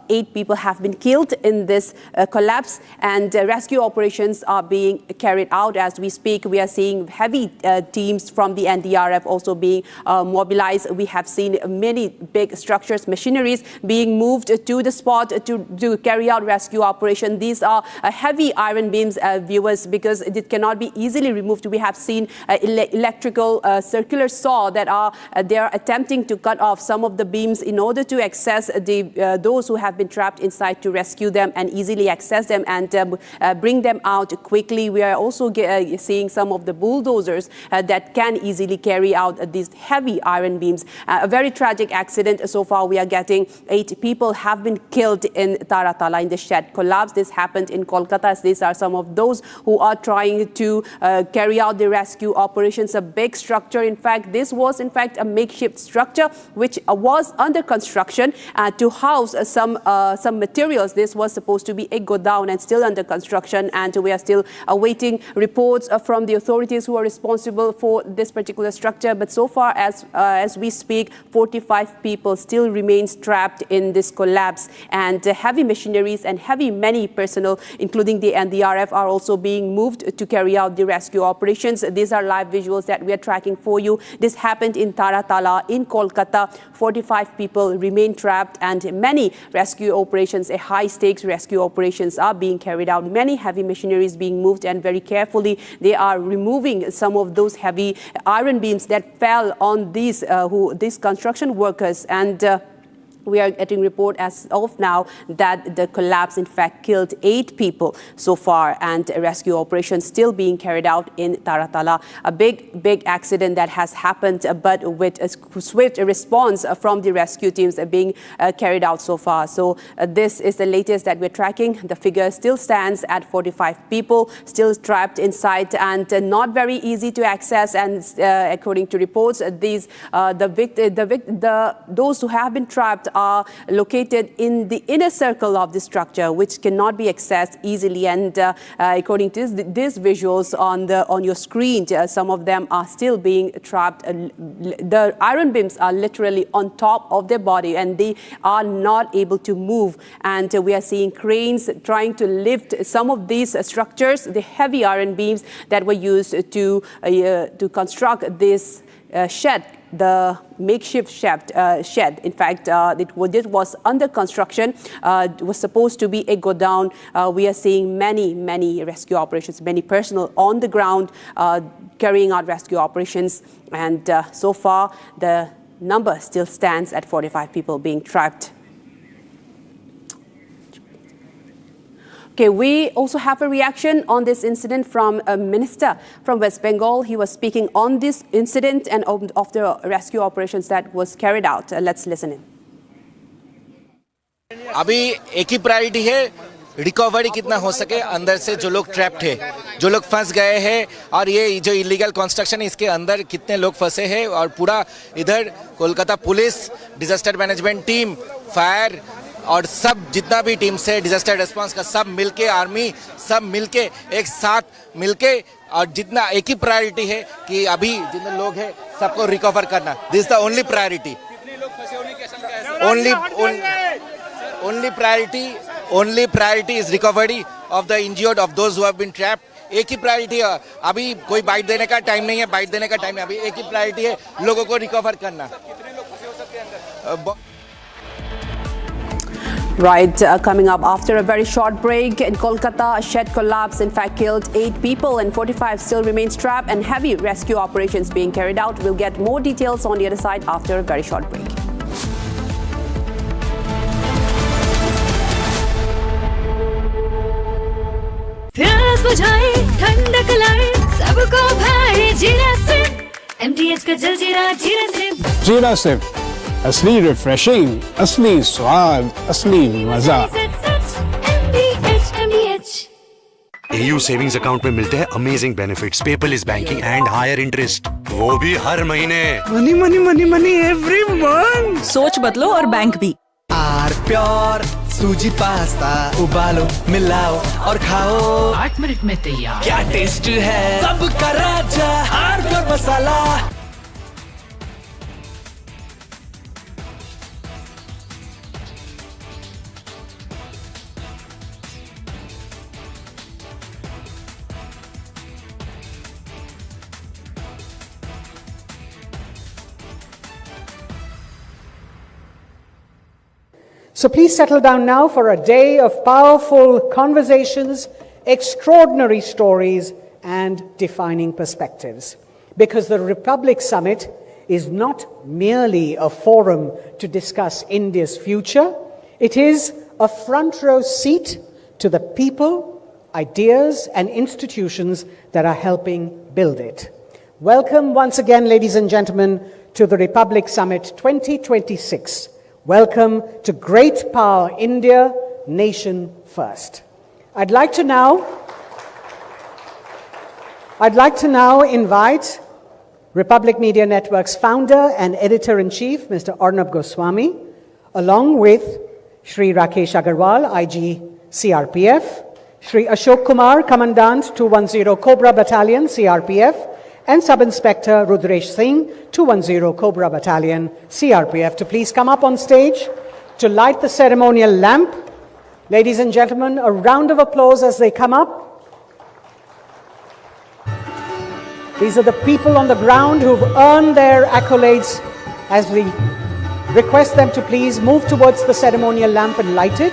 8 people have been killed in this collapse, and rescue operations are being carried out as we speak. We are seeing heavy teams from the NDRF also being mobilized. We have seen many big structures, machineries being moved to the spot to carry out rescue operation. These are heavy iron beams, viewers, because it cannot be easily removed moved. We have seen electrical circular saw that they are attempting to cut off some of the beams in order to access those who have been trapped inside, to rescue them and easily access them and bring them out quickly. We are also seeing some of the bulldozers that can easily carry out these heavy iron beams. A very tragic accident so far. We are getting 8 people have been killed in Taratala in the shed collapse. This happened in Kolkata. These are some of those who are trying to carry out the rescue operations. A big structure. In fact, this was in fact a makeshift structure which was under construction to house some materials. This was supposed to be a godown and still under construction, and we are still awaiting reports from the authorities who are responsible for this particular structure. But so far as we speak, 45 people still remains trapped in this collapse, and heavy machineries and many personnel, including the NDRF, are also being moved to carry out the rescue operations. These are live visuals that we are tracking for you. This happened in Taratala in Kolkata. 45 people remain trapped, and many rescue operations, high-stakes rescue operations are being carried out. Many heavy machineries being moved, and very carefully they are removing some of those heavy iron beams that fell on these construction workers. And we are getting report as of now that the collapse in fact killed 8 people so far, and rescue operations still being carried out in Taratala. A big accident that has happened, but with a swift response from the rescue teams being carried out so far. So this is the latest that we're tracking. The figure still stands at 45 people still trapped inside and not very easy to access. And according to reports, those who have been trapped are located in the inner circle of the structure, which cannot be accessed easily. And according to these visuals on your screen, some of them are still being trapped. The iron beams are literally on top of their body, and they are not able to move. And we are seeing cranes trying to lift some of these structures, the heavy iron beams that were used to construct this shed, the makeshift shed. In fact, it was under construction. It was supposed to be a godown. We are seeing many rescue operations, many personnel on the ground carrying out rescue operations. And so far, the number still stands at 45 people being trapped. Okay, we also have a reaction on this incident from a minister from West Bengal. He was speaking on this incident and of the rescue operations that was carried out. Let's listen in. अभी एक ही priority है, recovery कितना हो सके अंदर से जो लोग ट्रैप्ड है, जो लोग फंस गए हैं, और ये जो इलीगल कंस्ट्रक्शन है इसके अंदर कितने लोग फंसे हैं, और पूरा इधर Kolkata police, disaster management team, fire और सब जितना भी टीम्स है डिजास्टर रिस्पांस का, सब मिलके, आर्मी सब मिलके एक साथ मिलके, और जितना एक ही प्रायोरिटी है कि अभी जितने लोग हैं सबको रिकवर करना. This is the only priority. Only priority is recovery of the injured, of those who have been trapped. एक ही प्रायोरिटी है. अभी कोई बाइट देने का टाइम नहीं है, बाइट देने का टाइम है. अभी एक ही प्रायोरिटी है, लोगों को रिकवर करना. Right, coming up after a very short break in Kolkata, a shed collapse in fact killed 8 people and 45 still remain trapped, and heavy rescue operations being carried out. We'll get more details on the other side after a very short break. प्यास बुझाए, ठंडक लाए, सबको भाए जीरा से, MTH का जल जीरा, जीरा से. जीरा से असली रिफ्रेशिंग, असली स्वाद, असली मजा. AU सेविंग्स अकाउंट में मिलते हैं amazing benefits, paperless banking and higher interest, वो भी हर महीने. Money money money money every month. सोच बदलो और बैंक भी. आर प्योर सूजी पास्ता उबालो, मिलाओ और खाओ. 8 मिनट में तैयार. क्या टेस्ट है, सबका राजा R pure masala. So please settle down now for a day of powerful conversations, extraordinary stories, and defining perspectives. Because the Republic Summit is not merely a forum to discuss India's future, it is a front row seat to the people, ideas, and institutions that are helping build it. Welcome once again, ladies and gentlemen, to the Republic Summit 2026. Welcome to Great Power India, Nation First. I'd like to now invite Republic Media Network's founder and editor-in-chief, Mr. Arnab Goswami, along with Shri Rakesh Agarwal, IG CRPF, Shri Ashok Kumar, Commandant 210 Cobra Battalion, CRPF, and Sub-Inspector Rudresh Singh, 210 Cobra Battalion, CRPF, to please come up on stage to light the ceremonial lamp. Ladies and gentlemen, a round of applause as they come up. These are the people on the ground who've earned their accolades, as we request them to please move towards the ceremonial lamp and light it.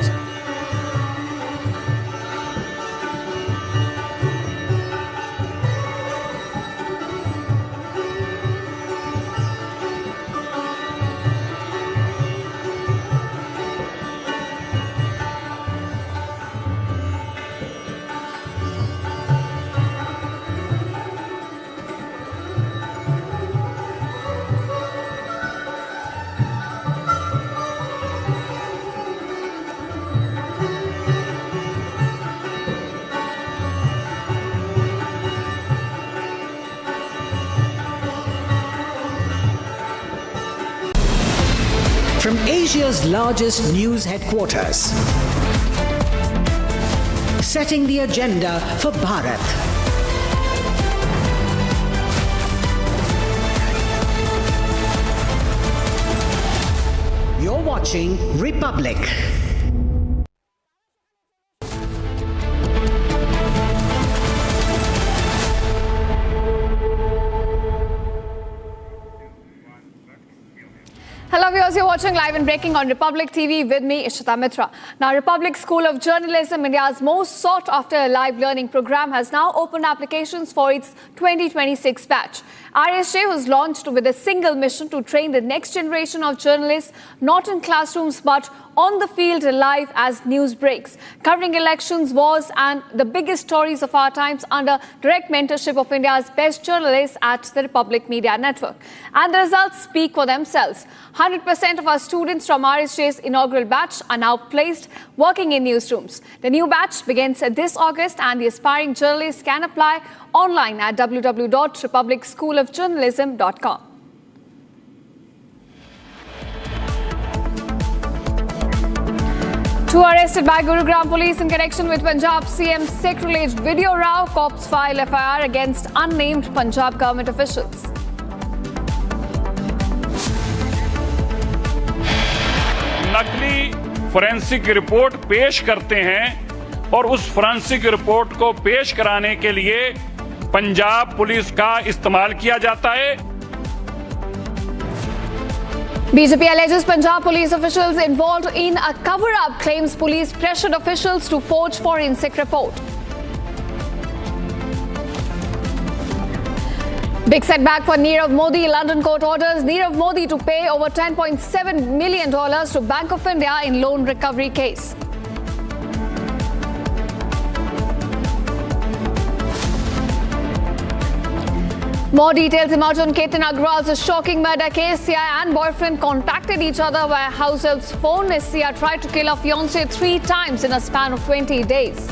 From Asia's largest news headquarters, setting the agenda for Bharat. You're watching Republic. Hello viewers, you're watching Live and Breaking on Republic TV with me, Ishita Mitra. Now, Republic School of Journalism, India's most sought after live learning program, has now opened applications for its 2026 batch. RSJ was launched with a single mission to train the next generation of journalists, not in classrooms but on the field live as news breaks, covering elections, wars and the biggest stories of our times under direct mentorship of India's best journalists at the Republic Media Network. And the results speak for themselves. 100% of our students from RSJ's inaugural batch are now placed working in newsrooms. The new batch begins this August and the aspiring journalists can apply online at www.republicschoolofjournalism.com. Two arrested by Gurugram police in connection with Punjab CM Sekh-related video row. Cops file FIR against unnamed Punjab government officials. नकली forensic report पेश करते हैं और उस forensic report को पेश कराने के लिए पंजाब पुलिस का इस्तेमाल किया जाता है. BJP alleges Punjab police officials involved in a cover-up, claims police pressured officials to forge forensic report. Big setback for Nirav Modi. London court orders Nirav Modi to pay over $10.7 million to Bank of India in loan recovery case. More details emerge on Ketan Agrawal's shocking murder case. Sia and boyfriend contacted each other via househelp's phone as Sia tried to kill her fiancé 3 times in a span of 20 days.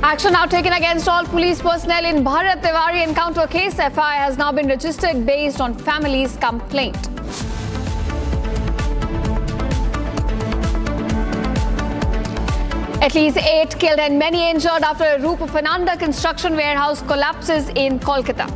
Action now taken against all police personnel in Bharat Tiwari encounter case. FIR has now been registered based on family's complaint. At least 8 killed and many injured after a roof of an under-construction warehouse collapses in Kolkata.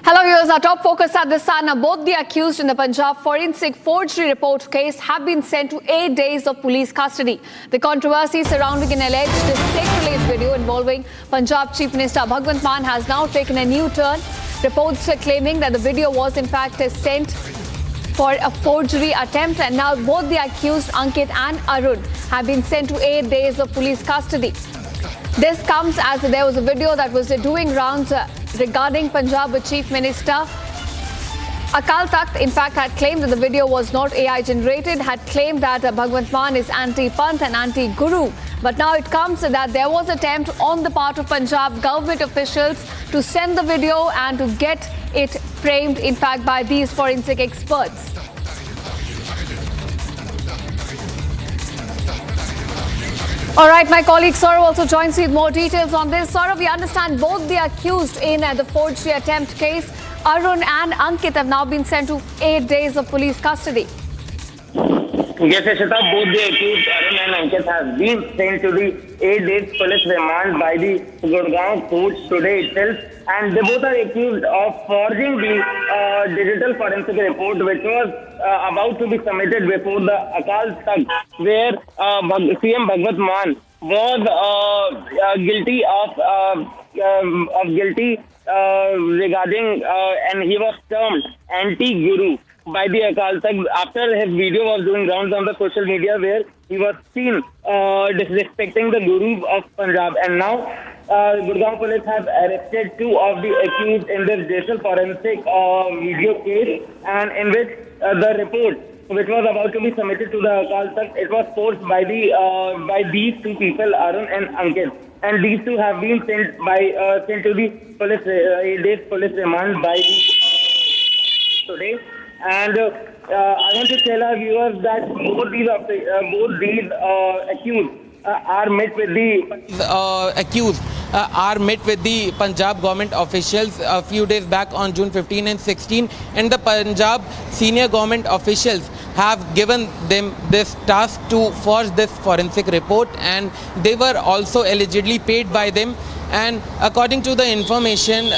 Hello viewers, our top focus at this hour. Both the accused in the Punjab forensic forgery report case have been sent to 8 days of police custody. The controversy surrounding an alleged Sikh-related video involving Punjab Chief Minister Bhagwant Mann has now taken a new turn. Reports claiming that the video was in fact sent for a forgery attempt, and now both the accused Ankit and Arun have been sent to 8 days of police custody. This comes as there was a video that was doing rounds regarding Punjab Chief Minister. Akal Takht, in fact, had claimed that the video was not AI generated, had claimed that Bhagwant Mann is anti-Panth and anti-Guru. But now it comes that there was an attempt on the part of Punjab government officials to send the video and to get it framed, in fact, by these forensic experts. All right, my colleague Saurav also joins me with more details on this. Saurav, we understand both the accused in the forgery attempt case, Arun and Ankit, have now been sent to 8 days of police custody. Yes, Ashita, both the accused Arun and Ankit have been sent to the 8 days police remand by the Gurgaon courts today itself, and they both are accused of forging the digital forensic report which was about to be submitted before the Akal Takht, where CM Bhagwant Mann was guilty regarding and he was termed anti-Guru by the Akal Takht after his video was doing rounds on the social media where he was seen disrespecting the Guru of Punjab. And now Gurgaon police have arrested 2 of the accused in this digital forensic video case, and in which the report which was about to be submitted to the Akal Takht, it was forged by these 2 people, Arun and Ankit. And these 2 have been sent to the police 8 days police remand by today. And I want to tell our viewers that both these accused are met with the Punjab government officials a few days back on June 15 and 16, and the Punjab senior government officials have given them this task to forge this forensic report, and they were also allegedly paid by them. And according to the information,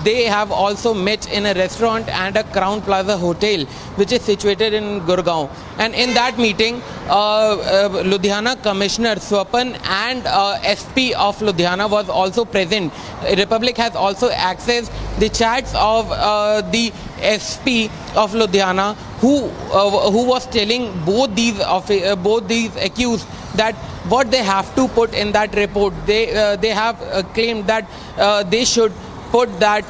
they have also met in a restaurant and a Crown Plaza hotel, which is situated in Gurgaon. And in that meeting, Ludhiana Commissioner Swapan and SP of Ludhiana was also present. Republic has also accessed the chats of the SP of Ludhiana, who was telling both these accused that what they have to put in that report. They have claimed that they should put that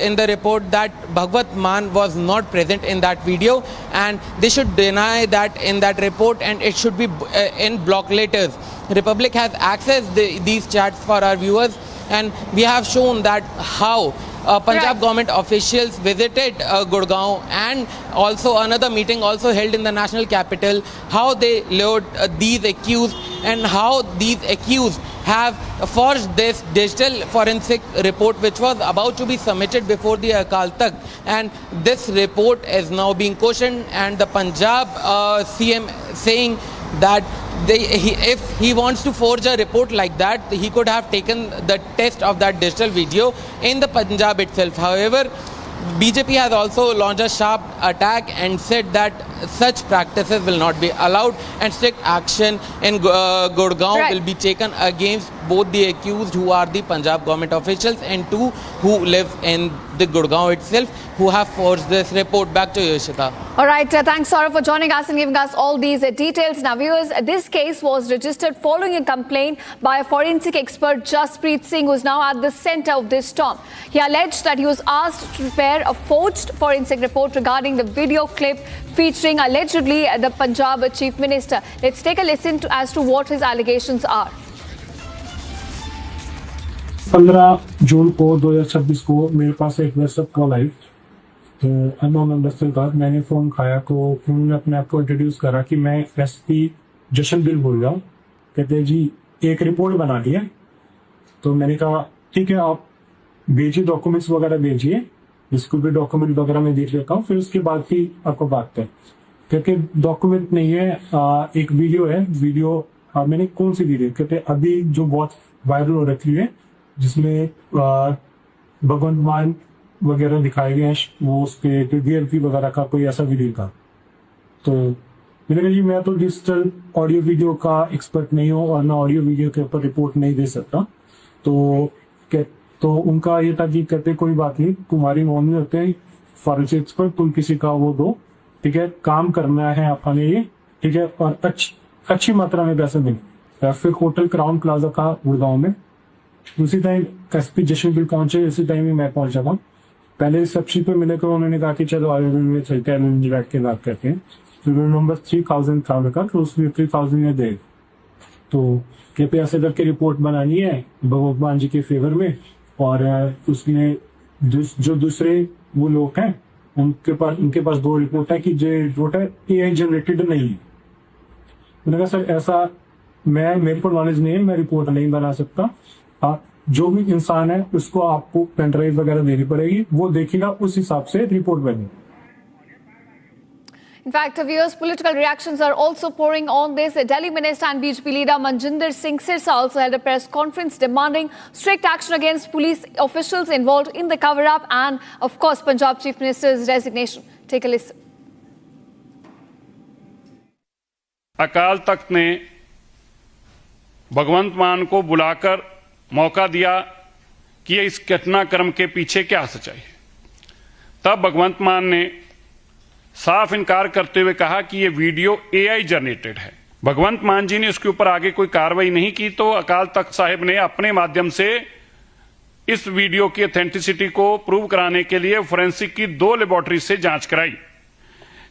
in the report that Bhagwant Mann was not present in that video, and they should deny that in that report, and it should be in block letters. Republic has accessed these chats for our viewers, and we have shown that how Punjab government officials visited Gurgaon, and also another meeting also held in the national capital, how they lured these accused and how these accused have forged this digital forensic report which was about to be submitted before the Akal Takht. And this report is now being questioned, and the Punjab CM saying that if he wants to forge a report like that, he could have taken the test of that digital video in the Punjab itself. However, BJP has also launched a sharp attack and said that such practices will not be allowed, and strict action in Gurgaon will be taken against both the accused, who are the Punjab government officials, and 2 who live in the Gurgaon itself, who have forged this report. Back to you, Ishita. All right, thanks Saurav for joining us and giving us all these details. Now viewers, this case was registered following a complaint by a forensic expert, Jaspreet Singh, who is now at the centre of this storm. He alleged that he was asked to prepare a forged forensic report regarding the video clip featuring allegedly the Punjab Chief Minister. Let's take a listen as to what his allegations are. 15 जून को 2026 को मेरे पास एक WhatsApp call आई, तो unknown number से बाद मैंने phone खाया, तो उन्होंने अपने आप को इंट्रोड्यूस करा कि मैं एसपी जशनदिल बोल रहा हूँ। कहते जी एक रिपोर्ट बना दी है, तो मैंने कहा ठीक है, आप भेजिए, डॉक्यूमेंट्स वगैरह भेजिए, जिसको भी डॉक्यूमेंट वगैरह मैं देख लेता हूँ, फिर उसके बाद ही आपको बात है। क्योंकि डॉक्यूमेंट नहीं है, एक वीडियो है। वीडियो मैंने कौन सी वीडियो, कहते अभी जो बहुत वायरल हो रखी है, जिसमें भगवंत मान वगैरह दिखाए गए हैं, वो उस पे डीएलपी वगैरह का कोई ऐसा वीडियो था। तो मैंने कहा जी मैं तो डिजिटल ऑडियो वीडियो का एक्सपर्ट नहीं हूँ और ना ऑडियो वीडियो के ऊपर रिपोर्ट नहीं दे सकता। तो तो उनका ये था कि कहते कोई बात नहीं, तुम्हारी मौनी होते हैं फॉरेस्ट पर, तुम किसी का वो दो, ठीक है, काम करना है अपने ये, ठीक है, और अच्छी मात्रा में पैसे देंगे। फिर होटल क्राउन प्लाजा था गुड़गांव में, उसी टाइम एसपी जशनपुर पहुंचे, उसी टाइम ही मैं पहुंचा था। पहले रिसेप्शन पे मिले तो उन्होंने कहा कि चलो आगे में चलते हैं, बैठ के बात करते हैं। तो नंबर 3000 था उनका, तो उसमें 3000 में दे, तो कहते ऐसे करके रिपोर्ट बनानी है भगवान जी के फेवर में, और उसमें जो दूसरे वो लोग हैं उनके पास 2 रिपोर्ट है कि जो रिपोर्ट है AI जनरेटेड नहीं है। मैंने कहा सर ऐसा मेरे को नॉलेज नहीं है, मैं रिपोर्ट नहीं बना सकता। जो भी इंसान है उसको आपको पेन ड्राइव वगैरह देनी पड़ेगी, वो देखेगा, उस हिसाब से रिपोर्ट बनेगी। In fact, viewers, political reactions are also pouring on this. Delhi Minister and BJP leader Manjinder Singh Sirsa also held a press conference demanding strict action against police officials involved in the cover-up and, of course, Punjab Chief Minister's resignation. Take a listen. Akal Takht ने भगवंत मान को बुलाकर मौका दिया कि इस घटनाक्रम के पीछे क्या सच्चाई है। तब भगवंत मान ने साफ इनकार करते हुए कहा कि यह वीडियो AI जनरेटेड है। भगवंत मान जी ने उसके ऊपर आगे कोई कार्रवाई नहीं की, तो अकाल तख्त साहिब ने अपने माध्यम से इस वीडियो की ऑथेंटिसिटी को प्रूव कराने के लिए फोरेंसिक की 2 लेबोरेटरी से जांच कराई,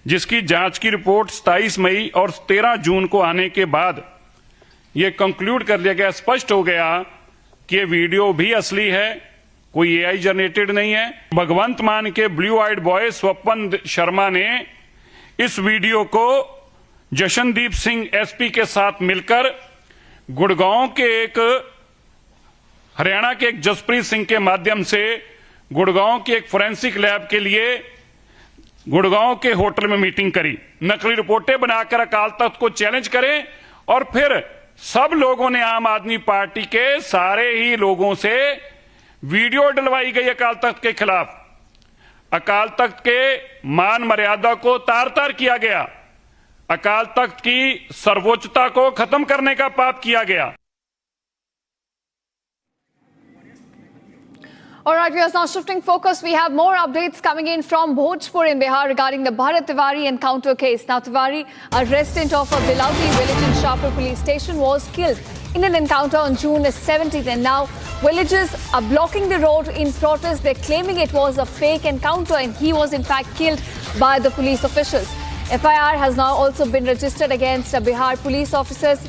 जिसकी जांच की रिपोर्ट 27 मई और 13 जून को आने के बाद यह कंक्लूड कर लिया गया, स्पष्ट हो गया कि यह वीडियो भी असली है, कोई AI जनरेटेड नहीं है। भगवंत मान के ब्लू आइड बॉय स्वपन शर्मा ने इस वीडियो को जशनदीप सिंह SP के साथ मिलकर गुड़गांव के हरियाणा के एक जसप्रीत सिंह के माध्यम से गुड़गांव के एक फोरेंसिक लैब के लिए गुड़गांव के होटल में मीटिंग करी, नकली रिपोर्टें बनाकर अकाल तख्त को चैलेंज करें, और फिर सब लोगों ने, आम आदमी पार्टी के सारे ही लोगों से वीडियो डलवाई गई अकाल तख्त के खिलाफ। अकाल तख्त के मान मर्यादा को तार तार किया गया, अकाल तख्त की सर्वोच्चता को खत्म करने का पाप किया गया। All right, we are now shifting focus. We have more updates coming in from Bhojpur in Bihar regarding the Bharat Tiwari encounter case. Now, Tiwari, a resident of a Bilauti village in Shahpur police station, was killed in an encounter on June 17th. And now, villagers are blocking the road in protest. They're claiming it was a fake encounter and he was in fact killed by the police officials. FIR has now also been registered against Bihar police officers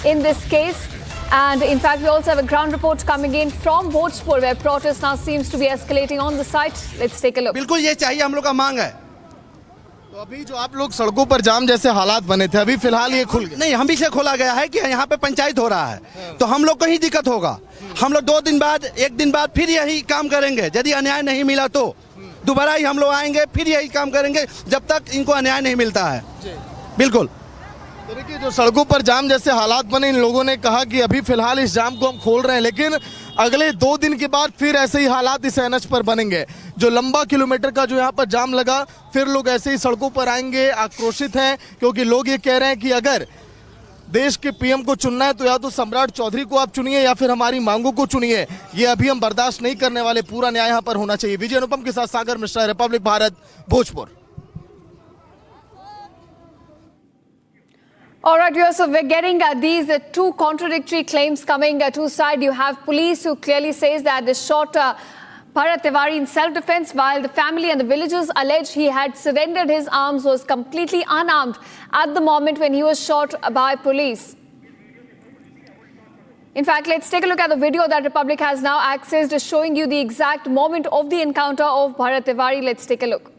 in this case. And in fact, we also have a ground report coming in from Bhojpur where protest now seems to be escalating on the site. Let's take a look. बिल्कुल ये चाहिए, हम लोग का मांग है। तो अभी जो आप लोग सड़कों पर जाम जैसे हालात बने थे, अभी फिलहाल ये खुल नहीं, हम भी से खोला गया है कि यहाँ पे पंचायत हो रहा है, तो हम लोग को ही दिक्कत होगा। हम लोग 2 दिन बाद 1 दिन बाद फिर यही काम करेंगे। यदि अन्याय नहीं मिला तो दोबारा ही हम लोग आएंगे, फिर यही काम करेंगे जब तक इनको अन्याय नहीं मिलता है। बिल्कुल। तो देखिए, जो सड़कों पर जाम जैसे हालात बने, इन लोगों ने कहा कि अभी फिलहाल इस जाम को हम खोल रहे हैं, लेकिन अगले 2 दिन के बाद फिर ऐसे ही हालात इस NH पर बनेंगे। जो लंबा किलोमीटर का जो यहाँ पर जाम लगा, फिर लोग ऐसे ही सड़कों पर आएंगे, आक्रोशित हैं, क्योंकि लोग ये कह रहे हैं कि अगर देश के PM को चुनना है तो या तो सम्राट चौधरी को आप चुनिए या फिर हमारी मांगों को चुनिए। ये अभी हम बर्दाश्त नहीं करने वाले, पूरा न्याय यहाँ पर होना चाहिए। विजय अनुपम के साथ Sagar Mishra, Republic Bharat, Bhojpur. All right, viewers, so we're getting these 2 contradictory claims coming to side. You have police who clearly says that they shot Bharat Tiwari in self-defense, while the family and the villagers allege he had surrendered his arms, was completely unarmed at the moment when he was shot by police. In fact, let's take a look at the video that Republic has now accessed, showing you the exact moment of the encounter of Bharat Tiwari. Let's take a look.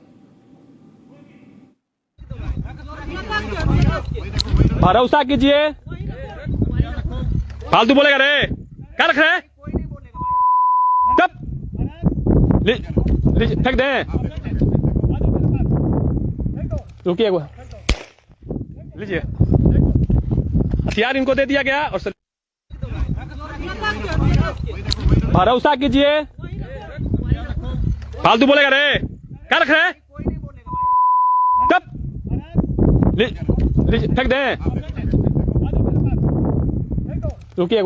भरोसा कीजिए, फालतू बोलेगा रे, क्या रख रहे? चुप, फेंक दे, रुकिए, लीजिए, हथियार इनको दे दिया गया और भरोसा कीजिए, फालतू बोलेगा रे, क्या रख रहे? चुप, फेंक दे, रुकिए,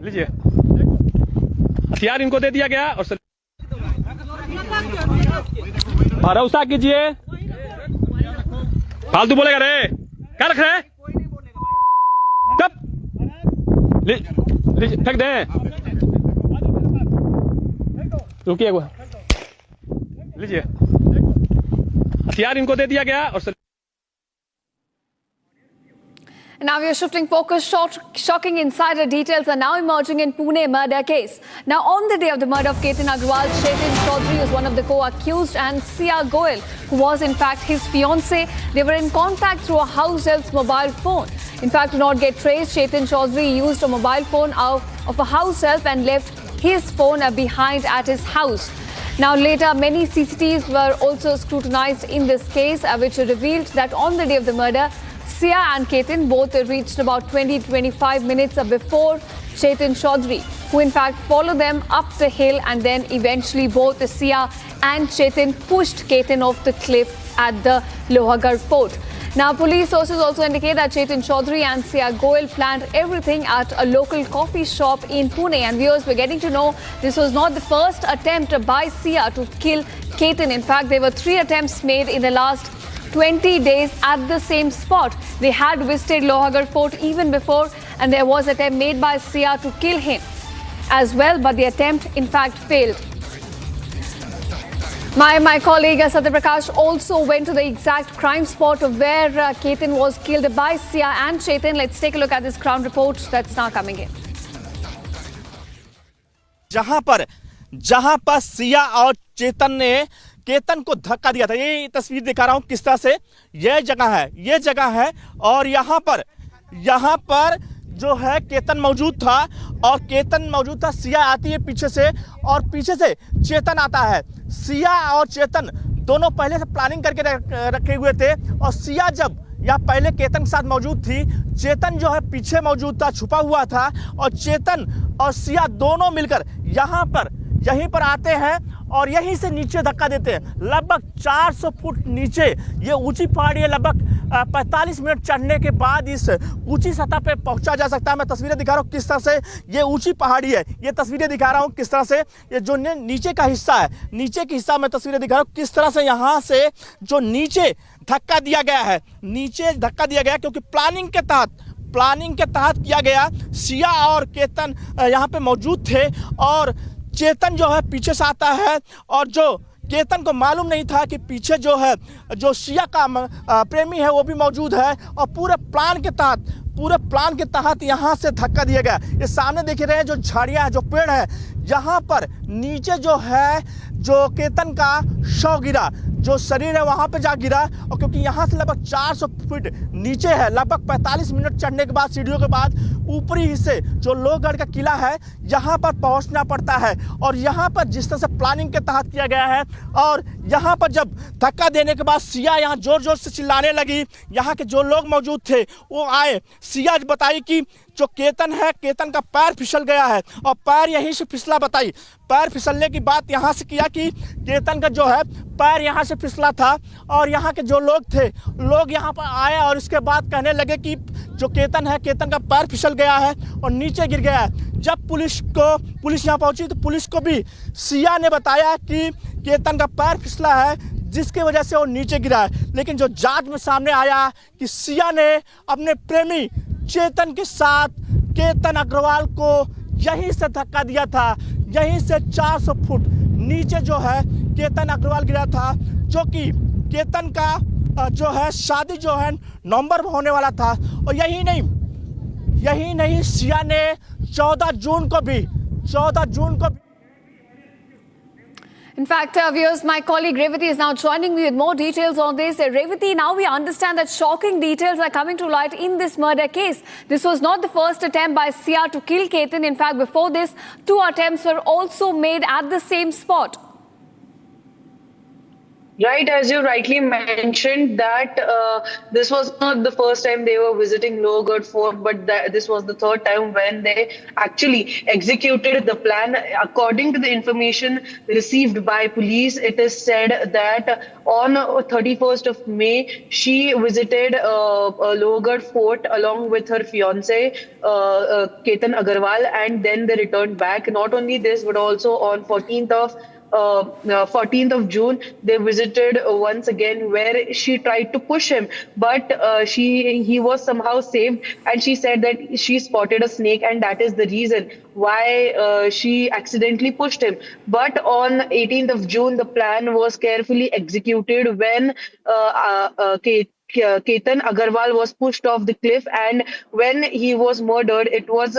लीजिए, हथियार इनको दे दिया गया और भरोसा कीजिए। फालतू बोलेगा रे, क्या रख रहे? फेंक दे, रुकिए, लीजिए, हथियार इनको दे दिया गया और Now we are shifting focus. Shocking insider details are now emerging in Pune murder case. Now, on the day of the murder of Ketan Agrawal, Chetan Chaudhary was one of the co-accused, and Sia Goel, who was in fact his fiancée, they were in contact through a house help's mobile phone. In fact, to not get traced, Chetan Chaudhary used a mobile phone of a house help and left his phone behind at his house. Now, later, many CCTVs were also scrutinized in this case, which revealed that on the day of the murder, Sia and Ketan both reached about 20-25 minutes before Chetan Chaudhary, who in fact followed them up the hill, and then eventually both Sia and Chetan pushed Ketan off the cliff at the Lohagarh Fort. Now, police sources also indicate that Chetan Chaudhary and Sia Goel planned everything at a local coffee shop in Pune. And viewers, we're getting to know this was not the first attempt by Sia to kill Ketan. In fact, there were 3 attempts made in the last 20 days at the same spot. They had visited Lohagarh Fort even before, and there was an attempt made by Sia to kill him as well, but the attempt in fact failed. My colleague Satya Prakash also went to the exact crime spot of where Ketan was killed by Sia and Chetan. Let's take a look at this ground report that's now coming in. जहां पर सिया और चेतन ने केतन को धक्का दिया था, ये तस्वीर दिखा रहा हूं किस तरह से ये जगह है और यहाँ पर जो है केतन मौजूद था, सिया आती है पीछे से और पीछे से चेतन आता है। सिया और चेतन दोनों पहले से प्लानिंग करके रखे हुए थे और सिया जब यहाँ पहले केतन के साथ मौजूद थी, चेतन जो है पीछे मौजूद था, छुपा हुआ था और चेतन और सिया दोनों मिलकर यहीं पर आते हैं और यहीं से नीचे धक्का देते हैं। लगभग 400 फुट नीचे, ये ऊंची पहाड़ी है, लगभग 45 मिनट चढ़ने के बाद इस ऊंची सतह पे पहुंचा जा सकता है। मैं तस्वीरें दिखा रहा हूँ किस तरह से ये ऊंची पहाड़ी है, ये तस्वीरें दिखा रहा हूँ किस तरह से ये जो नीचे का हिस्सा है, नीचे की हिस्सा में तस्वीरें दिखा रहा हूँ किस तरह से यहाँ से जो नीचे धक्का दिया गया है, क्योंकि प्लानिंग के तहत किया गया। सिया और केतन यहाँ पे मौजूद थे और चेतन जो है पीछे से आता है और जो केतन को मालूम नहीं था कि पीछे जो सिया का प्रेमी है वो भी मौजूद है और पूरे प्लान के तहत यहाँ से धक्का दिया गया। ये सामने देख रहे हैं जो झाड़ियाँ, जो पेड़ है, यहाँ पर नीचे जो केतन का शव गिरा, जो शरीर है वहाँ पे जा गिरा और क्योंकि यहाँ से लगभग 400 फीट नीचे है, लगभग 45 मिनट चढ़ने के बाद सीढ़ियों के बाद ऊपरी हिस्से जो लोहगढ़ का किला है यहाँ पर पहुँचना पड़ता है। और यहाँ पर जिस तरह से प्लानिंग के तहत किया गया है और यहाँ पर जब धक्का देने के बाद सिया यहाँ जोर जोर से चिल्लाने लगी, यहाँ के जो लोग मौजूद थे वो आए। सिया बताई कि जो केतन है, केतन का पैर फिसल गया है और पैर यहीं से फिसला बताई। पैर फिसलने की बात यहाँ से किया कि केतन का जो है पैर यहाँ से फिसला था और यहाँ के जो लोग थे, लोग यहाँ पर आए और इसके बाद कहने लगे कि जो केतन है, केतन का पैर फिसल गया है और नीचे गिर गया है। जब पुलिस यहाँ पहुँची तो पुलिस को भी सिया ने बताया कि केतन का पैर फिसला है जिसकी वजह से वो नीचे गिरा है। लेकिन जो जांच में सामने आया कि सिया ने अपने प्रेमी चेतन के साथ केतन अग्रवाल को यहीं से धक्का दिया था, यहीं से 400 फुट नीचे जो है केतन अग्रवाल गिरा था, जो कि केतन का जो है शादी जो है नवंबर में होने वाला था। और यही नहीं सिया ने 14 जून को भी In fact, viewers, my colleague Revati is now joining me with more details on this. Revati, now we understand that shocking details are coming to light in this murder case. This was not the first attempt by Sia to kill Ketan. In fact, before this, 2 attempts were also made at the same spot. Right, as you rightly mentioned, that this was not the first time they were visiting Lowergarh Fort, but this was the third time when they actually executed the plan. According to the information received by police, it is said that on 31st of May, she visited Lowergarh Fort along with her fiance, Ketan Agarwal, and then they returned back. Not only this, but also on 14th of June, they visited once again, where she tried to push him, but he was somehow saved, and she said that she spotted a snake, and that is the reason why she accidentally pushed him. But on 18th of June, the plan was carefully executed when Ketan Agarwal was pushed off the cliff, and when he was murdered, it was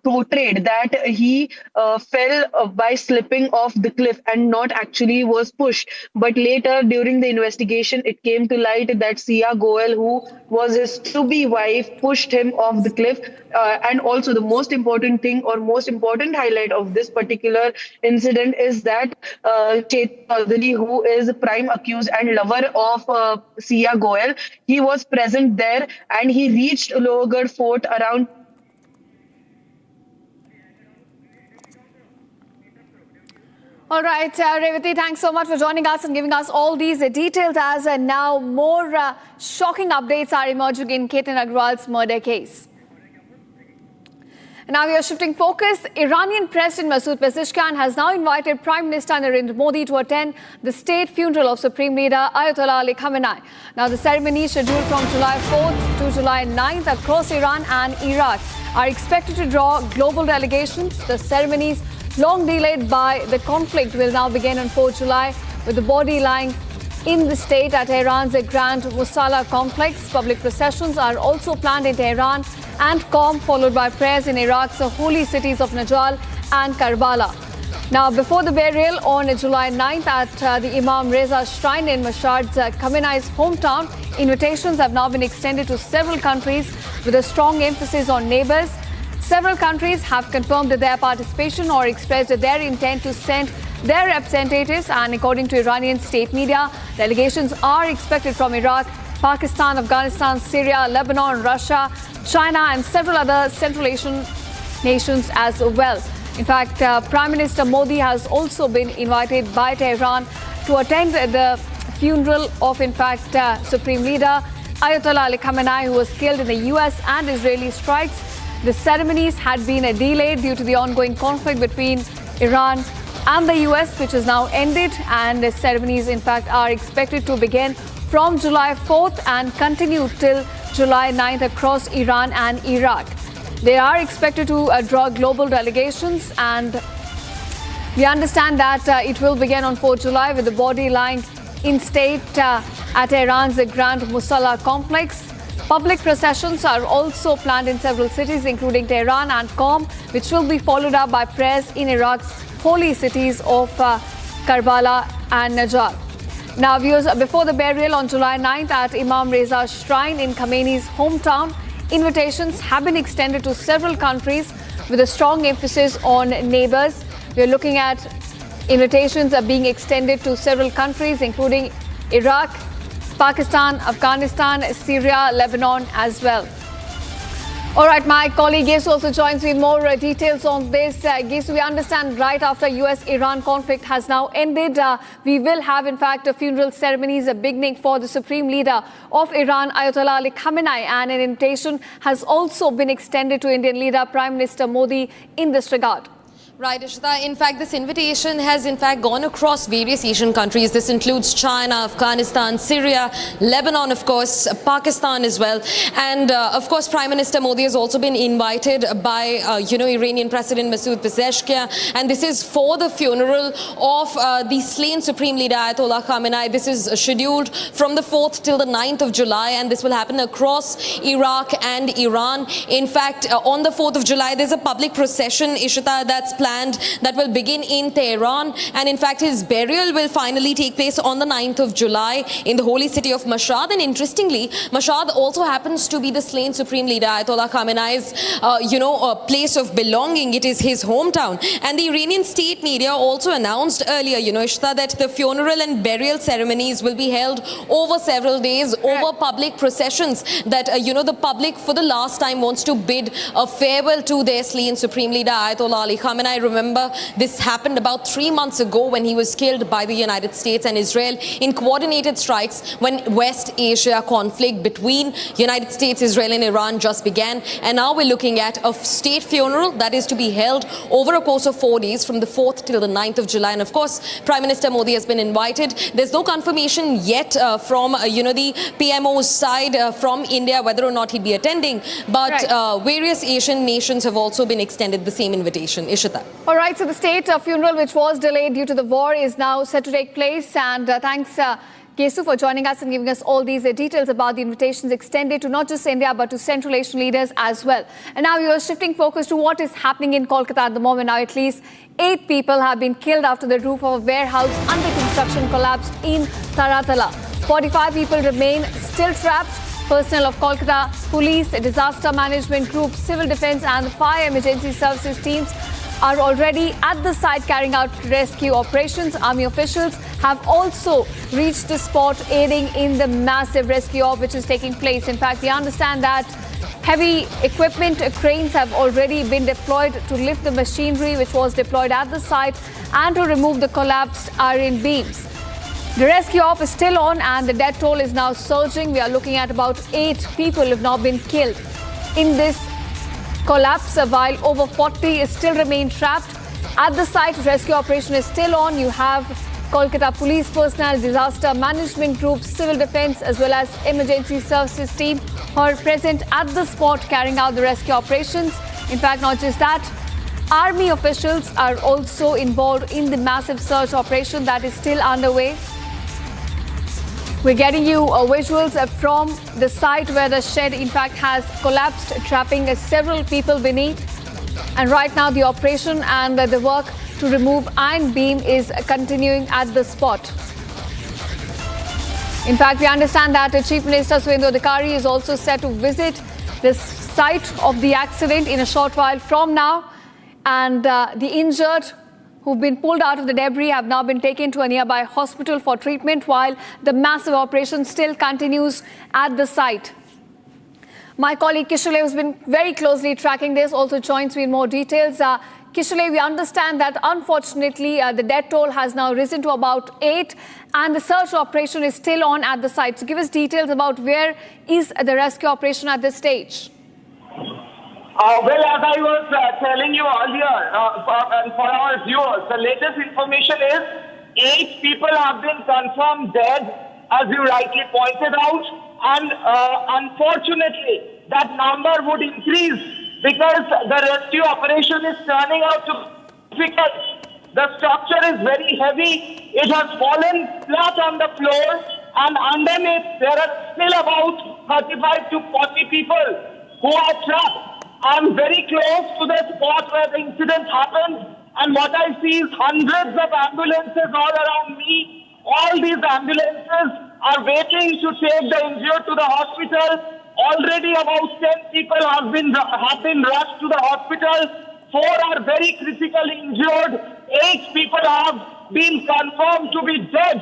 portrayed that he fell by slipping off the cliff and not actually was pushed. But later, during the investigation, it came to light that Sia Goel, who was his to-be wife, pushed him off the cliff. And also, the most important thing, or most important highlight of this particular incident, is that Chetan Chaudhary, who is the prime accused and lover of Sia Goel, he was present there, and he reached Lowergarh Fort around. All right, Revati, thanks so much for joining us and giving us all these details as now more shocking updates are emerging in Ketan Agarwal's murder case. Now we are shifting focus. Iranian President Masoud Pezeshkian has now invited Prime Minister Narendra Modi to attend the state funeral of Supreme Leader Ayatollah Ali Khamenei. Now the ceremony, scheduled from July 4th to July 9th across Iran and Iraq, are expected to draw global delegations. The ceremonies, long delayed by the conflict, will now begin on 4th July with the body lying in the state at Tehran's Grand Musalla complex. Public processions are also planned in Tehran and Qom, followed by prayers in Iraq's holy cities of Najal and Karbala. Now, before the burial on July 9th at the Imam Reza Shrine in Mashhad's Khamenei's hometown, invitations have now been extended to several countries with a strong emphasis on neighbors. Several countries have confirmed their participation or expressed their intent to send their representatives, and according to Iranian state media, delegations are expected from Iraq, Pakistan, Afghanistan, Syria, Lebanon, Russia, China and several other Central Asian nations as well. In fact, Prime Minister Modi has also been invited by Tehran to attend the funeral of, in fact, Supreme Leader Ayatollah Ali Khamenei, who was killed in the US and Israeli strikes. The ceremonies had been delayed due to the ongoing conflict between Iran and the US, which has now ended, and the ceremonies, in fact, are expected to begin from July 4th and continue till July 9th across Iran and Iraq. They are expected to draw global delegations, and we understand that it will begin on 4th July with the body lying in state at Iran's Grand Musalla complex. Public processions are also planned in several cities, including Tehran and Qom, which will be followed up by prayers in Iraq's holy cities of Karbala and Najaf. Now, viewers, before the burial on July 9th at Imam Reza Shrine in Khamenei's hometown, invitations have been extended to several countries with a strong emphasis on neighbors. We are looking at invitations are being extended to several countries, including Iraq, Pakistan, Afghanistan, Syria, Lebanon as well. All right, my colleague Gesu also joins with more details on this. Gesu, we understand right after US-Iran conflict has now ended, we will have, in fact, funeral ceremonies beginning for the Supreme Leader of Iran, Ayatollah Ali Khamenei, and an invitation has also been extended to Indian leader Prime Minister Modi in this regard. Right, Ishita. In fact, this invitation has gone across various Asian countries. This includes China, Afghanistan, Syria, Lebanon, of course, Pakistan as well. And of course, Prime Minister Modi has also been invited by, Iranian President Masoud Pezeshkian. And this is for the funeral of the slain Supreme Leader Ayatollah Khamenei. This is scheduled from the 4th till the 9th of July. And this will happen across Iraq and Iran. In fact, on the 4th of July, there's a public procession, Ishita, that's planned planned that will begin in Tehran. And in fact, his burial will finally take place on the 9th of July in the holy city of Mashhad. And interestingly, Mashhad also happens to be the slain Supreme Leader Ayatollah Khamenei's, place of belonging. It is his hometown. And the Iranian state media also announced earlier, Ishita, that the funeral and burial ceremonies will be held over several days, over public processions, that, the public for the last time wants to bid a farewell to their slain Supreme Leader Ayatollah Ali Khamenei. Remember, this happened about 3 months ago when he was killed by the United States and Israel in coordinated strikes when West Asia conflict between United States, Israel and Iran just began. And now we're looking at a state funeral that is to be held over a course of 4 days from the 4th till the 9th of July. And of course, Prime Minister Modi has been invited. There's no confirmation yet from, the PMO's side from India whether or not he'd be attending. But various Asian nations have also been extended the same invitation. Ishita. All right, so the state funeral, which was delayed due to the war, is now set to take place. And thanks, Kesu, for joining us and giving us all these details about the invitations extended to not just India, but to Central Asian leaders as well. And now you are shifting focus to what is happening in Kolkata at the moment. Now, at least 8 people have been killed after the roof of a warehouse under construction collapsed in Taratala. 45 people remain still trapped. Personnel of Kolkata Police, Disaster Management Group, Civil Defence and the Fire Emergency Services teams are already at the site carrying out rescue operations. Army officials have also reached the spot aiding in the massive rescue op which is taking place. In fact, we understand that heavy equipment cranes have already been deployed to lift the machinery which was deployed at the site and to remove the collapsed iron beams. The rescue op is still on and the death toll is now surging. We are looking at about 8 people have now been killed in this collapse, while over 40 still remain trapped. At the site, rescue operation is still on. You have Kolkata Police personnel, Disaster Management Group, Civil Defence as well as Emergency Services team who are present at the spot carrying out the rescue operations. In fact, not just that, Army officials are also involved in the massive search operation that is still underway. We're getting you visuals from the site where the shed, in fact, has collapsed, trapping several people beneath. And right now, the operation and the work to remove iron beam is continuing at the spot. In fact, we understand that Chief Minister Suvendu Adhikari is also set to visit the site of the accident in a short while from now. And the injured who've been pulled out of the debris have now been taken to a nearby hospital for treatment while the massive operation still continues at the site. My colleague Kishule, who's been very closely tracking this, also joins me in more details. Kishule, we understand that unfortunately the death toll has now risen to about 8 and the search operation is still on at the site. So give us details about where is the rescue operation at this stage. Well, as I was telling you earlier, and for our viewers, the latest information is 8 people have been confirmed dead, as you rightly pointed out, and unfortunately, that number would increase because the rescue operation is turning out to be difficult. The structure is very heavy. It has fallen flat on the floor, and underneath there are still about 35 to 40 people who are trapped. I'm very close to the spot where the incident happened, and what I see is hundreds of ambulances all around me. All these ambulances are waiting to take the injured to the hospital. Already about 10 people have been rushed to the hospital. 4 are very critically injured. 8 people have been confirmed to be dead.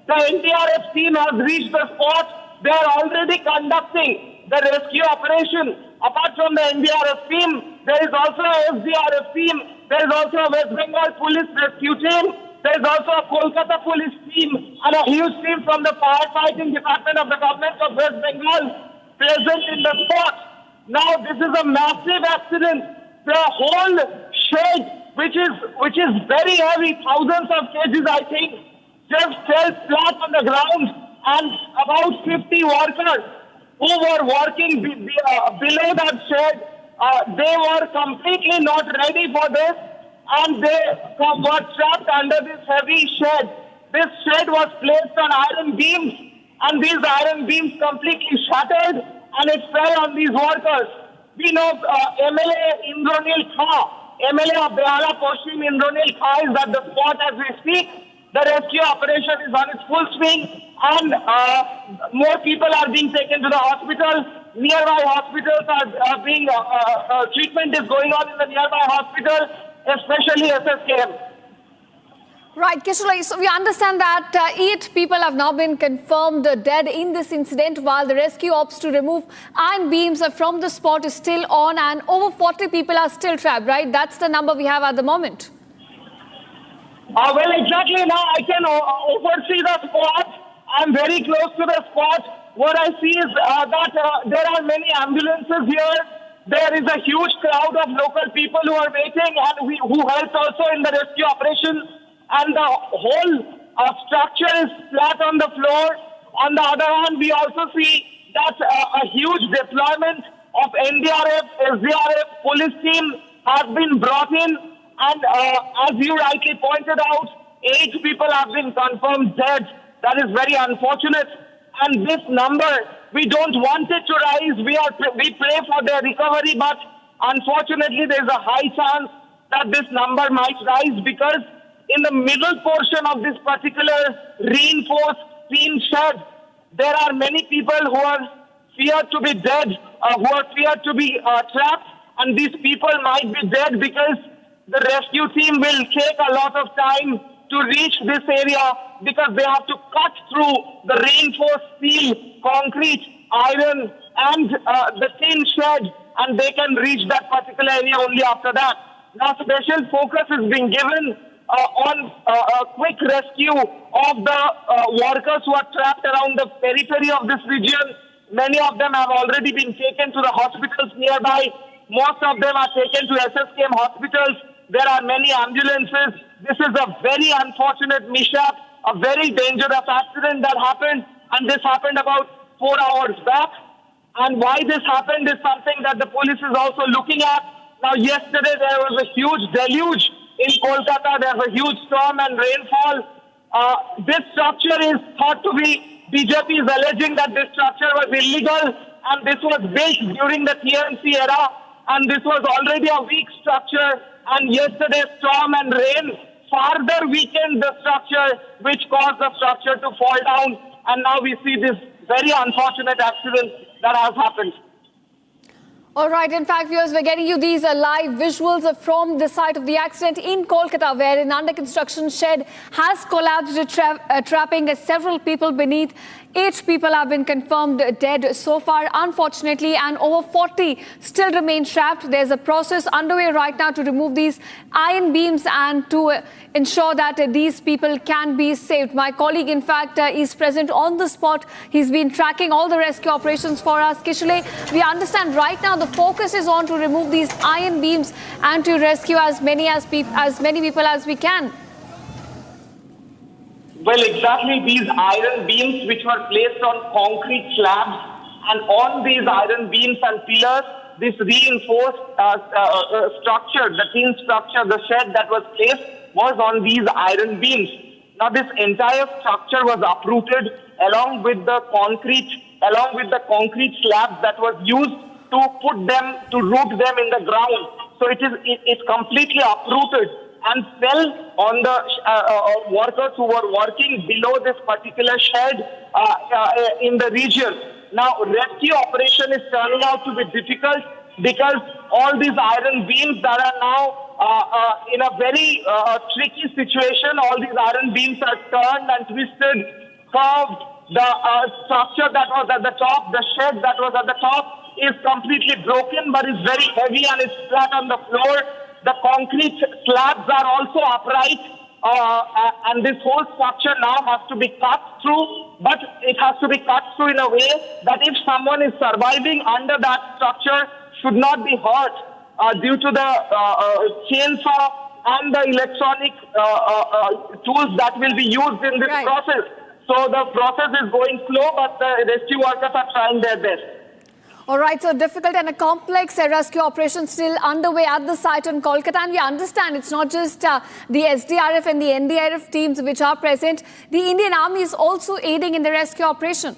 The NDRF team has reached the spot. They are already conducting the rescue operation. Apart from the NDRF team, there is also a SDRF team. There is also a West Bengal Police Rescue team. There is also a Kolkata Police team and a huge team from the firefighting department of the government of West Bengal present in the spot. Now, this is a massive accident. The whole shed, which is very heavy, thousands of kgs, I think, just fell flat on the ground, and about 50 workers who were working below that shed, they were completely not ready for this, and they were trapped under this heavy shed. This shed was placed on iron beams, and these iron beams completely shattered, and it fell on these workers. We know MLA Indranil Kha MLA of Behala, Poshim Indranil Kha is at the spot as we speak. The rescue operation is on its full swing, and more people are being taken to the hospital. Nearby hospitals are being treatment is going on in the nearby hospital, especially SSKM. Right, Kishore, so we understand that 8 people have now been confirmed dead in this incident, while the rescue ops to remove iron beams from the spot is still on, and over 40 people are still trapped, right? That's the number we have at the moment. Well, exactly. Now I can oversee the spot. I'm very close to the spot. What I see is that there are many ambulances here. There is a huge crowd of local people who are waiting and who helped also in the rescue operation. And the whole structure is flat on the floor. On the other hand, we also see that a huge deployment of NDRF, SDRF, police team has been brought in. And as you rightly pointed out, 8 people have been confirmed dead. That is very unfortunate. And this number, we don't want it to rise. We pray for their recovery, but unfortunately, there's a high chance that this number might rise, because in the middle portion of this particular reinforced steel shed, there are many people who are feared to be dead, who are feared to be trapped, and these people might be dead because the rescue team will take a lot of time to reach this area, because they have to cut through the reinforced steel, concrete, iron, and the tin shed, and they can reach that particular area only after that. Now, special focus is being given on a quick rescue of the workers who are trapped around the periphery of this region. Many of them have already been taken to the hospitals nearby. Most of them are taken to SSKM hospitals. There are many ambulances. This is a very unfortunate mishap, a very dangerous accident that happened, and this happened about 4 hours back. And why this happened is something that the police is also looking at. Now, yesterday there was a huge deluge in Kolkata. There's a huge storm and rainfall. This structure is thought to be, BJP is alleging that this structure was illegal, and this was built during the TMC era, and this was already a weak structure. And yesterday's storm and rain further weakened the structure, which caused the structure to fall down. And now we see this very unfortunate accident that has happened. All right, in fact, viewers, we're getting you these live visuals from the site of the accident in Kolkata, where an under-construction shed has collapsed, trapping several people beneath. 8 people have been confirmed dead so far, unfortunately, and over 40 still remain trapped. There's a process underway right now to remove these iron beams and to ensure that these people can be saved. My colleague, in fact, is present on the spot. He's been tracking all the rescue operations for us. Kishore, we understand right now the focus is on to remove these iron beams and to rescue as many people as we can. Well, exactly, these iron beams which were placed on concrete slabs, and on these iron beams and pillars, this reinforced structure, the tin structure, the shed that was placed was on these iron beams. Now, this entire structure was uprooted along with the concrete slabs that was used to root them in the ground. So it's completely uprooted and fell on the workers who were working below this particular shed in the region. Now, rescue operation is turning out to be difficult because all these iron beams that are now in a very tricky situation, all these iron beams are turned and twisted, curved. The structure that was at the top, the shed that was at the top, is completely broken, but it's very heavy and it's flat on the floor. The concrete slabs are also upright, and this whole structure now has to be cut through, but it has to be cut through in a way that if someone is surviving under that structure, should not be hurt due to the chainsaw and the electronic tools that will be used in this process. So the process is going slow, but the rescue workers are trying their best. All right, so difficult and a complex rescue operation still underway at the site in Kolkata. And we understand it's not just the SDRF and the NDRF teams which are present. The Indian Army is also aiding in the rescue operation.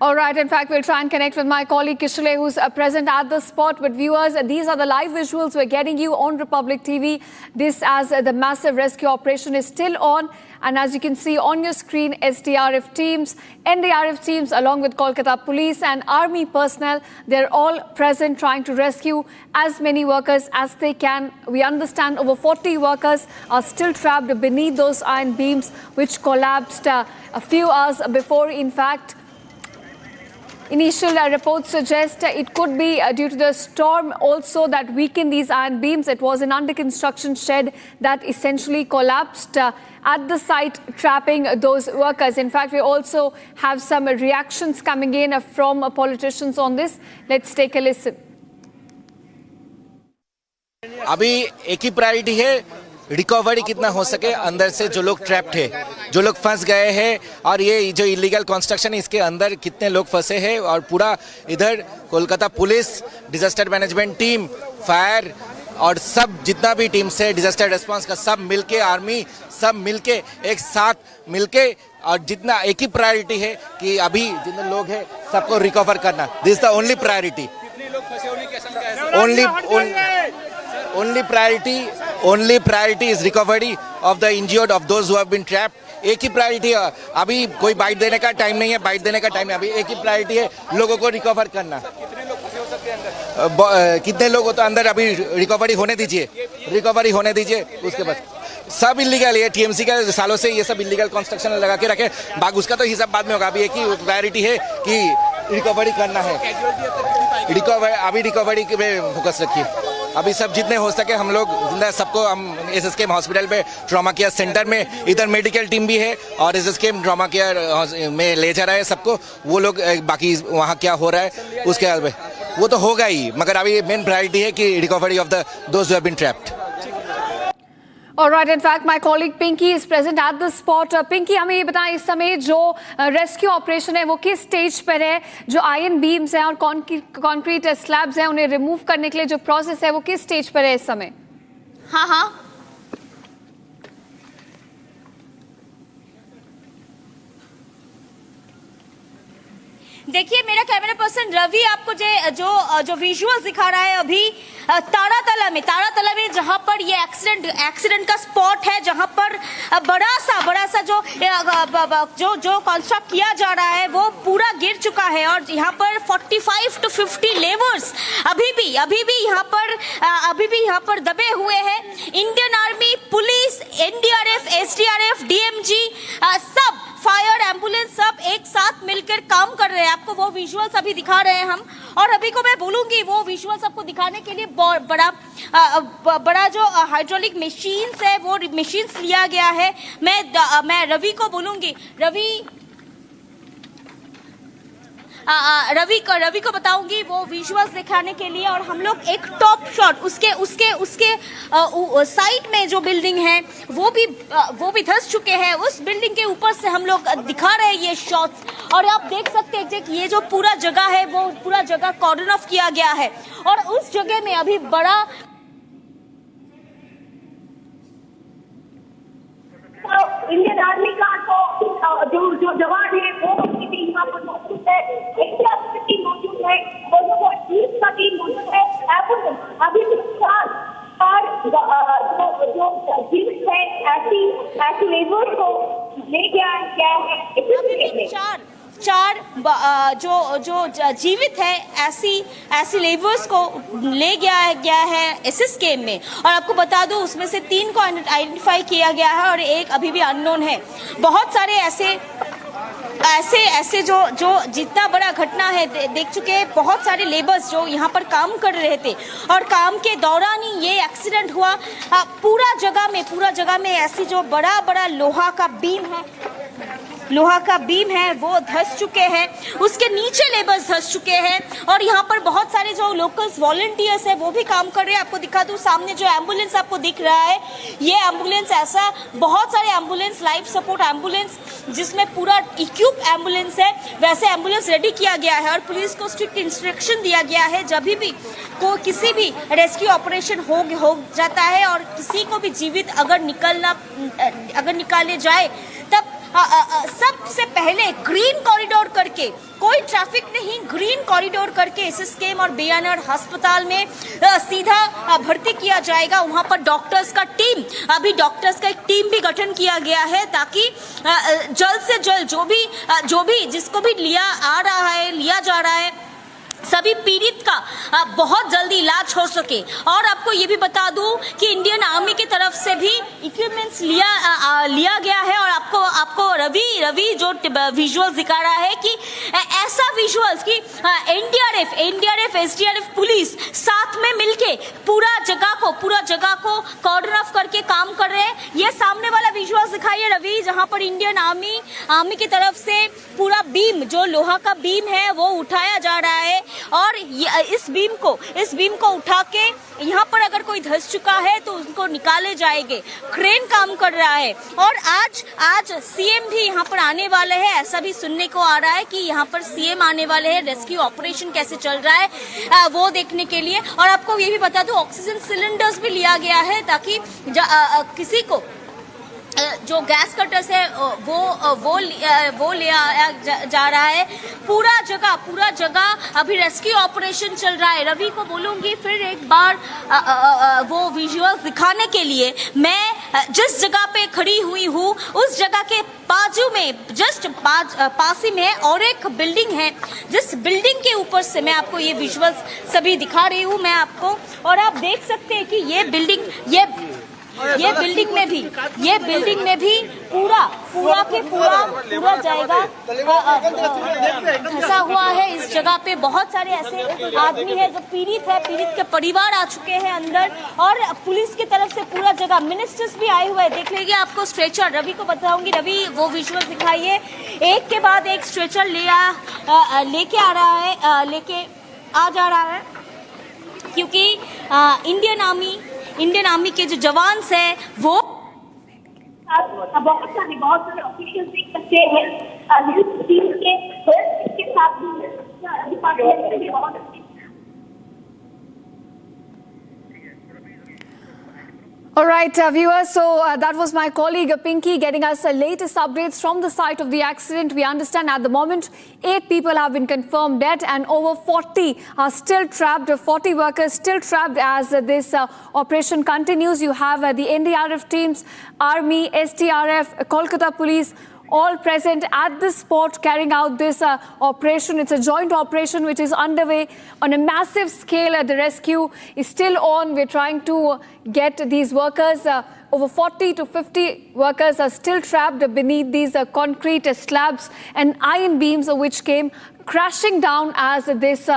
All right. In fact, we'll try and connect with my colleague Kishale, who's present at the spot. But viewers, these are the live visuals we're getting you on Republic TV. This as the massive rescue operation is still on. And as you can see on your screen, SDRF teams, NDRF teams, along with Kolkata police and army personnel, they're all present trying to rescue as many workers as they can. We understand over 40 workers are still trapped beneath those iron beams, which collapsed a few hours before. In fact, initial reports suggest it could be due to the storm also that weakened these iron beams. It was an under construction shed that essentially collapsed at the site, trapping those workers. In fact, we also have some reactions coming in from politicians on this. Let's take a listen. अभी एक ही priority है, recovery कितना हो सके अंदर से जो लोग ट्रैप्ड है, जो लोग फंस गए हैं, और ये जो इलीगल कंस्ट्रक्शन है इसके अंदर कितने लोग फंसे हैं, और पूरा इधर Kolkata police, disaster management team, fire और सब जितना भी टीम से डिजास्टर रिस्पांस का सब मिलके, आर्मी सब मिलके एक साथ मिलके, और जितना एक ही प्रायोरिटी है कि अभी जितने लोग हैं सबको रिकवर करना. This the only priority. Only priority is recovery of the injured, of those who have been trapped. एक ही प्रायोरिटी है. अभी कोई बाइट देने का टाइम नहीं है, बाइट देने का टाइम है. अभी एक ही प्रायोरिटी है, लोगों को रिकवर करना. कितने लोग हो तो अंदर अभी रिकवरी होने दीजिए. उसके बाद सब इलीगल है. टीएमसी का सालों से ये सब इलीगल कंस्ट्रक्शन लगा के रखे. बाग उसका तो हिसाब बाद में होगा. अभी एक ही प्रायोरिटी है कि रिकवरी करना है. अभी रिकवरी पे फोकस रखिए. अभी सब जितने हो सके हम लोग जिंदा सबको हम एसएसकेएम हॉस्पिटल में ट्रॉमा केयर सेंटर में, इधर मेडिकल टीम भी है और एसएसकेएम ट्रॉमा केयर में ले जा रहा है सबको. वो लोग बाकी वहाँ क्या हो रहा है उसके बाद वो तो होगा ही, मगर अभी मेन प्रायोरिटी है कि recovery of the those who have been trapped. All right. In fact, my colleague Pinky is present at the spot. Pinky, हमें ये बताएं इस समय जो रेस्क्यू ऑपरेशन है वो किस स्टेज पर है? जो आयरन बीम्स हैं और कंक्रीट स्लैब्स हैं उन्हें रिमूव करने के लिए जो प्रोसेस है वो किस स्टेज पर है इस समय? हाँ. देखिए, मेरा कैमरा पर्सन रवि आपको जो विजुअल्स दिखा रहा है अभी तारातला में जहां पर ये एक्सीडेंट का स्पॉट है, जहां पर बड़ा सा जो कंस्ट्रक्ट किया जा रहा है वो पूरा गिर चुका है. और यहाँ पर 45 to 50 लेबर्स अभी भी यहाँ पर दबे हुए हैं. Indian army, police, NDRF, SDRF, DMG, सब फायर, एम्बुलेंस सब एक साथ मिलकर काम कर रहे हैं. आपको वो विजुअल्स अभी दिखा रहे हैं हम, और अभी को मैं बोलूंगी वो विजुअल्स आपको दिखाने के लिए बड़ा जो हाइड्रोलिक मशीन्स है वो मशीन्स लिया गया है. मैं रवि को बोलूंगी, रवि को बताऊंगी वो विजुअल्स दिखाने के लिए. और हम लोग एक टॉप शॉट उसके साइड में जो बिल्डिंग है वो भी धंस चुके हैं. उस बिल्डिंग के ऊपर से हम लोग दिखा रहे हैं ये शॉट्स, और आप देख सकते हैं कि ये जो पूरा जगह है वो पूरा जगह कॉर्डन ऑफ किया गया है. और उस जगह में अभी बड़ा इंडियन आर्मी का जो जवान है वो यहाँ पर मौजूद है, टीम मौजूद है, पुलिस का टीम मौजूद है. अभी भी और जो जीवित है ऐसी लेबर्स को ले गया है. चार जो जीवित है ऐसी लेबर्स को ले गया है एसएसकेएम में. और आपको बता दूं उसमें से 3 को आइडेंटिफाई किया गया है और एक अभी भी अननोन है. बहुत सारे ऐसे जो जितना बड़ा घटना है देख चुके हैं. बहुत सारे लेबर्स जो यहाँ पर काम कर रहे थे और काम के दौरान ही ये एक्सीडेंट हुआ. पूरा जगह में ऐसी जो बड़ा लोहा का बीम है वो धंस चुके हैं. उसके नीचे लेबर्स धंस चुके हैं. और यहाँ पर बहुत सारे जो लोकल्स वॉलंटियर्स हैं वो भी काम कर रहे हैं. आपको दिखा दूं सामने जो एम्बुलेंस आपको दिख रहा है, ये एम्बुलेंस ऐसा बहुत सारे एम्बुलेंस, लाइफ सपोर्ट एम्बुलेंस जिसमें पूरा इक्विप एम्बुलेंस है, वैसे एम्बुलेंस रेडी किया गया है. और पुलिस को स्ट्रिक्ट इंस्ट्रक्शन दिया गया है जब भी किसी भी रेस्क्यू ऑपरेशन हो जाता है और किसी को भी जीवित अगर निकाले जाए तब सबसे पहले ग्रीन कॉरिडोर करके, कोई ट्रैफिक नहीं, ग्रीन कॉरिडोर करके एसएसकेएम और बीएनआर अस्पताल में सीधा भर्ती किया जाएगा। वहां पर डॉक्टर्स का टीम, अभी डॉक्टर्स का एक टीम भी गठन किया गया है ताकि जल्द से जल्द जो भी जिसको भी लिया जा रहा है सभी पीड़ित का बहुत जल्दी इलाज हो सके। और आपको ये भी बता दूं कि इंडियन आर्मी की तरफ से भी इक्विपमेंट्स लिया गया है। और आपको रवि जो विजुअल्स दिखा रहा है कि ऐसा विजुअल्स कि एनडीआरएफ एसडीआरएफ पुलिस साथ में मिलके पूरा जगह को कॉर्डन ऑफ करके काम कर रहे हैं। ये सामने वाला विजुअल्स दिखाइए रवि, जहां पर इंडियन आर्मी की तरफ से पूरा बीम, जो लोहा का बीम है वो उठाया जा रहा है। और इस बीम को उठा के यहाँ पर अगर कोई धंस चुका है तो उनको निकाले जाएंगे। क्रेन काम कर रहा है। और आज सीएम भी यहाँ पर आने वाले हैं, ऐसा भी सुनने को आ रहा है कि यहाँ पर सीएम आने वाले हैं। रेस्क्यू ऑपरेशन कैसे चल रहा है वो देखने के लिए। और आपको ये भी बता दूं, ऑक्सीजन सिलेंडर्स भी लिया गया है ताकि किसी को जो गैस कटर्स है वो ले आया जा रहा है। पूरा जगह अभी रेस्क्यू ऑपरेशन चल रहा है। रवि को बोलूंगी फिर एक बार वो विजुअल्स दिखाने के लिए। मैं जिस जगह पे खड़ी हुई हूँ उस जगह के बाजू में जस्ट पास ही में और एक बिल्डिंग है, जिस बिल्डिंग के ऊपर से मैं आपको ये विजुअल्स सभी दिखा रही हूँ मैं आपको। और आप देख सकते हैं कि ये बिल्डिंग में भी पूरा जाएगा धंसा हुआ है। इस जगह पे बहुत सारे ऐसे आदमी हैं जो पीड़ित के परिवार आ चुके हैं अंदर। और पुलिस की तरफ से पूरा जगह, मिनिस्टर्स भी आए हुए हैं। देख लीजिए, आपको स्ट्रेचर, रवि को बताऊंगी, रवि वो विजुअल दिखाइए। एक के बाद एक स्ट्रेचर लेके आ जा रहा है क्योंकि इंडियन आर्मी के जो जवान है वो बहुत सारे ऑफिशियल देख सकते हैं टीम के साथ भी बहुत All right, viewers, so that was my colleague Pinky getting us the latest updates from the site of the accident. We understand at the moment 8 people have been confirmed dead and over 40 are still trapped, 40 workers still trapped as this operation continues. You have the NDRF teams, Army, STRF, Kolkata Police, all present at this spot carrying out this operation. It's a joint operation which is underway on a massive scale. The rescue is still on. We're trying to get these workers. Over 40 to 50 workers are still trapped beneath these concrete slabs and iron beams which came crashing down as this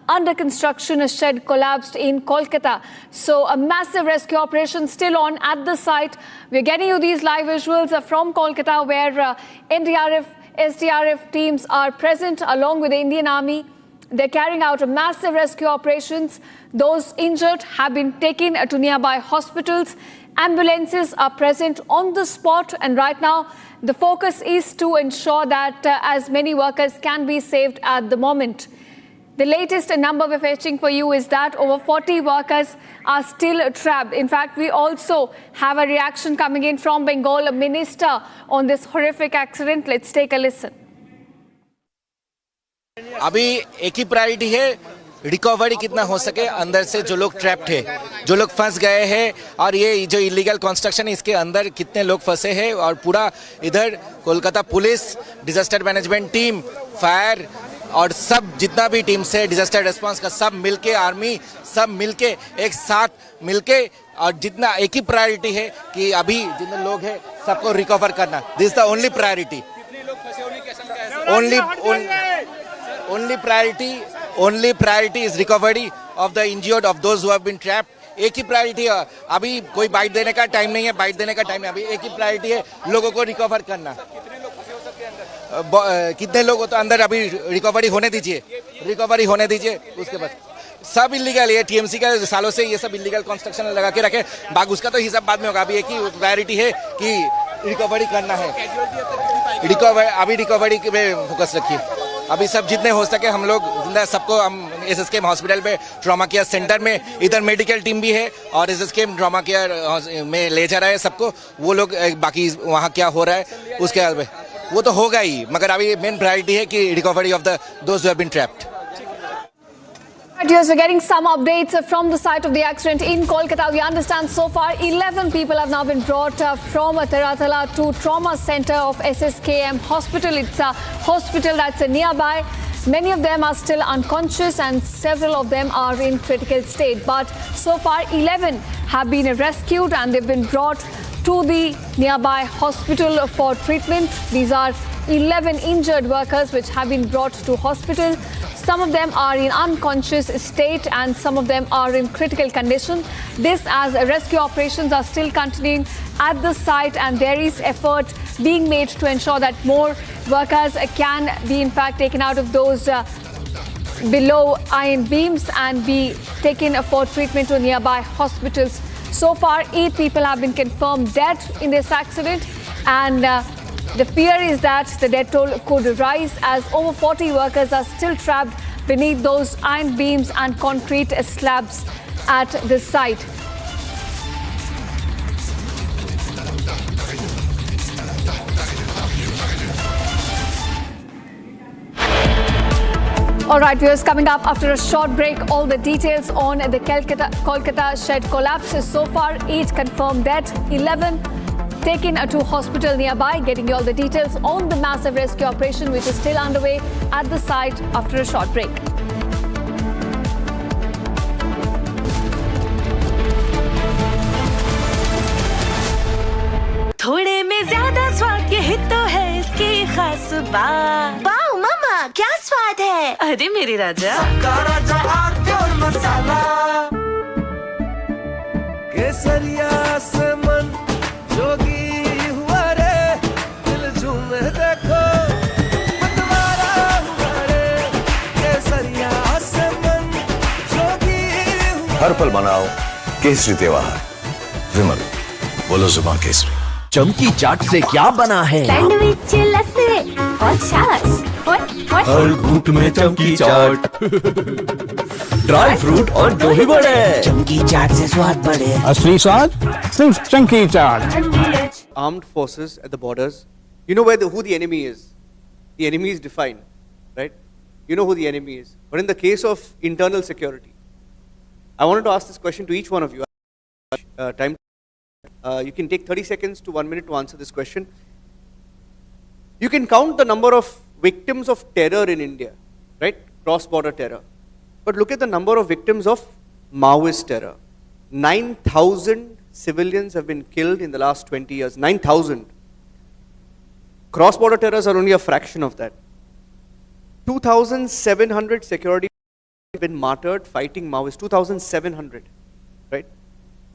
under construction shed collapsed in Kolkata. So a massive rescue operation still on at the site. We're getting you these live visuals from Kolkata where NDRF, SDRF teams are present along with the Indian Army. They're carrying out massive rescue operations. Those injured have been taken to nearby hospitals. Ambulances are present on the spot, and right now the focus is to ensure that as many workers can be saved at the moment. The latest number we're fetching for you is that over 40 workers are still trapped. In fact, we also have a reaction coming in from Bengal Minister on this horrific accident. Let's take a listen. अभी एक ही priority है, recovery कितना हो सके अंदर से जो लोग ट्रैप्ड है, जो लोग फंस गए हैं, और ये जो इलीगल कंस्ट्रक्शन है इसके अंदर कितने लोग फंसे हैं। और पूरा इधर Kolkata police, disaster management team, fire और सब जितना भी टीम्स है डिजास्टर रिस्पांस का, सब मिलके, आर्मी सब मिलके एक साथ मिलके, और जितना एक ही प्रायोरिटी है कि अभी जितने लोग हैं सबको रिकवर करना। This is the only priority, only priority is recovery of the injured, of those who have been trapped. एक ही प्रायोरिटी है, अभी कोई बाइट देने का टाइम नहीं है, अभी एक ही प्रायोरिटी है, लोगों को रिकवर करना। कितने लोग तो अंदर अभी रिकवरी होने दीजिए, उसके बाद सब इलीगल, ये टीएमसी का सालों से ये सब इलीगल कंस्ट्रक्शन लगा के रखे, बाग उसका तो हिसाब बाद में होगा। अभी एक ही प्रायोरिटी है कि रिकवरी करना है, अभी रिकवरी पे फोकस रखिए। अभी सब जितने हो सके हम लोग जिंदा, सबको हम एसएसकेएम हॉस्पिटल में ट्रॉमा केयर सेंटर में, इधर मेडिकल टीम भी है और एसएसकेएम ट्रॉमा केयर में ले जा रहा है सबको। वो लोग बाकी वहाँ क्या हो रहा है उसके बाद में वो तो होगा ही, मगर अभी मेन प्रायोरिटी है कि recovery of the those who have been trapped. Yes, we're getting some updates from the site of the accident in Kolkata. We understand so far 11 people have now been brought from Taratala to trauma center of SSKM hospital. It's a hospital that's nearby. Many of them are still unconscious and several of them are in critical state. But so far 11 have been rescued and they've been brought to the nearby hospital for treatment. These are 11 injured workers which have been brought to hospital. Some of them are in unconscious state and some of them are in critical condition. This as rescue operations are still continuing at the site and there is effort being made to ensure that more workers can be in fact taken out of those below iron beams and be taken for treatment to nearby hospitals. So far 8 people have been confirmed dead in this accident and the fear is that the death toll could rise as over 40 workers are still trapped beneath those iron beams and concrete slabs at the site. All right, viewers, coming up after a short break, all the details on the Kolkata shed collapse. So far, 8 confirmed dead, 11 taken to hospital nearby. Getting you all the details on the massive rescue operation which is still underway at the site after a short break. थोड़े में ज्यादा स्वाद यही तो है इसकी खास बात। वाओ मामा क्या स्वाद है। अरे मेरे राजा मसाला केसरिया से मन जोगी हुआ रे, दिल झूमे देखो मतवारा हुआ रे, केसरिया से मन जोगी हुआ। हर पल मनाओ केसरी त्योहार। विमल, बोलो जुबान केसरी। चमकी चाट से क्या बना है? सैंडविच, लस्सी और छाछ और हर घूंट में चमकी चाट, ड्राई फ्रूट और दही बड़े। चमकी चाट से स्वाद बढ़े। असली स्वाद सिर्फ चंकी चाट। Armed forces at the borders, you know who the enemy is. The enemy is defined, right? You know who the enemy is. But in the case of internal security, I wanted to ask this question to each one of you. You can take 30 seconds to 1 minute to answer this question. You can count the number of victims of terror in India, right? Cross-border terror. But look at the number of victims of Maoist terror. 9,000 civilians have been killed in the last 20 years. 9,000. Cross-border terrorists are only a fraction of that. 2,700 security have been martyred fighting Maoists. 2,700, right?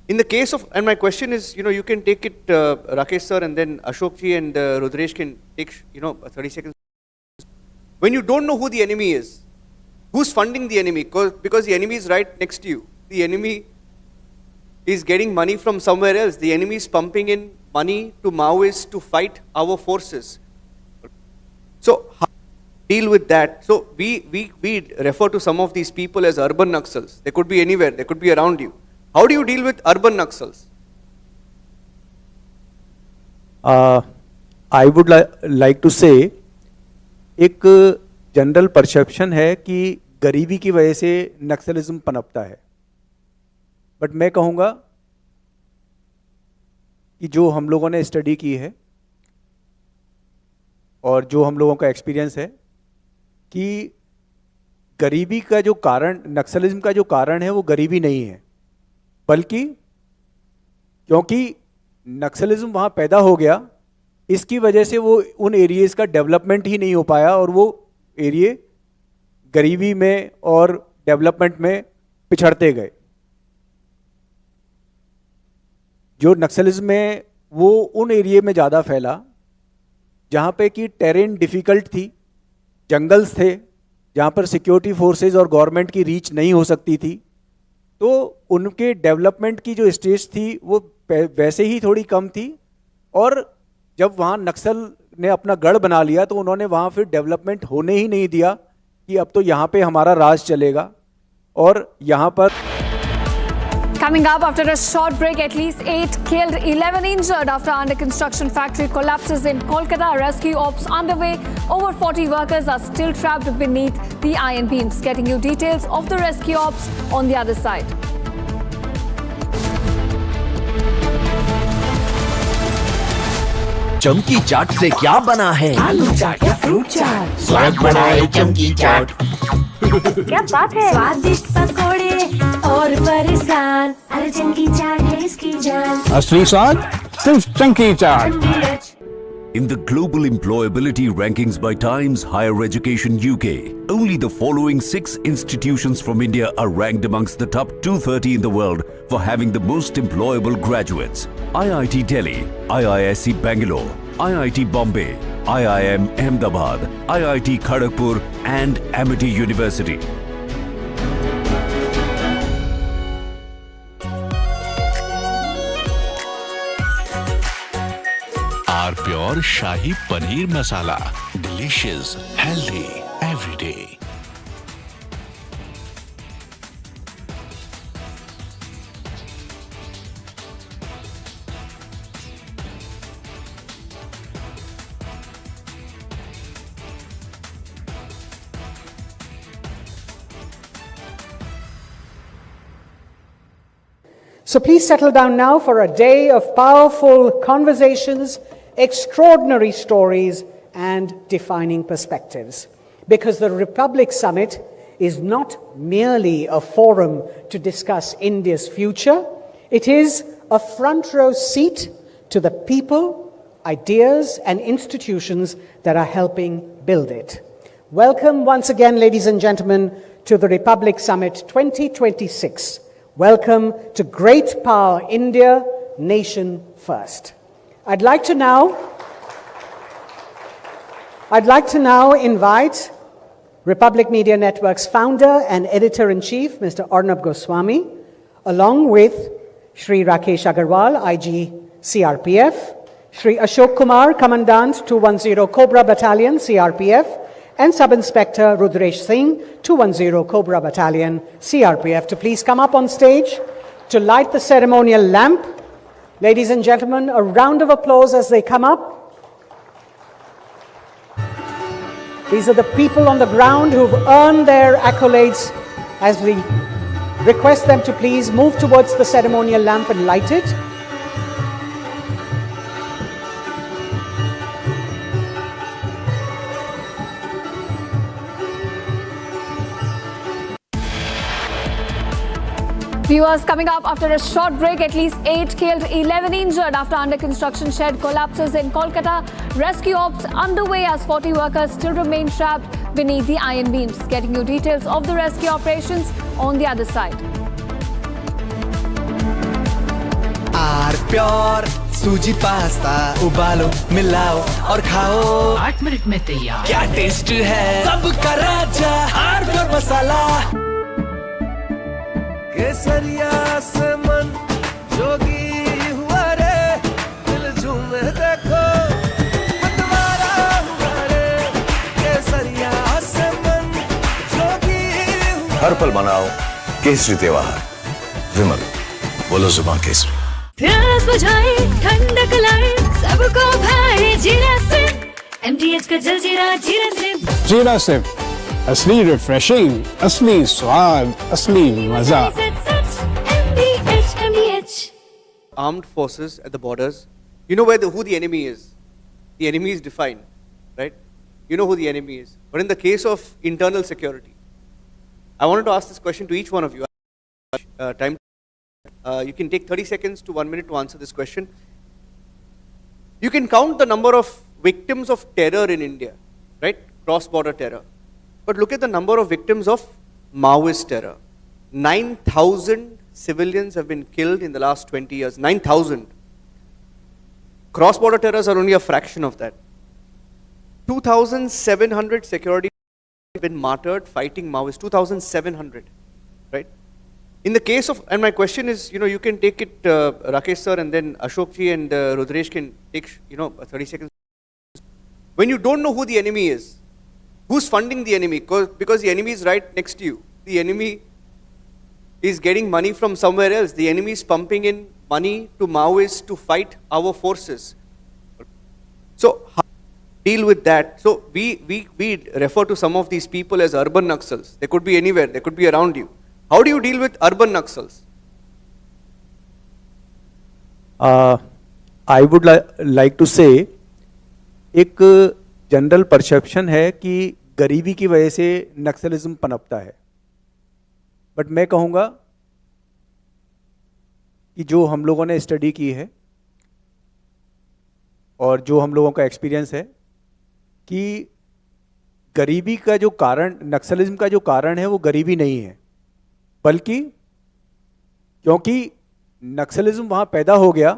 In the case of, and my question is, you can take it, Rakesh sir, and then Ashok ji and Rudresh can take, 30 seconds. When you don't know who the enemy is, who's funding the enemy? Because the enemy is right next to you. The enemy is getting money from somewhere else. The enemy is pumping in money to Maoists to fight our forces. So how do we deal with that? So we refer to some of these people as urban Naxals. They could be anywhere. They could be around you. How do you deal with urban Naxals? I would like to say, एक general perception है कि गरीबी की वजह से नक्सलिज्म पनपता है, but मैं कहूँगा कि जो हम लोगों ने स्टडी की है और जो हम लोगों का एक्सपीरियंस है कि गरीबी का जो कारण, नक्सलिज्म का जो कारण है वो गरीबी नहीं है, बल्कि क्योंकि नक्सलिज्म वहाँ पैदा हो गया, इसकी वजह से वो उन एरियाज़ का डेवलपमेंट ही नहीं हो पाया और वो एरिया गरीबी में और डेवलपमेंट में पिछड़ते गए। जो नक्सलिज्म है वो उन एरिया में ज़्यादा फैला जहाँ पे कि टेरेन डिफ़िकल्ट थी, जंगल्स थे जहाँ पर सिक्योरिटी फोर्सेस और गवर्नमेंट की रीच नहीं हो सकती थी, तो उनके डेवलपमेंट की जो स्टेज थी वो वैसे ही थोड़ी कम थी। और जब वहाँ नक्सल ने अपना गढ़ बना लिया तो उन्होंने वहाँ फिर डेवलपमेंट होने ही नहीं दिया कि अब तो यहाँ पे हमारा राज चलेगा और यहाँ पर Coming up after a short break, at least 8 killed, 11 injured after under construction factory collapses in Kolkata. Rescue ops underway. Over 40 workers are still trapped beneath the iron beams. Getting you details of the rescue ops on the other side. चमकी चाट से क्या बना है? आलू चाट या fruit चाट? स्वाद बनाए चमकी चाट। क्या बात है? स्वादिष्ट पकोड़े और परेशान, अरे चमकी चाट है इसकी जान। असली स्वाद सिर्फ चमकी चाट। In the global employability rankings by Times Higher Education UK, only the following 6 institutions from India are ranked amongst the top 230 in the world for having the most employable graduates. IIT Delhi, IISc Bangalore, IIT Bombay, IIM Ahmedabad, IIT Kharagpur and Amity University. Pure shahi paneer masala, delicious, healthy every day. So please settle down now for a day of powerful conversations, extraordinary stories and defining perspectives. Because the Republic Summit is not merely a forum to discuss India's future, it is a front row seat to the people, ideas and institutions that are helping build it. Welcome once again, ladies and gentlemen, to the Republic Summit 2026. Welcome to Great Power India, Nation First. I'd like to now invite Republic Media Network's founder and editor-in-chief, Mr. Arnab Goswami, along with Shri Rakesh Agarwal, IG CRPF, Shri Ashok Kumar, Commandant 210 Cobra Battalion, CRPF, and Sub-Inspector Rudresh Singh, 210 Cobra Battalion, CRPF, to please come up on stage to light the ceremonial lamp. Ladies and gentlemen, a round of applause as they come up. These are the people on the ground who've earned their accolades, as we request them to please move towards the ceremonial lamp and light it. Viewers, coming up after a short break, at least 8 killed, 11 injured after under construction shed collapses in Kolkata. Rescue ops underway as 40 workers still remain trapped beneath the iron beams. Getting you details of the rescue operations on the other side. आर pure suji pasta उबालो मिलाओ और खाओ 8 minute में तैयार। क्या taste है सबका राजा आर प्योर मसाला। केसरिया से मन जोगी हुआ रे, दिल झूमे देखो मतवारा हुआ रे। केसरिया से मन जोगी हुआ। हर पल मनाओ केसरी त्योहार। विमल, बोलो जुबान केसरी। प्यास बुझाए ठंडक लाए सबको भाए जीरा से, MTH का जलजीरा जीरा से। जीरा से असली रिफ्रेशिंग, असली स्वाद, असली मजा। Armed forces at the borders, you know who the enemy is. The enemy is defined, right? You know who the enemy is. But in the case of internal security, I wanted to ask this question to each one of you. You can take 30 seconds to 1 minute to answer this question. You can count the number of victims of terror in India, right? Cross-border terror. But look at the number of victims of Maoist terror. 9,000 civilians have been killed in the last 20 years. 9,000. Cross-border terrors are only a fraction of that. 2,700 security have been martyred fighting Maoists. 2,700, right? In the case of, and my question is, you can take it, Rakesh sir, and then Ashok ji and Rudresh can take, 30 seconds. When you don't know who the enemy is, who's funding the enemy? Because the enemy is right next to you. The enemy is getting money from somewhere else. The enemy is pumping in money to Maoists to fight our forces. So how do you deal with that? So we refer to some of these people as urban Naxals. They could be anywhere. They could be around you. How do you deal with urban Naxals? I would like to say, एक general perception है कि गरीबी की वजह से नक्सलिज्म पनपता है, but मैं कहूँगा कि जो हम लोगों ने स्टडी की है और जो हम लोगों का एक्सपीरियंस है कि गरीबी का जो कारण, नक्सलिज्म का जो कारण है वो गरीबी नहीं है, बल्कि क्योंकि नक्सलिज्म वहाँ पैदा हो गया,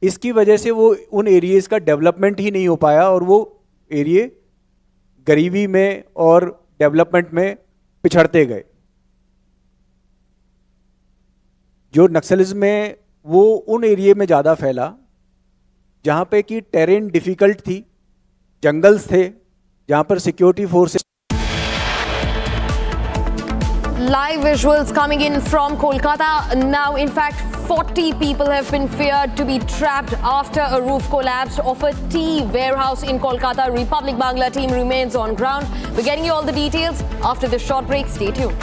इसकी वजह से वो उन एरियाज़ का डेवलपमेंट ही नहीं हो पाया और वो एरिया गरीबी में और डेवलपमेंट में पिछड़ते गए। जो नक्सलिज्म है वो उन एरिया में ज़्यादा फैला जहाँ पे कि टेरेन डिफ़िकल्ट थी, जंगल्स थे, जहाँ पर security forces. Live visuals coming in from Kolkata. Now, in fact, 40 people have been feared to be trapped after a roof collapsed of a tea warehouse in Kolkata. Republic Bangla team remains on ground. We're getting you all the details after this short break. Stay tuned.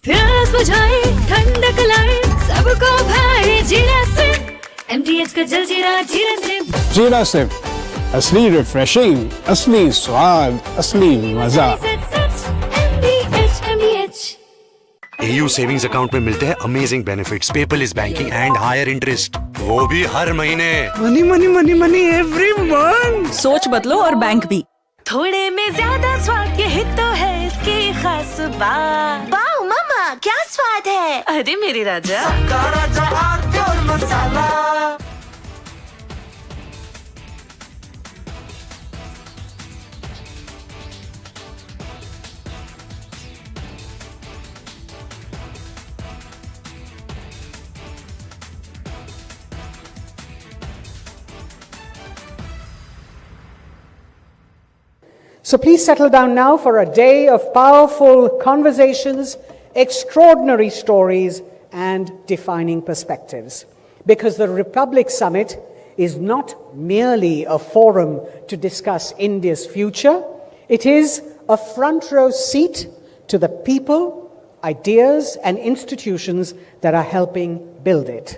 प्यास बुझाए, ठंडक लाए, सबको भाए जीरा से। MTH का जल जीरा, जीरा से। जीरा से असली रिफ्रेशिंग, असली स्वाद, असली मजा। AU सेविंग्स अकाउंट में मिलते हैं amazing benefits, paperless banking and higher interest, वो भी हर महीने। Money money money money every month. सोच बदलो और बैंक भी। थोड़े में ज्यादा स्वाद, यही तो है इसकी खास बात। वाओ मामा, क्या स्वाद है। अरे मेरे राजा, राजा और मसाला। So please settle down now for a day of powerful conversations, extraordinary stories, and defining perspectives. Because the Republic Summit is not merely a forum to discuss India's future, it is a front row seat to the people, ideas, and institutions that are helping build it.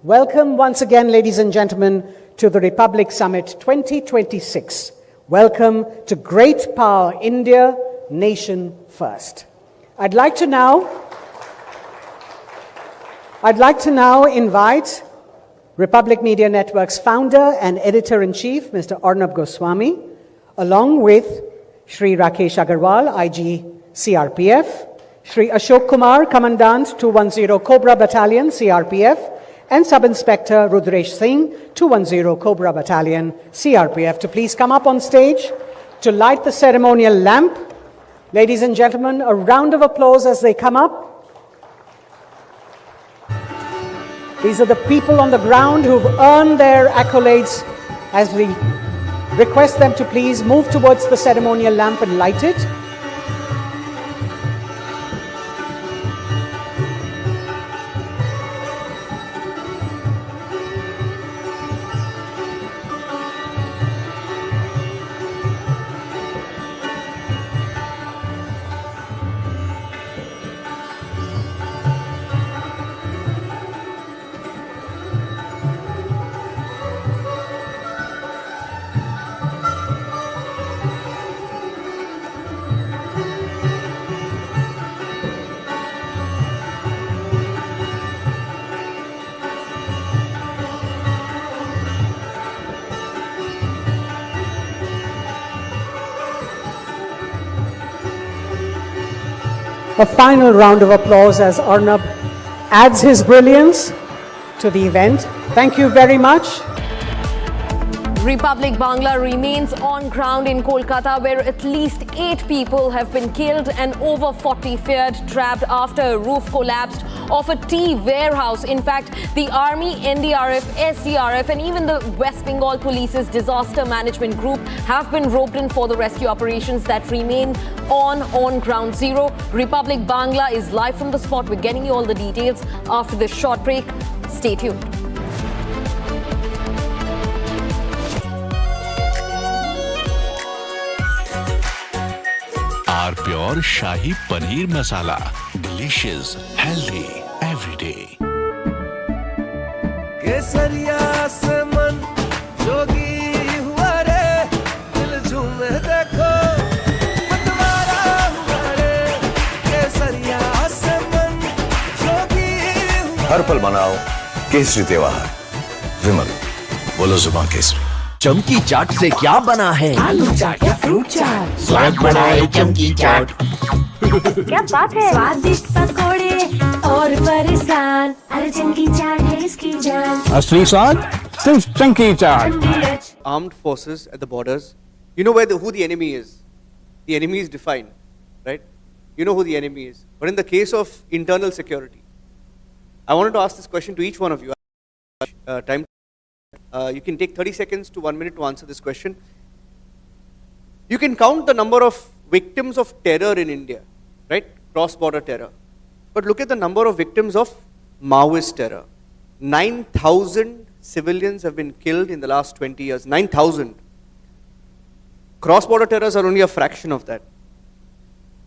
Welcome once again, ladies and gentlemen, to the Republic Summit 2026. Welcome to Great Power India, Nation First. I'd like to now invite Republic Media Network's founder and editor-in-chief, Mr. Arnab Goswami, along with Shri Rakesh Agarwal, IG CRPF, Shri Ashok Kumar, Commandant 210 Cobra Battalion, CRPF, and Sub-Inspector Rudresh Singh, 210 Cobra Battalion, CRPF, to please come up on stage to light the ceremonial lamp. Ladies and gentlemen, a round of applause as they come up. These are the people on the ground who've earned their accolades, as we request them to please move towards the ceremonial lamp and light it. A final round of applause as Arnab adds his brilliance to the event. Thank you very much. Republic Bangla remains on ground in Kolkata, where at least 8 people have been killed and over 40 feared trapped after a roof collapsed of a tea warehouse. In fact, the Army, NDRF, SDRF and even the West Bengal Police's Disaster Management Group have been roped in for the rescue operations that remain on ground zero. Republic Bangla is live from the spot. We're getting you all the details after this short break. Stay tuned. R pure shahi paneer masala, delicious, healthy everyday. केसरिया से मन जोगी हुआ रे, दिल झूमे देखो मतवारा हुआ रे। केसरिया से मन जोगी हुआ। हर पल मनाओ केसरी त्योहार। विमल, बोलो जुबान केसरी। चमकी चाट से क्या बना है? आलू चाट या फ्रूट चाट, स्वाद बढ़ाए चमकी चाट। क्या बात है? स्वादिष्ट पकोड़े और परेशान, अरे चमकी चाट है इसकी जान। असली स्वाद सिर्फ चमकी चाट। Armed forces at the borders, you know who the enemy is. The enemy is defined, right? You know who the enemy is. But in the case of internal security, I wanted to ask this question to each one of you. Time. You can take 30 seconds to 1 minute to answer this question. You can count the number of victims of terror in India, right? Cross-border terror. But look at the number of victims of Maoist terror. 9,000 civilians have been killed in the last 20 years. 9,000. Cross-border terrors are only a fraction of that.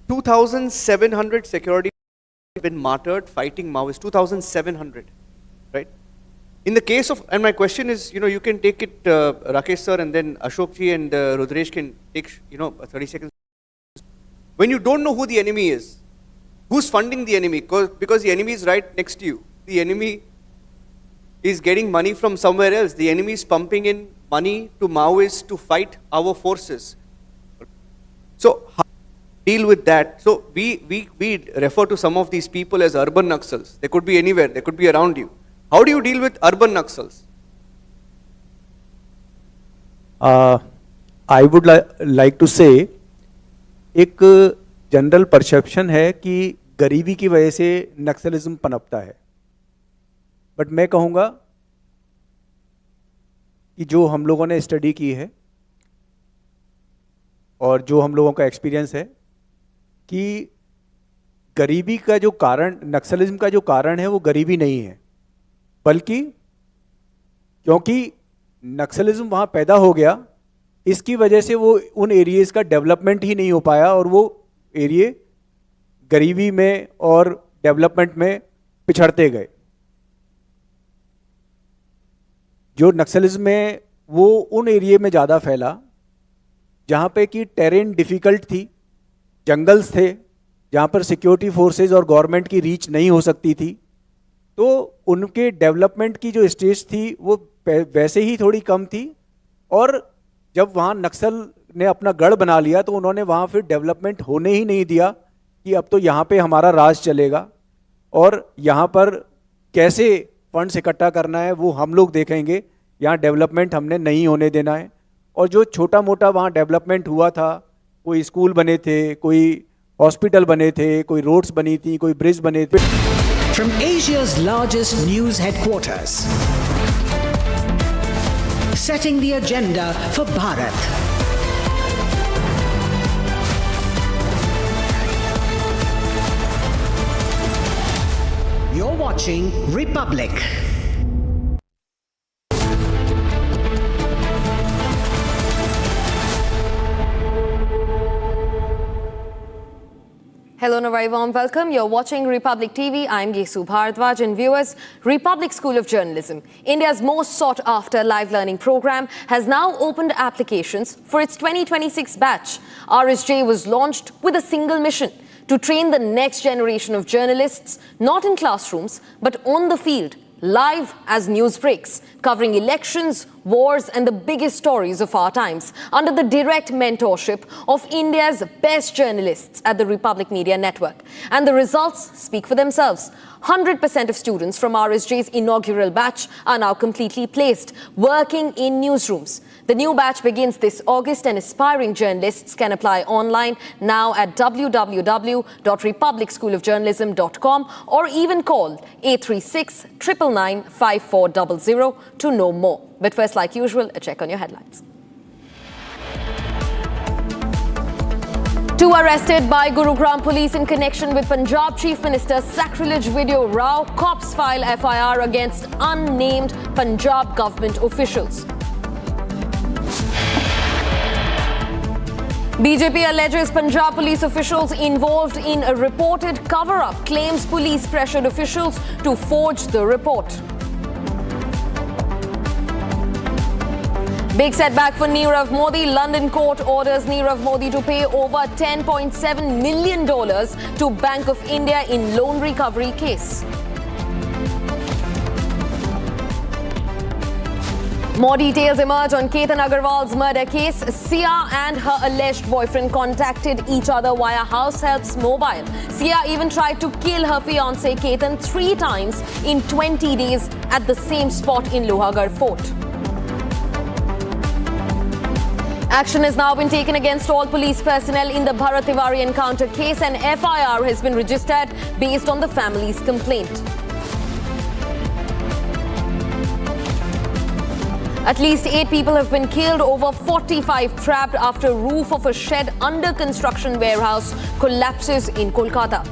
2,700 security have been martyred fighting Maoists. 2,700, right? In the case of, and my question is, you can take it, Rakesh sir, and then Ashok ji and Rudresh can take, 30 seconds. When you don't know who the enemy is, who's funding the enemy? Because the enemy is right next to you. The enemy is getting money from somewhere else. The enemy is pumping in money to Maoists to fight our forces. So, how do you deal with that? So, we refer to some of these people as urban Naxals. They could be anywhere. They could be around you. How do you deal with urban Naxals? I would like to say, एक general perception है कि गरीबी की वजह से नक्सलिज्म पनपता है, but मैं कहूँगा कि जो हम लोगों ने स्टडी की है और जो हम लोगों का एक्सपीरियंस है कि गरीबी का जो कारण, नक्सलिज्म का जो कारण है वो गरीबी नहीं है, बल्कि क्योंकि नक्सलिज्म वहाँ पैदा हो गया, इसकी वजह से वो उन एरियाज़ का डेवलपमेंट ही नहीं हो पाया और वो एरिया गरीबी में और डेवलपमेंट में पिछड़ते गए। जो नक्सलिज्म है वो उन एरिया में ज़्यादा फैला जहाँ पे कि टेरेन डिफ़िकल्ट थी, जंगल्स थे जहाँ पर सिक्योरिटी फोर्सेस और गवर्नमेंट की रीच नहीं हो सकती थी, तो उनके डेवलपमेंट की जो स्टेज थी वो वैसे ही थोड़ी कम थी। और जब वहाँ नक्सल ने अपना गढ़ बना लिया तो उन्होंने वहाँ फिर डेवलपमेंट होने ही नहीं दिया कि अब तो यहाँ पे हमारा राज चलेगा और यहाँ पर कैसे फंड्स इकट्ठा करना है वो हम लोग देखेंगे, यहाँ डेवलपमेंट हमने नहीं होने देना है। और जो छोटा मोटा वहाँ डेवलपमेंट हुआ था, कोई स्कूल बने थे, कोई हॉस्पिटल बने थे, कोई रोड्स बनी थी, कोई ब्रिज बने थे। From Asia's largest news headquarters, setting the agenda for Bharat. You're watching Republic. Hello and a very warm welcome. You're watching Republic TV. I'm Yesu Bharadwaj and viewers, Republic School of Journalism, India's most sought after live learning program, has now opened applications for its 2026 batch. RSJ was launched with a single mission: to train the next generation of journalists, not in classrooms, but on the field, live as news breaks, covering elections, wars and the biggest stories of our times, under the direct mentorship of India's best journalists at the Republic Media Network. And the results speak for themselves. 100% of students from RSJ's inaugural batch are now completely placed, working in newsrooms. The new batch begins this August and aspiring journalists can apply online now at www.republicschoolofjournalism.com or even call 836 999 5400 to know more. But first, like usual, a check on your headlines. Two arrested by Gurugram police in connection with Punjab Chief Minister's sacrilege video row. Cops file FIR against unnamed Punjab government officials. BJP alleges Punjab police officials involved in a reported cover-up, claims police pressured officials to forge the report. Big setback for Nirav Modi. London court orders Nirav Modi to pay over $10.7 million to Bank of India in loan recovery case. More details emerge on Ketan Agarwal's murder case. Sia and her alleged boyfriend contacted each other via house help's mobile. Sia even tried to kill her fiancé Ketan 3 times in 20 days at the same spot in Lohagarh Fort. Action has now been taken against all police personnel in the Bharat Tiwari encounter case. An FIR has been registered based on the family's complaint. At least 8 people have been killed, over 45 trapped after roof of a shed under construction warehouse collapses in Kolkata.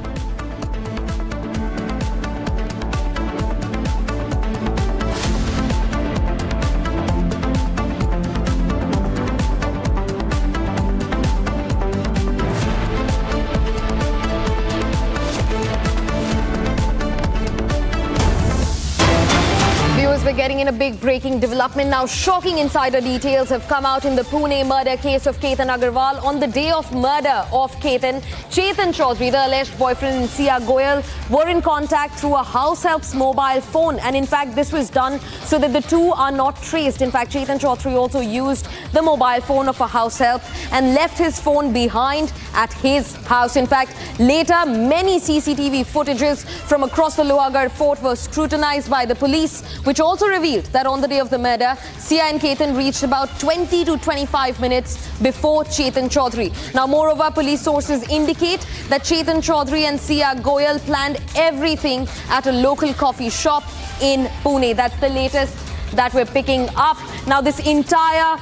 We're getting in a big breaking development now. Shocking insider details have come out in the Pune murder case of Ketan Agarwal. On the day of murder of Ketan, Chetan Chaudhary, the alleged boyfriend, and Sia Goyal were in contact through a house help's mobile phone. And in fact, this was done so that the two are not traced. In fact, Chetan Chaudhary also used the mobile phone of a house help and left his phone behind at his house. In fact, later, many CCTV footages from across the Lohagarh Fort were scrutinized by the police, which also revealed that on the day of the murder, Sia and Ketan reached about 20 to 25 minutes before Chetan Chaudhary. Now, moreover, police sources indicate that Chetan Chaudhary and Sia Goyal planned everything at a local coffee shop in Pune. That's the latest that we're picking up. Now, this entire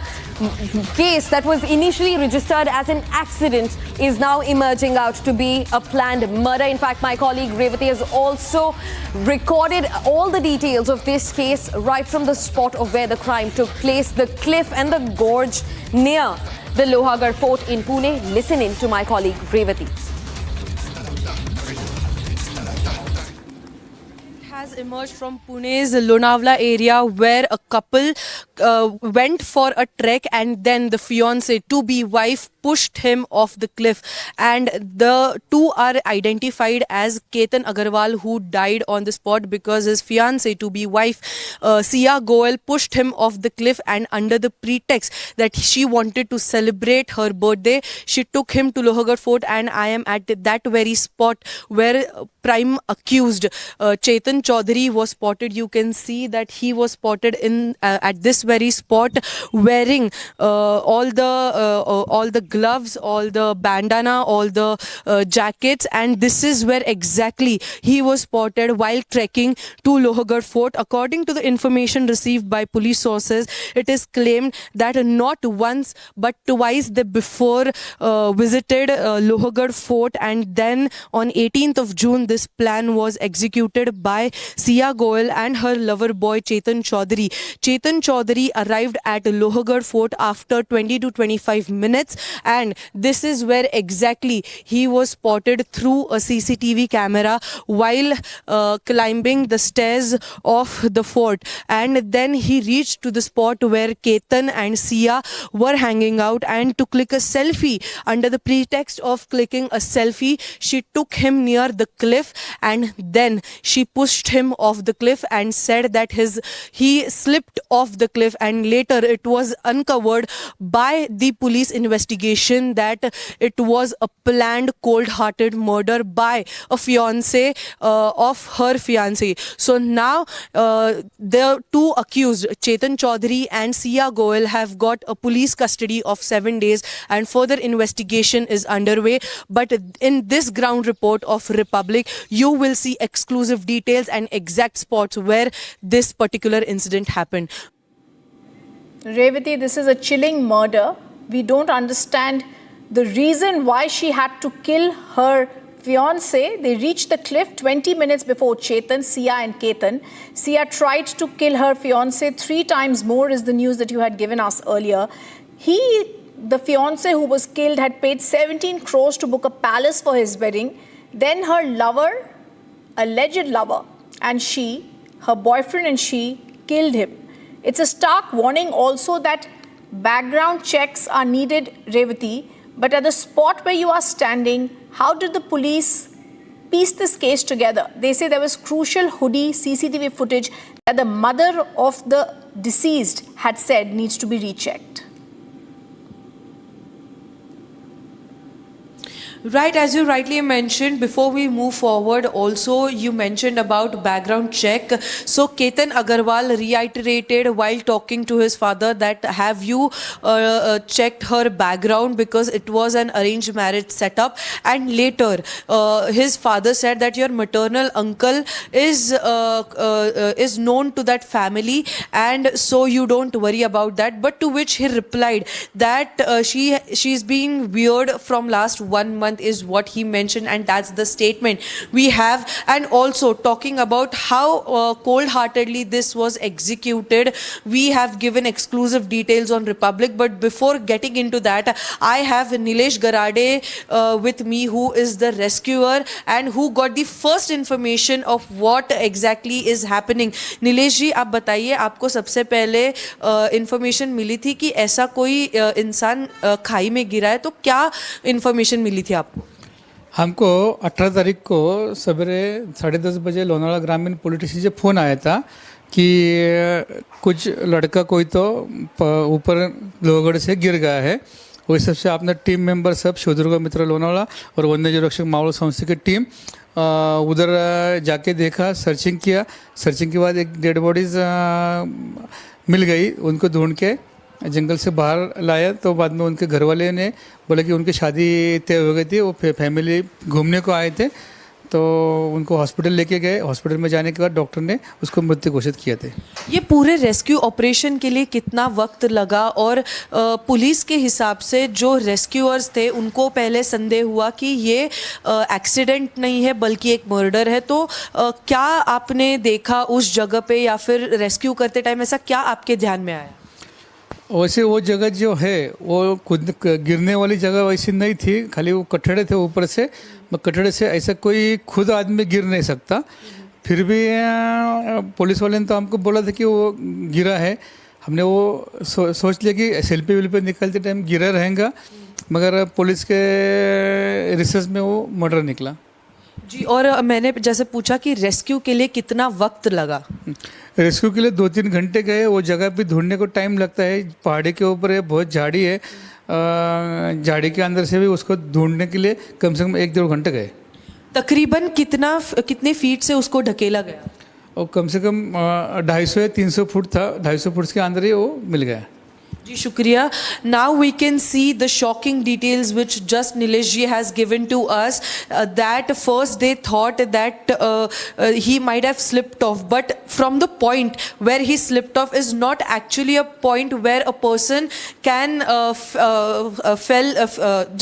case that was initially registered as an accident is now emerging out to be a planned murder. In fact, my colleague Revati has also recorded all the details of this case right from the spot of where the crime took place, the cliff and the gorge near the Lohagarh Fort in Pune. Listen in to my colleague Revati. Has emerged from Pune's Lonavala area where a couple went for a trek and then the fiancé, to-be wife, pushed him off the cliff, and the two are identified as Ketan Agarwal, who died on the spot because his fiancé, to-be wife, Sia Goyal, pushed him off the cliff, and under the pretext that she wanted to celebrate her birthday, she took him to Lohagarh Fort, and I am at that very spot where prime accused Chetan Chaudhary was spotted. You can see that he was spotted in at this very spot wearing all the gloves, all the bandana, all the jackets, and this is where exactly he was spotted while trekking to Lohagarh Fort. According to the information received by police sources, it is claimed that not once but twice they before visited Lohagarh Fort, and then on 18th of June this plan was executed by Sia Goyal and her lover boy Chetan Chaudhary. Chetan Chaudhary arrived at Lohagarh Fort after 20 to 25 minutes, and this is where exactly he was spotted through a CCTV camera while climbing the stairs of the fort, and then he reached to the spot where Ketan and Sia were hanging out, and to click a selfie. Under the pretext of clicking a selfie, she took him near the cliff and then she pushed him him off the cliff and said that he slipped off the cliff, and later it was uncovered by the police investigation that it was a planned cold-hearted murder by a fiance of her fiancé. So now the two accused, Chetan Chaudhary and Sia Goel, have got a police custody of 7 days and further investigation is underway. But in this ground report of Republic, you will see exclusive details and exact spots where this particular incident happened. Revati, this is a chilling murder. We don't understand the reason why she had to kill her fiance. They reached the cliff 20 minutes before Chetan, Sia and Ketan. Sia tried to kill her fiance 3 times more, is the news that you had given us earlier. The fiance who was killed, had paid 17 crores to book a palace for his wedding. Then her lover, alleged lover, and her boyfriend and she killed him. It's a stark warning also that background checks are needed, Revati. But at the spot where you are standing, how did the police piece this case together? They say there was crucial hoodie CCTV footage that the mother of the deceased had said needs to be rechecked. Right, as you rightly mentioned, before we move forward, also you mentioned about background check. So Ketan Agarwal reiterated while talking to his father that have you checked her background, because it was an arranged marriage setup. And later his father said that your maternal uncle is known to that family, and so you don't worry about that. But to which he replied that she's being weird from last 1 month, is what he mentioned, and that's the statement we have. And also talking about how cold-heartedly this was executed, we have given exclusive details on Republic. But before getting into that, I have Nilesh Garade with me, who is the rescuer and who got the first information of what exactly is happening. Nilesh ji, आप बताइए, आपको सबसे पहले information मिली थी कि ऐसा कोई इंसान खाई में गिरा है, तो क्या इंफॉर्मेशन मिली थी आपको? हमको 18 तारीख को सवेरे 10:30 बजे लोनावाला ग्रामीण पुलिस स्टेशन से फ़ोन आया था कि कुछ लड़का कोई तो ऊपर लोहगढ़ से गिर गया है। वही सबसे अपना टीम मेंबर सब शोधुर्ग मित्र लोनावाला और वन्यजीव रक्षक मावल संस्था की टीम उधर जाके देखा, सर्चिंग किया। सर्चिंग के बाद एक डेड बॉडीज़ मिल गई, उनको ढूंढ के जंगल से बाहर लाया। तो बाद में उनके घर वाले ने बोला कि उनकी शादी तय हो गई थी, वो फैमिली घूमने को आए थे, तो उनको हॉस्पिटल लेके गए। हॉस्पिटल में जाने के बाद डॉक्टर ने उसको मृत्यु घोषित किया थे। ये पूरे रेस्क्यू ऑपरेशन के लिए कितना वक्त लगा, और पुलिस के हिसाब से जो रेस्क्यूअर्स थे उनको पहले संदेह हुआ कि ये एक्सीडेंट नहीं है बल्कि एक मर्डर है, तो क्या आपने देखा उस जगह पे, या फिर रेस्क्यू करते टाइम ऐसा क्या आपके ध्यान में आया? वैसे वो जगह जो है वो खुद गिरने वाली जगह वैसी नहीं थी, खाली वो कटड़े थे ऊपर से। कटड़े से ऐसा कोई खुद आदमी गिर नहीं सकता। फिर भी पुलिस वाले ने तो हमको बोला था कि वो गिरा है। हमने वो सोच लिया कि सेल्फी वेल्फी निकलते टाइम गिरा रहेगा, मगर पुलिस के रिसर्च में वो मर्डर निकला जी। और मैंने जैसे पूछा कि रेस्क्यू के लिए कितना वक्त लगा? रेस्क्यू के लिए 2-3 घंटे गए। वो जगह भी ढूंढने को टाइम लगता है, पहाड़ी के ऊपर है, बहुत झाड़ी है, झाड़ी के अंदर से भी उसको ढूंढने के लिए कम से कम 1-1.5 घंटे गए। तकरीबन कितने फीट से उसको ढकेला गया? और कम से कम 250 या 300 फुट था, 250 फुट के अंदर ही वो मिल गया। जी शुक्रिया। Now we can see the shocking details which just Nilesh ji has given to us. That first they thought that he might have slipped off, but from the point where he slipped off is not actually a point where a person can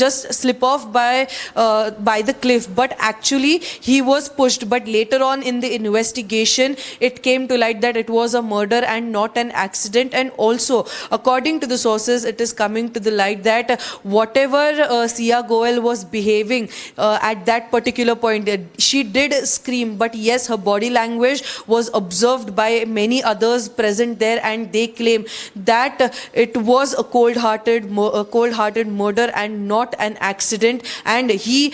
just slip off by the cliff, but actually he was pushed. But later on in the investigation, it came to light that it was a murder and not an accident. And also, according according to the sources, it is coming to the light that whatever Sia Goel was behaving at that particular point, she did scream, but yes, her body language was observed by many others present there, and they claim that it was a cold-hearted murder and not an accident. And he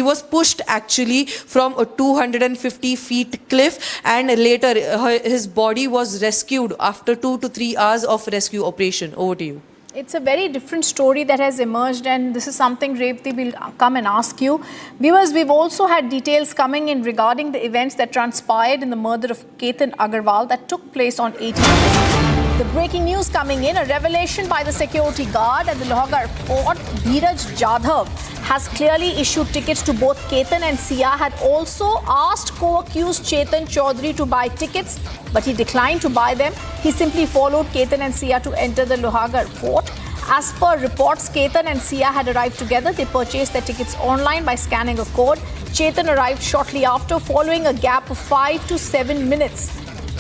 was pushed actually from a 250 feet cliff, and later his body was rescued after 2 to 3 hours of rescue operation. Over to you. It's a very different story that has emerged, and this is something Revati will come and ask you. Viewers, we've also had details coming in regarding the events that transpired in the murder of Ketan Agarwal that took place on 18th. The breaking news coming in, a revelation by the security guard at the Lohagarh Fort, Dheeraj Jadhav, has clearly issued tickets to both Ketan and Sia, had also asked co-accused Chetan Chaudhary to buy tickets, but he declined to buy them. He simply followed Ketan and Sia to enter the Lohagarh Fort. As per reports, Ketan and Sia had arrived together. They purchased their tickets online by scanning a code. Chetan arrived shortly after, following a gap of 5 to 7 minutes.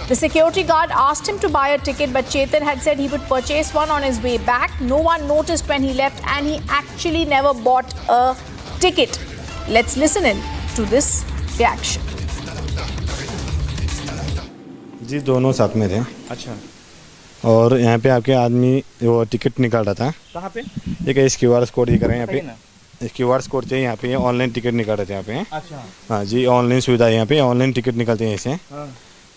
The security guard asked him to buy a ticket, but Chetan had said he would purchase one on his way back. No one noticed when he left, and he actually never bought a ticket. Let's listen in to this reaction. जी दोनों साथ में थे। अच्छा। और यहाँ पे आपके आदमी वो टिकट निकाल रहा था। कहाँ पे? एक QR कोड दिख रहा है यहाँ पे। QR कोड चाहिए यहाँ पे, ऑनलाइन टिकट निकाल रहे थे यहाँ पे। अच्छा। हाँ जी, ऑनलाइन सुविधा है यहाँ पे, ऑनलाइन टिकट निकलते हैं ऐसे।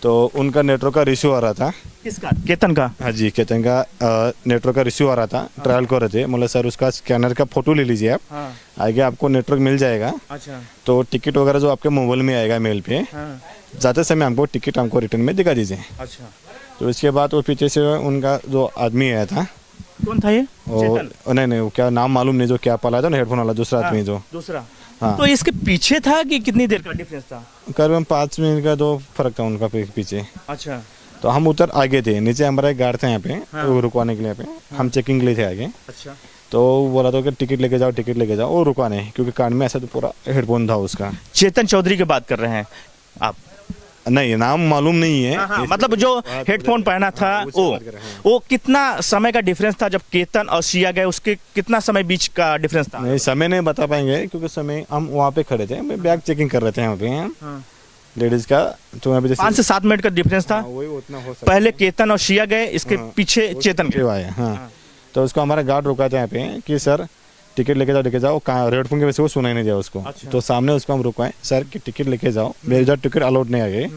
तो उनका नेटवर्क का रिश्यू आ रहा था। किसका? केतन का? हाँ जी, केतन का नेटवर्क का रिश्यू आ रहा था। ट्रायल कर रहे थे, मतलब सर उसका स्कैनर का फोटो ले लीजिए आप। आगे आपको नेटवर्क मिल जाएगा। अच्छा। तो टिकट वगैरह जो आपके मोबाइल में आएगा मेल पे, जाते समय हमको टिकट हमको रिटर्न में दिखा दीजिए। अच्छा। तो इसके बाद वो पीछे से उनका जो आदमी आया था। कौन था ये? नहीं, वो क्या नाम मालूम नहीं, जो क्या पाला था ना हेडफोन वाला दूसरा आदमी जो। दूसरा। हाँ। तो इसके पीछे था कि कितनी देर का डिफरेंस था? करीबन 5 मिनट का जो फर्क था उनका पीछे। अच्छा। तो हम उधर आगे थे, नीचे हमारा एक गार्ड था यहाँ पे। वो रुकवाने के लिए यहाँ पे हम चेकिंग के लिए थे आगे। अच्छा। तो बोला था कि टिकट लेके जाओ, टिकट लेके जाओ। वो रुका नहीं, क्योंकि कान में ऐसा तो पूरा हेडफोन था उसका। चेतन चौधरी की बात कर रहे हैं आप? नहीं, नाम मालूम नहीं है। हाँ, मतलब जो हेडफोन पहना था वो कितना समय का डिफरेंस था? जब केतन और सिया गए उसके कितना समय बीच का डिफरेंस था? नहीं, समय नहीं बता पाएंगे, क्योंकि समय हम वहाँ पे खड़े थे, बैग चेकिंग कर रहे थे यहाँ पे लेडीज का। तो यहाँ पे 5 से 7 मिनट का डिफरेंस था। वही उतना हो सकता। पहले केतन और सिया गए, इसके पीछे चेतन के आए। हाँ, तो उसको हमारा गार्ड रुका था यहाँ पे कि सर टिकट लेके जाओ। कहाँ हेडफोन की वजह से वो सुनाई नहीं दिया उसको। अच्छा। तो सामने उसको हम रुकवाए, सर कि टिकट लेके जाओ, मेरे इधर टिकट अलाउड नहीं आ गए।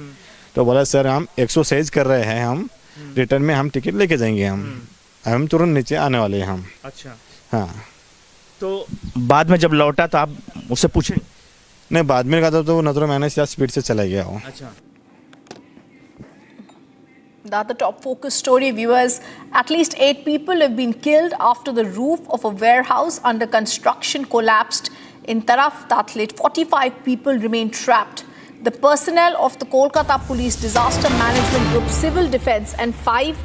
तो बोला सर हम एक्सरसाइज कर रहे हैं, हम रिटर्न में हम टिकट लेके जाएंगे, हम तुरंत नीचे आने वाले हैं हम। अच्छा। हाँ। तो बाद में जब लौटा तो आप उससे पूछे? नहीं, बाद में कहा था तो नजरों मैंने स्पीड से चला गया वो। अच्छा। That's the top focus story, viewers. At least 8 people have been killed after the roof of a warehouse under construction collapsed in Taraf Tatlit. 45 people remain trapped. The personnel of the Kolkata Police Disaster Management Group, Civil Defence and 5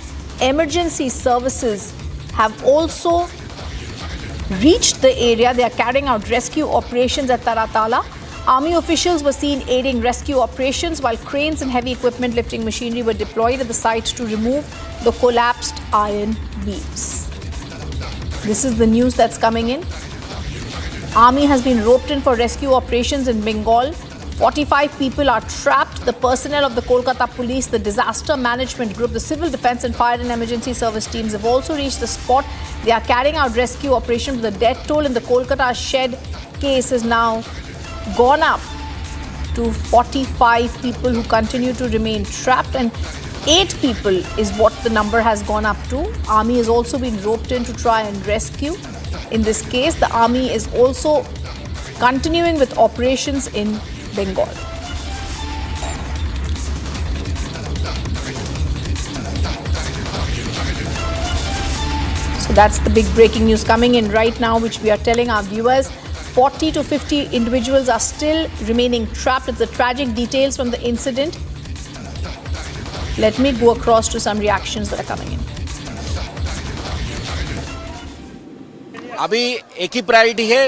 emergency services have also reached the area. They are carrying out rescue operations at Taratala. Army officials were seen aiding rescue operations while cranes and heavy equipment lifting machinery were deployed at the site to remove the collapsed iron beams. This is the news that's coming in. Army has been roped in for rescue operations in Bengal. 45 people are trapped. The personnel of the Kolkata Police, the Disaster Management Group, the Civil Defence and Fire and Emergency Service teams have also reached the spot. They are carrying out rescue operations. The death toll in the Kolkata shed case is now gone up to 45 people who continue to remain trapped, and 8 people is what the number has gone up to. Army has also been roped in to try and rescue. In this case, the army is also continuing with operations in Bengal. So that's the big breaking news coming in right now, which we are telling our viewers. 40 to 50 individuals are still remaining trapped. It's the tragic details from the incident. Let me go across to some reactions that are coming in. अभी एक ही priority है,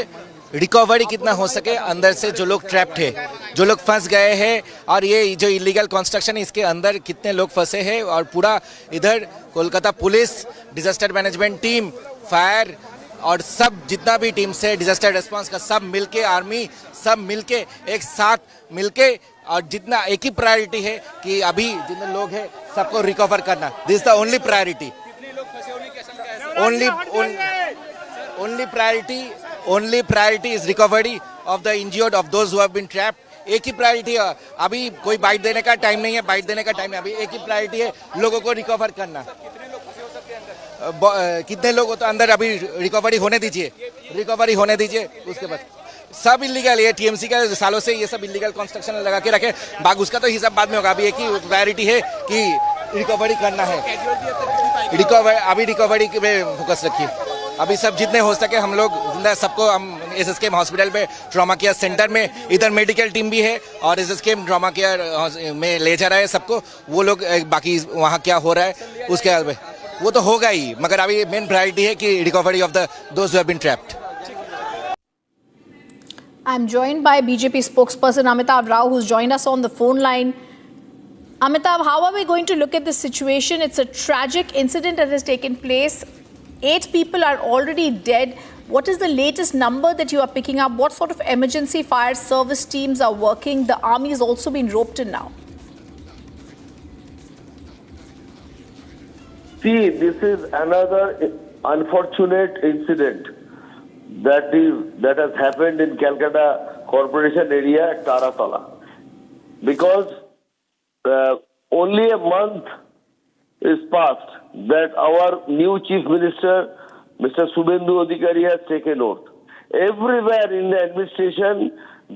recovery कितना हो सके अंदर से जो लोग ट्रैप्ड है, जो लोग फंस गए हैं, और ये जो इलीगल कंस्ट्रक्शन है इसके अंदर कितने लोग फंसे हैं, और पूरा इधर Kolkata police, disaster management team, fire और सब जितना भी टीम्स है डिजास्टर रिस्पांस का, सब मिलके, आर्मी सब मिलके एक साथ मिलके, और जितना एक ही प्रायोरिटी है कि अभी जितने लोग हैं सबको रिकवर करना. This is the only priority. Only priority is recovery of the injured, of those who have been trapped. एक ही प्रायोरिटी है. अभी कोई बाइट देने का टाइम नहीं है, बाइट देने का टाइम है. अभी एक ही प्रायोरिटी है, लोगों को रिकवर करना. कितने लोग तो अंदर अभी रिकवरी होने दीजिए, उसके बाद सब इलीगल. ये टीएमसी का सालों से ये सब इलीगल कंस्ट्रक्शन लगा के रखे, बाग उसका तो हिसाब बाद में होगा. अभी एक ही प्रायोरिटी है कि रिकवरी करना है. अभी रिकवरी पे फोकस रखिए. अभी सब जितने हो सके हम लोग जिंदा, सबको हम एसएसकेएम हॉस्पिटल में ट्रॉमा केयर सेंटर में, इधर मेडिकल टीम भी है और एसएसकेएम ट्रॉमा केयर में ले जा रहा है सबको. वो लोग बाकी वहाँ क्या हो रहा है उसके बाद में वो तो होगा ही, मगर अभी मेन प्रायोरिटी है कि recovery of the those who have been trapped. I'm joined by BJP spokesperson Amitav Rao, who's joined us on the phone line. Amitav, how are we going to look at this situation? It's a tragic incident that has taken place. 8 people are already dead. What is the latest number that you are picking up? What sort of emergency fire service teams are working? The army has also been roped in now. See, this is another unfortunate incident that has happened in Calcutta Corporation area at Taratala. Because only a month is passed that our new Chief Minister, Mr. Subhendu Adhikari, has taken oath. Everywhere in the administration,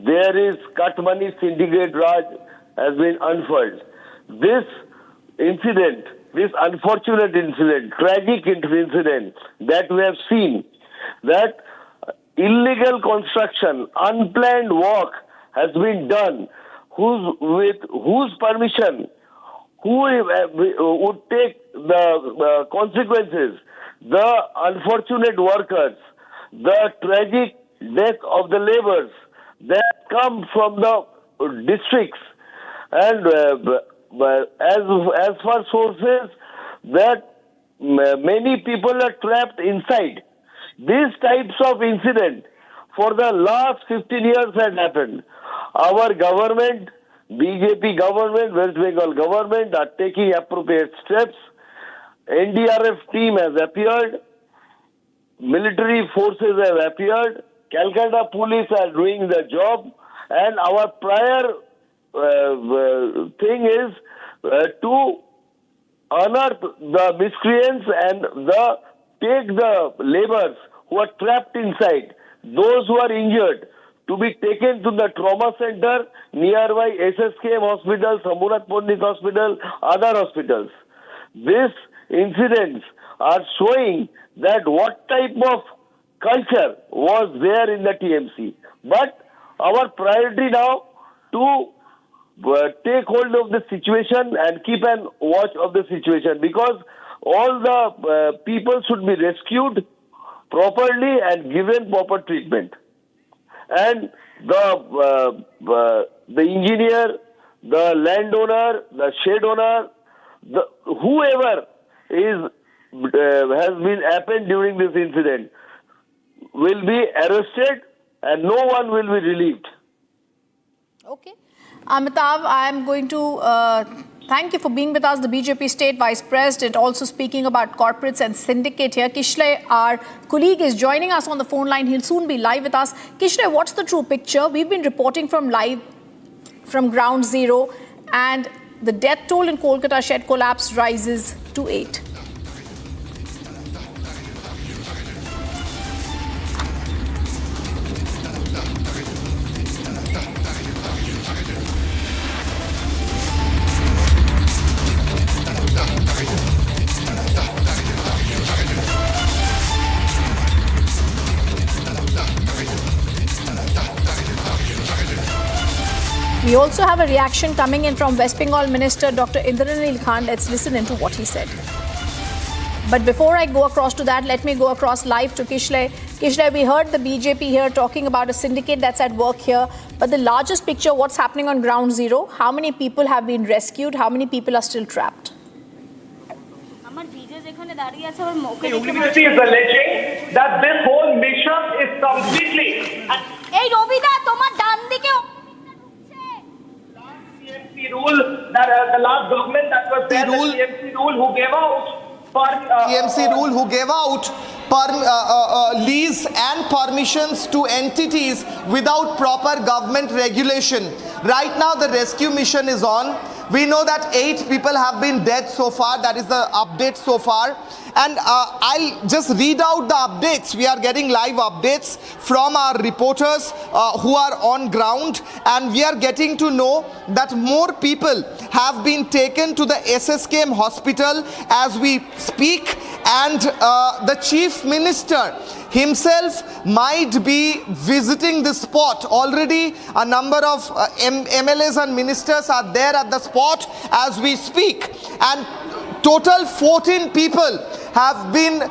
there is cut money syndicate Raj has been unfurled. This incident, this unfortunate incident, tragic incident that we have seen, that illegal construction, unplanned work has been done, with whose permission, who would take the consequences, the unfortunate workers, the tragic death of the laborers that come from the districts, and as per sources that many people are trapped inside. These types of incident for the last 15 years had happened. Our government, BJP government, West Bengal government are taking appropriate steps. NDRF team has appeared. Military forces have appeared. Calcutta police are doing the job. And our prior thing is to unearth the miscreants and take the laborers who are trapped inside, those who are injured, to be taken to the trauma center nearby SSKM hospital, Samurat Pandit hospital, other hospitals. These incidents are showing that what type of culture was there in the TMC. But our priority now to take hold of the situation and keep an watch of the situation, because all the people should be rescued properly and given proper treatment. And the engineer, the landowner, the shed owner, whoever has been happened during this incident will be arrested and no one will be relieved. Okay. Amitav, I am going to thank you for being with us, the BJP State Vice President, also speaking about corporates and syndicate here. Kishle, our colleague, is joining us on the phone line. He'll soon be live with us. Kishle, what's the true picture? We've been reporting from ground zero, and the death toll in Kolkata shed collapse rises to 8. We also have a reaction coming in from West Bengal Minister Dr. Indranil Khan. Let's listen into what he said. But before I go across to that, let me go across live to Kishle. Kishle, we heard the BJP here talking about a syndicate that's at work here. But the largest picture, what's happening on ground zero? How many people have been rescued? How many people are still trapped? The university is alleging that this whole mission is completely. Hey, Robita, tomar dan dike. TMC rule that the last government that was there, the TMC rule who gave out TMC rule who gave out lease and permissions to entities without proper government regulation. Right now the rescue mission is on. We know that 8 people have been dead so far. That is the update so far. And I'll just read out the updates. We are getting live updates from our reporters who are on ground. And we are getting to know that more people have been taken to the SSKM hospital as we speak. And the chief minister himself might be visiting the spot. Already a number of MLAs and ministers are there at the spot as we speak. And total 14 people have been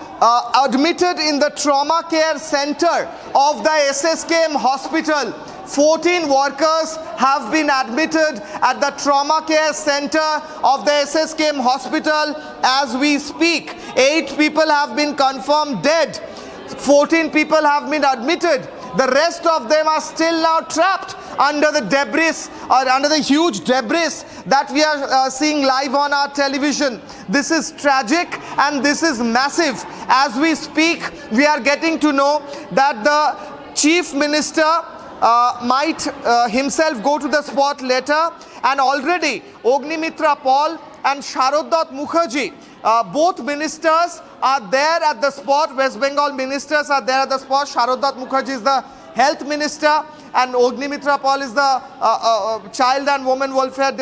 admitted in the trauma care center of the SSKM hospital. 14 workers have been admitted at the trauma care center of the SSKM hospital as we speak. 8 people have been confirmed dead. 14 people have been admitted. The rest of them are still now trapped under the debris or under the huge debris that we are seeing live on our television. This is tragic and this is massive. As we speak, we are getting to know that the chief minister might himself go to the spot later, and already Ognimitra Paul and Sharoddat Mukherjee, both ministers are there at the spot. West Bengal ministers are there at the spot. Sharoddat Mukherjee is the health minister and Ognimitra Paul is the child and women welfare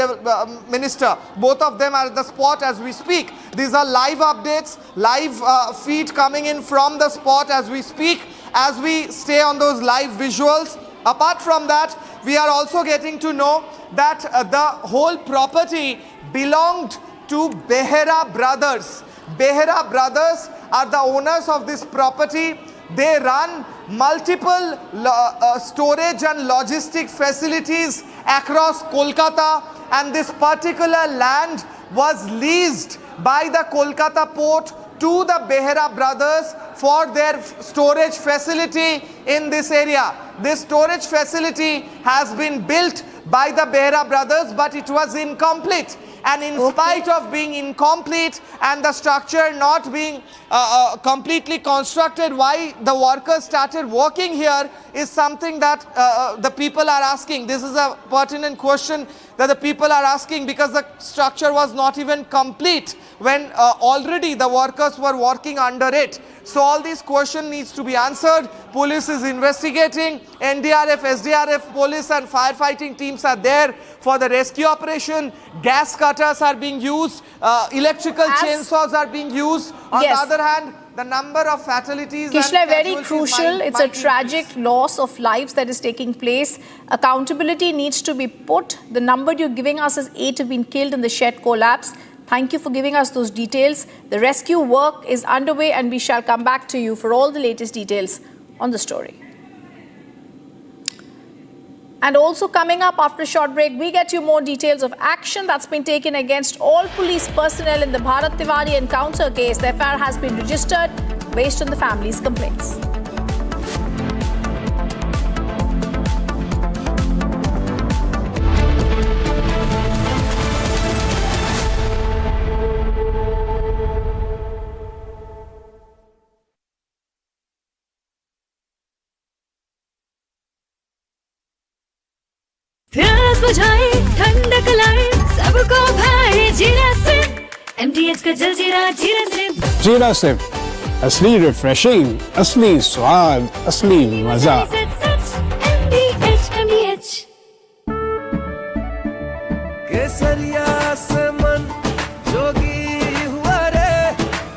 minister. Both of them are at the spot as we speak. These are live updates, live feed coming in from the spot as we speak, as we stay on those live visuals. Apart from that, we are also getting to know that the whole property belonged to Behera Brothers. Behera Brothers are the owners of this property. They run multiple storage and logistic facilities across Kolkata, and this particular land was leased by the Kolkata port to the Behera Brothers for their storage facility in this area. This storage facility has been built by the Behera Brothers, but it was incomplete. And in spite of being incomplete and the structure not being completely constructed, why the workers started working here is something that the people are asking. This is a pertinent question that the people are asking, because the structure was not even complete when already the workers were working under it. So all these questions needs to be answered. Police is investigating. NDRF, SDRF, police and firefighting teams are there for the rescue operation. Gas cutters are being used. Electrical chainsaws are being used. On the other hand, the number of fatalities Kishle, very crucial. It's a tragic loss of lives that is taking place. Accountability needs to be put. The number you're giving us is 8 have been killed in the shed collapse. Thank you for giving us those details. The rescue work is underway and we shall come back to you for all the latest details on the story. And also coming up after a short break, we get you more details of action that's been taken against all police personnel in the Bharat Tiwari encounter case. The FIR has been registered based on the family's complaints. प्यास बुझाए ठंडक लाए सबको भाए जीरा से MTH का जलजीरा जीरा से जीरा से असली रिफ्रेशिंग, असली स्वाद, असली मजा। MTH केसरिया से मन जोगी हुआ रे,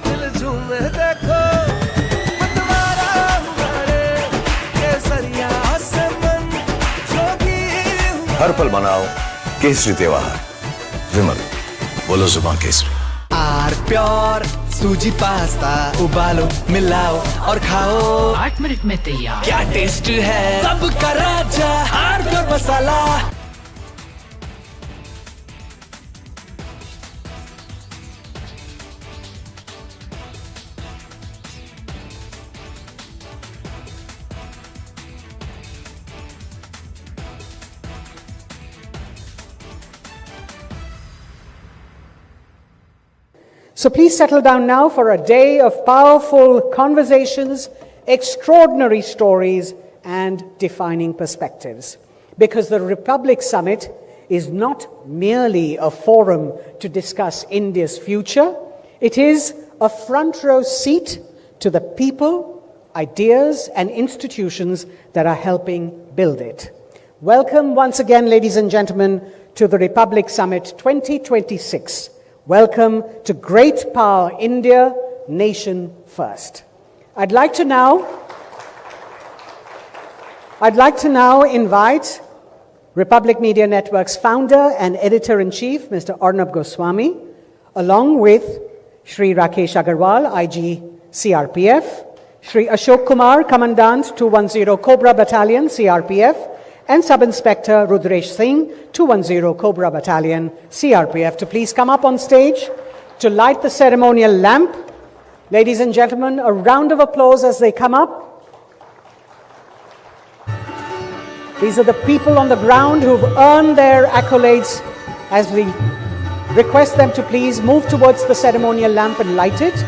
दिल झूमे देखो मतवारा हुआ रे, केसरिया से मन जोगी हुआ। हर पल मनाओ केसरी त्योहार। विमल, बोलो जुबान केसरी। आर प्योर सूजी पास्ता उबालो मिलाओ और खाओ 8 मिनट में तैयार। क्या टेस्ट है सबका राजा hardcore masala. So please settle down now for a day of powerful conversations, extraordinary stories, and defining perspectives. Because the Republic Summit is not merely a forum to discuss India's future, it is a front row seat to the people, ideas, and institutions that are helping build it. Welcome once again, ladies and gentlemen, to the Republic Summit 2026. Welcome to Great Power India, Nation First. I'd like to now invite Republic Media Network's founder and editor-in-chief, Mr. Arnab Goswami, along with Shri Rakesh Agarwal, IG CRPF, Shri Ashok Kumar, Commandant 210 Cobra Battalion, CRPF, and Sub-Inspector Rudresh Singh, 210 Cobra Battalion, CRPF, to please come up on stage to light the ceremonial lamp. Ladies and gentlemen, a round of applause as they come up. These are the people on the ground who've earned their accolades, as we request them to please move towards the ceremonial lamp and light it.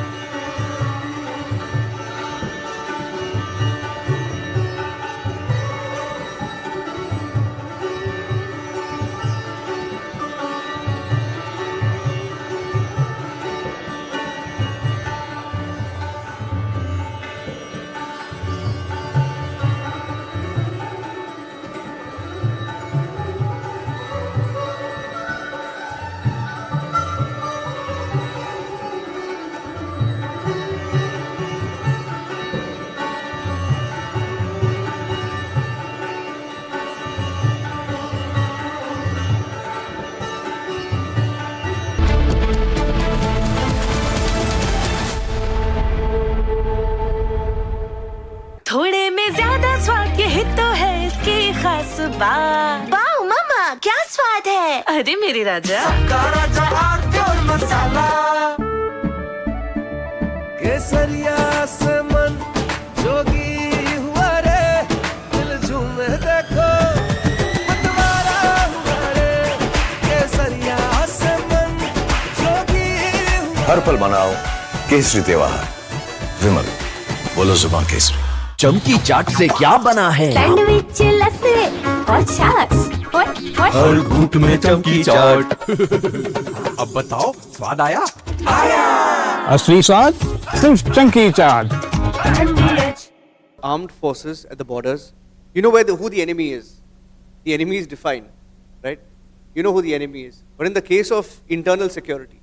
थोड़े में ज्यादा स्वाद, यही तो है इसकी खास बात। वाओ मामा, क्या स्वाद है। अरे मेरे राजा, सबका राजा हार्डकोर मसाला। केसरिया से मन जोगी हुआ रे, दिल झूमे देखो मतवारा हुआ रे। केसरिया से मन जोगी हुआ। हर पल मनाओ केसरी त्योहार। विमल, बोलो जुबान केसरी। चमकी चाट से क्या बना है? सैंडविच, लस्सी और छाछ। हर घूंट में चमकी चाट। अब बताओ स्वाद आया? आया। असली स्वाद सिर्फ चमकी चाट। Armed forces at the borders, you know who the enemy is. The enemy is defined, right? You know who the enemy is. But in the case of internal security,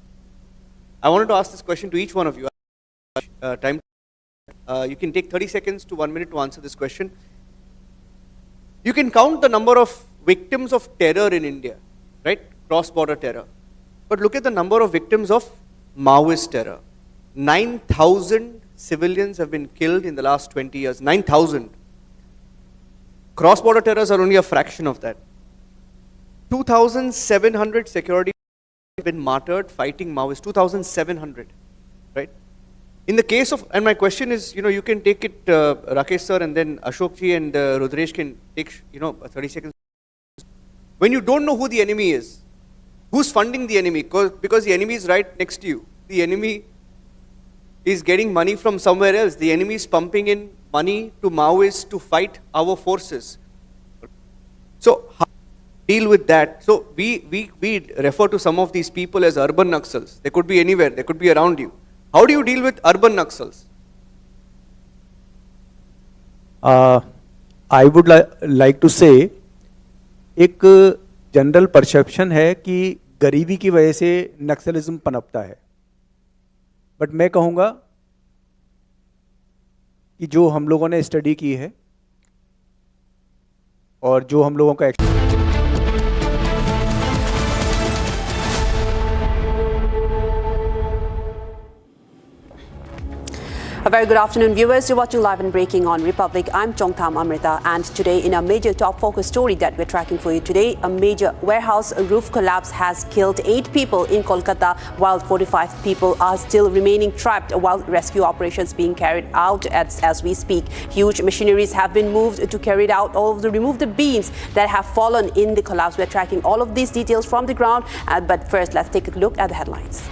I wanted to ask this question to each one of you. Time. You can take 30 seconds to 1 minute to answer this question. You can count the number of victims of terror in India, right? Cross-border terror. But look at the number of victims of Maoist terror. 9,000 civilians have been killed in the last 20 years. 9,000. Cross-border terrors are only a fraction of that. 2,700 security have been martyred fighting Maoists. 2,700, right? In the case of, and my question is, you can take it, Rakesh sir, and then Ashok ji and Rudresh can take, 30 seconds. When you don't know who the enemy is, who's funding the enemy? Because the enemy is right next to you. The enemy is getting money from somewhere else. The enemy is pumping in money to Maoists to fight our forces. So how do you deal with that? So we refer to some of these people as urban Naxals. They could be anywhere. They could be around you. How do you deal with urban Naxals? I would like to say, एक general perception है कि गरीबी की वजह से नक्सलिज्म पनपता है, but मैं कहूँगा कि जो हम लोगों ने स्टडी की है और जो हम लोगों का Very good afternoon, viewers. You're watching Live and Breaking on Republic. I'm Chongtham Amrita, and today in a major top focus story that we're tracking for you today, a major warehouse roof collapse has killed 8 people in Kolkata, while 45 people are still remaining trapped while rescue operations being carried out as we speak. Huge machineries have been moved to carry out all of the remove the beams that have fallen in the collapse. We're tracking all of these details from the ground, but first let's take a look at the headlines.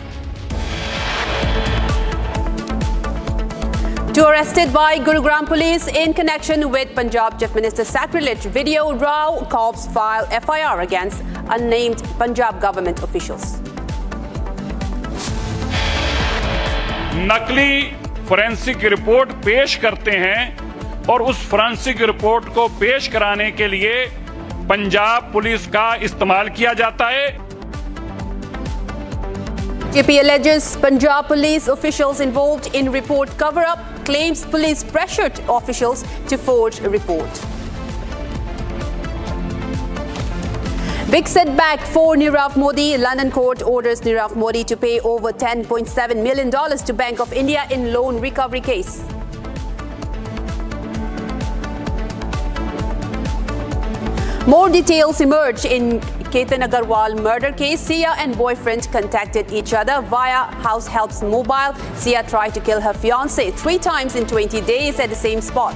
2 arrested by Gurugram police in connection with Punjab Chief Minister's sacrilege video row. Cops file FIR against unnamed Punjab government officials. नकली forensic report पेश करते हैं और उस forensic report को पेश कराने के लिए पंजाब पुलिस का इस्तेमाल किया जाता है. JP alleges Punjab police officials involved in report cover-up, claims police pressured officials to forge a report. Big setback for Nirav Modi. London court orders Nirav Modi to pay over $10.7 million to Bank of India in loan recovery case. More details emerge in Ketan Agarwal murder case. Sia and boyfriend contacted each other via House Helps Mobile. Sia tried to kill her fiancé 3 times in 20 days at the same spot.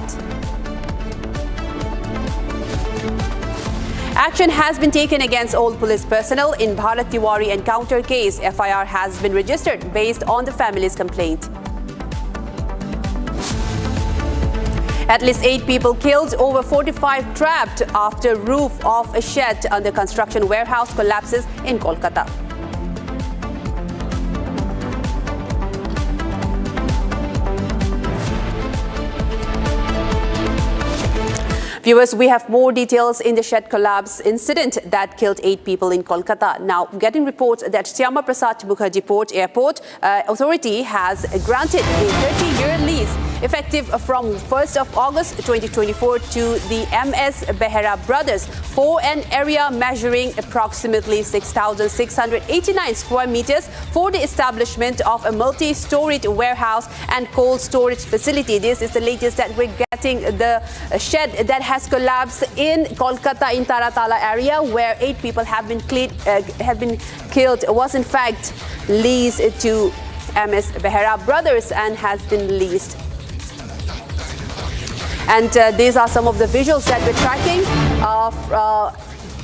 Action has been taken against all police personnel in Bharat Tiwari encounter case. FIR has been registered based on the family's complaint. At least 8 people killed, over 45 trapped after roof of a shed under construction warehouse collapses in Kolkata. Viewers, we have more details in the shed collapse incident that killed 8 people in Kolkata. Now, getting reports that Syama Prasad Mukherjee Port Airport Authority has granted a 30-year lease effective from 1st of August 2024 to the MS Behera brothers for an area measuring approximately 6,689 square meters for the establishment of a multi-storied warehouse and cold storage facility. This is the latest that we're getting. The shed that has collapsed in Kolkata in Taratala area where 8 people have been killed was in fact leased to MS Behera brothers and has been leased. And these are some of the visuals that we're tracking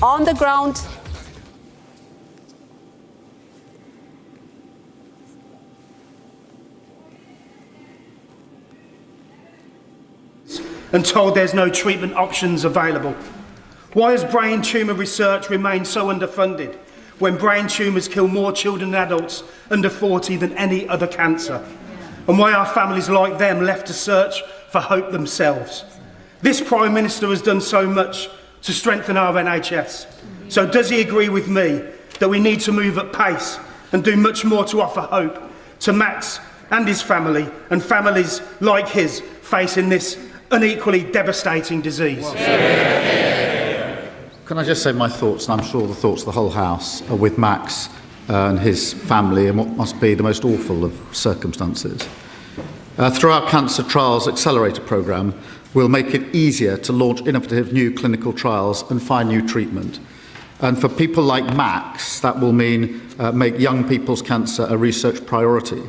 on the ground. And told there's no treatment options available. Why has brain tumour research remained so underfunded when brain tumours kill more children and adults under 40 than any other cancer? And why are families like them left to search for hope themselves? This Prime Minister has done so much to strengthen our NHS. So does he agree with me that we need to move at pace and do much more to offer hope to Max and his family and families like his facing this unequally devastating disease? Can I just say my thoughts, and I'm sure the thoughts of the whole House are with Max and his family in what must be the most awful of circumstances. Through our Cancer Trials Accelerator programme, we'll make it easier to launch innovative new clinical trials and find new treatment. And for people like Max, that will mean make young people's cancer a research priority,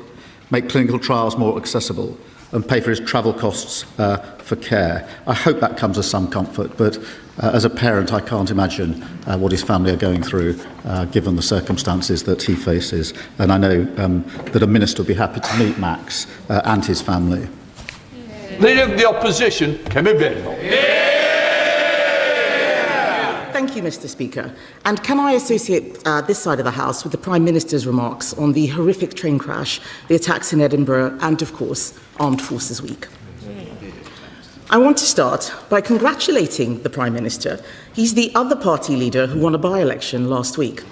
make clinical trials more accessible, and pay for his travel costs for care. I hope that comes as some comfort, but as a parent, I can't imagine what his family are going through, given the circumstances that he faces. And I know that a minister would be happy to meet Max and his family. Leader of the Opposition, Kemi Bednall. Thank you, Mr. Speaker. And can I associate this side of the House with the Prime Minister's remarks on the horrific train crash, the attacks in Edinburgh, and, of course, Armed Forces Week? I want to start by congratulating the Prime Minister. He's the other party leader who won a by-election last week.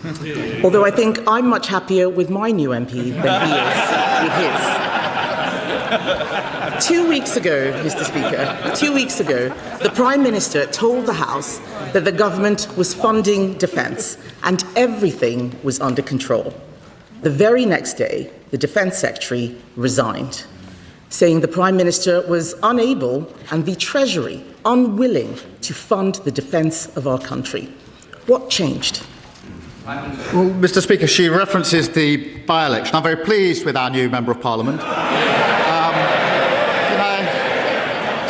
Although I think I'm much happier with my new MP than he is with his. 2 weeks ago, Mr. Speaker, 2 weeks ago, the Prime Minister told the House that the government was funding defence and everything was under control. The very next day, the Defence Secretary resigned. saying the Prime Minister was unable and the Treasury unwilling to fund the defence of our country. What changed? Well, Mr. Speaker, she references the by-election. I'm very pleased with our new Member of Parliament.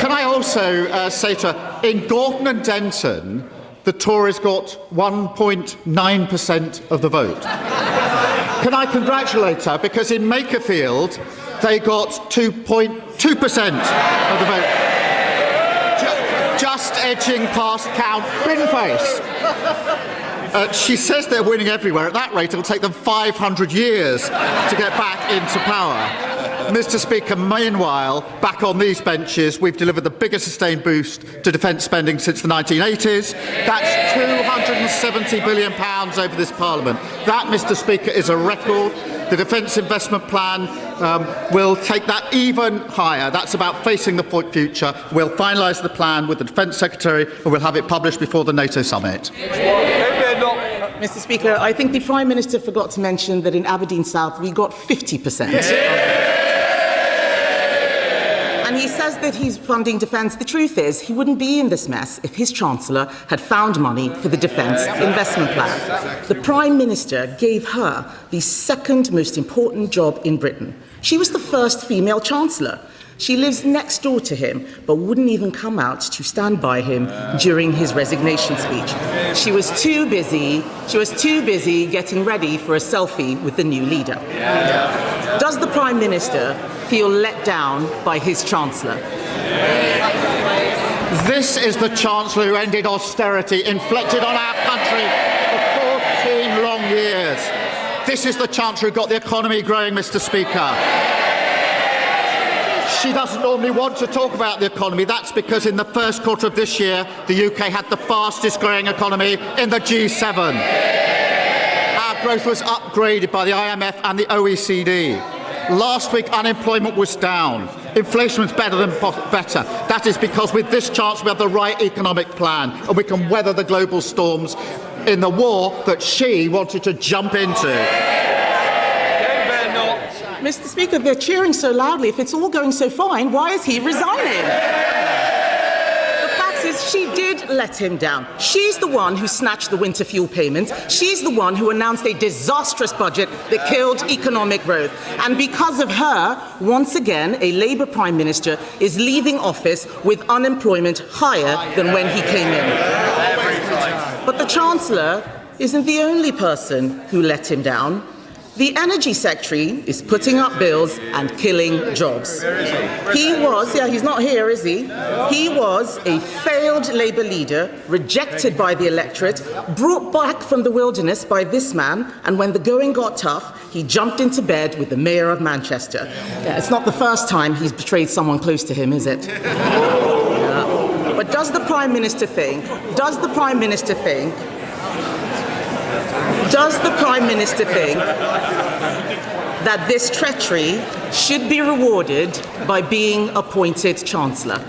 Can I also say to her, in Gorton and Denton, the Tories got 1.9% of the vote. Can I congratulate her, because in Makerfield, they got 2.2% of the vote. Just edging past Count Binface. She says they're winning everywhere. At that rate, it'll take them 500 years to get back into power. Mr. Speaker, meanwhile, back on these benches, we've delivered the biggest sustained boost to defence spending since the 1980s. That's £270 billion over this Parliament. That, Mr. Speaker, is a record. The Defence Investment Plan will take that even higher. That's about facing the future. We'll finalise the plan with the Defence Secretary and we'll have it published before the NATO summit. Mr. Speaker, I think the Prime Minister forgot to mention that in Aberdeen South we got 50%. And he says that he's funding defence. The truth is, he wouldn't be in this mess if his Chancellor had found money for the Defence Investment Plan. The Prime Minister gave her the second most important job in Britain. She was the first female Chancellor. She lives next door to him, but wouldn't even come out to stand by him during his resignation speech. She was too busy getting ready for a selfie with the new leader. Does the Prime Minister feel let down by his Chancellor? This is the Chancellor who ended austerity inflicted on our country for 14 long years. This is the Chancellor who got the economy growing, Mr. Speaker. She doesn't normally want to talk about the economy. That's because in the first quarter of this year, the UK had the fastest growing economy in the G7. Our growth was upgraded by the IMF and the OECD. Last week, unemployment was down. Inflation was better. That is because with this chance, we have the right economic plan and we can weather the global storms in the war that she wanted to jump into. Mr. Speaker, they're cheering so loudly. If it's all going so fine, why is he resigning? The fact is, she did let him down. She's the one who snatched the winter fuel payments. She's the one who announced a disastrous budget that killed economic growth. And because of her, once again, a Labour Prime Minister is leaving office with unemployment higher than when he came in. But the Chancellor isn't the only person who let him down. The Energy Secretary is putting up bills and killing jobs. He's not here, is he? He was a failed Labour leader, rejected by the electorate, brought back from the wilderness by this man, and when the going got tough, he jumped into bed with the Mayor of Manchester. It's not the first time he's betrayed someone close to him, is it? But does the Prime Minister think that this treachery should be rewarded by being appointed Chancellor?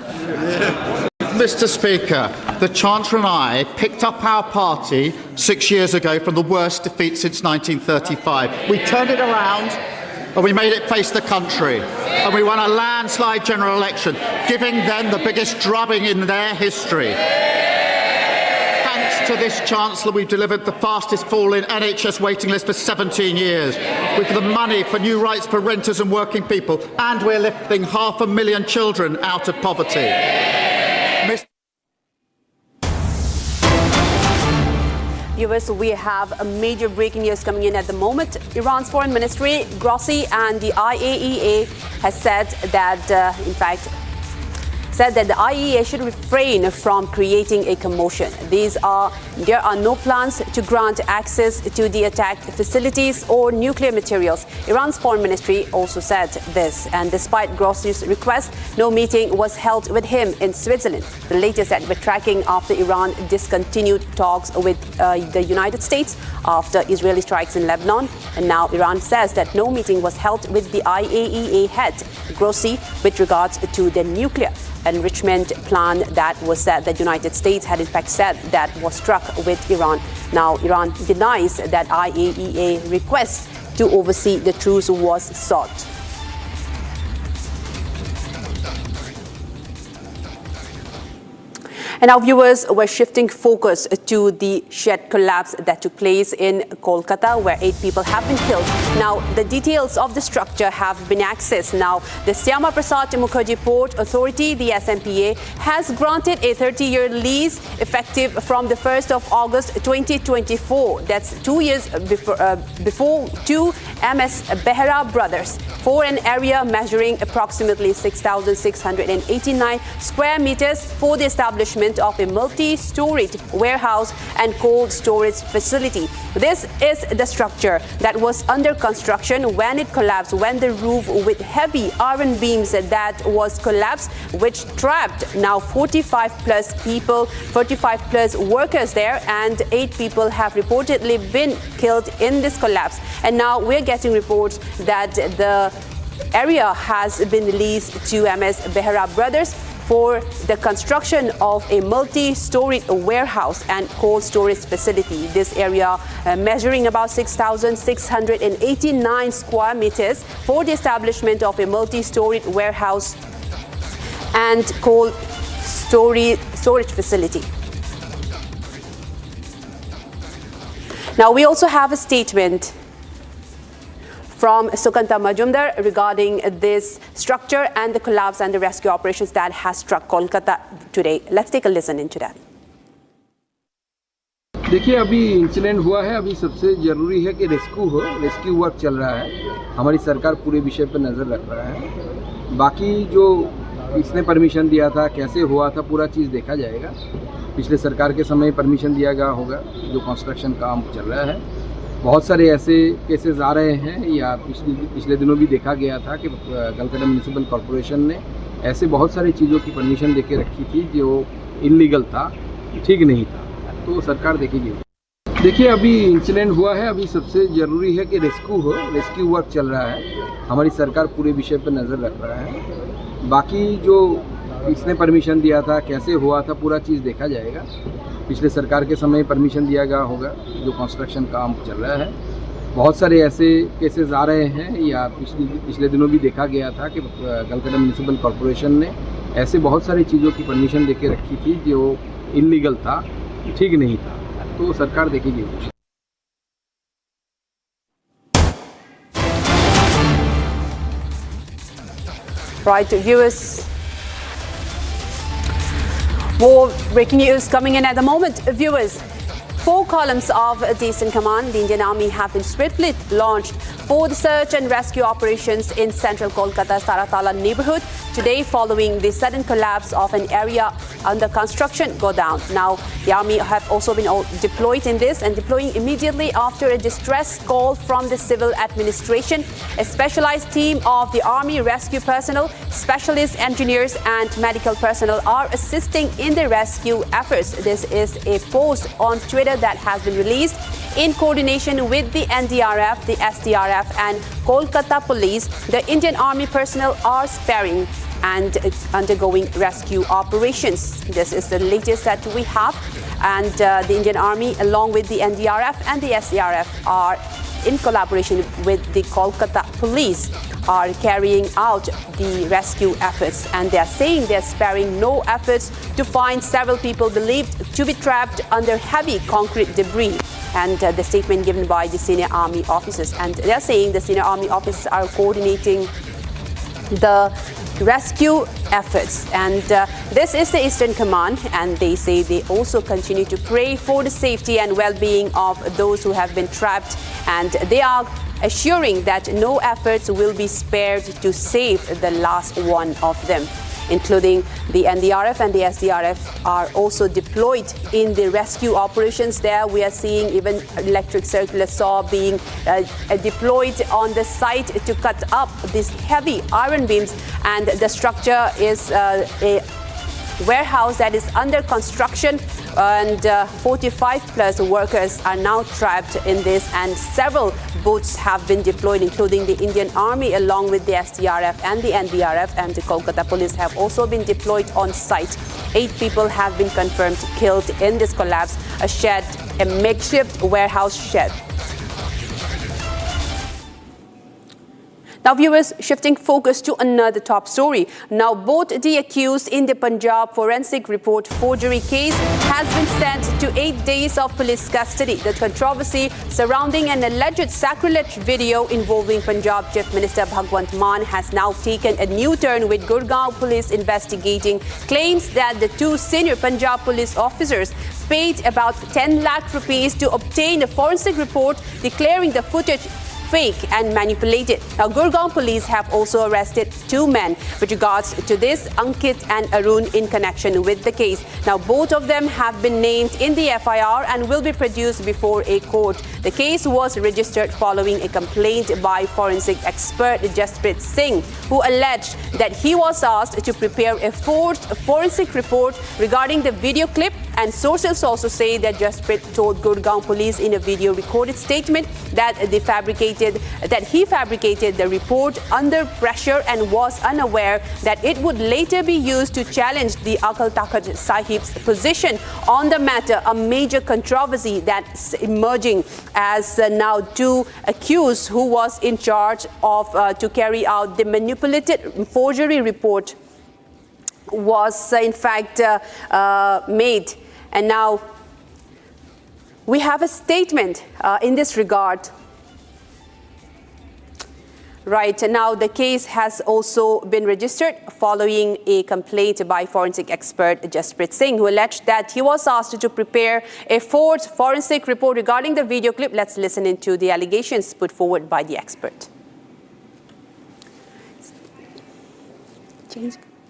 Mr. Speaker, the Chancellor and I picked up our party 6 years ago from the worst defeat since 1935. We turned it around and we made it face the country. And we won a landslide general election, giving them the biggest drubbing in their history. To this Chancellor, we've delivered the fastest fall in NHS waiting list for 17 years. We've the money for new rights for renters and working people, and we're lifting 500,000 children out of poverty. Viewers, we have a major breaking news coming in at the moment. Iran's Foreign Ministry, Grossi, and the IAEA has said that, the IAEA should refrain from creating a commotion. There are no plans to grant access to the attacked facilities or nuclear materials. Iran's Foreign Ministry also said this, and despite Grossi's request, no meeting was held with him in Switzerland. The latest that we're tracking after Iran discontinued talks with the United States after Israeli strikes in Lebanon. And now Iran says that no meeting was held with the IAEA head, Grossi, with regards to the nuclear enrichment plan that was said the United States had in fact said that was struck with Iran. Now Iran denies that IAEA request to oversee the truce was sought. And now, viewers, we're shifting focus to the shed collapse that took place in Kolkata, where 8 people have been killed. Now, the details of the structure have been accessed. Now, the Syama Prasad Mukherjee Port Authority, the SMPA, has granted a 30-year lease effective from the 1st of August 2024. That's 2 years before to MS Behera Brothers for an area measuring approximately 6,689 square meters for the establishment of a multi-storied warehouse and cold storage facility. This is the structure that was under construction when it collapsed, when the roof with heavy iron beams that was collapsed, which trapped now 45 plus people, 45 plus workers there, and 8 people have reportedly been killed in this collapse. And now we're getting reports that the area has been leased to MS Behera Brothers for the construction of a multi-storied warehouse and cold storage facility. This area measuring about 6,689 square meters for the establishment of a multi-storied warehouse and cold storage facility. Now, we also have a statement from Sukanta Majumdar regarding this structure and the collapse and the rescue operations that has struck Kolkata today. Let's take a listen into that. देखिए, अभी incident हुआ है, अभी सबसे ज़रूरी है कि rescue work चल रहा है। हमारी सरकार पूरे विषय पर नज़र रख रहा है। बाकी जो किसने परमिशन दिया था, कैसे हुआ था, पूरा चीज़ देखा जाएगा। पिछले सरकार के समय परमिशन दिया गया होगा, जो कंस्ट्रक्शन काम चल रहा है। बहुत सारे ऐसे केसेस आ रहे हैं, या पिछले दिनों भी देखा गया था कि कलकत्ता म्यूनिसिपल कॉरपोरेशन ने ऐसे बहुत सारी चीज़ों की परमिशन देके रखी थी जो इलीगल था, ठीक नहीं था, तो सरकार देखेगी। देखिए, अभी इंसिडेंट हुआ है, अभी सबसे ज़रूरी है कि रेस्क्यू वर्क चल रहा है। हमारी सरकार पूरे विषय पर नज़र रख रहा है। बाकी जो किसने परमिशन दिया था, कैसे हुआ था, पूरा चीज़ देखा जाएगा। पिछले सरकार के समय परमिशन दिया गया होगा, जो कंस्ट्रक्शन काम चल रहा है। बहुत सारे ऐसे केसेस आ रहे हैं, या पिछले दिनों भी देखा गया था कि कलकत्ता म्यूनिसिपल कॉरपोरेशन ने ऐसे बहुत सारी चीज़ों की परमिशन देके रखी थी जो इलीगल था, ठीक नहीं था, तो सरकार देखेगी। Right, viewers. More breaking news coming in at the moment. Viewers, 4 columns of the Eastern Command, the Indian Army, have been swiftly launched for the search and rescue operations in central Kolkata's Taratala neighborhood today following the sudden collapse of an area under construction go down. Now, the Army have also been deployed in this and deploying immediately after a distress call from the civil administration. A specialized team of the Army rescue personnel, specialist engineers and medical personnel are assisting in the rescue efforts. This is a post on Twitter that has been released in coordination with the NDRF, the SDRF and Kolkata Police. The Indian Army personnel are sparing and undergoing rescue operations. This is the latest that we have, and the Indian Army along with the NDRF and the SDRF are in collaboration with the Kolkata Police are carrying out the rescue efforts, and they are saying they are sparing no efforts to find several people believed to be trapped under heavy concrete debris. And the statement given by the senior army officers, and they are saying the senior army officers are coordinating the rescue efforts. And this is the Eastern Command, and they say they also continue to pray for the safety and well-being of those who have been trapped, and they are assuring that no efforts will be spared to save the last one of them. Including the NDRF and the SDRF are also deployed in the rescue operations there. We are seeing even electric circular saw being deployed on the site to cut up these heavy iron beams, and the structure is a warehouse that is under construction, and 45 plus workers are now trapped in this, and several boats have been deployed, including the Indian Army along with the SDRF and the NDRF, and the Kolkata Police have also been deployed on site. 8 people have been confirmed killed in this collapse, a makeshift warehouse shed. Now viewers, shifting focus to another top story. Now both the accused in the Punjab forensic report forgery case has been sent to 8 days of police custody. The controversy surrounding an alleged sacrilege video involving Punjab Chief Minister Bhagwant Mann has now taken a new turn, with Gurgaon police investigating claims that the two senior Punjab police officers paid about 10 lakh rupees to obtain a forensic report declaring the footage fake and manipulated. Now, Gurgaon police have also arrested two men with regards to this, Ankit and Arun, in connection with the case. Now, both of them have been named in the FIR and will be produced before a court. The case was registered following a complaint by forensic expert Jasprit Singh, who alleged that he was asked to prepare a forged forensic report regarding the video clip. And sources also say that Jasprit told Gurgaon police in a video recorded statement that he fabricated the report under pressure and was unaware that it would later be used to challenge the Akal Takht Sahib's position on the matter. A major controversy that's emerging as now two accused who was in charge of to carry out the manipulated forgery report was in fact made. And now we have a statement in this regard. Right, now the case has also been registered following a complaint by forensic expert Jasprit Singh, who alleged that he was asked to prepare a forged forensic report regarding the video clip. Let's listen into the allegations put forward by the expert.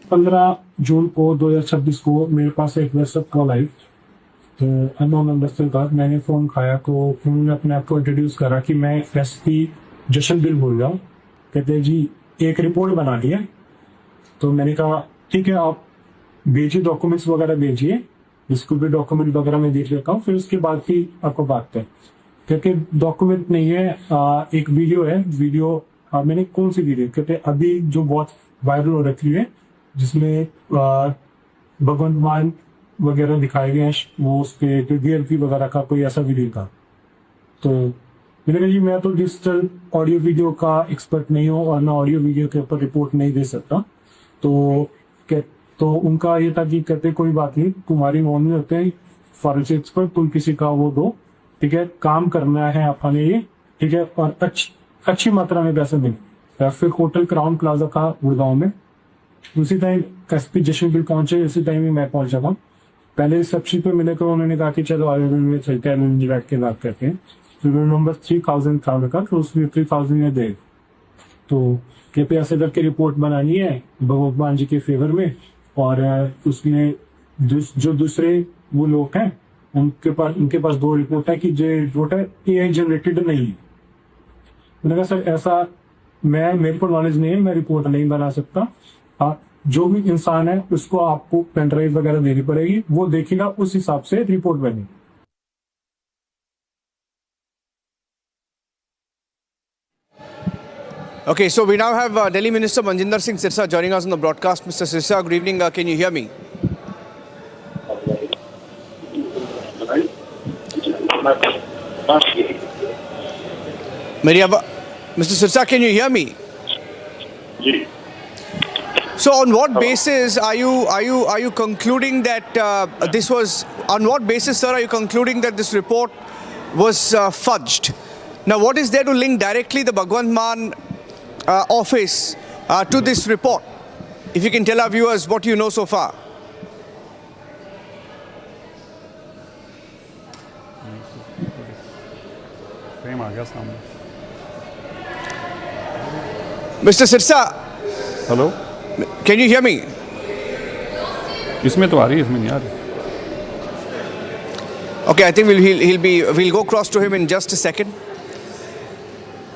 15 जून को 2026 को मेरे पास एक WhatsApp call आई, तो unknown number से बात मैंने phone खाया, तो उन्होंने अपने आप को इंट्रोड्यूस करा कि मैं एसपी जशनदिल बोल रहा हूँ। कहते जी एक रिपोर्ट बना दी है। तो मैंने कहा ठीक है, आप भेजिए, डॉक्यूमेंट्स वगैरह भेजिए, इसको भी डॉक्यूमेंट वगैरह में देख लेता हूँ, फिर उसके बाद ही आपको बात है। कहते डॉक्यूमेंट नहीं है, एक वीडियो है। वीडियो मैंने कौन सी वीडियो? कहते अभी जो बहुत वायरल हो रखी है, जिसमें भगवंत मान वगैरह दिखाए गए हैं, वो उस पे डीएलपी वगैरह का कोई ऐसा वीडियो था। तो मैंने कहा जी मैं तो डिजिटल ऑडियो वीडियो का एक्सपर्ट नहीं हूँ और मैं ऑडियो वीडियो के ऊपर रिपोर्ट नहीं दे सकता। तो उनका ये था कि कहते कोई बात नहीं, तुम्हारी ओन में होते हैं फॉरेंसिक एक्सपर्ट, तुम किसी का वो दो, ठीक है, काम करना है अपने ये, ठीक है, और अच्छी मात्रा में पैसे मिले। फिर होटल क्राउन प्लाजा का गुड़गांव में उसी टाइम एसपी जशनदिल पहुंचे, उसी टाइम ही मैं पहुंचा था। पहले रिसेप्शन पे मिले तो उन्होंने कहा कि चलो आगे में चलते हैं, बैठ के बात करते हैं। तो नंबर 3000 था उनका, तो उसमें 3000 में दे, तो कहते ऐसे करके रिपोर्ट बनानी है भगवंत मान जी के फेवर में, और उसमें जो दूसरे वो लोग हैं उनके पास दो रिपोर्ट है कि जो रिपोर्ट है एआई जनरेटेड नहीं है। मैंने कहा सर ऐसा मेरे को नॉलेज नहीं है, मैं रिपोर्ट नहीं बना सकता। जो भी इंसान है उसको आपको पेन ड्राइव वगैरह देनी पड़ेगी, वो देखेगा, उस हिसाब से रिपोर्ट बनेगी। Okay, so we now have Delhi Minister Manjinder Singh Sirsa joining us on the broadcast. Mr. Sirsa, good evening. Can you hear me? Mr. Sirsa, can you hear me? So, on what basis are you concluding that this was? On what basis, sir, are you concluding that this report was fudged? Now, what is there to link directly the Bhagwant Mann office to this report? If you can tell our viewers what you know so far. Mr. Sirsa. Hello. Can you hear me? इसमें तो आ रही है, इसमें नहीं आ रही। Okay, I think we'll go across to him in just a second.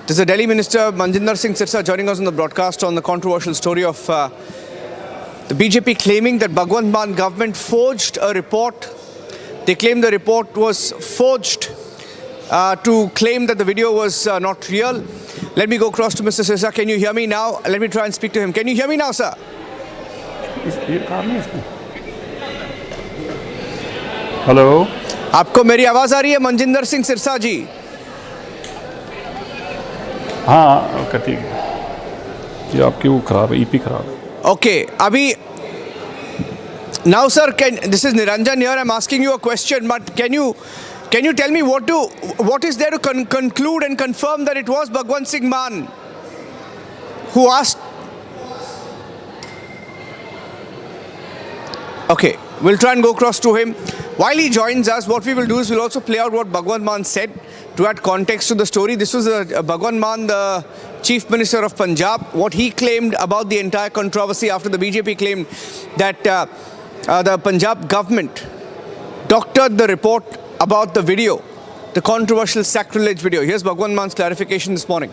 This is the Delhi Minister Manjinder Singh Sirsa joining us on the broadcast on the controversial story of the BJP claiming that Bhagwant Mann government forged a report. They claim the report was forged to claim that the video was not real. Let me go across to Mr. Sirsa. Can you hear me now? Let me try and speak to him. Can you hear me now, sir? Hello, आपको मेरी आवाज आ रही है मनजिंदर सिंह सिरसा जी? हाँ, ठीक है। ये आपकी वो खराब है, ईपी खराब है। Okay, Abhi. Now, sir, this is Niranjan here. I'm asking you a question, but can you tell me what is there to conclude and confirm that it was Bhagwan Singh Maan who asked? Okay, we'll try and go across to him. While he joins us, what we will do is we'll also play out what Bhagwan Maan said to add context to the story. This was Bhagwan Maan, the Chief Minister of Punjab, what he claimed about the entire controversy after the BJP claimed that the Punjab government doctored the report about the video, the controversial sacrilege video. Here's Bhagwan Man's clarification this morning.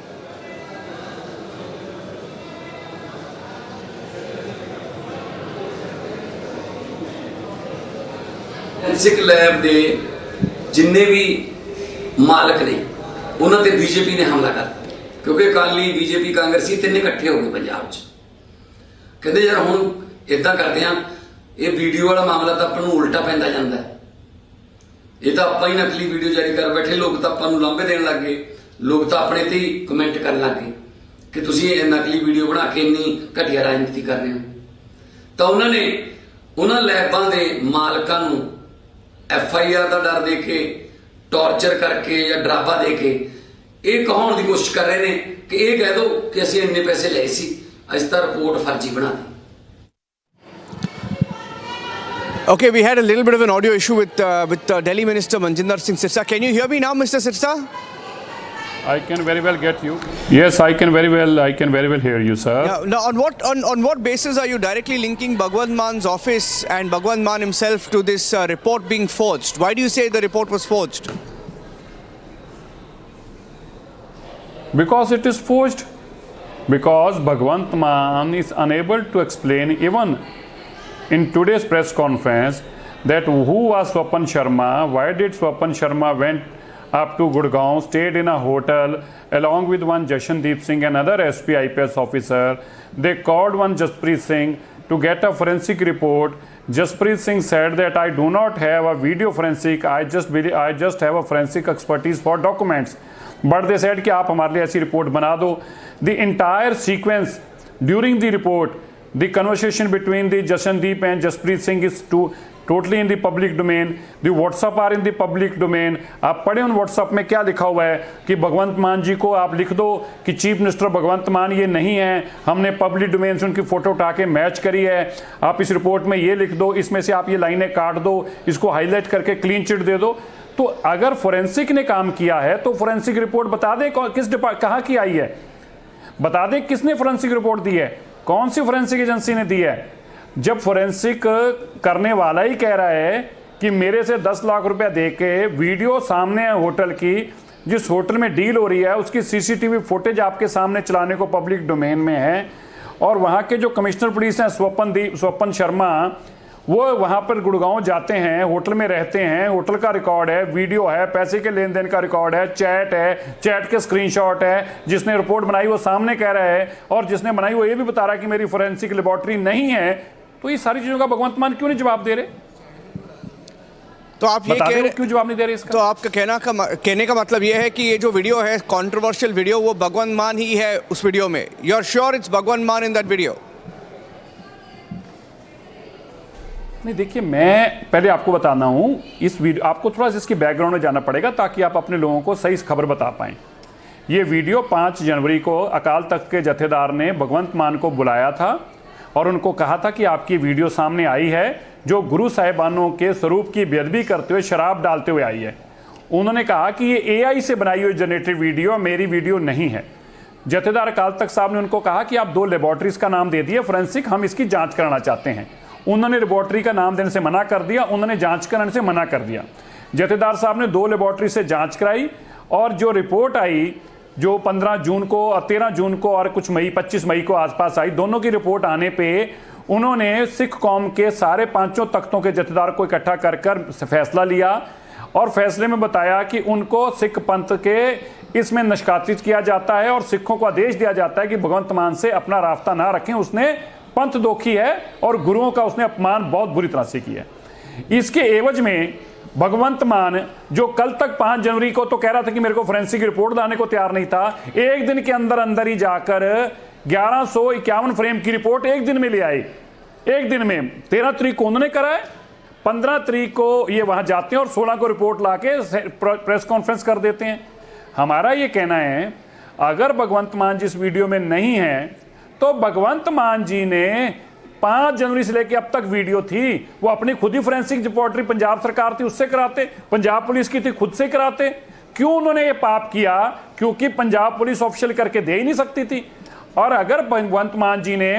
Forensic lab ਦੇ जिन्ने भी मालक ने ਉਹਨਾਂ ਤੇ BJP ने हमला कर क्योंकि अकाली बीजेपी कांग्रेसी ਤਿੰਨੇ ਇਕੱਠੇ ਹੋ ਗਏ ਪੰਜਾਬ 'ਚ ਕਹਿੰਦੇ ਯਾਰ ਹੁਣ ਇਦਾਂ ਕਰਦੇ ਆ ਇਹ ਵੀਡੀਓ ਵਾਲਾ ਮਾਮਲਾ ਤਾਂ ਆਪਾਂ ਨੂੰ ਉਲਟਾ ਪੈਂਦਾ ਜਾਂਦਾ ਇਹ ਤਾਂ ਆਪਾਂ ਹੀ ਨਕਲੀ ਵੀਡੀਓ ਜਾਰੀ ਕਰ ਬੈਠੇ ਲੋਕ ਤਾਂ ਆਪਾਂ ਨੂੰ ਲਾਂਭੇ ਦੇਣ ਲੱਗ ਗਏ ਲੋਕ ਤਾਂ ਆਪਣੇ ਤੇ ਹੀ ਕਮੈਂਟ ਕਰਨ ਲੱਗ ਗਏ ਕਿ ਤੁਸੀਂ ਇਹ ਨਕਲੀ ਵੀਡੀਓ ਬਣਾ ਕੇ ਇੰਨੀ ਘਟੀਆ ਰਾਜਨੀਤੀ ਕਰ ਰਹੇ ਹੋ ਤਾਂ ਉਹਨਾਂ ਨੇ ਉਹਨਾਂ ਲੈਬਾਂ ਦੇ ਮਾਲਕਾਂ ਨੂੰ FIR ਦਾ ਡਰ ਦੇ ਕੇ ਟੌਰਚਰ ਕਰਕੇ ਜਾਂ ਡਰਾਵਾ ਦੇ ਕੇ ਇਹ ਕਹਾਉਣ ਦੀ ਕੋਸ਼ਿਸ਼ ਕਰ ਰਹੇ ਨੇ ਕਿ ਇਹ ਕਹਿ ਦੋ ਕਿ ਅਸੀਂ ਇੰਨੇ ਪੈਸੇ ਲਏ ਸੀ ਅਸੀਂ ਤਾਂ ਰਿਪੋਰਟ ਫਰਜ਼ੀ ਬਣਾ ਦਿੱਤੀ Okay, we had a little bit of an audio issue with Delhi Minister Manjinder Singh Sirsa. Can you hear me now, Mr. Sirsa? I can very well get you. Yes, I can very well hear you, sir. Now, on what basis are you directly linking Bhagwan Man's office and Bhagwan Man himself to this report being forged? Why do you say the report was forged? Because it is forged. Because Bhagwant Maan is unable to explain even in today's press conference that who was Swapan Sharma, why did Swapan Sharma went up to Gurgaon, stayed in a hotel along with one Jashandeep Singh, another SP IPS officer. They called one Jaspreet Singh to get a forensic report. Jaspreet Singh said that I do not have a video forensic, I just have a forensic expertise for documents. But they said कि आप हमारे लिए ऐसी report बना दो. The entire sequence during the report, the conversation between the Jashandeep and Jaspreet Singh is totally in the public domain. The WhatsApp are in the public domain. आप पढ़े उन WhatsApp में क्या लिखा हुआ है कि भगवंत मान जी को आप लिख दो कि चीफ मिनिस्टर भगवंत मान ये नहीं है, हमने पब्लिक डोमेन से उनकी फ़ोटो उठा के मैच करी है, आप इस रिपोर्ट में ये लिख दो, इसमें से आप ये लाइनें काट दो, इसको हाईलाइट करके क्लीन चिट दे दो. तो अगर फोरेंसिक ने काम किया है तो फोरेंसिक रिपोर्ट बता दे किस कहाँ की आई है, बता दे किसने फोरेंसिक रिपोर्ट दी है, कौन सी फोरेंसिक एजेंसी ने दी है. जब फोरेंसिक करने वाला ही कह रहा है कि मेरे से 10 लाख रुपया दे के वीडियो सामने है होटल की, जिस होटल में डील हो रही है उसकी CCTV फुटेज आपके सामने चलाने को पब्लिक डोमेन में है, और वहाँ के जो कमिश्नर पुलिस हैं स्वपन शर्मा, वो वहाँ पर गुड़गांव जाते हैं, होटल में रहते हैं, होटल का रिकॉर्ड है, वीडियो है, पैसे के लेन देन का रिकॉर्ड है, चैट के स्क्रीनशॉट है, जिसने रिपोर्ट बनाई वो सामने कह रहा है, और जिसने बनाई वो ये भी बता रहा है कि मेरी फोरेंसिक लेबोरेटरी नहीं है. तो ये सारी चीज़ों का भगवंत मान क्यों नहीं जवाब दे रहे? तो आप ये कह रहे क्यों जवाब नहीं दे रहे इसका? तो आपका कहने का मतलब ये है कि ये जो वीडियो है, कंट्रोवर्शियल वीडियो, वो भगवंत मान ही है उस वीडियो में. यू आर श्योर इट्स भगवंत मान इन दैट वीडियो? नहीं, देखिए मैं पहले आपको बताना हूं, इस वीडियो आपको थोड़ा सा इसकी बैकग्राउंड में जाना पड़ेगा ताकि आप अपने लोगों को सही खबर बता पाएं. ये वीडियो 5 जनवरी को अकाल तख्त के जथेदार ने भगवंत मान को बुलाया था और उनको कहा था कि आपकी वीडियो सामने आई है जो गुरु साहिबानों के स्वरूप की बेअदबी करते हुए शराब डालते हुए आई है. उन्होंने कहा कि ये AI से बनाई हुई जनरेटेड वीडियो मेरी वीडियो नहीं है. जथेदार अकाल तख्त साहब ने उनको कहा कि आप 2 लेबोरेटरीज का नाम दे दिए फोरेंसिक, हम इसकी जांच कराना चाहते हैं. उन्होंने लेबोरेटरी का नाम देने से मना कर दिया, उन्होंने जांच कराने से मना कर दिया. जथेदार साहब ने 2 लेबोरेटरी से जांच कराई और जो रिपोर्ट आई जो 15 जून को और 13 जून को और कुछ 25 मई को आसपास आई, दोनों की रिपोर्ट आने पे उन्होंने सिख कौम के सारे 5 तख्तों के जथेदार को इकट्ठा कर फैसला लिया और फैसले में बताया कि उनको सिख पंथ के इसमें नशकातिज किया जाता है और सिखों को आदेश दिया जाता है कि भगवंत मान से अपना रास्ता ना रखें, उसने पंथ दोखी है और गुरुओं का उसने अपमान बहुत बुरी तरह से किया है. इसके एवज में भगवंत मान जो कल तक 5 जनवरी को तो कह रहा था कि मेरे को फोरेंसिक रिपोर्ट लाने को तैयार नहीं था, एक दिन के अंदर अंदर ही जाकर 1151 फ्रेम की रिपोर्ट एक दिन में ले आए, एक दिन में। 13 तारीख को उन्होंने कराए, 15 तारीख को ये वहां जाते हैं और 16 को रिपोर्ट लाके प्रेस कॉन्फ्रेंस कर देते हैं। हमारा ये कहना है, अगर भगवंत मान जी इस वीडियो में नहीं है तो भगवंत मान जी ने 5 जनवरी से लेकर अब तक वीडियो थी, वो अपनी खुद ही फोरेंसिक रिपोर्टरी पंजाब सरकार थी उससे कराते, पंजाब पुलिस की थी खुद से कराते। क्यों उन्होंने ये पाप किया? क्योंकि पंजाब पुलिस ऑफिशियल करके दे ही नहीं सकती थी। और अगर भगवंत मान जी ने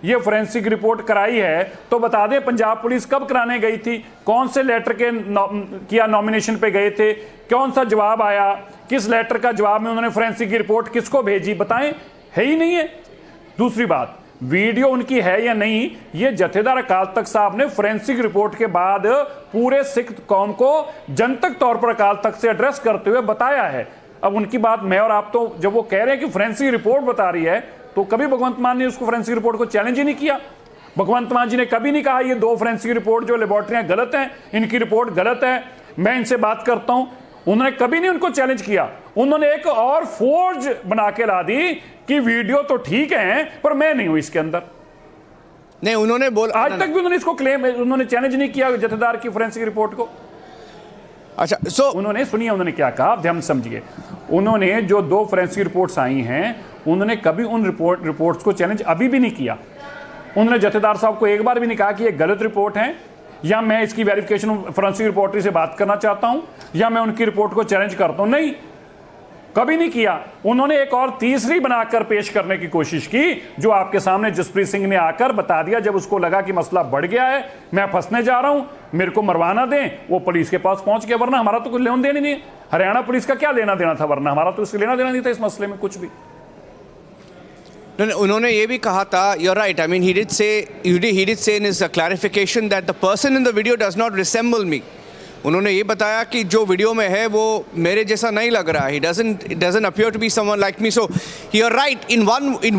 ये फोरेंसिक रिपोर्ट कराई है तो बता दें पंजाब पुलिस कब कराने गई थी, कौन से लेटर के किया नॉमिनेशन पे गए थे, कौन सा जवाब आया, किस लेटर का जवाब में उन्होंने फोरेंसिक रिपोर्ट किसको भेजी, बताएं। है ही नहीं है। दूसरी बात, वीडियो उनकी है या नहीं, ये जथेदार अकाल तख्त साहब ने फोरेंसिक रिपोर्ट के बाद पूरे सिख कौम को जनतक तौर पर अकाल तख्त से एड्रेस करते हुए बताया है। अब उनकी बात मैं और आप तो जब वो कह रहे हैं कि फोरेंसिक रिपोर्ट बता रही है, तो कभी भगवंत मान ने उसको फोरेंसिक रिपोर्ट को चैलेंज ही नहीं किया। भगवंत मान जी ने कभी नहीं कहा ये 2 फोरेंसिक रिपोर्ट जो लेबोरेटरियां गलत हैं, इनकी रिपोर्ट गलत है, मैं इनसे बात करता हूं। उन्होंने कभी नहीं उनको चैलेंज किया। उन्होंने एक और फोर्ज बना के ला दी कि वीडियो तो ठीक है पर मैं नहीं हूं इसके अंदर। नहीं, उन्होंने बोला, आज तक भी उन्होंने इसको क्लेम, उन्होंने चैलेंज नहीं किया जथेदार की फोरेंसिक रिपोर्ट को। अच्छा, उन्होंने सुनिए उन्होंने क्या कहा, ध्यान समझिए। उन्होंने जो 2 फोरेंसिक रिपोर्ट्स आई हैं, उन्होंने कभी उन रिपोर्ट्स को चैलेंज अभी भी नहीं किया। उन्होंने जथेदार साहब को एक बार भी नहीं कहा कि ये गलत रिपोर्ट है या मैं इसकी वेरिफिकेशन फोरेंसिक रिपोर्टरी से बात करना चाहता हूं या मैं उनकी रिपोर्ट को चैलेंज करता हूं, नहीं, कभी नहीं किया। उन्होंने एक और तीसरी बनाकर पेश करने की कोशिश की, जो आपके सामने जसप्रीत सिंह ने आकर बता दिया जब उसको लगा कि मसला बढ़ गया है, मैं फंसने जा रहा हूं, मेरे को मरवाना दें, वो पुलिस के पास पहुंच गया। वरना हमारा तो कुछ लेन देन ही नहीं है, हरियाणा पुलिस का क्या लेना देना था, वरना हमारा तो इससे लेना देना नहीं था इस मसले में कुछ भी। उन्होंने ये भी कहा था, you're right, I mean he did say in his clarification that the person in the video does not resemble me. उन्होंने ये बताया कि जो वीडियो में है वो मेरे जैसा नहीं लग रहा है, it doesn't appear to be someone like me. So you're right, in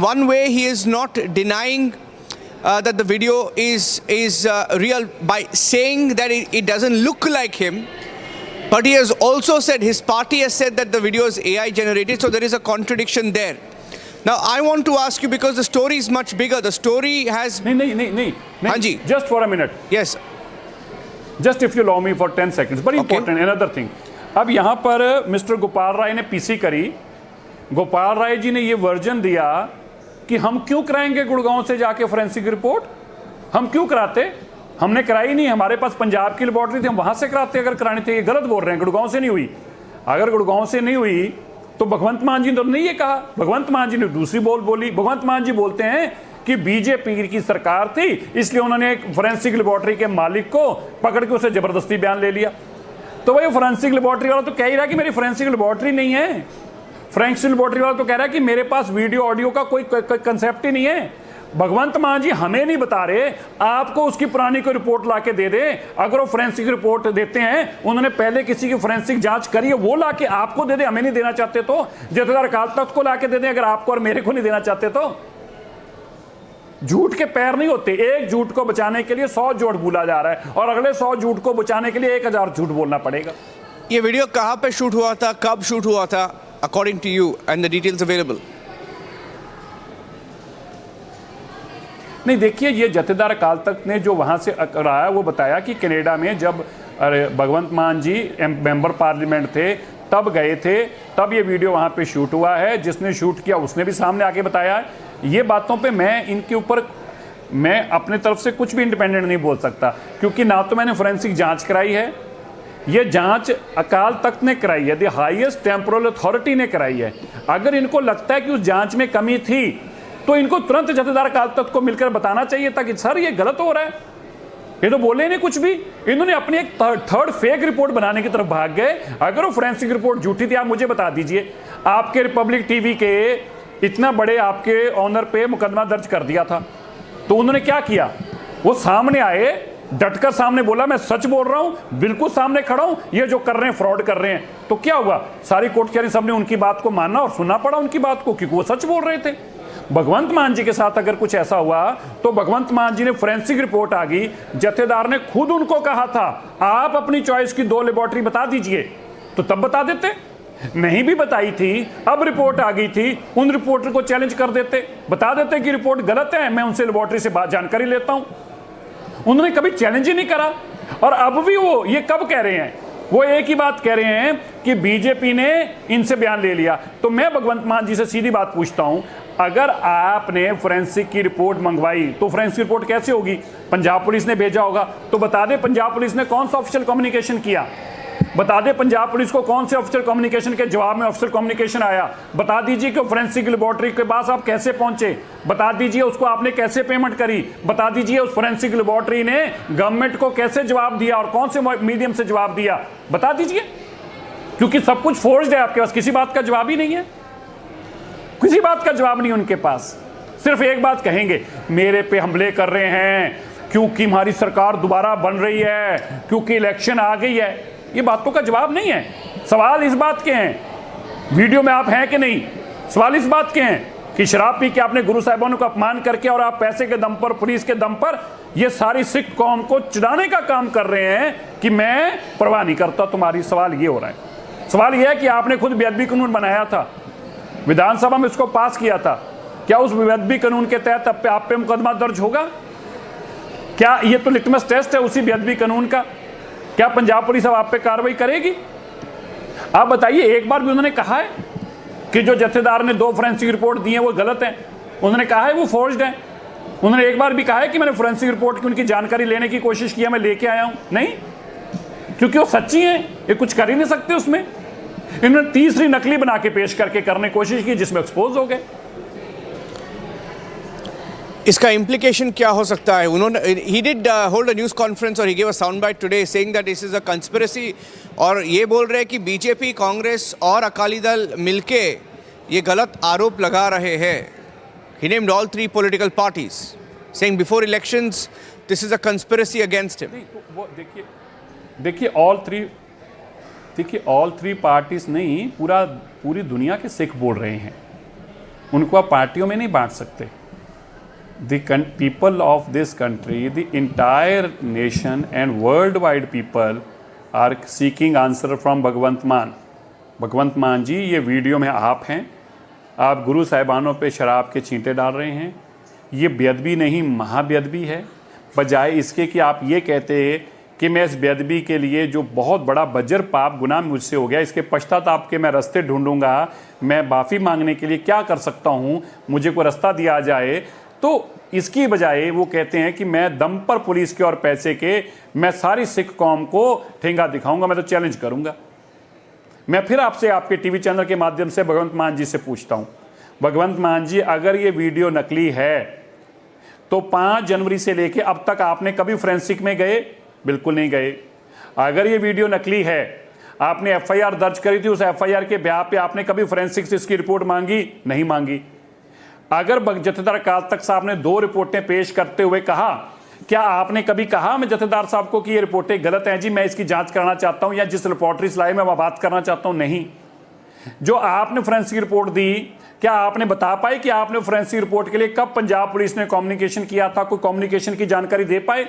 one way he is not denying that the video is real by saying that it doesn't look like him, but he has also said, his party has said that the video is AI generated, so there is a contradiction there. Now I want to ask you, because the story is much bigger, the story has... नहीं, Hanji. Just for a minute. Yes. Just if you allow me for 10 seconds. Very important, another thing. अब यहाँ पर mister Gopal Rai ने PC करी, गोपाल राय जी ने ये version दिया कि हम क्यों कराएंगे गुड़गांव से जाके फोरेंसिक रिपोर्ट, हम क्यों कराते, हमने कराई नहीं, हमारे पास पंजाब की लेबोरेटरी थी, हम वहां से कराते अगर करानी थी। ये गलत बोल रहे हैं, गुड़गांव से नहीं हुई। अगर गुड़गांव से नहीं हुई तो भगवंत मान जी ने तो नहीं ये कहा, भगवंत मान जी ने दूसरी बोली। भगवंत मान जी बोलते हैं कि बीजेपी की सरकार थी इसलिए उन्होंने एक फोरेंसिक लेबोरेटरी के मालिक को पकड़ के उसे जबरदस्ती बयान ले लिया। तो भाई फोरेंसिक लेबोरेटरी वाला तो कह ही रहा कि मेरी फोरेंसिक लेबोरेटरी नहीं है, फोरेंसिक लेबोरेटरी वाला तो कह रहा है कि मेरे पास वीडियो ऑडियो का कोई कंसेप्ट ही नहीं है। भगवंत मान जी हमें नहीं बता रहे, आपको उसकी पुरानी कोई रिपोर्ट लाके दे दे। अगर वो फोरेंसिक रिपोर्ट देते हैं, उन्होंने पहले किसी की फोरेंसिक जांच करी है, वो लाके आपको दे दे, हमें नहीं देना चाहते तो। जथेदार अकाल तख्त को लाके दे दे अगर आपको और मेरे को नहीं देना चाहते तो। झूठ के पैर नहीं होते, एक झूठ को बचाने के लिए 100 झूठ बोला जा रहा है और अगले 100 झूठ को बचाने के लिए 1000 झूठ बोलना पड़ेगा। ये वीडियो कहां पे शूट हुआ था, कब शूट हुआ था, according to you, and the details available? नहीं, देखिए, ये जथेदार अकाल तख्त ने जो वहां से कराया वो बताया कि कनाडा में जब भगवंत मान जी मेंबर पार्लियामेंट थे तब गए थे, तब ये वीडियो वहां पे शूट हुआ है। जिसने शूट किया उसने भी सामने आके बताया है। ये बातों पे मैं इनके ऊपर मैं अपने तरफ से कुछ भी इंडिपेंडेंट नहीं बोल सकता, क्योंकि ना तो मैंने फोरेंसिक जांच कराई है, ये जांच अकाल तख्त ने कराई है, द हाईएस्ट टेम्पोरल अथॉरिटी ने कराई है। अगर इनको लगता है कि उस जांच में कमी थी तो इनको तुरंत जथेदार अकाल तख्त को मिलकर बताना चाहिए था कि सर ये गलत हो रहा है। ये तो बोले नहीं कुछ भी, इन्होंने अपनी एक थर्ड फेक रिपोर्ट बनाने की तरफ भाग गए। अगर वो फोरेंसिक रिपोर्ट झूठी थी आप मुझे बता दीजिए। आपके रिपब्लिक टीवी के इतना बड़े आपके ऑनर पे मुकदमा दर्ज कर दिया था, तो उन्होंने क्या किया, वो सामने आए, डटकर सामने बोला मैं सच बोल रहा हूं, बिल्कुल सामने खड़ा हूं, ये जो कर रहे हैं फ्रॉड कर रहे हैं। तो क्या हुआ, सारी कोर्ट कचहरी सबने उनकी बात को मानना और सुनना पड़ा उनकी बात को, क्योंकि वो सच बोल रहे थे। भगवंत मान जी के साथ अगर कुछ ऐसा हुआ तो भगवंत मान जी ने फोरेंसिक रिपोर्ट आ गई, जथेदार ने खुद उनको कहा था आप अपनी चॉइस की 2 लेबोरेटरी बता दीजिए, तो तब बता देते। नहीं भी बताई थी, अब रिपोर्ट आ गई थी, उन रिपोर्टर को चैलेंज कर देते, बता देते कि रिपोर्ट गलत है, मैं उनसे लेबोरेटरी से जानकारी लेता हूं। उन्होंने कभी चैलेंज ही नहीं करा। और अब भी वो ये कब कह रहे हैं, वो एक ही बात कह रहे हैं कि बीजेपी ने इनसे बयान ले लिया। तो मैं भगवंत मान जी से सीधी बात पूछता हूं, अगर आपने फोरेंसिक की रिपोर्ट मंगवाई तो फोरेंसिक रिपोर्ट कैसे होगी? पंजाब पुलिस ने भेजा होगा, तो बता दे पंजाब पुलिस ने कौन सा ऑफिशियल कम्युनिकेशन किया, बता दे पंजाब पुलिस को कौन से ऑफिशियल कम्युनिकेशन के जवाब में ऑफिशियल कम्युनिकेशन आया, बता दीजिए कि फोरेंसिक लेबोरेटरी के पास आप कैसे पहुंचे, बता दीजिए उसको आपने कैसे पेमेंट करी, बता दीजिए उस फोरेंसिक लेबोरेटरी ने गवर्नमेंट को कैसे जवाब दिया और कौन से मीडियम से जवाब दिया, बता दीजिए। क्योंकि सब कुछ फोर्स्ड है आपके पास, किसी बात का जवाब ही नहीं है, किसी बात का जवाब नहीं उनके पास। सिर्फ एक बात कहेंगे, मेरे पे हमले कर रहे हैं क्योंकि हमारी सरकार दोबारा बन रही है, क्योंकि इलेक्शन आ गई है। ये बातों का जवाब नहीं है। सवाल इस बात के हैं, वीडियो में आप हैं कि नहीं, सवाल इस बात के हैं कि शराब पी के आपने गुरु साहिबानों को अपमान करके और आप पैसे के दम पर, पुलिस के दम पर ये सारी सिख कौम को चिढ़ाने का काम कर रहे हैं कि मैं परवाह नहीं करता तुम्हारी। सवाल ये हो रहा है, सवाल ये है कि आपने खुद बेअदबी कानून बनाया था, विधानसभा में उसको पास किया था, क्या उस बेअदबी कानून के तहत आप पे मुकदमा दर्ज होगा? क्या ये तो लिटमस टेस्ट है उसी बेअदबी कानून का? क्या पंजाब पुलिस अब आप पे कार्रवाई करेगी? आप बताइए, एक बार भी उन्होंने कहा है कि जो जत्थेदार ने 2 फोरेंसिक रिपोर्ट दी है वो गलत है? उन्होंने कहा है वो फोर्ज्ड है? उन्होंने एक बार भी कहा है कि मैंने फोरेंसिक रिपोर्ट की उनकी जानकारी लेने की कोशिश किया, मैं लेके आया हूं? नहीं, क्योंकि वो सच्ची है, ये कुछ कर ही नहीं सकते उसमें। इन्होंने तीसरी नकली बना के पेश करके करने की कोशिश की, जिसमें एक्सपोज हो गए। इसका इम्प्लीकेशन क्या हो सकता है? उन्होंने he did hold a news conference और he gave a sound bite today saying that this is a conspiracy, और ये बोल रहे हैं कि बीजेपी, कांग्रेस और अकाली दल मिलके ये गलत आरोप लगा रहे हैं। He named all 3 political parties saying before elections this is a conspiracy against him. वो देखिए ऑल 3 पार्टीज नहीं, पूरी दुनिया के सिख बोल रहे हैं, उनको आप पार्टियों में नहीं बांट सकते। The people of this country, the entire nation and worldwide people are seeking answer from भगवंत मान। भगवंत मान जी, ये वीडियो में आप हैं, आप गुरु साहिबानों पे शराब के छींटे डाल रहे हैं, ये बेअदबी नहीं महाबेअदबी है। बजाय इसके कि आप ये कहते हैं कि मैं इस बेअदबी के लिए जो बहुत बड़ा बजर पाप गुनाह मुझसे हो गया, इसके पश्चाताप के मैं रास्ते ढूंढूंगा, मैं माफ़ी मांगने के लिए क्या कर सकता हूँ, मुझे कोई रास्ता दिया जाए, तो इसकी बजाय वो कहते हैं कि मैं दम पर पुलिस के और पैसे के मैं सारी सिख कौम को ठेंगा दिखाऊंगा, मैं तो चैलेंज करूंगा। मैं फिर आपसे आपके टीवी चैनल के माध्यम से भगवंत मान जी से पूछता हूं, भगवंत मान जी, अगर ये वीडियो नकली है तो 5 जनवरी से लेके अब तक आपने कभी फोरेंसिक में गए? बिल्कुल नहीं गए। अगर ये वीडियो नकली है, आपने FIR दर्ज करी थी, उस FIR के ब्याह पे आपने कभी फोरेंसिक से इसकी रिपोर्ट मांगी? नहीं मांगी। अगर जत्थेदार अकाल तख्त साहब ने 2 रिपोर्टें पेश करते हुए कहा, क्या आपने कभी कहा मैं जत्थेदार साहब को कि ये रिपोर्टें गलत हैं जी, मैं इसकी जांच करना चाहता हूं, या जिस रिपोर्टरी लाए मैं वह बात करना चाहता हूं? नहीं। जो आपने फोरेंसिक रिपोर्ट दी, क्या आपने बता पाए कि आपने फोरेंसिक रिपोर्ट के लिए कब पंजाब पुलिस ने कम्युनिकेशन किया था? कोई कम्युनिकेशन की जानकारी दे पाए?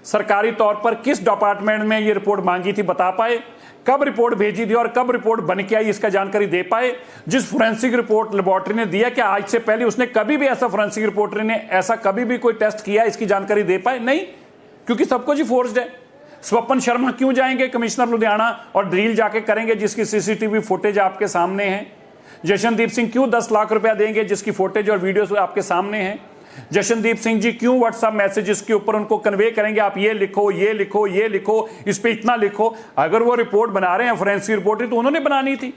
सरकारी तौर पर किस डिपार्टमेंट में ये रिपोर्ट मांगी थी, बता पाए? कब रिपोर्ट भेजी थी और कब रिपोर्ट बन के आई, इसका जानकारी दे पाए? जिस फोरेंसिक रिपोर्ट लेबोरेटरी ने दिया, क्या आज से पहले उसने कभी भी ऐसा, फोरेंसिक रिपोर्टर ने ऐसा कभी भी कोई टेस्ट किया, इसकी जानकारी दे पाए? नहीं, क्योंकि सब कुछ ही फोर्स्ड है। स्वपन शर्मा क्यों जाएंगे कमिश्नर लुधियाना और ड्रिल जाके करेंगे जिसकी CCTV फुटेज आपके सामने है? जशनदीप सिंह क्यों 10 लाख रुपया देंगे जिसकी फुटेज और वीडियोस आपके सामने है? जशनदीप सिंह जी क्यों व्हाट्सएप मैसेजेस के ऊपर उनको कन्वे करेंगे, आप ये लिखो, ये लिखो, ये लिखो, इस पे इतना लिखो? अगर वो रिपोर्ट बना रहे हैं फोरेंसिक रिपोर्ट, तो उन्होंने बनानी थी,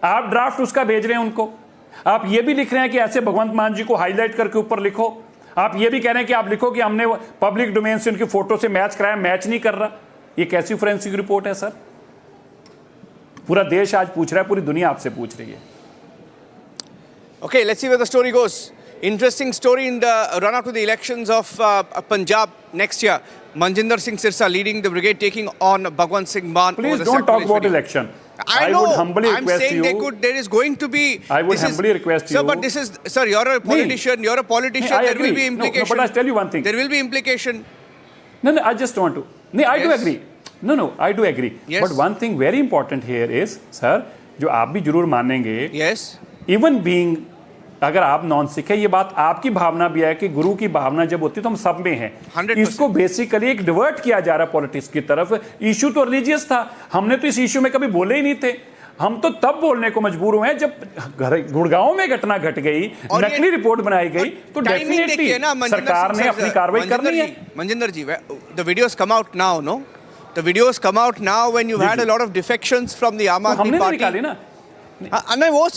आप ड्राफ्ट उसका भेज रहे हैं उनको। आप ये भी लिख रहे हैं कि ऐसे भगवंत मान जी को हाईलाइट करके ऊपर लिखो। आप ये भी कह रहे हैं कि आप लिखो कि हमने पब्लिक डोमेन से उनकी फोटो से मैच कराया, मैच नहीं कर रहा। ये कैसी फोरेंसिक रिपोर्ट है सर? पूरा देश आज पूछ रहा है, पूरी दुनिया आपसे पूछ रही है। Okay, let's see where the story goes. Interesting story in the run-up to the elections of Punjab next year. Manjinder Singh Sirsa leading the brigade, taking on Bhagwant Singh Maan. Please don't talk about election. I know. Would humbly I'm request saying you. there is going to be. I would humbly request you. Sir, but this is, sir, you're a politician. You're a politician. I There will be agree. implication. No, but I'll tell you one thing. There will be implication. No, I just want to. No, I do agree. No, I do agree. Yes. But one thing very important here is, sir, जो आप भी जरूर मानेंगे, yes, even being, अगर आप non Sikh है, ये बात आपकी भावना भी है कि गुरु की भावना जब होती है तो हम सब में है। 100%। इसको बेसिकली एक डिवर्ट किया जा रहा है पॉलिटिक्स की तरफ। इशू तो रिलीजियस था, हमने तो इस इशू में कभी बोले ही नहीं थे। हम तो तब बोलने को मजबूर हुए हैं जब गुड़गांव में घटना घट गई, नकली रिपोर्ट बनाई गई, तो डेफिनेटली सरकार ने अपनी कार्रवाई करनी है। Manjinder ji, the videos come out now, no? The videos come out now when you've had a lot of defections from the Aam Aadmi हमने Party. निकाले ना। नहीं, वो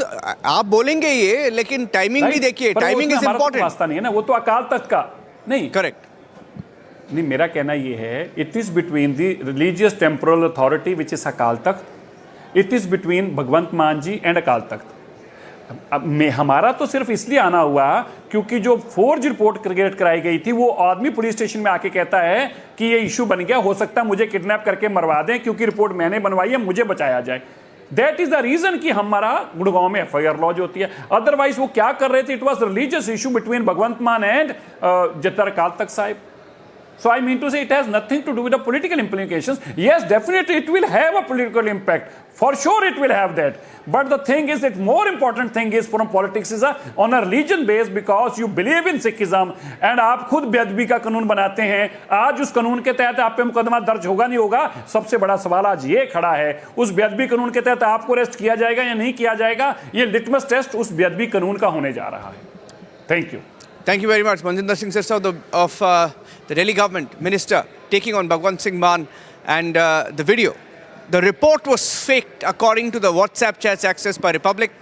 आप बोलेंगे ये, लेकिन टाइमिंग भी देखिए, टाइमिंग इज इंपॉर्टेंट। वास्ता नहीं है ना, वो तो अकाल तख्त का नहीं। करेक्ट। नहीं, मेरा कहना ये है, it is between the religious temporal authority which is Akal Takht, it is between Bhagwant मान जी एंड अकाल तख्त। हमारा तो सिर्फ इसलिए आना हुआ क्योंकि जो फोर्ज रिपोर्ट क्रिएट कराई गई थी, वो आदमी पुलिस स्टेशन में आके कहता है कि ये इशू बन गया, हो सकता है मुझे किडनैप करके मरवा दें क्योंकि रिपोर्ट मैंने बनवाई है, मुझे बचाया जाए। दैट इज द रीजन कि हमारा गुड़गांव में FIR लॉज होती है। अदरवाइज वो क्या कर रहे थे, it was religious issue between Bhagwant Mann and जतर Akal Takht Sahib. So I mean to say, it has nothing to do with the political implications. Yes, definitely it will have a political impact. For sure it will have that. But the thing is that more important thing is from politics is on a religion base, because you believe in Sikhism and आप खुद बेअदबी का कानून बनाते हैं। आज उस कानून के तहत आप पे मुकदमा दर्ज होगा नहीं होगा, सबसे बड़ा सवाल आज ये खड़ा है। उस बेअदबी कानून के तहत आपको अरेस्ट किया जाएगा या नहीं किया जाएगा, ये लिटमस टेस्ट उस बेअदबी कानून का होने जा रहा है। Thank you. Thank you very much, Manjinder Singh Sirsa of the Delhi government minister taking on Bhagwant Singh Mann, and the video. The report was faked according to the WhatsApp chats accessed by Republic.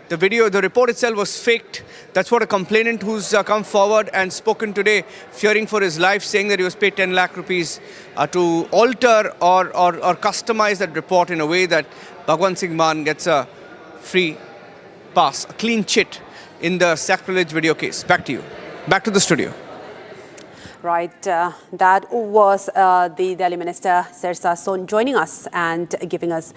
The report itself was faked. That's what a complainant who's come forward and spoken today, fearing for his life, saying that he was paid 10 lakh rupees to alter or customize that report in a way that Bhagwant Singh Mann gets a free pass, a clean chit in the sacrilege video case. Back to you. Back to the studio. Right, that was the Delhi Minister Sirsa Son joining us and giving us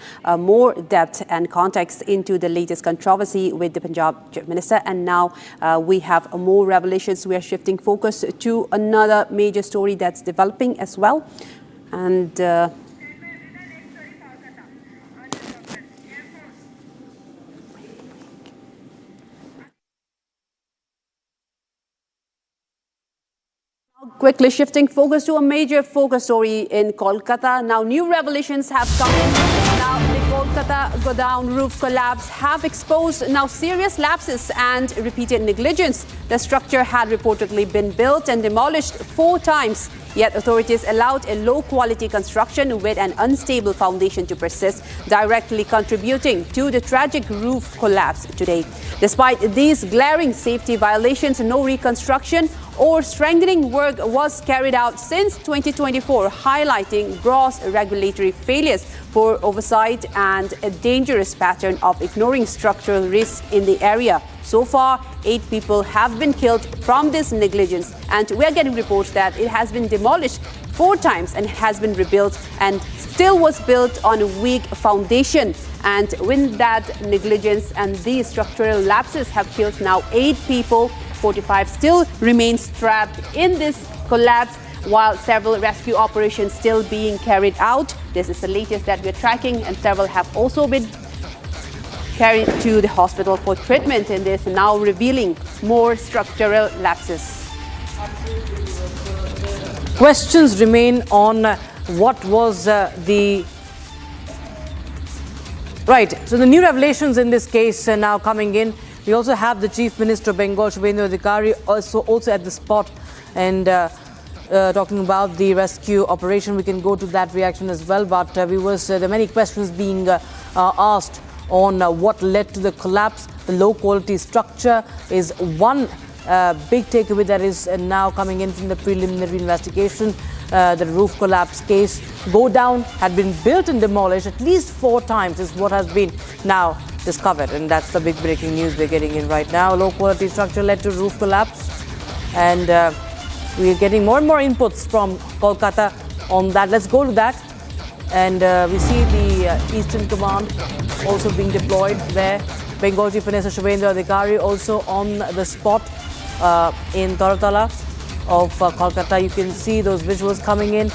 more depth and context into the latest controversy with the Punjab Chief Minister. And now we have more revelations. We are shifting focus to another major story that's developing as well. And quickly shifting focus to a major focus story in Kolkata. Now, new revelations have come in. Now, the Kolkata godown roof collapse have exposed now serious lapses and repeated negligence. The structure had reportedly been built and demolished 4 times. Yet authorities allowed a low-quality construction with an unstable foundation to persist, directly contributing to the tragic roof collapse today. Despite these glaring safety violations, no reconstruction or strengthening work was carried out since 2024, highlighting gross regulatory failures, poor oversight and a dangerous pattern of ignoring structural risks in the area. So far, 8 people have been killed from this negligence, and we are getting reports that it has been demolished 4 times and has been rebuilt and still was built on a weak foundation. And with that negligence and these structural lapses have killed now 8 people. 45 still remains trapped in this collapse, while several rescue operations still being carried out. This is the latest that we're tracking, and several have also been carried to the hospital for treatment in this, now revealing more structural lapses. Questions remain on what was the... Right, so the new revelations in this case are now coming in. We also have the Chief Minister of Bengal, Shubhendra Adhikari, also at the spot and talking about the rescue operation. We can go to that reaction as well, but there are many questions being asked on what led to the collapse. The low-quality structure is one big takeaway that is now coming in from the preliminary investigation. The roof collapse case. Godown had been built and demolished at least 4 times is what has been now discovered, and that's the big breaking news we're getting in right now. Low quality structure led to roof collapse, and we are getting more and more inputs from Kolkata on that. Let's go to that, and we see the Eastern Command also being deployed there. Bengal Chief Minister Shubhendra Adhikari also on the spot in Taratala of Kolkata. You can see those visuals coming in,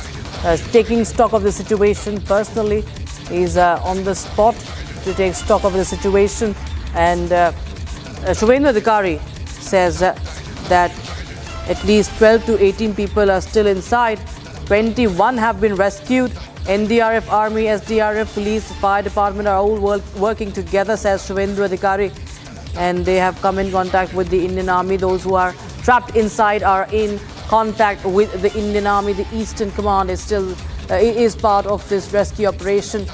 taking stock of the situation personally. He's on the spot to take stock of the situation. And Shubhendu Adhikari says that at least 12 to 18 people are still inside. 21 have been rescued. NDRF, Army, SDRF, Police, Fire Department are all working together, says Shubhendu Adhikari. And they have come in contact with the Indian Army. Those who are trapped inside are in contact with the Indian Army. The Eastern Command is still is part of this rescue operation.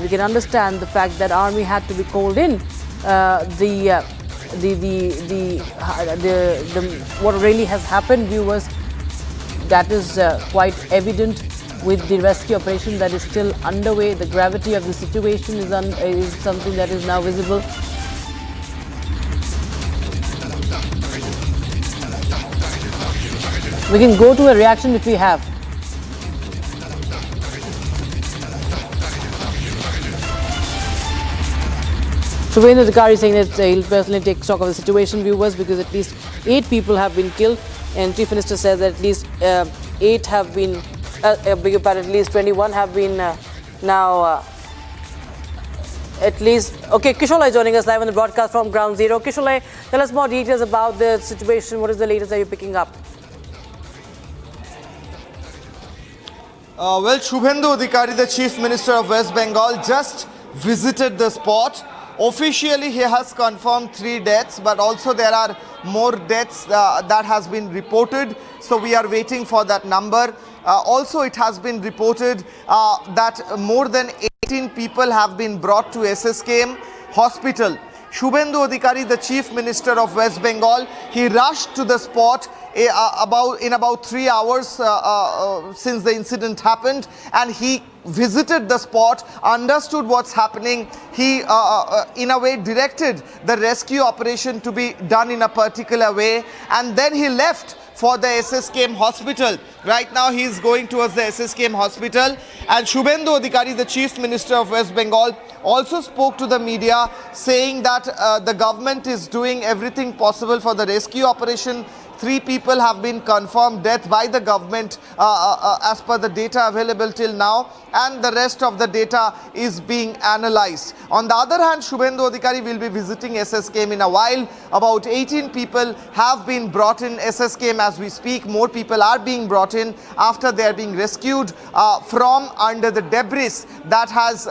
We can understand the fact that Army had to be called in. What really has happened, viewers, that is quite evident with the rescue operation that is still underway. The gravity of the situation is something that is now visible. We can go to a reaction if we have. Shubhendu Adhikari saying that he'll personally take stock of the situation, viewers, because at least 8 people have been killed, and Chief Minister says that at least 8 have been, at least 21 have been now. At least, okay, Kisholai joining us live on the broadcast from Ground Zero. Kisholai, tell us more details about the situation. What is the latest that you're picking up? Well, Shubhendu Adhikari, the Chief Minister of West Bengal, just visited the spot. Officially, he has confirmed 3 deaths, but also there are more deaths that has been reported. So we are waiting for that number. Also, it has been reported that more than 18 people have been brought to SSKM hospital. Shubhendu Adhikari, the Chief Minister of West Bengal, he rushed to the spot in about 3 hours since the incident happened, and he visited the spot, understood what's happening. He in a way directed the rescue operation to be done in a particular way, and then he left for the SSKM hospital. Right now he is going towards the SSKM hospital, and Shubhendu Adhikari, the Chief Minister of West Bengal, also spoke to the media saying that the government is doing everything possible for the rescue operation. 3 people have been confirmed death by the government as per the data available till now, and the rest of the data is being analyzed. On the other hand, Shubhendu Adhikari will be visiting SSKM in a while. About 18 people have been brought in SSKM as we speak. More people are being brought in after they are being rescued from under the debris that has,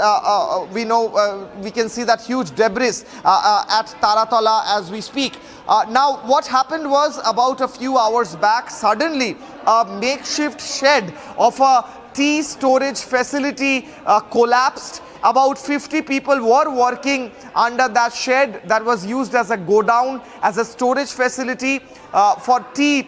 we can see that huge debris at Taratala as we speak. Now, what happened was about a few hours back, suddenly a makeshift shed of a tea storage facility collapsed. About 50 people were working under that shed that was used as a godown, as a storage facility for tea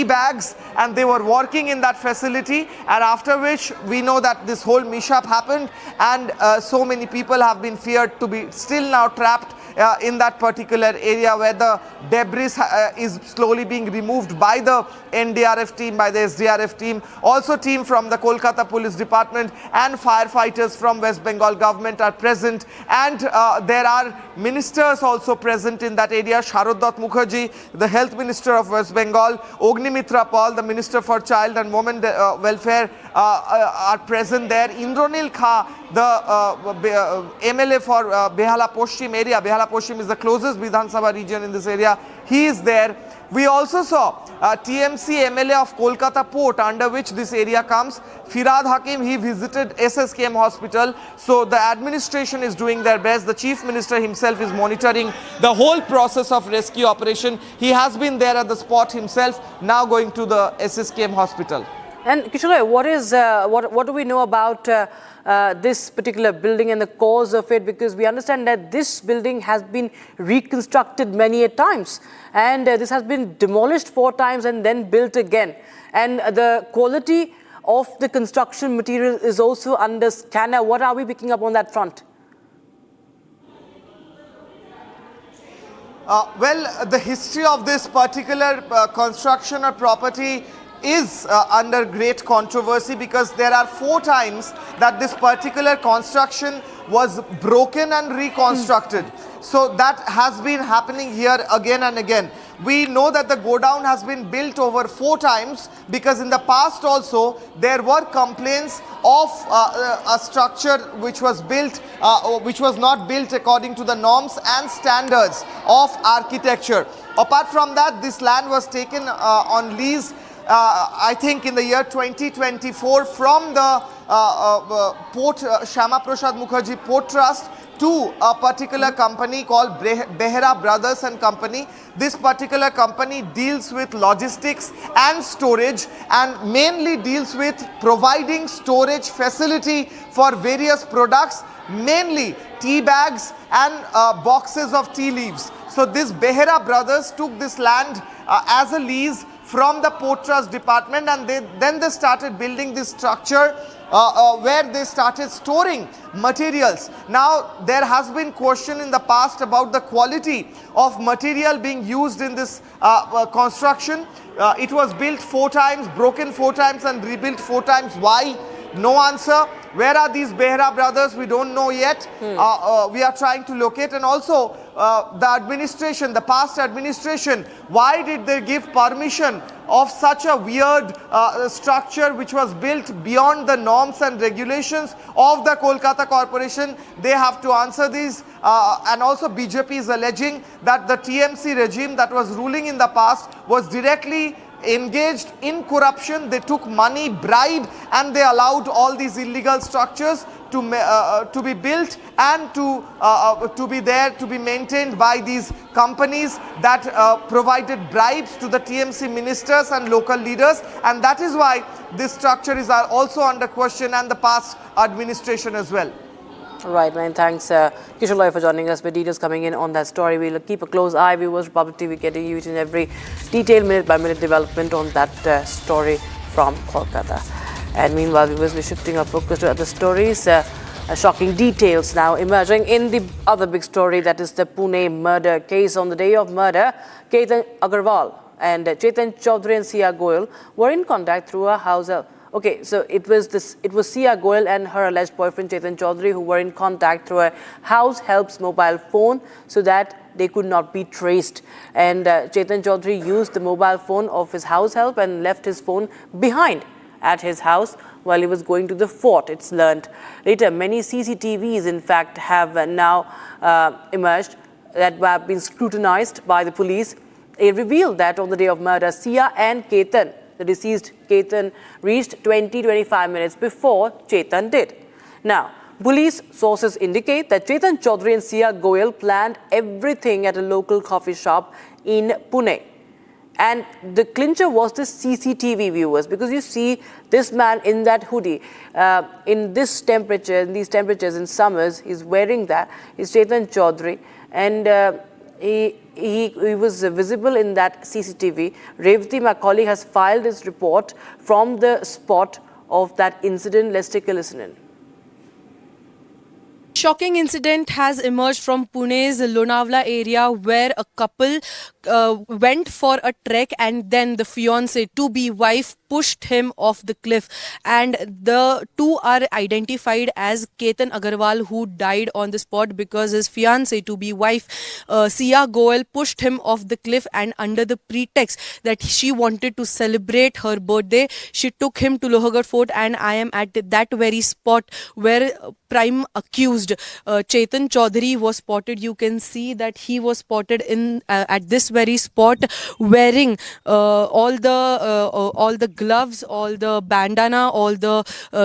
bags, and they were working in that facility, and after which we know that this whole mishap happened, and so many people have been feared to be still now trapped in that particular area where the debris is slowly being removed by the NDRF team, by the SDRF team, also team from the Kolkata Police Department and firefighters from West Bengal government are present, and there are ministers also present in that area. Sharoddat Mukherjee, the Health Minister of West Bengal, Ognimitra Pal, the Minister for Child and Women Welfare are present there. Indranil Kha, the MLA for Behala Poshchim area. Behala Poshchim is the closest Vidhan Sabha region in this area. He is there. We also saw TMC MLA of Kolkata Port, under which this area comes, Firad Hakim. He visited SSKM hospital. So the administration is doing their best. The Chief Minister himself is monitoring the whole process of rescue operation. He has been there at the spot himself, now going to the SSKM hospital. And Kisholai, what do we know about this particular building and the cause of it? Because we understand that this building has been reconstructed many a times, and this has been demolished 4 times and then built again. And the quality of the construction material is also under scanner. What are we picking up on that front? Well, the history of this particular construction or property is under great controversy, because there are 4 times that this particular construction was broken and reconstructed. So that has been happening here again and again. We know that the godown has been built over 4 times, because in the past also there were complaints of a structure which was built, which was not built according to the norms and standards of architecture. Apart from that, this land was taken on lease, I think in the year 2024 from the Port Shama Prasad Mukherjee Port Trust to a particular company called Behera Brothers and Company. This particular company deals with logistics and storage, and mainly deals with providing storage facility for various products, mainly tea bags and boxes of tea leaves. So this Behera Brothers took this land as a lease from the Port Trust Department, and then they started building this structure where they started storing materials. Now, there has been question in the past about the quality of material being used in this construction. It was built 4 times, broken 4 times and rebuilt 4 times. Why? No answer. Where are these Behera brothers? We don't know yet. We are trying to locate. And also the administration, the past administration, why did they give permission of such a weird structure which was built beyond the norms and regulations of the Kolkata Corporation? They have to answer these. And also BJP is alleging that the TMC regime that was ruling in the past was directly engaged in corruption. They took money, bribe, and they allowed all these illegal structures to be built and to be there, to be maintained by these companies that provided bribes to the TMC ministers and local leaders. And that is why this structure is also under question, and the past administration as well. Right, man. Thanks, Kishore Loy, for joining us with details coming in on that story. We'll keep a close eye, viewers. Republic TV getting you each and every detailed minute-by-minute development on that story from Kolkata. And meanwhile, viewers, we're shifting our focus to other stories. Shocking details now emerging in the other big story, that is the Pune murder case. On the day of murder, Ketan Agarwal and Chetan Chaudhary and Sia Goyal were in contact through a house help. Okay, so it was Sia Goyal and her alleged boyfriend Chetan Chaudhary who were in contact through a house help's mobile phone so that they could not be traced. And Chetan Chaudhary used the mobile phone of his house help and left his phone behind at his house while he was going to the fort, it's learnt. Later, many CCTVs, in fact, have now emerged that have been scrutinized by the police. It revealed that on the day of murder, Sia and Ketan, the deceased Ketan, reached 20-25 minutes before Chetan did. Now, police sources indicate that Chetan Chaudhary and Sia Goyal planned everything at a local coffee shop in Pune. And the clincher was the CCTV, viewers, because you see this man in that hoodie, in this temperature, in these temperatures in summers, he's wearing that. He's Chetan Chaudhary, and he was visible in that CCTV. Revati, my colleague, has filed his report from the spot of that incident. Let's take a listen in. Shocking incident has emerged from Pune's Lonavala area, where a couple went for a trek and then the fiancé, to-be wife, pushed him off the cliff, and the two are identified as Ketan Agarwal, who died on the spot because his fiancée, to-be wife Sia Goyal, pushed him off the cliff, and under the pretext that she wanted to celebrate her birthday, she took him to Lohagarh Fort. And I am at that very spot where prime accused Chetan Chaudhary was spotted. You can see that he was spotted in at this very spot wearing all the gloves, all the bandana, all the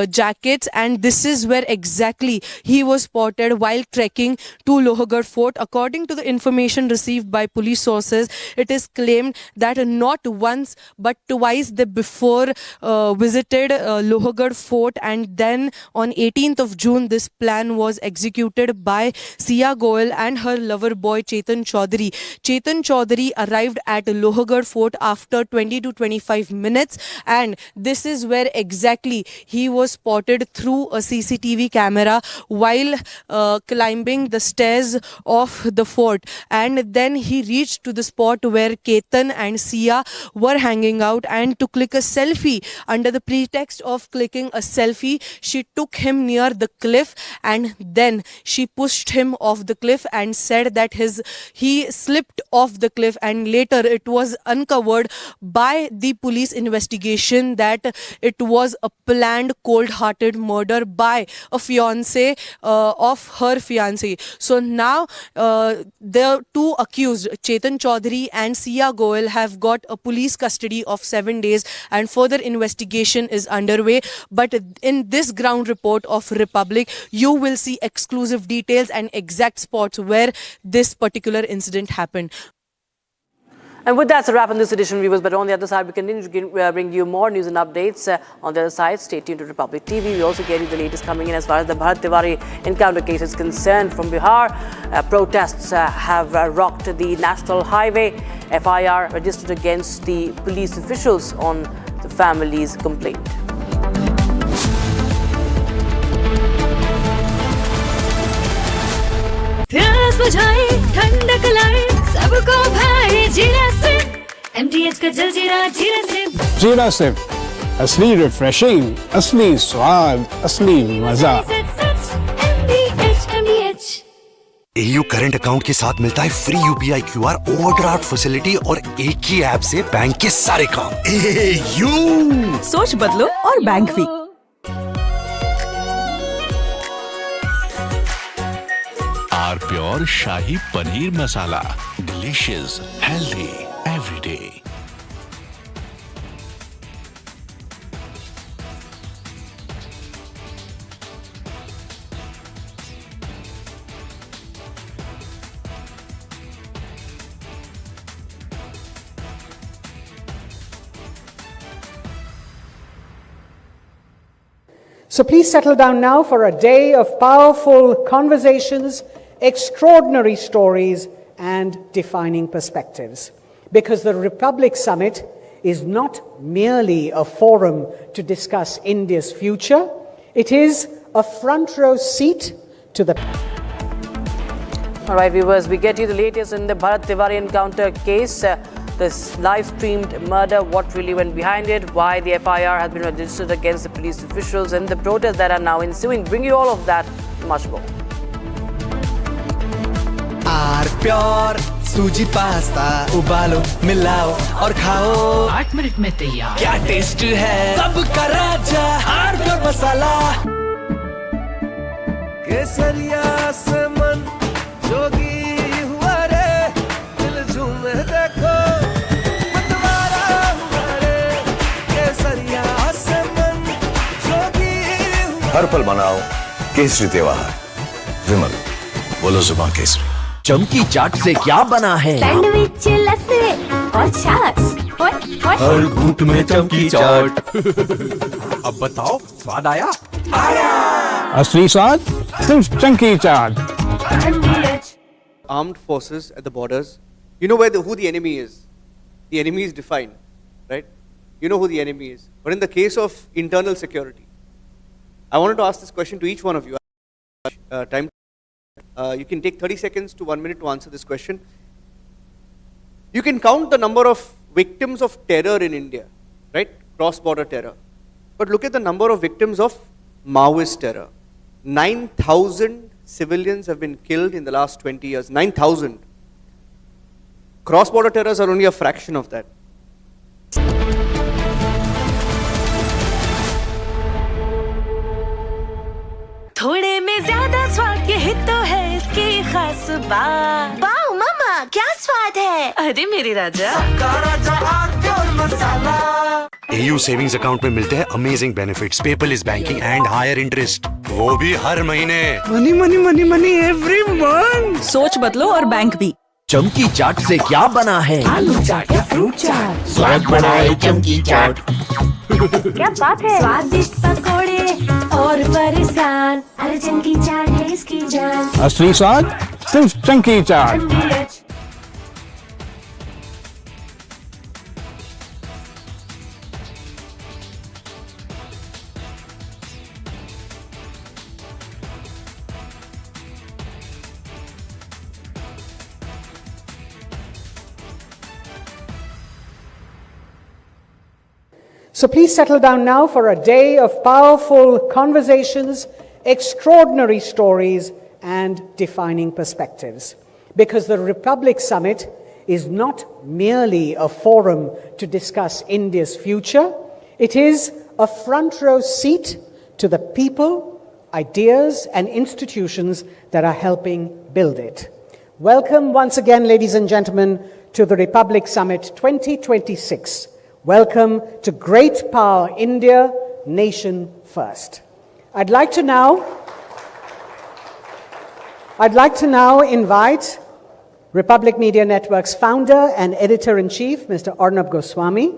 jackets, and this is where exactly he was spotted while trekking to Lohagarh Fort. According to the information received by police sources, it is claimed that not once but twice they before visited Lohagarh Fort, and then on 18th of June this plan was executed by Sia Goyal and her lover boy Chetan Chaudhary. Chetan Chaudhary arrived at Lohagarh Fort after 20 to 25 minutes, and this is where exactly he was spotted through a CCTV camera while climbing the stairs of the fort. And then he reached to the spot where Ketan and Sia were hanging out, and to click a selfie. Under the pretext of clicking a selfie, she took him near the cliff, and then then she pushed him off the cliff and said that he slipped off the cliff, and later it was uncovered by the police investigation that it was a planned cold-hearted murder by a fiance of her fiance. So now the two accused, Chetan Chaudhary and Sia Goel, have got a police custody of 7 days, and further investigation is underway. But in this ground report of Republic, you will see exclusive details and exact spots where this particular incident happened. And with that, it's a wrap on this edition, viewers. But on the other side, we continue to bring you more news and updates. On the other side, stay tuned to Republic TV. We also get you the latest coming in as far as the Bharat Tiwari encounter case is concerned. From Bihar, protests have rocked the national highway. FIR registered against the police officials on the family's complaint. प्यास बुझाए ठंडक लाए सबको भाई जीरा से MTH का जल जीरा जीरा से जीरा से असली रिफ्रेशिंग, असली स्वाद, असली मजा। MTH AU करंट अकाउंट के साथ मिलता है free UPI QR overdraft facility और एक ही ऐप से बैंक के सारे काम। AU सोच बदलो और बैंक भी। आर pure shahi paneer masala, delicious, healthy every day. So please settle down now for a day of powerful conversations, extraordinary stories, and defining perspectives. Because the Republic Summit is not merely a forum to discuss India's future, it is a front row seat to the... All right, viewers, we get you the latest in the Bharat Tiwari encounter case. This live-streamed murder, what really went behind it, why the FIR has been registered against the police officials, and the protests that are now ensuing. Bring you all of that, much more. आर pure suji pasta उबालो मिलाओ और खाओ 8 minute में तैयार। क्या taste है सबका राजा आर प्योर मसाला। केसरिया से मन जोगी हुआ रे दिल झूमे देखो मतवारा हुआ रे केसरिया से मन जोगी हुआ। हर पल मनाओ केसरी त्योहार। विमल, बोलो जुबान केसरी। चमकी चाट से क्या बना है? सैंडविच, लस्सी और छाछ। हर घूंट में चमकी चाट। अब बताओ स्वाद आया? आया। असली स्वाद सिर्फ चमकी चाट। Armed forces at the borders, you know who the enemy is. The enemy is defined, right? You know who the enemy is. But in the case of internal security, I wanted to ask this question to each one of you. You can take 30 seconds to 1 minute to answer this question. You can count the number of victims of terror in India, right? Cross-border terror. But look at the number of victims of Maoist terror. 9,000 civilians have been killed in the last 20 years. 9,000. Cross-border terrors are only a fraction of that. थोड़े में ज्यादा स्वाद यही तो है इसकी खास बात। वाओ मामा क्या स्वाद है। अरे मेरे राजा AU सेविंग्स अकाउंट में मिलते हैं amazing benefits, paperless banking and higher interest, वो भी हर महीने। Money money money money every month. सोच बदलो और बैंक भी। चमकी चाट से क्या बना है? आलू चाट या फ्रूट चाट। स्वाद बनाए चमकी चाट। क्या बात है। स्वादिष्ट पकोड़े और परेशान, अरे चमकी चाट है इसकी जान। असली स्वाद सिर्फ चमकी चाट। So please settle down now for a day of powerful conversations, extraordinary stories and defining perspectives. Because the Republic Summit is not merely a forum to discuss India's future, it is a front row seat to the people, ideas, and institutions that are helping build it. Welcome once again, ladies and gentlemen, to the Republic Summit 2026. Welcome to Great Power India, Nation First. I'd like to now invite Republic Media Network's founder and editor-in-chief, Mr. Arnab Goswami,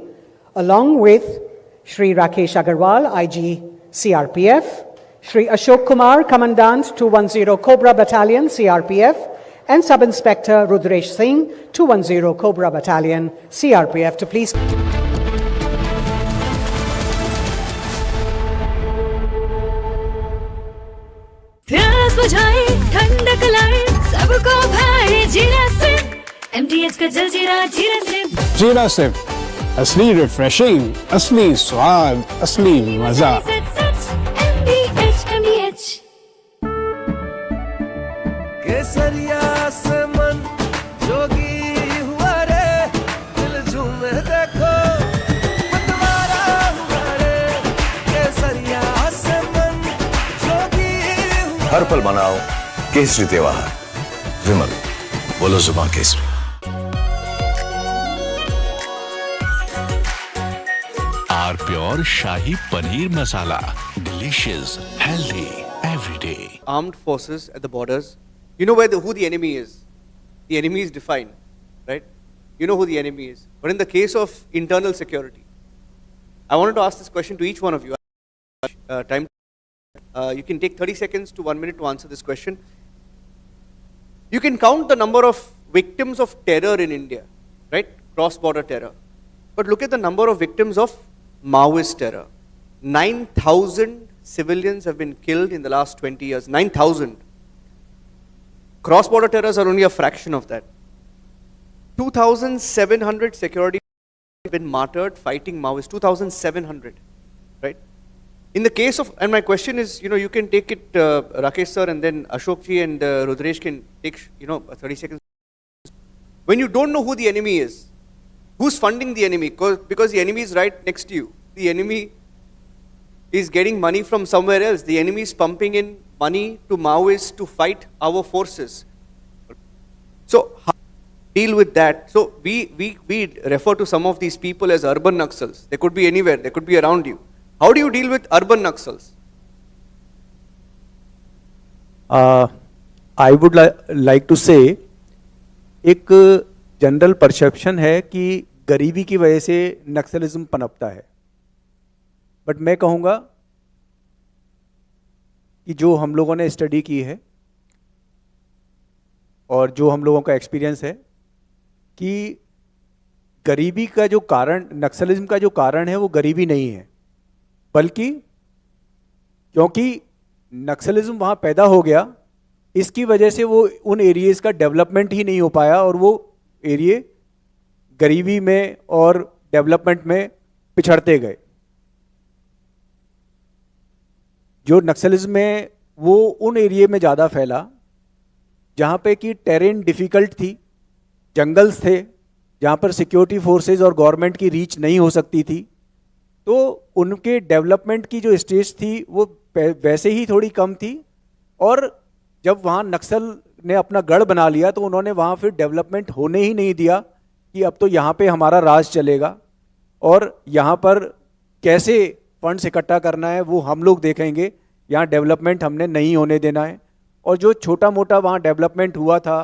along with Shri Rakesh Agarwal, IG CRPF, Shri Ashok Kumar, Commandant 210 Cobra Battalion, CRPF, and Sub-Inspector Rudresh Singh, 210 Cobra Battalion, CRPF, to please... प्यास बुझाए ठंडक लाए सबको भाए जीरा से MTH का जल जीरा जीरा से जीरा से असली रिफ्रेशिंग, असली स्वाद, असली मजा। MTH केसरिया से मन जोगी हुआ रे, दिल झूमे देखो मतवारा हुआ रे, केसरिया से मन जोगी हुआ। हर पल मनाओ केसरी त्योहार, विमल बोलो जुबां केसरी। Are pure shahi paneer masala, delicious, healthy everyday. Armed forces at the borders, you know who the enemy is. The enemy is defined, right? You know who the enemy is. But in the case of internal security, I wanted to ask this question to each one of you. You can take 30 seconds to 1 minute to answer this question. You can count the number of victims of terror in India, right? Cross-border terror. But look at the number of victims of Maoist terror. 9,000 civilians have been killed in the last 20 years. 9,000. Cross-border terrors are only a fraction of that. 2,700 security have been martyred fighting Maoists. 2,700, right? In the case of, and my question is, you can take it, Rakesh sir, and then Ashok ji and Rudresh can take, 30 seconds. When you don't know who the enemy is, who's funding the enemy? Because the enemy is right next to you. The enemy is getting money from somewhere else. The enemy is pumping in money to Maoists to fight our forces. So how do you deal with that? So we refer to some of these people as urban Naxals. They could be anywhere. They could be around you. How do you deal with urban Naxals? I would like to say, एक general perception है कि गरीबी की वजह से नक्सलिज्म पनपता है, but मैं कहूँगा कि जो हम लोगों ने स्टडी की है और जो हम लोगों का एक्सपीरियंस है कि गरीबी का जो कारण, नक्सलिज्म का जो कारण है वो गरीबी नहीं है, बल्कि क्योंकि नक्सलिज्म वहाँ पैदा हो गया, इसकी वजह से वो उन एरियाज़ का डेवलपमेंट ही नहीं हो पाया और वो एरिया गरीबी में और डेवलपमेंट में पिछड़ते गए। जो नक्सलिज्म है वो उन एरिया में ज़्यादा फैला जहाँ पे कि टेरेन डिफ़िकल्ट थी, जंगल्स थे जहाँ पर सिक्योरिटी फोर्सेस और गवर्नमेंट की रीच नहीं हो सकती थी, तो उनके डेवलपमेंट की जो स्टेज थी वो वैसे ही थोड़ी कम थी। और जब वहाँ नक्सल ने अपना गढ़ बना लिया तो उन्होंने वहाँ फिर डेवलपमेंट होने ही नहीं दिया कि अब तो यहाँ पे हमारा राज चलेगा और यहाँ पर कैसे फंड्स इकट्ठा करना है वो हम लोग देखेंगे, यहाँ डेवलपमेंट हमने नहीं होने देना है। और जो छोटा मोटा वहाँ डेवलपमेंट हुआ था,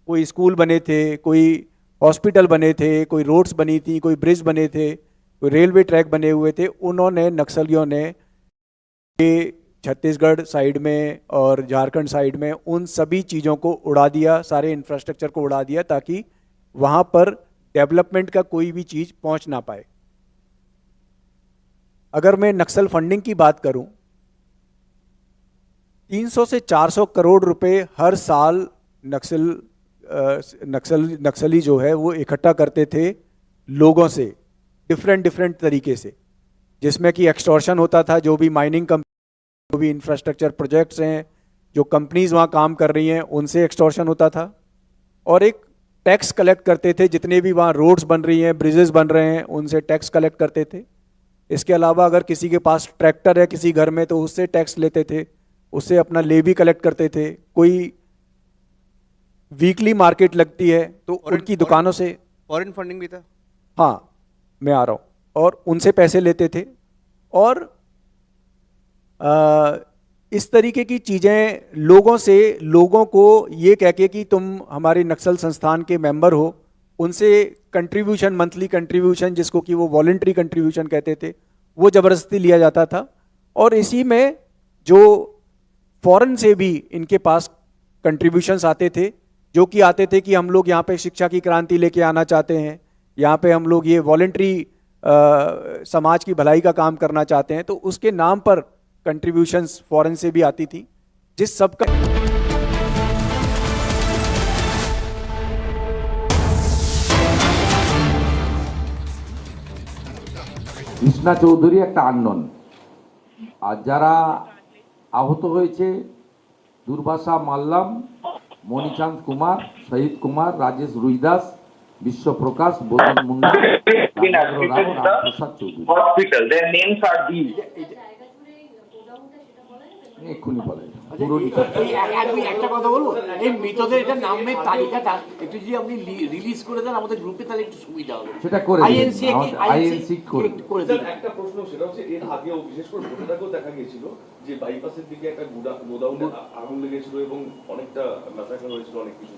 कोई स्कूल बने थे, कोई हॉस्पिटल बने थे, कोई रोड्स बनी थी, कोई ब्रिज बने थे, कोई रेलवे ट्रैक बने हुए थे, उन्होंने नक्सलियों ने छत्तीसगढ़ साइड में और झारखंड साइड में उन सभी चीज़ों को उड़ा दिया, सारे इंफ्रास्ट्रक्चर को उड़ा दिया ताकि वहाँ पर डेवलपमेंट का कोई भी चीज़ पहुँच ना पाए। अगर मैं नक्सल फंडिंग की बात करूं, 300 से 400 करोड़ रुपए हर साल नक्सली जो है वो इकट्ठा करते थे लोगों से डिफरेंट तरीके से, जिसमें कि एक्सटॉर्शन होता था, जो भी माइनिंग जो भी इंफ्रास्ट्रक्चर प्रोजेक्ट्स हैं, जो कंपनीज वहाँ काम कर रही हैं, उनसे एक्सटॉर्शन होता था। और एक टैक्स कलेक्ट करते थे, जितने भी वहाँ रोड्स बन रही हैं, ब्रिजेस बन रहे हैं, उनसे टैक्स कलेक्ट करते थे। इसके अलावा अगर किसी के पास ट्रैक्टर है किसी घर में, तो उससे टैक्स लेते थे, उससे अपना लेवी कलेक्ट करते थे। कोई वीकली मार्केट लगती है तो उनकी दुकानों से फॉरेन फंडिंग भी था। हाँ, मैं आ रहा हूँ। और उनसे पैसे लेते थे। और इस तरीके की चीज़ें लोगों को ये कह के कि तुम हमारे नक्सल संस्थान के मेंबर हो, उनसे कंट्रीब्यूशन, मंथली कंट्रीब्यूशन, जिसको कि वो वॉलंटरी कंट्रीब्यूशन कहते थे, वो ज़बरदस्ती लिया जाता था। और इसी में जो फॉरेन से भी इनके पास कंट्रीब्यूशंस आते थे, जो कि आते थे कि हम लोग यहाँ पे शिक्षा की क्रांति लेके आना चाहते हैं, यहाँ पे हम लोग ये वॉलंटरी समाज की भलाई का काम करना चाहते हैं, तो उसके नाम पर कंट्रीब्यूशंस फॉरेन से भी आती थी, जिस सब का কৃষ্ণা চৌধুরী একটা আননোন, আর যারা আহত হয়েছে দুর্বাসা মাল্লাম, মণিচাঁদ কুমার, শহীদ কুমার, রাজেশ রুইদাস, বিশ্বপ্রকাশ, বোধন Munda, Ramprasad Chowdhury. Hospital, their names are these. এক্ষুনি বলে আমি একটা কথা বলবো, এই মৃতদের এটা নামের তালিকাটা একটু যদি আপনি রিলিজ করে দেন আমাদের গ্রুপে, তাহলে একটু সুবিধা হবে। সেটা করে আইএনসি করে দিন। একটা প্রশ্ন, সেটা হচ্ছে এর আগেও বিশেষ করে ভোটারকেও দেখা গিয়েছিল যে বাইপাসের দিকে একটা গোডাউনে আগুন লেগেছিল এবং অনেকটা ম্যাসাকার হয়েছিল, অনেক কিছু।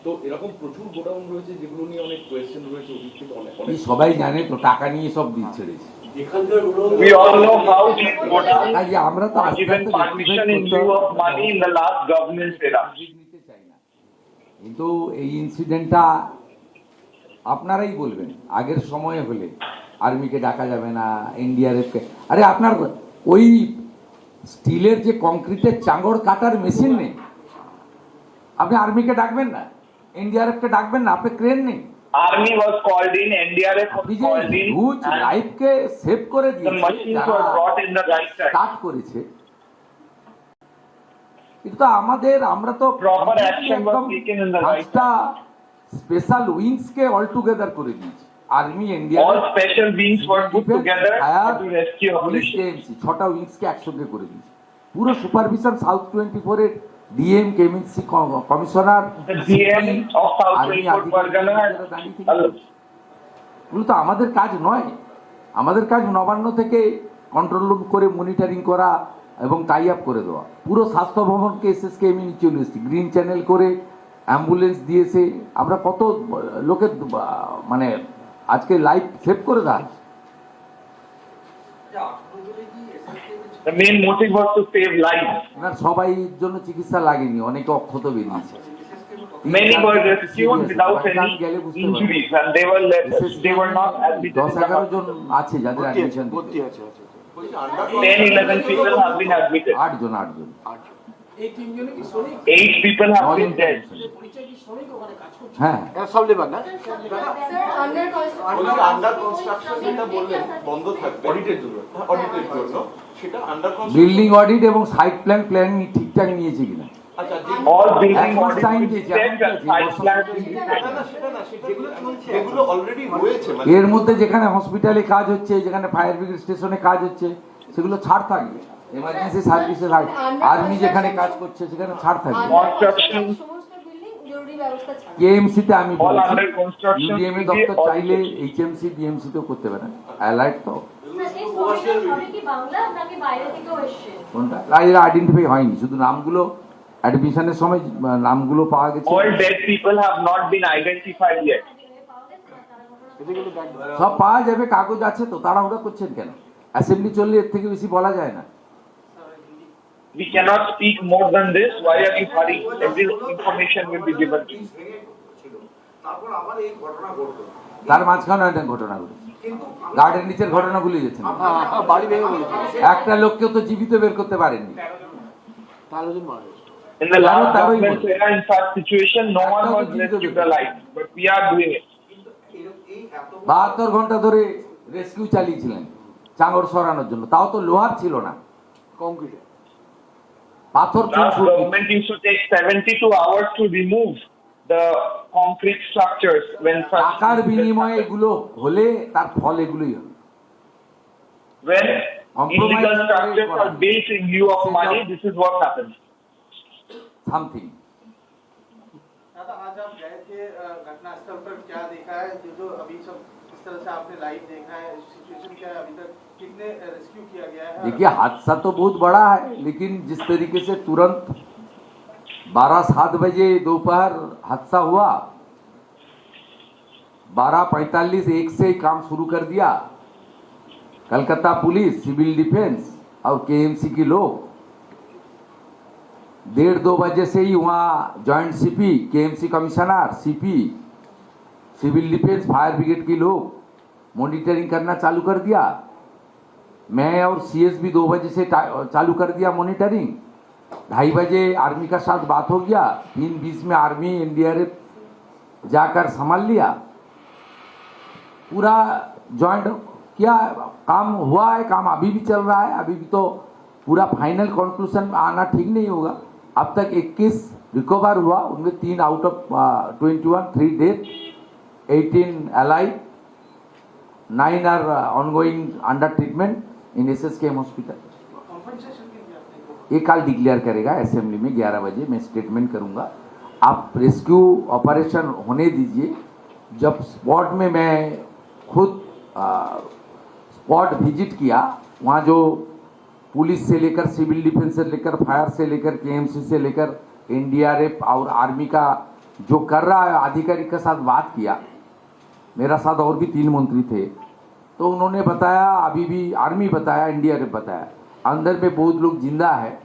তো এরকম প্রচুর গোডাউন রয়েছে যেগুলো নিয়ে অনেক কোয়েশ্চেন রয়েছে, অতীত থেকে অনেক সবাই জানে তো, টাকা নিয়ে সব দিচ্ছে। We all know how these godowns আমরা তো are given permission in lieu of money in the last government era. কিন্তু এই ইনসিডেন্টটা আপনারাই বলবেন, আগের সময়ে হলে আর্মিকে ডাকা যাবে না, এনডিআরএফকে। আরে আপনার ওই স্টিলের যে কংক্রিটের চাঙড় কাটার মেশিন নেই, আপনি আর্মিকে ডাকবেন না, এনডিআরএফকে ডাকবেন না, আপনার ক্রেন নেই। Army was called in, NDRF was called in, লাইফকে সেভ করে the machines were brought in the right time. Start করেছে। কিন্তু তো আমরা তো Proper action was taken in the right time. Special wings K all together করে দিয়েছে। Army, NDRF, all special wings were put together to rescue operation. 6টা wings কে একসঙ্গে করে দিয়েছে। পুরো সুপারভিশন সাউথ 24 এর DM, KMC commissioner, DM of south 24 Pargana. এগুলো তো আমাদের কাজ নয়। আমাদের কাজ নবান্ন থেকে কন্ট্রোল রুম করে মনিটরিং করা এবং টাই আপ করে দেওয়া। পুরো স্বাস্থ্য ভবনকে এসএসকে আমি নিয়ে চলে এসেছি, গ্রিন চ্যানেল করে অ্যাম্বুলেন্স দিয়েছে। আমরা কত লোকের মানে আজকে লাইফ সেভ করে দেওয়া। The main motive was to save lives. না, সবাই জন্য চিকিৎসা লাগেনি, অনেকে অক্ষত বেরিয়েছে। Many were rescued without any injuries and they were not admitted. 10-11 জন আছে যাদের অ্যাডমিশন ভর্তি আছে। 10-11 people have been admitted. 8 জন। এই তিনজনে কি শ্রমিক? 8 people have been dead. পরিচয় কি শ্রমিক ওখানে কাজ করছে? হ্যাঁ, সব লেবার না? আন্ডার কনস্ট্রাকশন যেটা বললেন বন্ধ থাকবে অডিটের জন্য, অডিটের জন্য সেটা আন্ডার কনস্ট্রাকশন। বিল্ডিং অডিট এবং সাইট প্ল্যান ঠিকঠাক নিয়েছে কিনা? আচ্ছা, all building audit যেগুলো অলরেডি হয়েছে, এর মধ্যে যেখানে হসপিটালে কাজ হচ্ছে, যেখানে ফায়ার ব্রিগেড স্টেশনে কাজ হচ্ছে, সেগুলো ছাড় থাকবে। এমার্জেন্সি সার্ভিসেস, আর্মি যেখানে কাজ করছে সেখানে ছাড় থাকবে। কনস্ট্রাকশন কেএমসিতে আমি বলেছি, ইউডিএমএ দপ্তর চাইলে এইচএমসি, ডিএমসি তেও করতে পারেন। অ্যালার্ট তো কোনটা এরা আইডেন্টিফাই হয়নি, শুধু নামগুলো অ্যাডমিশনের সময় নামগুলো পাওয়া গেছে। all dead people have not been identified yet. সব পাওয়া যাবে, কাগজ আছে তো, তাড়াহুড়া করছেন কেন? অ্যাসেম্বলি চললে এর থেকে বেশি বলা যায় না। We cannot speak more than this. Why are you hurrying? Every information will be given. তার মাঝখানে একটা ঘটনা ঘটেছে, গার্ডেন নিচের ঘটনা ভুলে গেছেন। একটা লোককেও তো জীবিত বের করতে পারেননি। In the last government era, in such situation, no one was rescued alive, but we are doing it. 72 ঘন্টা ধরে রেস্কিউ চালিয়েছিলেন চাঙড় সরানোর জন্য, তাও তো লোহার ছিল না, পাথর Last government used to take 72 hours to remove the concrete structures when টাকার বিনিময়ে এগুলো হলে তার ফল এগুলোই হবে। when illegal structures are built in lieu of money, this is what happens. Something. दादा आज आप गए थे घटनास्थल पर, क्या देखा है? जो अभी सब इस तरह से आपने लाइव देखा है, सिचुएशन क्या है अभी तक, कितने रेस्क्यू किया गया है? देखिए हादसा तो बहुत बड़ा है, लेकिन जिस तरीके से तुरंत 12-7 बजे दोपहर हादसा हुआ, 12:45 1 से ही काम शुरू कर दिया। कलकत्ता पुलिस, सिविल डिफेंस और केएमसी के लोग 1:30-2 बजे से ही वहाँ joint CP, KMC commissioner, CP, civil defence, fire brigade के लोग मॉनिटरिंग करना चालू कर दिया। मैं और सीएस भी 2 बजे से चालू कर दिया मॉनिटरिंग। 2:30 बजे आर्मी का साथ बात हो गया, 3:20 में आर्मी एनडीआरएफ जाकर संभाल लिया। पूरा जॉइंट किया, काम हुआ है, काम अभी भी चल रहा है। अभी भी तो पूरा फाइनल कंक्लूजन आना ठीक नहीं होगा। अब तक 21 रिकवर हुआ, उनमें 3 out of 21, 3 death, 18 alive, 9 are ongoing under treatment in SSKM hospital. ये कल डिक्लेयर करेगा असेंबली में 11 बजे, मैं स्टेटमेंट करूंगा। आप रेस्क्यू ऑपरेशन होने दीजिए। जब स्पॉट में मैं खुद स्पॉट विजिट किया, वहाँ जो पुलिस से लेकर, सिविल डिफेंस से लेकर, फायर से लेकर, केएमसी से लेकर एनडीआरएफ और आर्मी का जो कर रहा है आधिकारिक के साथ बात किया। मेरा साथ और भी 3 मंत्री थे, तो उन्होंने बताया, अभी भी आर्मी बताया, एनडीआरएफ बताया, अंदर में बहुत लोग जिंदा है,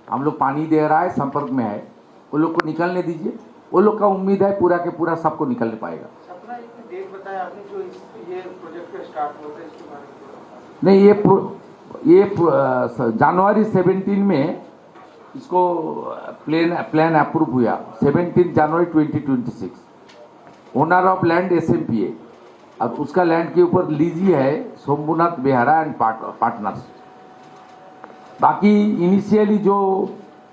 हम लोग पानी दे रहा है, संपर्क में है, वो लोग को निकलने दीजिए। वो लोग का उम्मीद है पूरा के पूरा सबको निकलने पाएगा। सपना एक डेट बताया आपने जो ये प्रोजेक्ट का स्टार्ट होता है, इसके बारे में नहीं, ये जनवरी 17 में इसको प्लान अप्रूव हुआ, 17 जनवरी 2026। ओनर ऑफ लैंड एसएमपीए, अब उसका लैंड के ऊपर लीजी है सोमनाथ बेहरा एंड पार्टनर्स। बाकी इनिशियली जो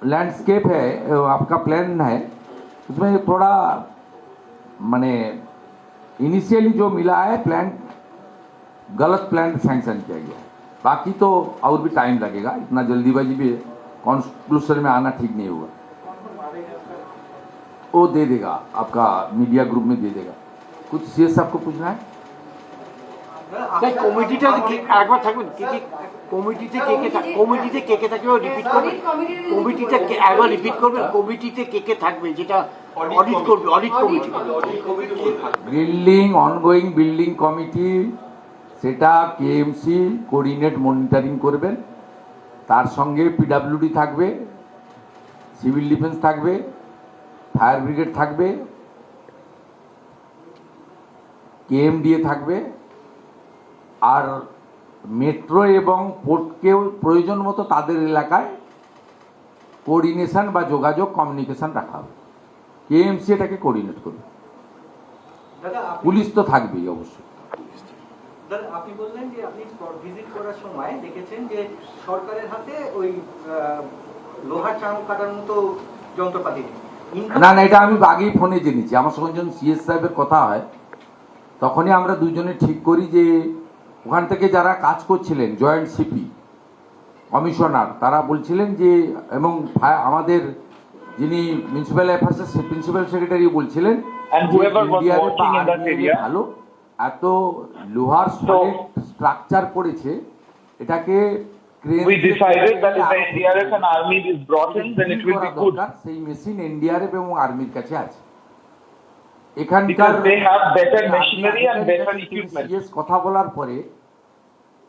लैंडस्केप है आपका प्लान है, उसमें थोड़ा माने इनिशियली जो मिला है प्लान, गलत प्लान सैंक्शन किया गया। बाकी तो और भी टाइम लगेगा, इतना जल्दीबाजी भी कॉन्क्लूजन में आना ठीक नहीं होगा। वो दे देगा, आपका मीडिया ग्रुप में दे देगा। कुछ सीएस साहब को पूछना है? কমিটিটা একবার থাকবেন, কমিটিতে কে কে থাকবে রিপিট করবেন? কমিটিতে একবার রিপিট করবেন, কমিটিতে কে কে থাকবে যেটা অডিট করবে, audit committee. Building ongoing building committee, সেটা কেএমসি কোঅর্ডিনেট মনিটরিং করবেন। তার সঙ্গে পিডব্লিউডি থাকবে, সিভিল ডিফেন্স থাকবে, ফায়ার ব্রিগেড থাকবে, কেএমডিএ থাকবে, আর মেট্রো এবং পোর্টকেও প্রয়োজন মতো তাদের এলাকায় কোঅর্ডিনেশন বা যোগাযোগ কমিউনিকেশন রাখা হবে। কেএমসি এটাকে কোঅর্ডিনেট করবে, পুলিশ তো থাকবেই অবশ্যই। দাদা আপনি বললেন যে আপনি ভিজিট করার সময় দেখেছেন যে সরকারের হাতে ওই লোহার চাঙ কাটার মতো যন্ত্রপাতি নেই। না না, এটা আমি আগেই ফোনে জেনেছি। আমার সঙ্গে যখন সিএস সাহেবের কথা হয়, তখনই আমরা দুজনে ঠিক করি যে ওখান থেকে যারা কাজ করছিলেন, জয়েন্ট সিপি, কমিশনার, তারা বলছিলেন যে, এবং আমাদের যিনি মিউনিসিপ্যাল অ্যাফেয়ার্সের প্রিন্সিপাল সেক্রেটারি বলছিলেন, ভালো এত লোহার সলিড স্ট্রাকচার পড়েছে, এটাকে সেই মেশিন এনডিআরএফ এবং আর্মির কাছে আছে। এখানকার কথা বলার পরে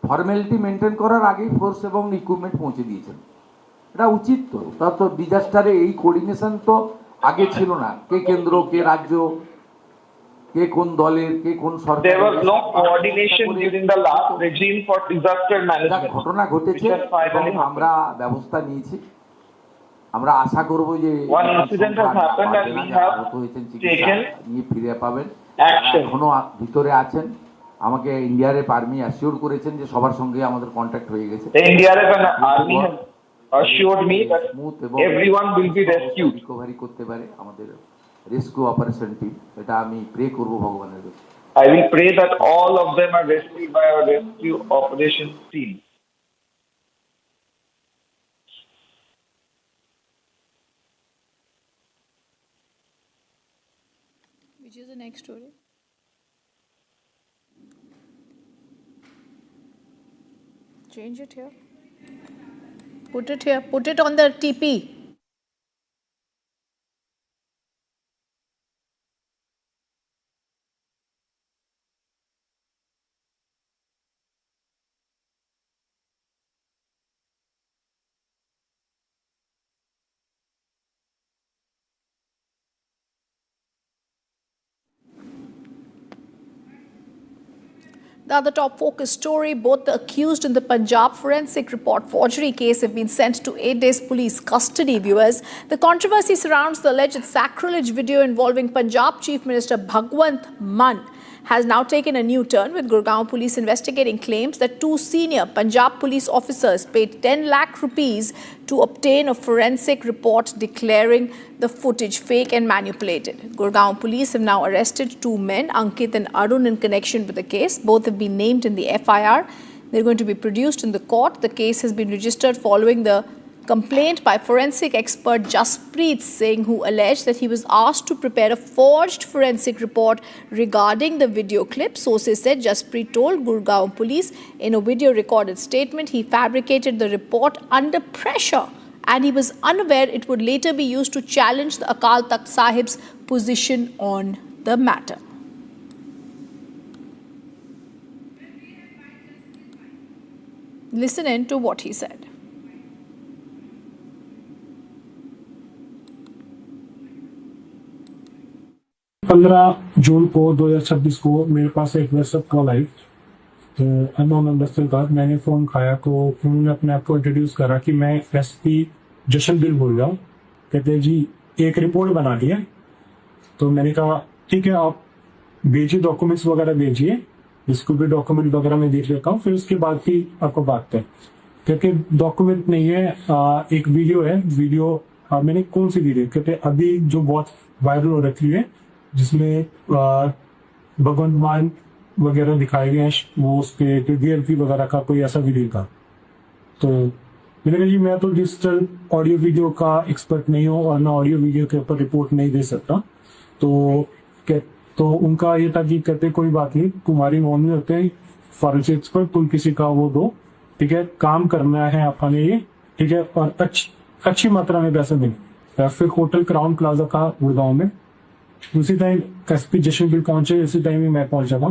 ফর্মালিটি মেনটেন করার আগেই ফোর্স এবং ইকুইপমেন্ট পৌঁছে দিয়েছেন। এটা উচিত তো, তা তো ডিজাস্টারে এই কোঅর্ডিনেশন তো আগে ছিল না। কে কেন্দ্র, কে রাজ্য, কে কোন দলের, কে কোন সরকার, ঘটনা ঘটেছে এবং আমরা ব্যবস্থা নিয়েছি। আমরা আশা করব যে নিয়ে ফিরে পাবেন। এখনো ভিতরে আছেন, আমাকে এনডিআরএফ আর্মি অ্যাসিওর করেছেন যে সবার সঙ্গে আমাদের কন্ট্যাক্ট হয়ে গেছে। assured me that everyone will be rescued. Recovery করতে পারে আমাদের রেস্কিউ অপারেশন টিম, এটা আমি প্রে করব ভগবানের কাছে। I will pray that all of them are rescued by our rescue operation team. Which is the next story? Change it here. Put it here. Put it on the TP. The other top focus story, both the accused in the Punjab forensic report forgery case have been sent to 8 days police custody. Viewers, the controversy surrounds the alleged sacrilege video involving Punjab Chief Minister Bhagwant Mann has now taken a new turn, with Gurgaon police investigating claims that 2 senior Punjab police officers paid 10 lakh rupees to obtain a forensic report declaring the footage fake and manipulated. Gurgaon police have now arrested 2 men, Ankit and Arun, in connection with the case. Both have been named in the FIR. They're going to be produced in the court. The case has been registered following the complaint by forensic expert Jaspreet Singh, who alleged that he was asked to prepare a forged forensic report regarding the video clip. Sources said Jaspreet told Gurgaon police in a video recorded statement he fabricated the report under pressure and he was unaware it would later be used to challenge the Akal Takht Sahib's position on the matter. Listen in to what he said. 15 जून को 2026 को मेरे पास एक WhatsApp call आई, तो unknown number से बात, मैंने phone खाया तो उन्होंने अपने आप को इंट्रोड्यूस करा कि मैं एसपी जशनबीर बोल रहा हूँ। कहते जी एक रिपोर्ट बना ली है। तो मैंने कहा ठीक है, आप भेजिए, डॉक्यूमेंट्स वगैरह भेजिए, इसको भी डॉक्यूमेंट वगैरह में देख लेता हूँ, फिर उसके बाद ही आपको बात है। क्योंकि डॉक्यूमेंट नहीं है, एक वीडियो है। वीडियो मैंने कौन सी वीडियो, कहते अभी जो बहुत वायरल हो रखी है जिसमें भगवंत मान वगैरह दिखाए गए हैं, वो उस पे डीएलपी वगैरह का कोई ऐसा वीडियो था। तो मैंने कहा जी मैं तो डिजिटल ऑडियो वीडियो का एक्सपर्ट नहीं हूँ और मैं ऑडियो वीडियो के ऊपर रिपोर्ट नहीं दे सकता। तो उनका ये था कि कहते कोई बात नहीं, तुम्हारी मॉर्निंग होते हैं फॉरेंसिक्स पर, तुम किसी का वो दो, ठीक है, काम करना है अपने ये, ठीक है, और अच्छी मात्रा में पैसा देंगे। फिर होटल क्राउन प्लाजा का गुड़गांव में उसी टाइम एसपी जशनबीर पहुंचे, उसी टाइम ही मैं पहुंचा था।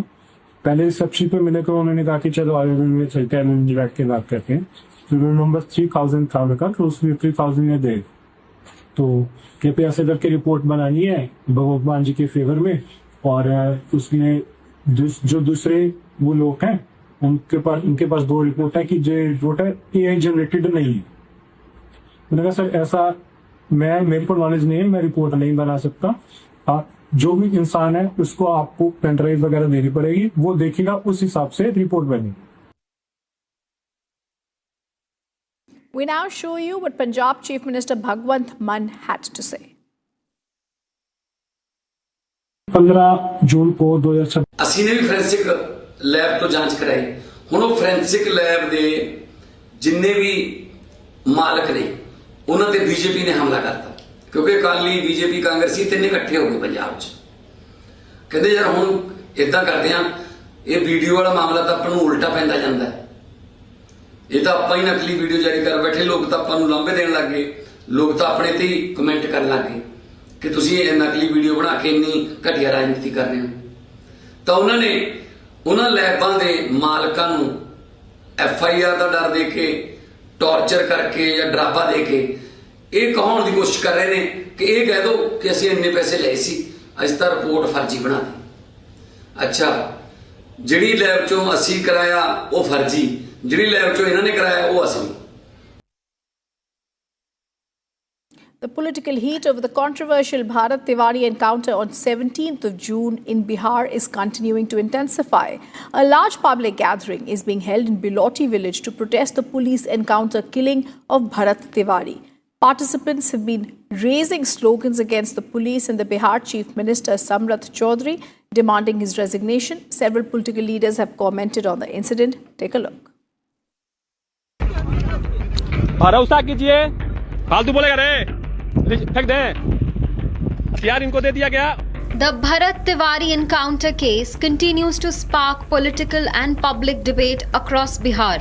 पहले रिसेप्शन पे मिले तो उन्होंने कहा कि चलो आगे में चलते हैं, बैठ के बात करते हैं। फिर नंबर 3000 था उनका, तो उसमें 3000 में दे, तो कहते ऐसे करके रिपोर्ट बनानी है भगवान जी के फेवर में, और उसमें जो दूसरे वो लोग हैं उनके पास 2 रिपोर्ट है कि जो रिपोर्ट है AI जनरेटेड नहीं है। मैंने कहा सर ऐसा मेरे को नॉलेज नहीं है, मैं रिपोर्ट नहीं बना सकता। जो भी इंसान है उसको आपको पेन ड्राइव वगैरह देनी पड़ेगी, वो देखेगा, उस हिसाब से रिपोर्ट बनेगी। We now show you what Punjab Chief Minister Bhagwant Mann had to say. 15 जून को 2026 ਅਸੀਂ ਨੇ ਵੀ ਫੋਰੈਂਸਿਕ ਲੈਬ ਤੋਂ ਜਾਂਚ ਕਰਾਈ। ਹੁਣ ਉਹ ਫੋਰੈਂਸਿਕ ਲੈਬ ਦੇ ਜਿੰਨੇ ਵੀ ਮਾਲਕ ਨੇ ਉਹਨਾਂ ਤੇ ਬੀਜੇਪੀ ਨੇ ਹਮਲਾ ਕਰਤਾ, ਕਿਉਂਕਿ ਅਕਾਲੀ ਬੀਜੇਪੀ ਕਾਂਗਰਸੀ ਤਿੰਨੇ ਇਕੱਠੇ ਹੋ ਗਏ ਪੰਜਾਬ 'ਚ। ਕਹਿੰਦੇ ਯਾਰ ਹੁਣ ਇਦਾਂ ਕਰਦੇ ਆ, ਇਹ ਵੀਡੀਓ ਵਾਲਾ ਮਾਮਲਾ ਤਾਂ ਆਪਾਂ ਨੂੰ ਉਲਟਾ ਪੈਂਦਾ ਜਾਂਦਾ, ਇਹ ਤਾਂ ਆਪਾਂ ਹੀ ਨਕਲੀ ਵੀਡੀਓ ਜਾਰੀ ਕਰ ਬੈਠੇ, ਲੋਕ ਤਾਂ ਆਪਾਂ ਨੂੰ ਲਾਂਭੇ ਦੇਣ ਲੱਗ ਗਏ, ਲੋਕ ਤਾਂ ਆਪਣੇ ਤੇ ਹੀ ਕਮੈਂਟ ਕਰਨ ਲੱਗ ਗਏ ਕਿ ਤੁਸੀਂ ਇਹ ਨਕਲੀ ਵੀਡੀਓ ਬਣਾ ਕੇ ਇੰਨੀ ਘਟੀਆ ਰਾਜਨੀਤੀ ਕਰ ਰਹੇ ਹੋ। ਤਾਂ ਉਹਨਾਂ ਨੇ ਉਹਨਾਂ ਲੈਬਾਂ ਦੇ ਮਾਲਕਾਂ ਨੂੰ FIR ਦਾ ਡਰ ਦੇ ਕੇ, ਟੌਰਚਰ ਕਰਕੇ ਜਾਂ ਡਰਾਵਾ ਦੇ ਕੇ ਇਹ ਕਹਾਉਣ ਦੀ ਕੋਸ਼ਿਸ਼ ਕਰ ਰਹੇ ਨੇ ਕਿ ਇਹ ਕਹਿ ਦਿਓ ਕਿ ਅਸੀਂ ਇੰਨੇ ਪੈਸੇ ਲਏ ਸੀ, ਅਸੀਂ ਤਾਂ ਰਿਪੋਰਟ ਫਰਜ਼ੀ ਬਣਾ ਦਿੱਤੀ। ਅੱਛਾ, ਜਿਹੜੀ ਲੈਬ ਚੋਂ ਅਸੀਂ ਕਰਾਇਆ ਉਹ ਫਰਜ਼ੀ, ਜਿਹੜੀ ਲੈਬ ਚੋਂ ਇਹਨਾਂ ਨੇ ਕਰਾਇਆ ਉਹ ਅਸਲੀ। The political heat over the controversial Bharat Tiwari encounter on 17th of June in Bihar is continuing to intensify. A large public gathering is being held in Biloti village to protest the police encounter killing of Bharat Tiwari. Participants have been raising slogans against the police and the Bihar Chief Minister Samrat Chaudhary, demanding his resignation. Several political leaders have commented on the incident. Take a look. भरोसा कीजिए, फालतू बोलेगा रे, फेंक दे, हथियार इनको दे दिया गया. The Bharat Tiwari encounter case continues to spark political and public debate across Bihar.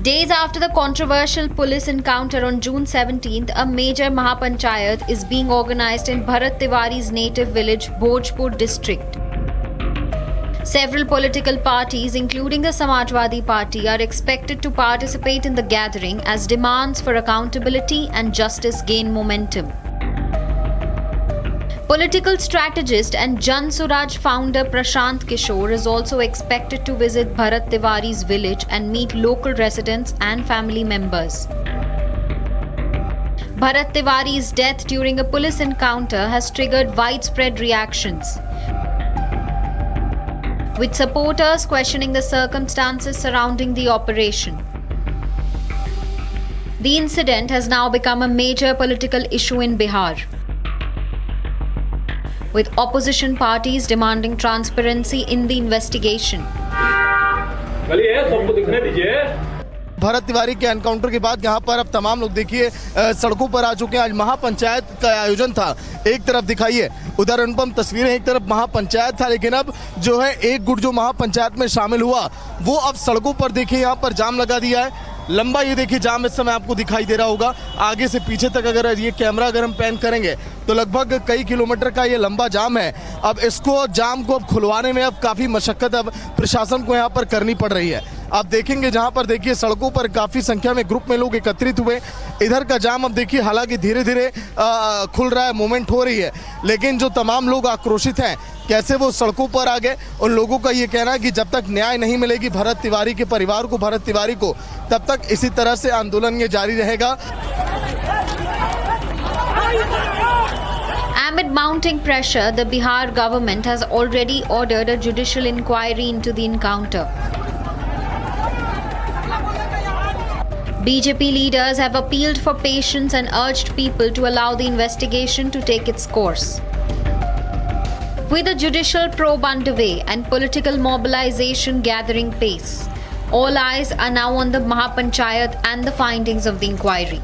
Days after the controversial police encounter on June 17th, a major Mahapanchayat is being organized in Bharat Tiwari's native village, Bhojpur district. Several political parties, including the Samajwadi Party, are expected to participate in the gathering as demands for accountability and justice gain momentum. Political strategist and Jan Suraj founder Prashant Kishore is also expected to visit Bharat Tiwari's village and meet local residents and family members. Bharat Tiwari's death during a police encounter has triggered widespread reactions, with supporters questioning the circumstances surrounding the operation. The incident has now become a major political issue in Bihar, with opposition parties demanding transparency in the investigation. Bharat Tiwari के encounter के बाद यहाँ पर अब तमाम लोग देखिए सड़कों पर आ चुके हैं। आज महापंचायत का आयोजन था, एक तरफ दिखाइए उधर अनुपम तस्वीरें, एक तरफ महापंचायत था, लेकिन अब जो है एक गुट जो महापंचायत में शामिल हुआ वो अब सड़कों पर देखिए यहाँ पर जाम लगा दिया है। लंबा ये देखिए जाम इस समय आपको दिखाई दे रहा होगा, आगे से पीछे तक अगर ये कैमरा अगर हम पैन करेंगे तो लगभग कई किलोमीटर का ये लंबा जाम है। अब इसको जाम को अब खुलवाने में अब काफ़ी मशक्कत अब प्रशासन को यहाँ पर करनी पड़ रही है। आप देखेंगे जहाँ पर देखिए सड़कों पर काफ़ी संख्या में ग्रुप में लोग एकत्रित हुए। इधर का जाम अब देखिए हालांकि धीरे धीरे खुल रहा है, मूवमेंट हो रही है, लेकिन जो तमाम लोग आक्रोशित हैं कैसे वो सड़कों पर आ गए। उन लोगों का ये कहना है कि जब तक न्याय नहीं मिलेगी भरत तिवारी के परिवार को, भरत तिवारी को, तब तक इसी तरह से आंदोलन ये जारी रहेगा। Amid mounting pressure, the Bihar government has already ordered a judicial inquiry into the encounter. BJP leaders have appealed for patience and urged people to allow the investigation to take its course. With a judicial probe underway and political mobilization gathering pace, all eyes are now on the Mahapanchayat and the findings of the inquiry.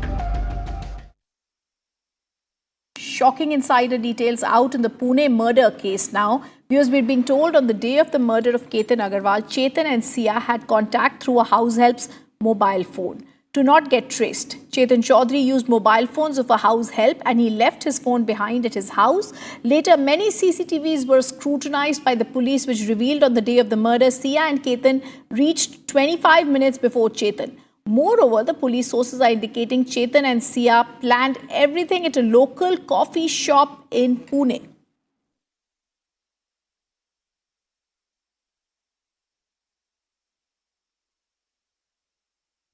Shocking insider details out in the Pune murder case now. Viewers, we're being told on the day of the murder of Ketan Agarwal, Chetan and Sia had contact through a house help's mobile phone to not get traced. Chetan Chaudhary used mobile phones of a house help and he left his phone behind at his house. Later, many CCTVs were scrutinized by the police, which revealed on the day of the murder, Sia and Ketan reached 25 minutes before Chetan. Moreover, the police sources are indicating Chetan and Sia planned everything at a local coffee shop in Pune.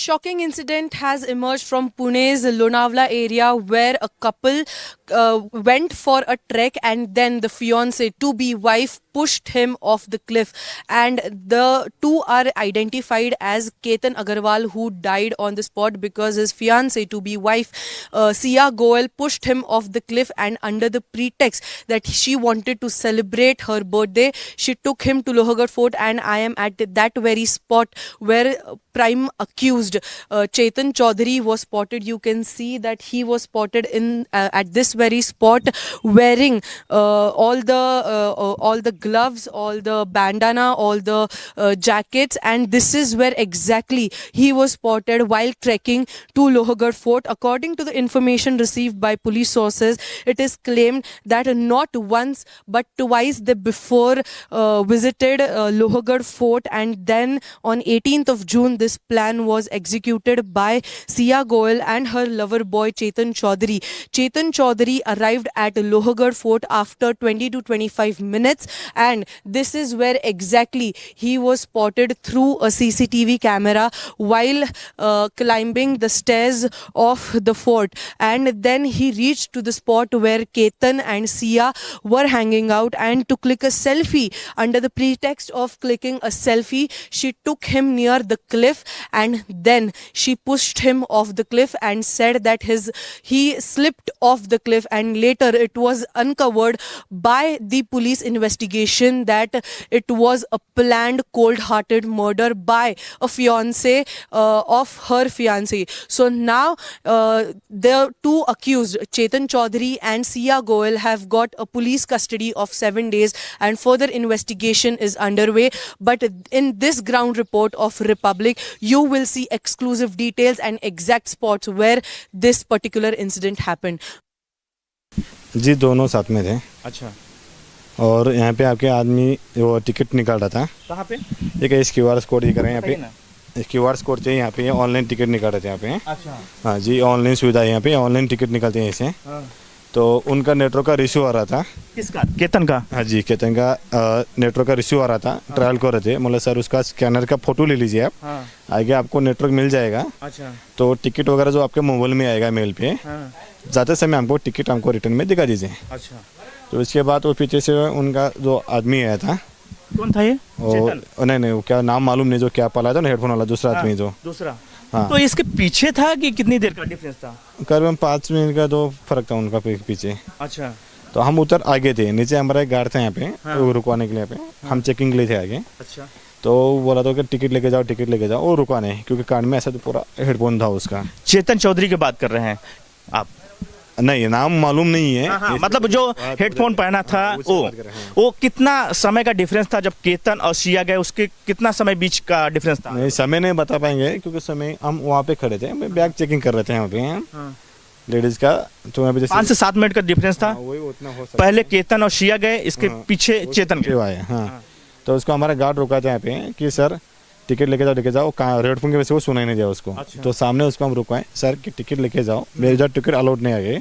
Shocking incident has emerged from Pune's Lonavala area where a couple went for a trek and then the fiancé to be wife pushed him off the cliff, and the two are identified as Ketan Agarwal, who died on the spot because his fiancé to be wife Sia Goel pushed him off the cliff, and under the pretext that she wanted to celebrate her birthday, she took him to Lohagarh Fort, and I am at that very spot where prime accused Chetan Chaudhary was spotted. You can see that he was spotted in at this very spot wearing all the gloves, all the bandana, all the jackets, and this is where exactly he was spotted while trekking to Lohagarh Fort. According to the information received by police sources, it is claimed that not once but twice they before visited Lohagarh Fort, and then on 18th of June this plan was executed by Sia Goel and her lover boy Chetan Chaudhary. Chetan Chaudhary arrived at Lohagarh Fort after 20 to 25 minutes, and this is where exactly he was spotted through a CCTV camera while climbing the stairs of the fort, and then he reached to the spot where Ketan and Sia were hanging out, and to click a selfie. Under the pretext of clicking a selfie, she took him near the cliff, and then she pushed him off the cliff and said that he slipped off the cliff, and later it was uncovered by the police investigation that it was a planned cold-hearted murder by a fiance of her fiancé. So now the two accused, Chetan Chaudhary and Sia Goel, have got a police custody of 7 days, and further investigation is underway. But in this ground report of Republic, you will see exclusive details and exact spots where this particular incident happened. जी दोनों साथ में थे। अच्छा। और यहाँ पे आपके आदमी वो टिकट निकाल रहा था। कहाँ पे? एक इस QR कोड ये करें यहाँ पे। इस QR कोड से यहाँ पे ऑनलाइन टिकट निकाल रहे थे यहाँ पे। अच्छा। हाँ जी, ऑनलाइन सुविधा है यहाँ पे, ऑनलाइन टिकट निकालते हैं इसे। तो उनका नेटवर्क का इशू आ रहा था। किसका? केतन का? हाँ जी, केतन का नेटवर्क का इशू आ रहा था। ट्रायल कर रहे थे, बोले सर उसका स्कैनर का फोटो ले लीजिए आप। आगे आपको नेटवर्क मिल जाएगा। अच्छा। तो टिकट वगैरह जो आपके मोबाइल में आएगा मेल पे, जाते समय हमको टिकट हमको रिटर्न में दिखा दीजिए। अच्छा। तो इसके बाद वो पीछे से उनका जो आदमी आया था। कौन था ये? नहीं वो क्या नाम मालूम नहीं, जो क्या पाला था ना हेडफोन वाला दूसरा आदमी जो। दूसरा। हाँ। तो इसके पीछे था कि कितनी देर का डिफरेंस था? करीबन 5 मिनट का तो फर्क था उनका पीछे। अच्छा। तो हम उतर आगे थे, नीचे हमारा एक गार्ड था यहाँ पे। वो रुकवाने के लिए यहाँ पे हम चेकिंग के लिए थे आगे। अच्छा। तो बोला था कि टिकट लेके जाओ, टिकट लेके जाओ। वो रुका नहीं, क्योंकि कान में ऐसा तो पूरा हेडफोन था उसका। चेतन चौधरी की बात कर रहे हैं आप? नहीं, नाम मालूम नहीं है। हाँ, मतलब जो हेडफोन पहना था वो कितना समय का डिफरेंस था? जब केतन और सिया गए उसके कितना समय बीच का डिफरेंस था? नहीं, समय नहीं बता पाएंगे, क्योंकि समय हम वहाँ पे खड़े थे, बैग चेकिंग कर रहे थे यहाँ पे लेडीज का। तो 5 से 7 मिनट का डिफरेंस था। वही उतना हो सकता। पहले केतन और सिया गए, इसके पीछे चेतन आए। हाँ, तो उसको हमारा गार्ड रुका था यहाँ पे कि सर टिकट लेके जाओ। कहाँ हेडफोन की वजह से वो सुनाई नहीं दिया उसको। अच्छा। तो सामने उसको हम रुकवाए, सर की टिकट लेके जाओ, मेरे टिकट अलाउड नहीं आ गए।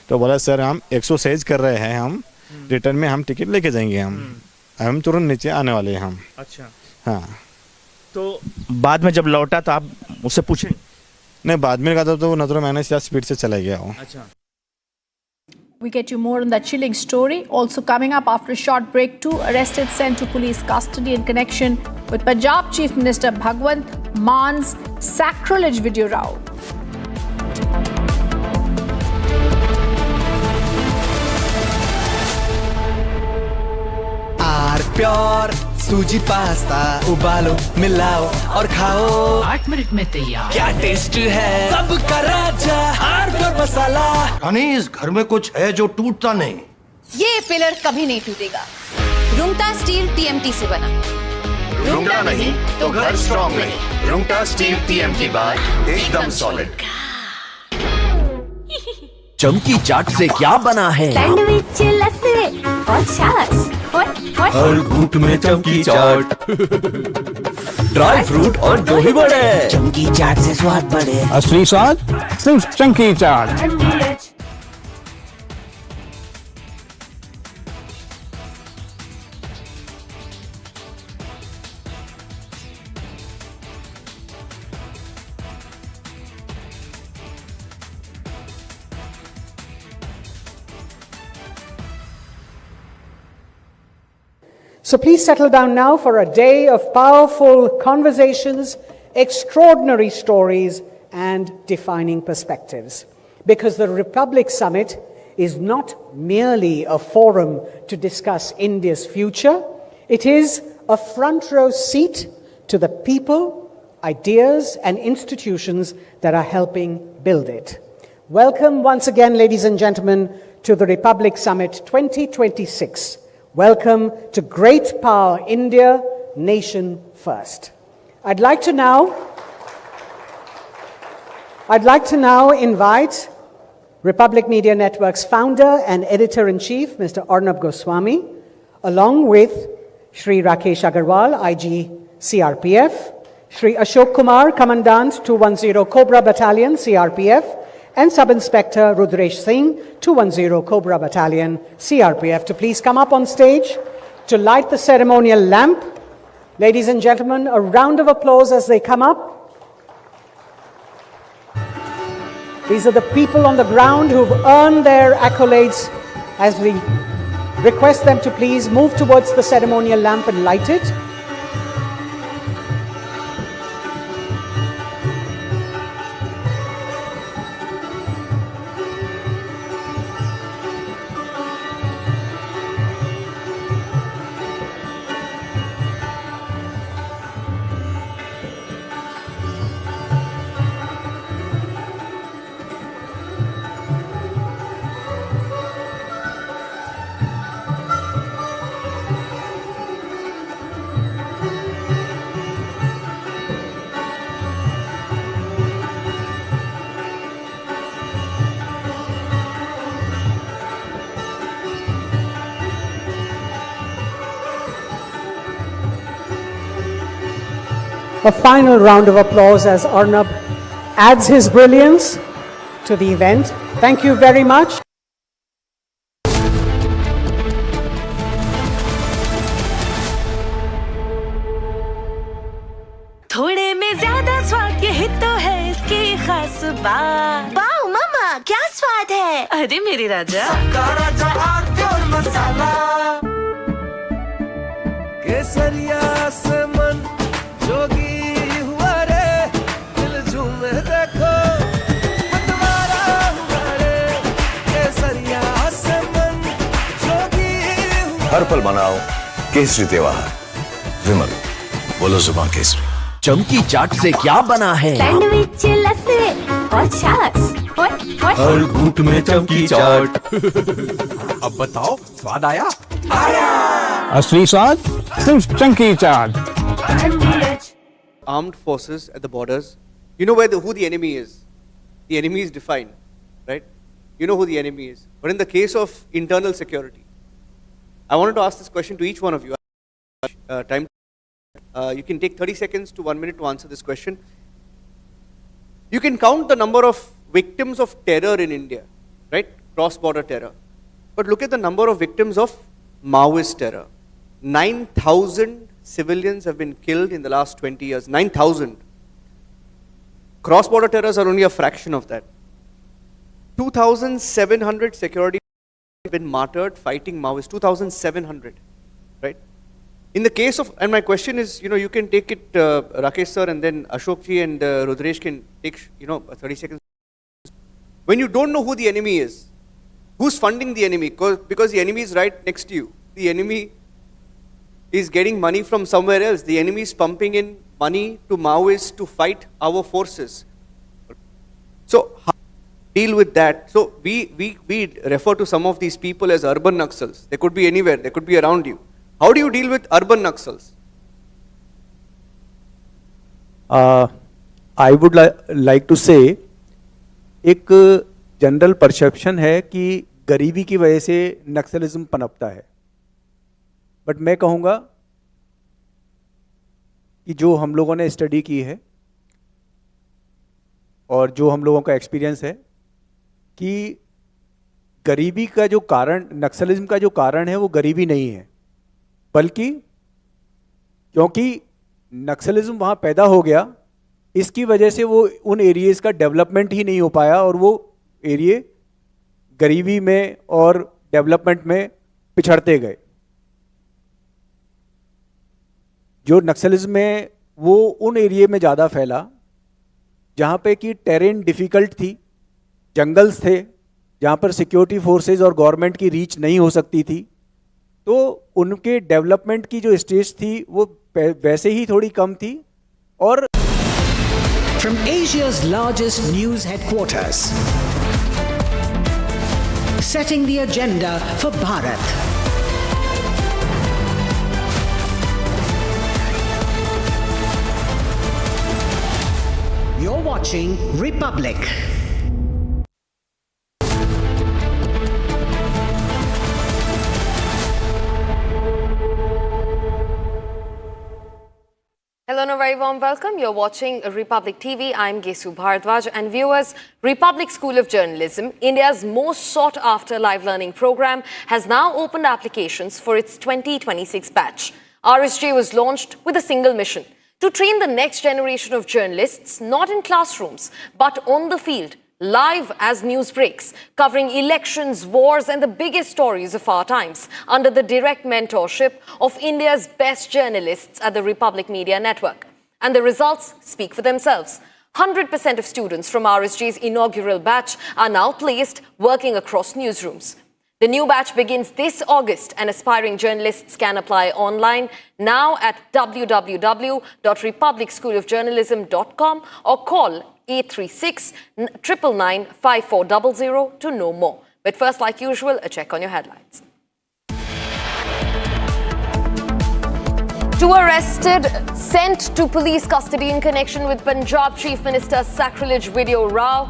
तो बोला सर हम एक्सरसाइज कर रहे हैं, हम रिटर्न में हम टिकट लेके जाएंगे, हम तुरंत नीचे आने वाले हैं हम। अच्छा। हाँ। तो बाद में जब लौटा तो आप उससे पूछे? नहीं, बाद में कहा था तो नजर मैंने स्पीड से चला गया वो। अच्छा। We get you more on that chilling story. Also coming up after a short break, 2 arrested sent to police custody in connection with Punjab Chief Minister Bhagwant Man's sacrilege video row. आर pure suji pasta उबालो मिलाओ और खाओ 8 minute में तैयार। क्या taste है सबका राजा आर प्योर मसाला। यानी इस घर में कुछ है जो टूटता नहीं। ये पिलर कभी नहीं टूटेगा। रुंगटा स्टील TMT से बना। रुंगटा नहीं तो घर स्ट्रॉन्ग नहीं। रुंगटा स्टील TMT बार एकदम सॉलिड। चमकी चाट से क्या बना है? सैंडविच लस्सी और छाछ हर घूंट में चमकी चाट। ड्राई फ्रूट और दही बड़े। चमकी चाट से स्वाद बढ़े। असली स्वाद सिर्फ चमकी चाट। So please settle down now for a day of powerful conversations, extraordinary stories, and defining perspectives. Because the Republic Summit is not merely a forum to discuss India's future, it is a front row seat to the people, ideas, and institutions that are helping build it. Welcome once again, ladies and gentlemen, to the Republic Summit 2026. Welcome to great power India, nation first. I'd like to now invite Republic Media Network's founder and editor-in-chief, Mr. Arnab Goswami, along with Shri Rakesh Agarwal, IG CRPF, Shri Ashok Kumar, Commandant 210 Cobra Battalion, CRPF, and Sub-Inspector Rudresh Singh, 210 Cobra Battalion, CRPF, to please come up on stage to light the ceremonial lamp. Ladies and gentlemen, a round of applause as they come up. These are the people on the ground who've earned their accolades, as we request them to please move towards the ceremonial lamp and light it. A final round of applause as Arnab adds his brilliance to the event. Thank you very much. थोड़े में ज्यादा स्वाद यही तो है इसकी खास बात। वाओ मामा, क्या स्वाद है? अरे मेरे राजा, सबका राजा आरती और मसाला। केसरिया से मन जोगी हुआ रे, दिल झूमे देखो मतवारा हुआ रे। केसरिया से मन जोगी हुआ। हर पल मनाओ केसरी त्योहार। विमल, बोलो जुबान केसरी। चमकी चाट से क्या बना है? सैंडविच, लस्सी और छाछ और हर घूंट में चमकी चाट। अब बताओ, स्वाद आया? असली स्वाद सिर्फ चमकी चाट। Armed forces at the borders, you know who the enemy is. The enemy is defined, right? You know who the enemy is. But in the case of internal security, I wanted to ask this question to each one of you. Time. You can take 30 seconds to 1 minute to answer this question. You can count the number of victims of terror in India, right? Cross-border terror. But look at the number of victims of Maoist terror. 9,000 civilians have been killed in the last 20 years. 9,000. Cross-border terrors are only a fraction of that. 2,700 security have been martyred fighting Maoists. 2,700, right? In the case of, and my question is, you can take it, Rakesh sir, and then Ashok ji and Rudresh can take, 30 seconds. When you don't know who the enemy is, who's funding the enemy? Because the enemy is right next to you. The enemy is getting money from somewhere else. The enemy is pumping in money to Maoists to fight our forces. So how do we deal with that? So we refer to some of these people as urban Naxals. They could be anywhere. They could be around you. How do you deal with urban Naxals? I would like to say, एक general perception है कि गरीबी की वजह से नक्सलिज्म पनपता है, but मैं कहूँगा कि जो हम लोगों ने स्टडी की है और जो हम लोगों का एक्सपीरियंस है कि गरीबी का जो कारण, नक्सलिज्म का जो कारण है वो गरीबी नहीं है, बल्कि क्योंकि नक्सलिज्म वहाँ पैदा हो गया, इसकी वजह से वो उन एरियाज का डेवलपमेंट ही नहीं हो पाया और वो एरिया गरीबी में और डेवलपमेंट में पिछड़ते गए। जो नक्सलिज्म है वो उन एरिया में ज़्यादा फैला जहाँ पे कि टेरेन डिफ़िकल्ट थी, जंगल्स थे जहाँ पर सिक्योरिटी फोर्सेस और गवर्नमेंट की रीच नहीं हो सकती थी, तो उनके डेवलपमेंट की जो स्टेज थी वो वैसे ही थोड़ी कम थी। और From Asia's largest news headquarters, setting the agenda for Bharat. You're watching Republic. Hello and a very warm welcome. You're watching Republic TV. I'm Gesu Bharadwaj. And viewers, Republic School of Journalism, India's most sought-after live learning program, has now opened applications for its 2026 batch. RSJ was launched with a single mission: to train the next generation of journalists, not in classrooms, but on the field, live as news breaks, covering elections, wars, and the biggest stories of our times, under the direct mentorship of India's best journalists at the Republic Media Network. And the results speak for themselves. 100% of students from RSJ's inaugural batch are now placed working across newsrooms. The new batch begins this August, and aspiring journalists can apply online now at www.republicschoolofjournalism.com or call 836 999 5400 to know more. But first, like usual, a check on your headlines. Two arrested, sent to police custody in connection with Punjab Chief Minister's sacrilege video row.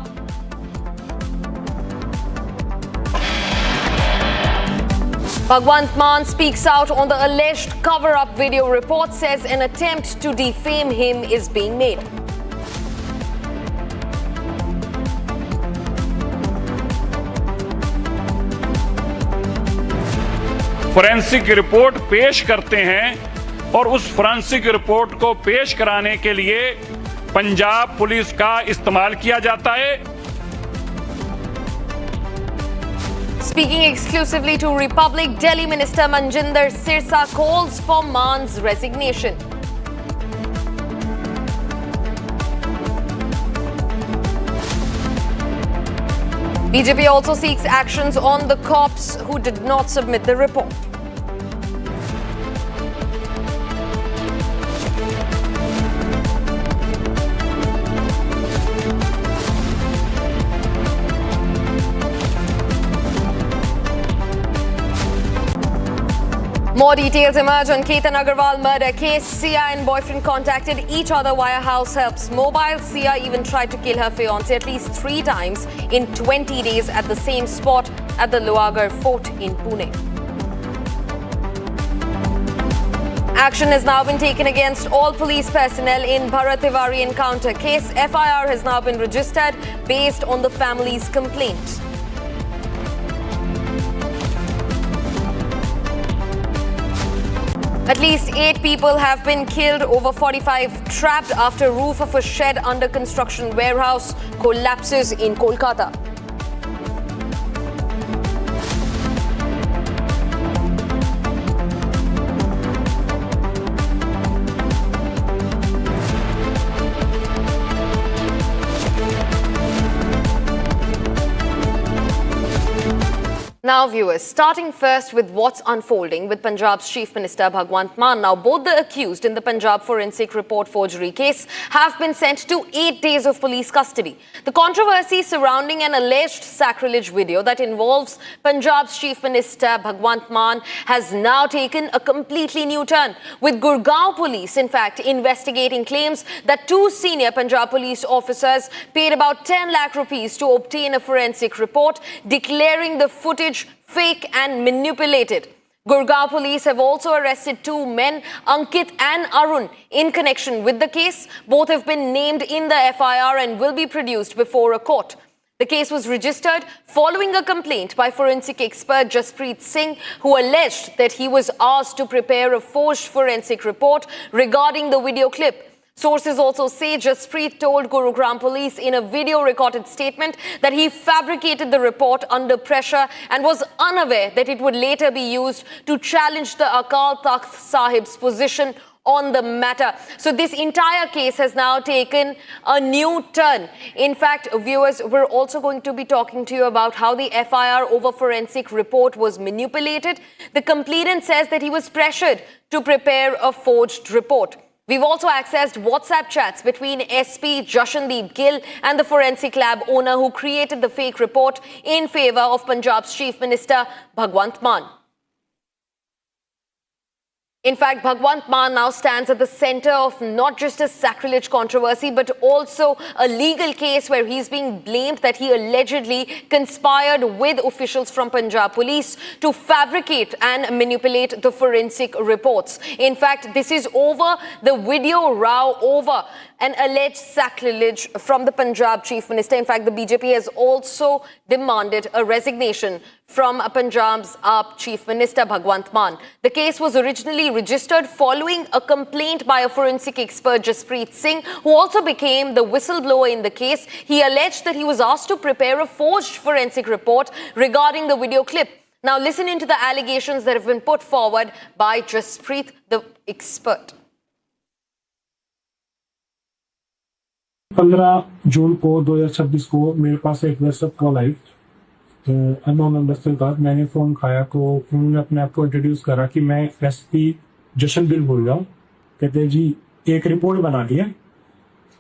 Bhagwant Mann speaks out on the alleged cover-up video report, says an attempt to defame him is being made. Forensic report पेश करते हैं और उस forensic report को पेश कराने के लिए पंजाब पुलिस का इस्तेमाल किया जाता है. Speaking exclusively to Republic, Delhi Minister Manjinder Sirsa calls for Mann's resignation. BJP also seeks actions on the cops who did not submit the report. More details emerge on Ketan Agarwal murder case. Sia and boyfriend contacted each other via house helps mobile. Sia even tried to kill her fiancé at least 3 times in 20 days at the same spot at the Lohagarh Fort in Pune. Action has now been taken against all police personnel in Bharat Tiwari encounter case. FIR has now been registered based on the family's complaint. At least 8 people have been killed, over 45 trapped after roof of a shed under construction warehouse collapses in Kolkata. Now viewers, starting first with what's unfolding with Punjab's Chief Minister Bhagwant Mann. Now both the accused in the Punjab forensic report forgery case have been sent to 8 days of police custody. The controversy surrounding an alleged sacrilege video that involves Punjab's Chief Minister Bhagwant Mann has now taken a completely new turn, with Gurgaon police in fact investigating claims that 2 senior Punjab police officers paid about 10 lakh rupees to obtain a forensic report, declaring the footage fake and manipulated. Gurgaon police have also arrested 2 men, Ankit and Arun, in connection with the case. Both have been named in the FIR and will be produced before a court. The case was registered following a complaint by forensic expert Jaspreet Singh, who alleged that he was asked to prepare a forged forensic report regarding the video clip. Sources also say Jaspreet told Gurugram police in a video recorded statement that he fabricated the report under pressure and was unaware that it would later be used to challenge the Akal Takht Sahib's position on the matter. So this entire case has now taken a new turn. In fact, viewers, we're also going to be talking to you about how the FIR over forensic report was manipulated. The complainant says that he was pressured to prepare a forged report. We've also accessed WhatsApp chats between SP Jashandeep Gill and the forensic lab owner who created the fake report in favor of Punjab's Chief Minister Bhagwant Mann. In fact, Bhagwant Mann now stands at the center of not just a sacrilege controversy, but also a legal case where he's being blamed that he allegedly conspired with officials from Punjab police to fabricate and manipulate the forensic reports. In fact, this is over the video row over an alleged sacrilege from the Punjab Chief Minister. In fact, the BJP has also demanded a resignation from Punjab's Chief Minister Bhagwant Mann. The case was originally registered following a complaint by a forensic expert, Jaspreet Singh, who also became the whistleblower in the case. He alleged that he was asked to prepare a forged forensic report regarding the video clip. Now listen into the allegations that have been put forward by Jaspreet, the expert. 15 जून को 2026 को मेरे पास एक WhatsApp call आई unknown number से। बाद मैंने phone खाया तो उन्होंने अपने आप को इंट्रोड्यूस करा कि मैं एसपी जशनदिल बोल रहा हूँ। कहते जी एक रिपोर्ट बना दी है।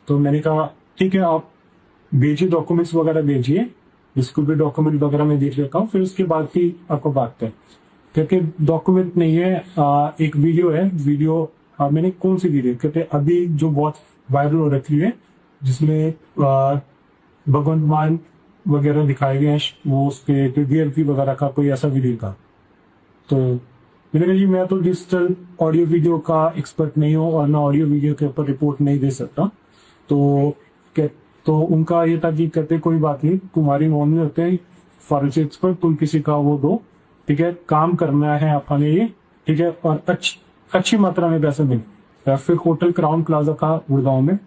तो मैंने कहा ठीक है, आप भेजिए, डॉक्यूमेंट्स वगैरह भेजिए, इसको भी डॉक्यूमेंट वगैरह मैं देख लेता हूँ, फिर उसके बाद ही आपको बात करें। क्योंकि डॉक्यूमेंट नहीं है, एक वीडियो है। वीडियो मैंने कौन सी वीडियो, कहते अभी जो बहुत वायरल हो रखी है जिसमें भगवंत मान वगैरह दिखाए गए हैं, वो उसके डीएलपी वगैरह का कोई ऐसा वीडियो था। तो मैंने कहा जी मैं तो डिजिटल ऑडियो वीडियो का एक्सपर्ट नहीं हूँ और ना ऑडियो वीडियो के ऊपर रिपोर्ट नहीं दे सकता। तो उनका ये था कि कहते कोई बात नहीं, तुम्हारी मौन में होते हैं फॉरेंसिक्स पर, तुम किसी का वो दो, ठीक है, काम करना है अपने ये, ठीक है, और अच्छी मात्रा में पैसा दें। फिर होटल क्राउन प्लाजा का गुड़गांव में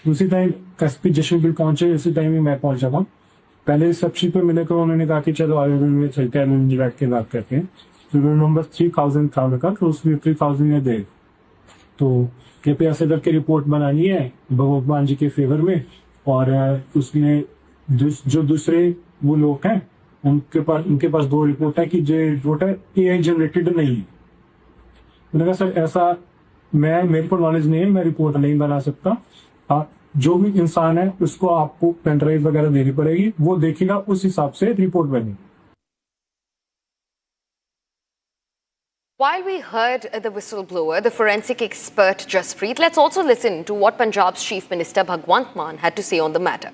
उसी टाइम एसपी जशनदिल पहुंचे, उसी टाइम ही मैं पहुंचा था। पहले रिसेप्शन पे मिले तो उन्होंने कहा कि चलो आगे में चलते हैं, मुझे बैठ के बात करते हैं। तो नंबर 3000 था उनका, तो उसमें 3000 में दे। तो कहते ऐसे करके रिपोर्ट बनानी है भगवंत मान जी के फेवर में, और उसमें जो दूसरे वो लोग हैं उनके पास 2 रिपोर्ट है कि जो रिपोर्ट है एआई जनरेटेड नहीं है। मैंने कहा सर ऐसा मेरे को नॉलेज नहीं है, मैं रिपोर्ट नहीं बना सकता। जो भी इंसान है उसको आपको पेन ड्राइव वगैरह देनी पड़ेगी, वो देखेगा, उस हिसाब से रिपोर्ट बनेगी। While we heard the whistleblower, the forensic expert Jaspreet, let's also listen to what Punjab's Chief Minister Bhagwant Mann had to say on the matter.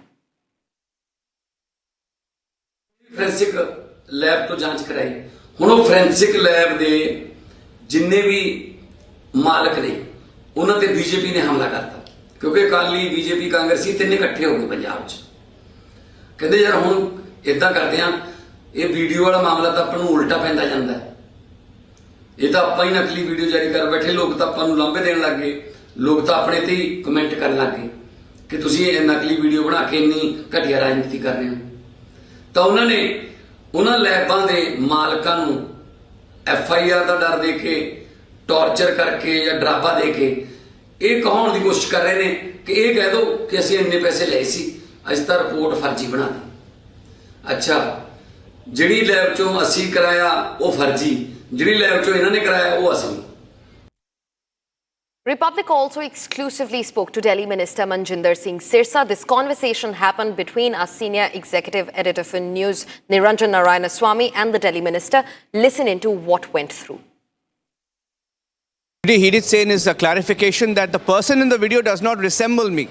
Forensic lab तो जांच कराई, हुण ਉਹ फोरेंसिक लैब ਦੇ जिन्ने भी मालक ने ਉਹਨਾਂ ਤੇ बीजेपी ने हमला करता, क्योंकि अकाली बीजेपी कांग्रेसी ਤਿੰਨੇ ਇਕੱਠੇ ਹੋ ਗਏ ਪੰਜਾਬ 'ਚ। ਕਹਿੰਦੇ ਯਾਰ ਹੁਣ ਇਦਾਂ ਕਰਦੇ ਆ, ਇਹ ਵੀਡੀਓ ਵਾਲਾ ਮਾਮਲਾ ਤਾਂ ਆਪਾਂ ਨੂੰ ਉਲਟਾ ਪੈਂਦਾ ਜਾਂਦਾ ਹੈ। ਇਹ ਤਾਂ ਆਪਾਂ ਹੀ ਨਕਲੀ ਵੀਡੀਓ ਜਾਰੀ ਕਰ ਬੈਠੇ, ਲੋਕ ਤਾਂ ਆਪਾਂ ਨੂੰ ਲਾਂਭੇ ਦੇਣ ਲੱਗ ਗਏ, ਲੋਕ ਤਾਂ ਆਪਣੇ ਤੇ ਹੀ ਕਮੈਂਟ ਕਰਨ ਲੱਗ ਗਏ ਕਿ ਤੁਸੀਂ ਇਹ ਨਕਲੀ ਵੀਡੀਓ ਬਣਾ ਕੇ ਇੰਨੀ ਘਟੀਆ ਰਾਜਨੀਤੀ ਕਰ ਰਹੇ ਹੋ। ਤਾਂ ਉਹਨਾਂ ਨੇ ਉਹਨਾਂ ਲੈਬਾਂ ਦੇ ਮਾਲਕਾਂ ਨੂੰ ਐਫਆਈਆਰ ਦਾ ਡਰ ਦੇ ਕੇ, ਟੌਰਚਰ ਕਰਕੇ ਜਾਂ ਡਰਾਵਾ ਦੇ ਕੇ ਇਹ ਕਹਾਉਣ ਦੀ ਕੋਸ਼ਿਸ਼ ਕਰ ਰਹੇ ਨੇ ਕਿ ਇਹ ਕਹਿ ਦੋ ਕਿ ਅਸੀਂ ਇੰਨੇ ਪੈਸੇ ਲਏ ਸੀ, ਅਸੀਂ ਤਾਂ ਰਿਪੋਰਟ ਫਰਜ਼ੀ ਬਣਾ ਦਿੱਤੀ। ਅੱਛਾ, ਜਿਹੜੀ ਲੈਬ ਚੋਂ ਅਸੀਂ ਕਰਾਇਆ ਉਹ ਫਰਜ਼ੀ, ਜਿਹੜੀ ਲੈਬ ਚੋਂ ਇਹਨਾਂ ਨੇ ਕਰਾਇਆ ਉਹ ਅਸਲੀ। Republic also exclusively spoke to Delhi Minister Manjinder Singh Sirsa. This conversation happened between our senior executive editor for news, Niranjan Narayanaswamy, and the Delhi Minister. Listen into what went through. He did say in his clarification that the person in the video does not resemble me.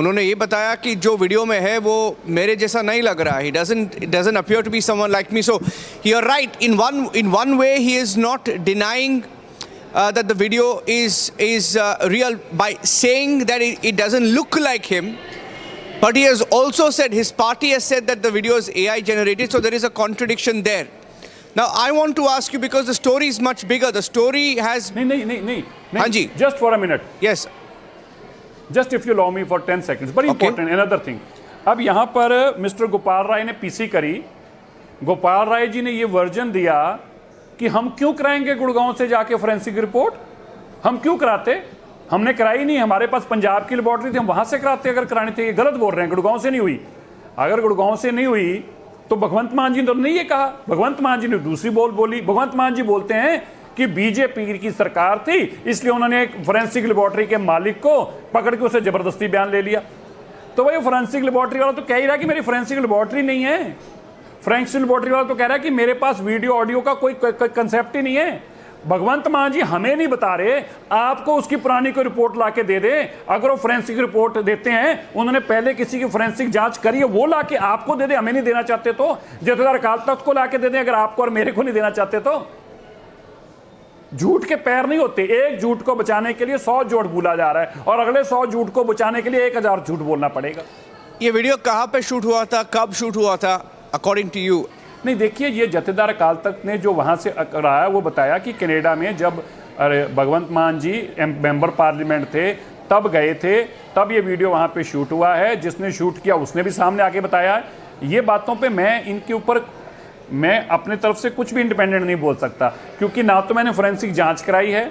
उन्होंने ये बताया कि जो video में है वो मेरे जैसा नहीं लग रहा है. It doesn't appear to be someone like me. So you're right. In one way, he is not denying that the video is real by saying that it doesn't look like him. But he has also said, his party has said that the video is AI generated. So there is a contradiction there. Now I want to ask you, because the story is much bigger. The story has... नहीं. Hanji. Just for a minute. Yes. Just if you allow me for 10 seconds. Very important. Another thing. अब यहाँ पर mister Gopal Rai ने PC करी. गोपाल राय जी ने ये version दिया कि हम क्यों कराएंगे गुड़गांव से जाके फोरेंसिक रिपोर्ट. हम क्यों कराते? हमने कराई नहीं. हमारे पास पंजाब की लेबोरेटरी थी, हम वहां से कराते अगर करानी थी. ये गलत बोल रहे हैं. गुड़गांव से नहीं हुई. अगर गुड़गांव से नहीं हुई तो भगवंत मान जी ने तो नहीं ये कहा. भगवंत मान जी ने दूसरी बोली. भगवंत मान जी बोलते हैं कि बीजेपी की सरकार थी, इसलिए उन्होंने एक फोरेंसिक लेबोरेटरी के मालिक को पकड़ के उसे जबरदस्ती बयान ले लिया. तो भाई फोरेंसिक लेबोरेटरी वाला तो कह ही रहा है कि मेरी फोरेंसिक लेबोरेटरी नहीं है. फोरेंसिक लेबोरेटरी वाला तो कह रहा है कि मेरे पास वीडियो ऑडियो का कोई कंसेप्ट ही नहीं है. भगवंत मान जी हमें नहीं बता रहे, आपको उसकी पुरानी कोई रिपोर्ट लाके दे दे। अगर वो फोरेंसिक रिपोर्ट देते हैं, उन्होंने पहले किसी की फोरेंसिक जांच करी है, वो लाके आपको दे दे। हमें नहीं देना चाहते तो जथेदार अकाल तख्त को लाके दे दे, अगर आपको और मेरे को नहीं देना चाहते तो। झूठ के पैर नहीं होते, एक झूठ को बचाने के लिए 100 झूठ बोला जा रहा है और अगले 100 झूठ को बचाने के लिए 1000 झूठ बोलना पड़ेगा। ये वीडियो कहाँ पे शूट हुआ था, कब शूट हुआ था अकॉर्डिंग टू यू? नहीं देखिए, ये जथेदार अकाल तख्त ने जो वहां से रहा है वो बताया कि कनाडा में जब भगवंत मान जी मेंबर पार्लियामेंट थे तब गए थे, तब ये वीडियो वहां पे शूट हुआ है। जिसने शूट किया उसने भी सामने आके बताया है। ये बातों पे मैं इनके ऊपर मैं अपने तरफ से कुछ भी इंडिपेंडेंट नहीं बोल सकता, क्योंकि ना तो मैंने फोरेंसिक जांच कराई है,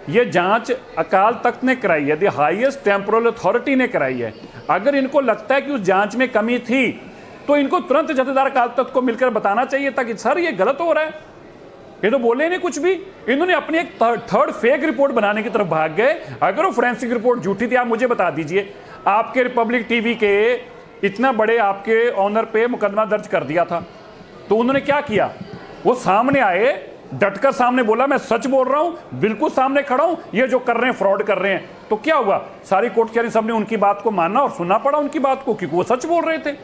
ये जांच अकाल तख्त ने कराई है, द हाईएस्ट टेम्पोरल अथॉरिटी ने कराई है। अगर इनको लगता है कि उस जांच में कमी थी तो इनको तुरंत जथेदार अकाल तख्त को मिलकर बताना चाहिए था कि सर ये गलत हो रहा है। ये तो बोले नहीं कुछ भी, इन्होंने अपनी एक थर्ड फेक रिपोर्ट बनाने की तरफ भाग गए। अगर वो फोरेंसिक रिपोर्ट झूठी थी, आप मुझे बता दीजिए। आपके रिपब्लिक टीवी के इतना बड़े आपके ऑनर पे मुकदमा दर्ज कर दिया था, तो उन्होंने क्या किया? वो सामने आए, डटकर सामने बोला मैं सच बोल रहा हूं, बिल्कुल सामने खड़ा हूं, ये जो कर रहे हैं फ्रॉड कर रहे हैं। तो क्या हुआ? सारी कोर्ट कचहरी सबने उनकी बात को मानना और सुनना पड़ा उनकी बात को, क्योंकि वो सच बोल रहे थे।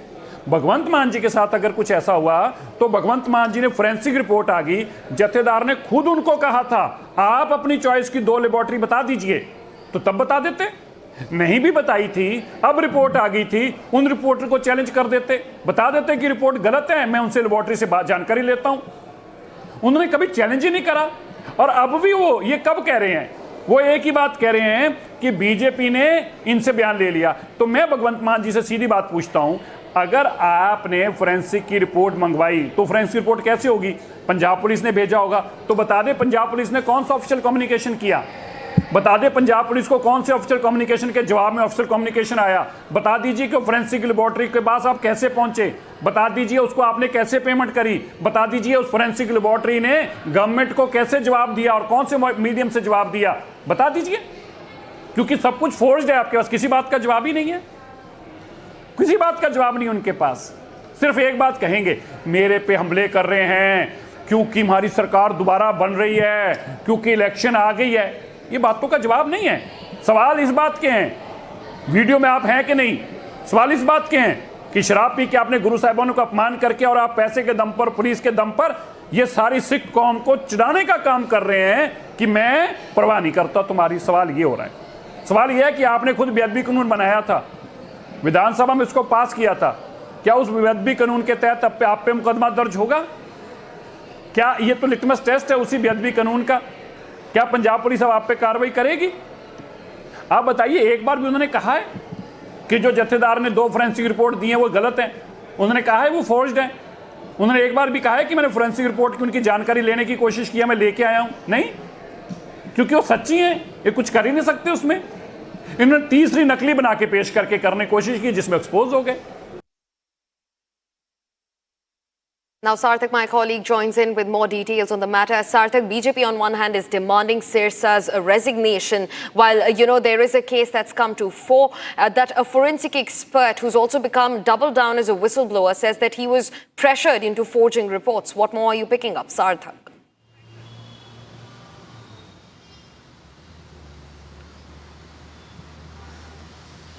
भगवंत मान जी के साथ अगर कुछ ऐसा हुआ तो भगवंत मान जी ने फोरेंसिक रिपोर्ट आ गई, जथेदार ने खुद उनको कहा था आप अपनी चॉइस की 2 लेबोरेटरी बता दीजिए, तो तब बता देते। नहीं भी बताई थी, अब रिपोर्ट आ गई थी, उन रिपोर्टर को चैलेंज कर देते, बता देते कि रिपोर्ट गलत है, मैं उनसे लेबोरेटरी से जानकारी लेता हूं। उन्होंने कभी चैलेंज ही नहीं करा। और अब भी वो ये कब कह रहे हैं? वो एक ही बात कह रहे हैं कि बीजेपी ने इनसे बयान ले लिया। तो मैं भगवंत मान जी से सीधी बात पूछता हूं, अगर आपने फोरेंसिक की रिपोर्ट मंगवाई तो फोरेंसिक रिपोर्ट कैसे होगी? पंजाब पुलिस ने भेजा होगा, तो बता दे पंजाब पुलिस ने कौन सा ऑफिशियल कम्युनिकेशन किया, बता दे पंजाब पुलिस को कौन से ऑफिशियल कम्युनिकेशन के जवाब में ऑफिशियल कम्युनिकेशन आया, बता दीजिए कि फोरेंसिक लेबोरेटरी के पास आप कैसे पहुंचे, बता दीजिए उसको आपने कैसे पेमेंट करी, बता दीजिए उस फोरेंसिक लेबोरेटरी ने गवर्नमेंट को कैसे जवाब दिया और कौन से मीडियम से जवाब दिया, बता दीजिए। क्योंकि सब कुछ फोर्ज्ड है आपके पास, किसी बात का जवाब ही नहीं है, किसी बात का जवाब नहीं उनके पास। सिर्फ एक बात कहेंगे, मेरे पे हमले कर रहे हैं क्योंकि हमारी सरकार दोबारा बन रही है, क्योंकि इलेक्शन आ गई है। ये बातों का जवाब नहीं है। सवाल इस बात के हैं, वीडियो में आप हैं कि नहीं, सवाल इस बात के हैं कि शराब पी के आपने गुरु साहिबानों का अपमान करके और आप पैसे के दम पर, पुलिस के दम पर ये सारी सिख कौम को चिढ़ाने का काम कर रहे हैं कि मैं परवाह नहीं करता तुम्हारी। सवाल ये हो रहा है, सवाल ये है कि आपने खुद बेअदबी कानून बनाया था, विधानसभा में उसको पास किया था, क्या उस बेअदबी कानून के तहत आप पे मुकदमा दर्ज होगा? क्या ये तो लिटमस टेस्ट है उसी बेअदबी कानून का? क्या पंजाब पुलिस अब आप पे कार्रवाई करेगी? आप बताइए, एक बार भी उन्होंने कहा है कि जो जथेदार ने 2 फोरेंसिक रिपोर्ट दी है वो गलत है? उन्होंने कहा है वो फोर्ज्ड है? उन्होंने एक बार भी कहा है कि मैंने फोरेंसिक रिपोर्ट की उनकी जानकारी लेने की कोशिश की है, मैं लेके आया हूं? नहीं, क्योंकि वो सच्ची हैं, ये कुछ कर ही नहीं सकते उसमें। इन्होंने तीसरी नकली बना के पेश करके करने की कोशिश की, जिसमें एक्सपोज हो गए। Now, Sarthak, my colleague, joins in with more details on the matter. Sarthak, BJP on one hand is demanding Sirsa's resignation, while, there is a case that's come to fore that a forensic expert who's also become doubled down as a whistleblower says that he was pressured into forging reports. What more are you picking up, Sarthak?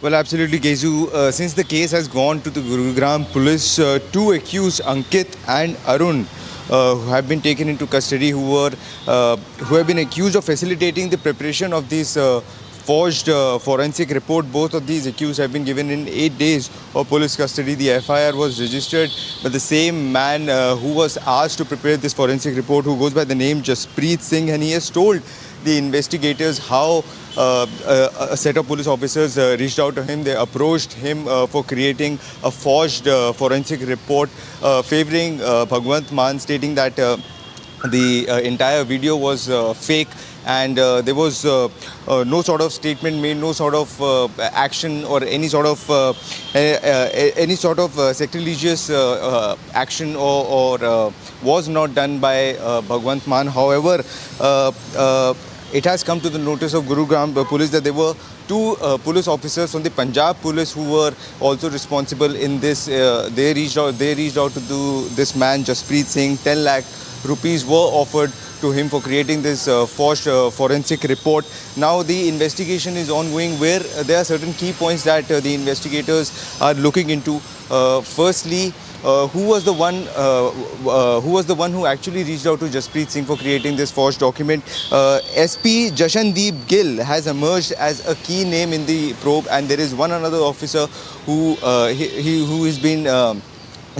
Well, absolutely, Kesu. Since the case has gone to the Gurugram police, 2 accused, Ankit and Arun, who have been taken into custody, who have been accused of facilitating the preparation of this forged forensic report. Both of these accused have been given in 8 days of police custody. The FIR was registered, but the same man who was asked to prepare this forensic report, who goes by the name Jaspreet Singh, and he has told the investigators how a set of police officers reached out to him. They approached him for creating a forged forensic report favoring Bhagwant Mann, stating that the entire video was fake, and there was no sort of statement made, no sort of action or any sort of sacrilegious action or was not done by Bhagwant Mann. However, it has come to the notice of Gurugram police that there were 2 police officers from the Punjab police who were also responsible in this. They reached out to this man Jaspreet Singh. 10 lakh rupees were offered to him for creating this forged forensic report. Now the investigation is ongoing, where there are certain key points that the investigators are looking into. Firstly, who was the one who actually reached out to Jaspreet Singh for creating this forged document? SP Jashandeep Gill has emerged as a key name in the probe, and there is one another officer who has been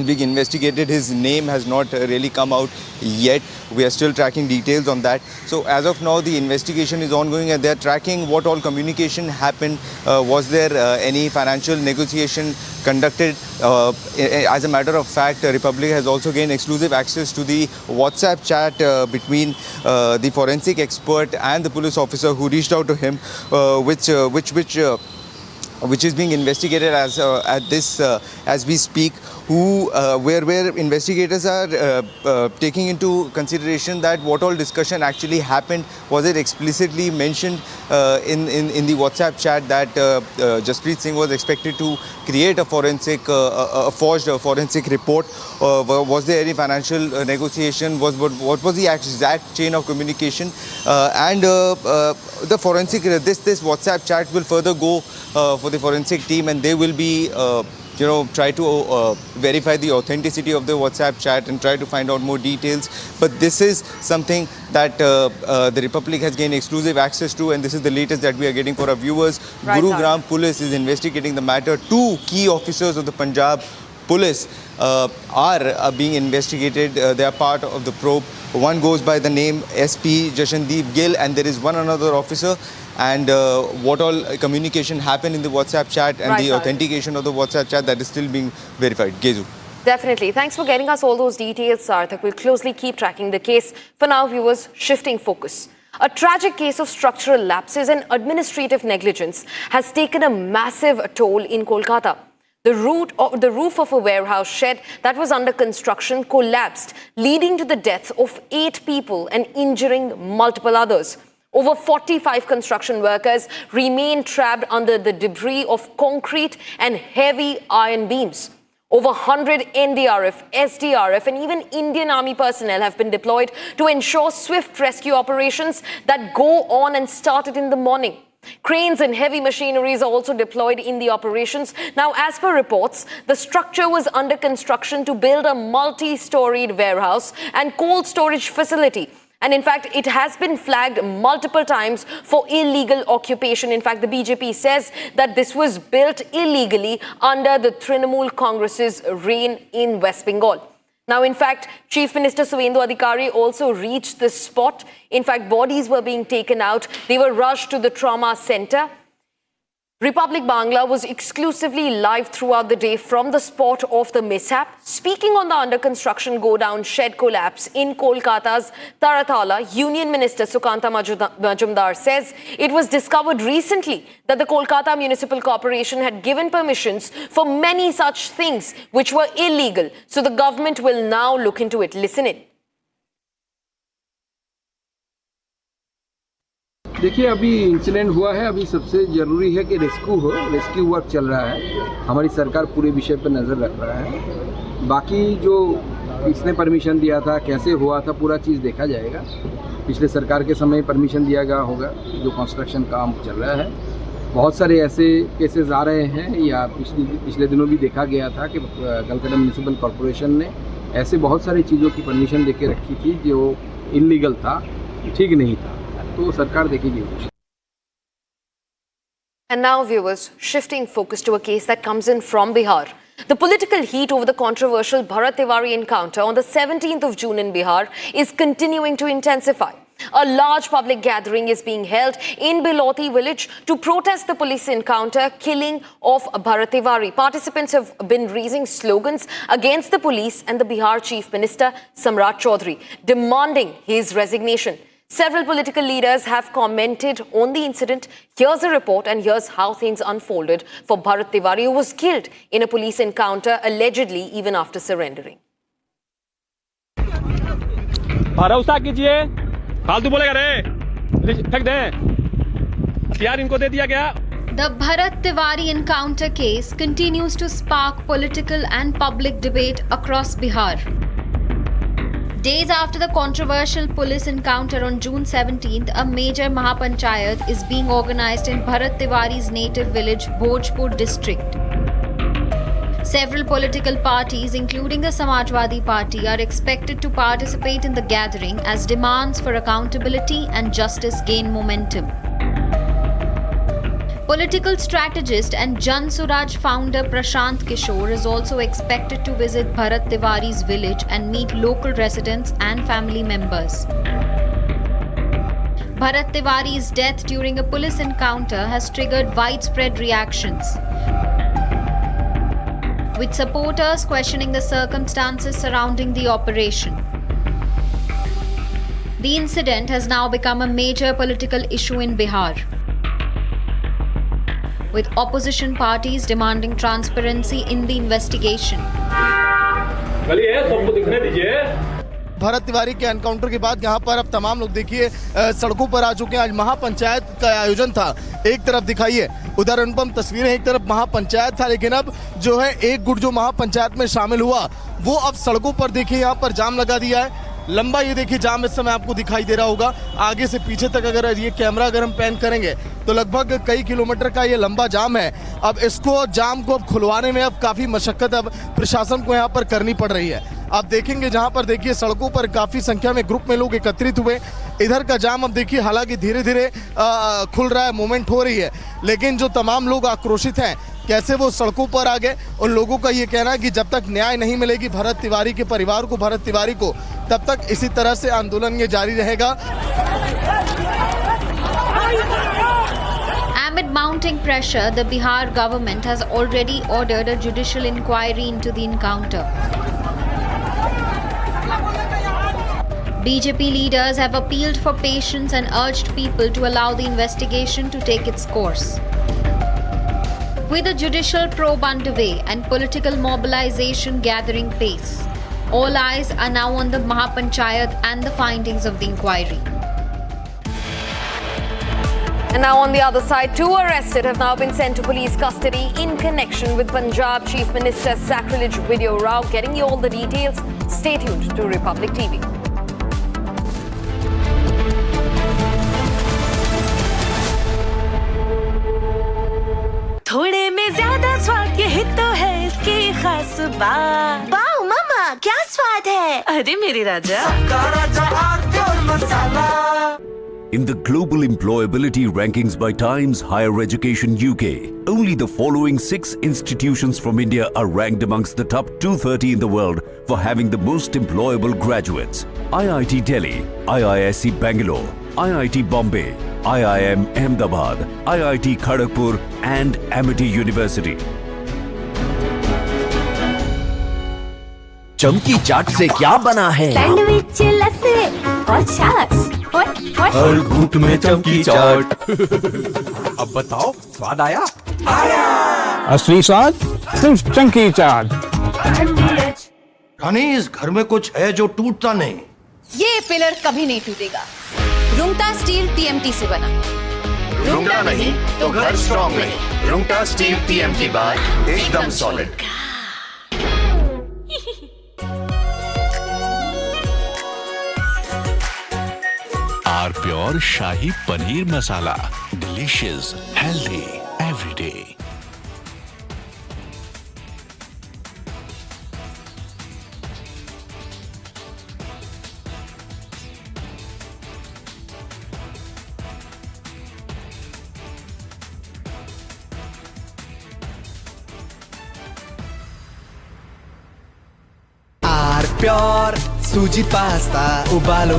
being investigated. His name has not really come out yet. We are still tracking details on that. So as of now, the investigation is ongoing, and they are tracking what all communication happened. Was there any financial negotiation conducted? As a matter of fact, Republic has also gained exclusive access to the WhatsApp chat between the forensic expert and the police officer who reached out to him, which is being investigated as we speak. Where investigators are taking into consideration that what all discussion actually happened. Was it explicitly mentioned in the WhatsApp chat that Jaspreet Singh was expected to create a forged forensic report? Was there any financial negotiation? What was the exact chain of communication? And the forensic this WhatsApp chat will further go for the forensic team, and they will be try to verify the authenticity of the WhatsApp chat and try to find out more details. But this is something that the Republic has gained exclusive access to, and this is the latest that we are getting for our viewers. Right, Gurugram Police is investigating the matter. 2 key officers of the Punjab Police are being investigated. They are part of the probe. One goes by the name SP Jashandeep Gill, and there is one another officer. And what all communication happened in the WhatsApp chat and the authentication of the WhatsApp chat, that is still being verified. Gezu. Definitely. Thanks for getting us all those details, Sarthak. We'll closely keep tracking the case. For now, viewers, shifting focus. A tragic case of structural lapses and administrative negligence has taken a massive toll in Kolkata. The roof of a warehouse shed that was under construction collapsed, leading to the death of 8 people and injuring multiple others. Over 45 construction workers remain trapped under the debris of concrete and heavy iron beams. Over 100 NDRF, SDRF and even Indian Army personnel have been deployed to ensure swift rescue operations that go on and started in the morning. Cranes and heavy machineries are also deployed in the operations. Now, as per reports, the structure was under construction to build a multi-storied warehouse and cold storage facility. And in fact, it has been flagged multiple times for illegal occupation. In fact, the BJP says that this was built illegally under the Trinamool Congress's reign in West Bengal. Now, in fact, Chief Minister Suvendu Adhikari also reached the spot. In fact, bodies were being taken out. They were rushed to the trauma center. Republic Bangla was exclusively live throughout the day from the spot of the mishap. Speaking on the under-construction go-down shed collapse in Kolkata's Taratala, Union Minister Sukanta Majumdar says it was discovered recently that the Kolkata Municipal Corporation had given permissions for many such things which were illegal. So the government will now look into it. Listen in. देखिए, अभी incident हुआ है. अभी सबसे ज़रूरी है कि rescue work चल रहा है. हमारी सरकार पूरे विषय पर नज़र रख रहा है. बाकी जो किसने परमिशन दिया था, कैसे हुआ था, पूरा चीज़ देखा जाएगा. पिछले सरकार के समय परमिशन दिया गया होगा जो कंस्ट्रक्शन काम चल रहा है. बहुत सारे ऐसे केसेस आ रहे हैं, या पिछले दिनों भी देखा गया था कि कलकत्ता म्यूनिसिपल कॉरपोरेशन ने ऐसे बहुत सारी चीज़ों की परमिशन देके रखी थी जो इलीगल था, ठीक नहीं था. तो सरकार देखेगी. And now, viewers, shifting focus to a case that comes in from Bihar. The political heat over the controversial Bharat Tiwari encounter on the 17th of June in Bihar is continuing to intensify. A large public gathering is being held in Biloti village to protest the police encounter killing of Bharat Tiwari. Participants have been raising slogans against the police and the Bihar Chief Minister Samrat Chaudhary, demanding his resignation. Several political leaders have commented on the incident. Here's a report, and here's how things unfolded for Bharat Tiwari, who was killed in a police encounter, allegedly even after surrendering. भरोसा कीजिए, फालतू बोलेगा रे, फेंक दे, हथियार इनको दे दिया गया. The Bharat Tiwari encounter case continues to spark political and public debate across Bihar. Days after the controversial police encounter on June 17th, a major Mahapanchayat is being organized in Bharat Tiwari's native village, Bhojpur district. Several political parties, including the Samajwadi Party, are expected to participate in the gathering as demands for accountability and justice gain momentum. Political strategist and Jan Suraj founder Prashant Kishore is also expected to visit Bharat Tiwari's village and meet local residents and family members. Bharat Tiwari's death during a police encounter has triggered widespread reactions, with supporters questioning the circumstances surrounding the operation. The incident has now become a major political issue in Bihar, with opposition parties demanding transparency in the investigation. Bharat Tiwari के encounter के बाद यहाँ पर अब तमाम लोग देखिए सड़कों पर आ चुके हैं। आज महापंचायत का आयोजन था, एक तरफ दिखाइए उधर अनुपम तस्वीरें, एक तरफ महापंचायत था, लेकिन अब जो है एक गुट जो महापंचायत में शामिल हुआ वो अब सड़कों पर देखिए यहाँ पर जाम लगा दिया है। लंबा ये देखिए जाम इस समय आपको दिखाई दे रहा होगा, आगे से पीछे तक अगर ये कैमरा अगर हम पैन करेंगे तो लगभग कई किलोमीटर का ये लंबा जाम है। अब इसको जाम को अब खुलवाने में अब काफ़ी मशक्कत अब प्रशासन को यहाँ पर करनी पड़ रही है। आप देखेंगे जहाँ पर देखिए सड़कों पर काफ़ी संख्या में ग्रुप में लोग एकत्रित हुए। इधर का जाम अब देखिए हालांकि धीरे धीरे खुल रहा है, मूवमेंट हो रही है, लेकिन जो तमाम लोग आक्रोशित हैं कैसे वो सड़कों पर आ गए। उन लोगों का ये कहना है कि जब तक न्याय नहीं मिलेगी भरत तिवारी के परिवार को, भरत तिवारी को, तब तक इसी तरह से आंदोलन ये जारी रहेगा। Amid mounting pressure, the Bihar government has already ordered a judicial inquiry into the encounter. BJP leaders have appealed for patience and urged people to allow the investigation to take its course. With a judicial probe underway and political mobilization gathering pace, all eyes are now on the Mahapanchayat and the findings of the inquiry. And now on the other side, 2 arrested have now been sent to police custody in connection with Punjab Chief Minister's sacrilege video row. Getting you all the details, stay tuned to Republic TV. थोड़े में ज्यादा स्वाद, यही तो है इसकी खास बात। वाओ मामा, क्या स्वाद है? अरे मेरे राजा, In the global employability rankings by Times Higher Education UK, only the following 6 institutions from India are ranked amongst the top 230 in the world for having the most employable graduates. IIT Delhi, IISc Bangalore, IIT Bombay, IIM Ahmedabad, IIT Kharagpur and Amity University. चमकी चाट से क्या बना है? Sandwich, लस्सी और छाछ और हर घूंट में चमकी चाट। अब बताओ, स्वाद आया? असली स्वाद सिर्फ चमकी चाट। रानी, इस घर में कुछ है जो टूटता नहीं। ये पिलर कभी नहीं टूटेगा। रुंगटा स्टील TMT से बना। रुंगटा नहीं तो घर स्ट्रॉन्ग नहीं। रुंगटा स्टील TMT बार एकदम सॉलिड। आर pure shahi paneer masala, delicious, healthy everyday. आर प्योर सूजी पास्ता उबालो,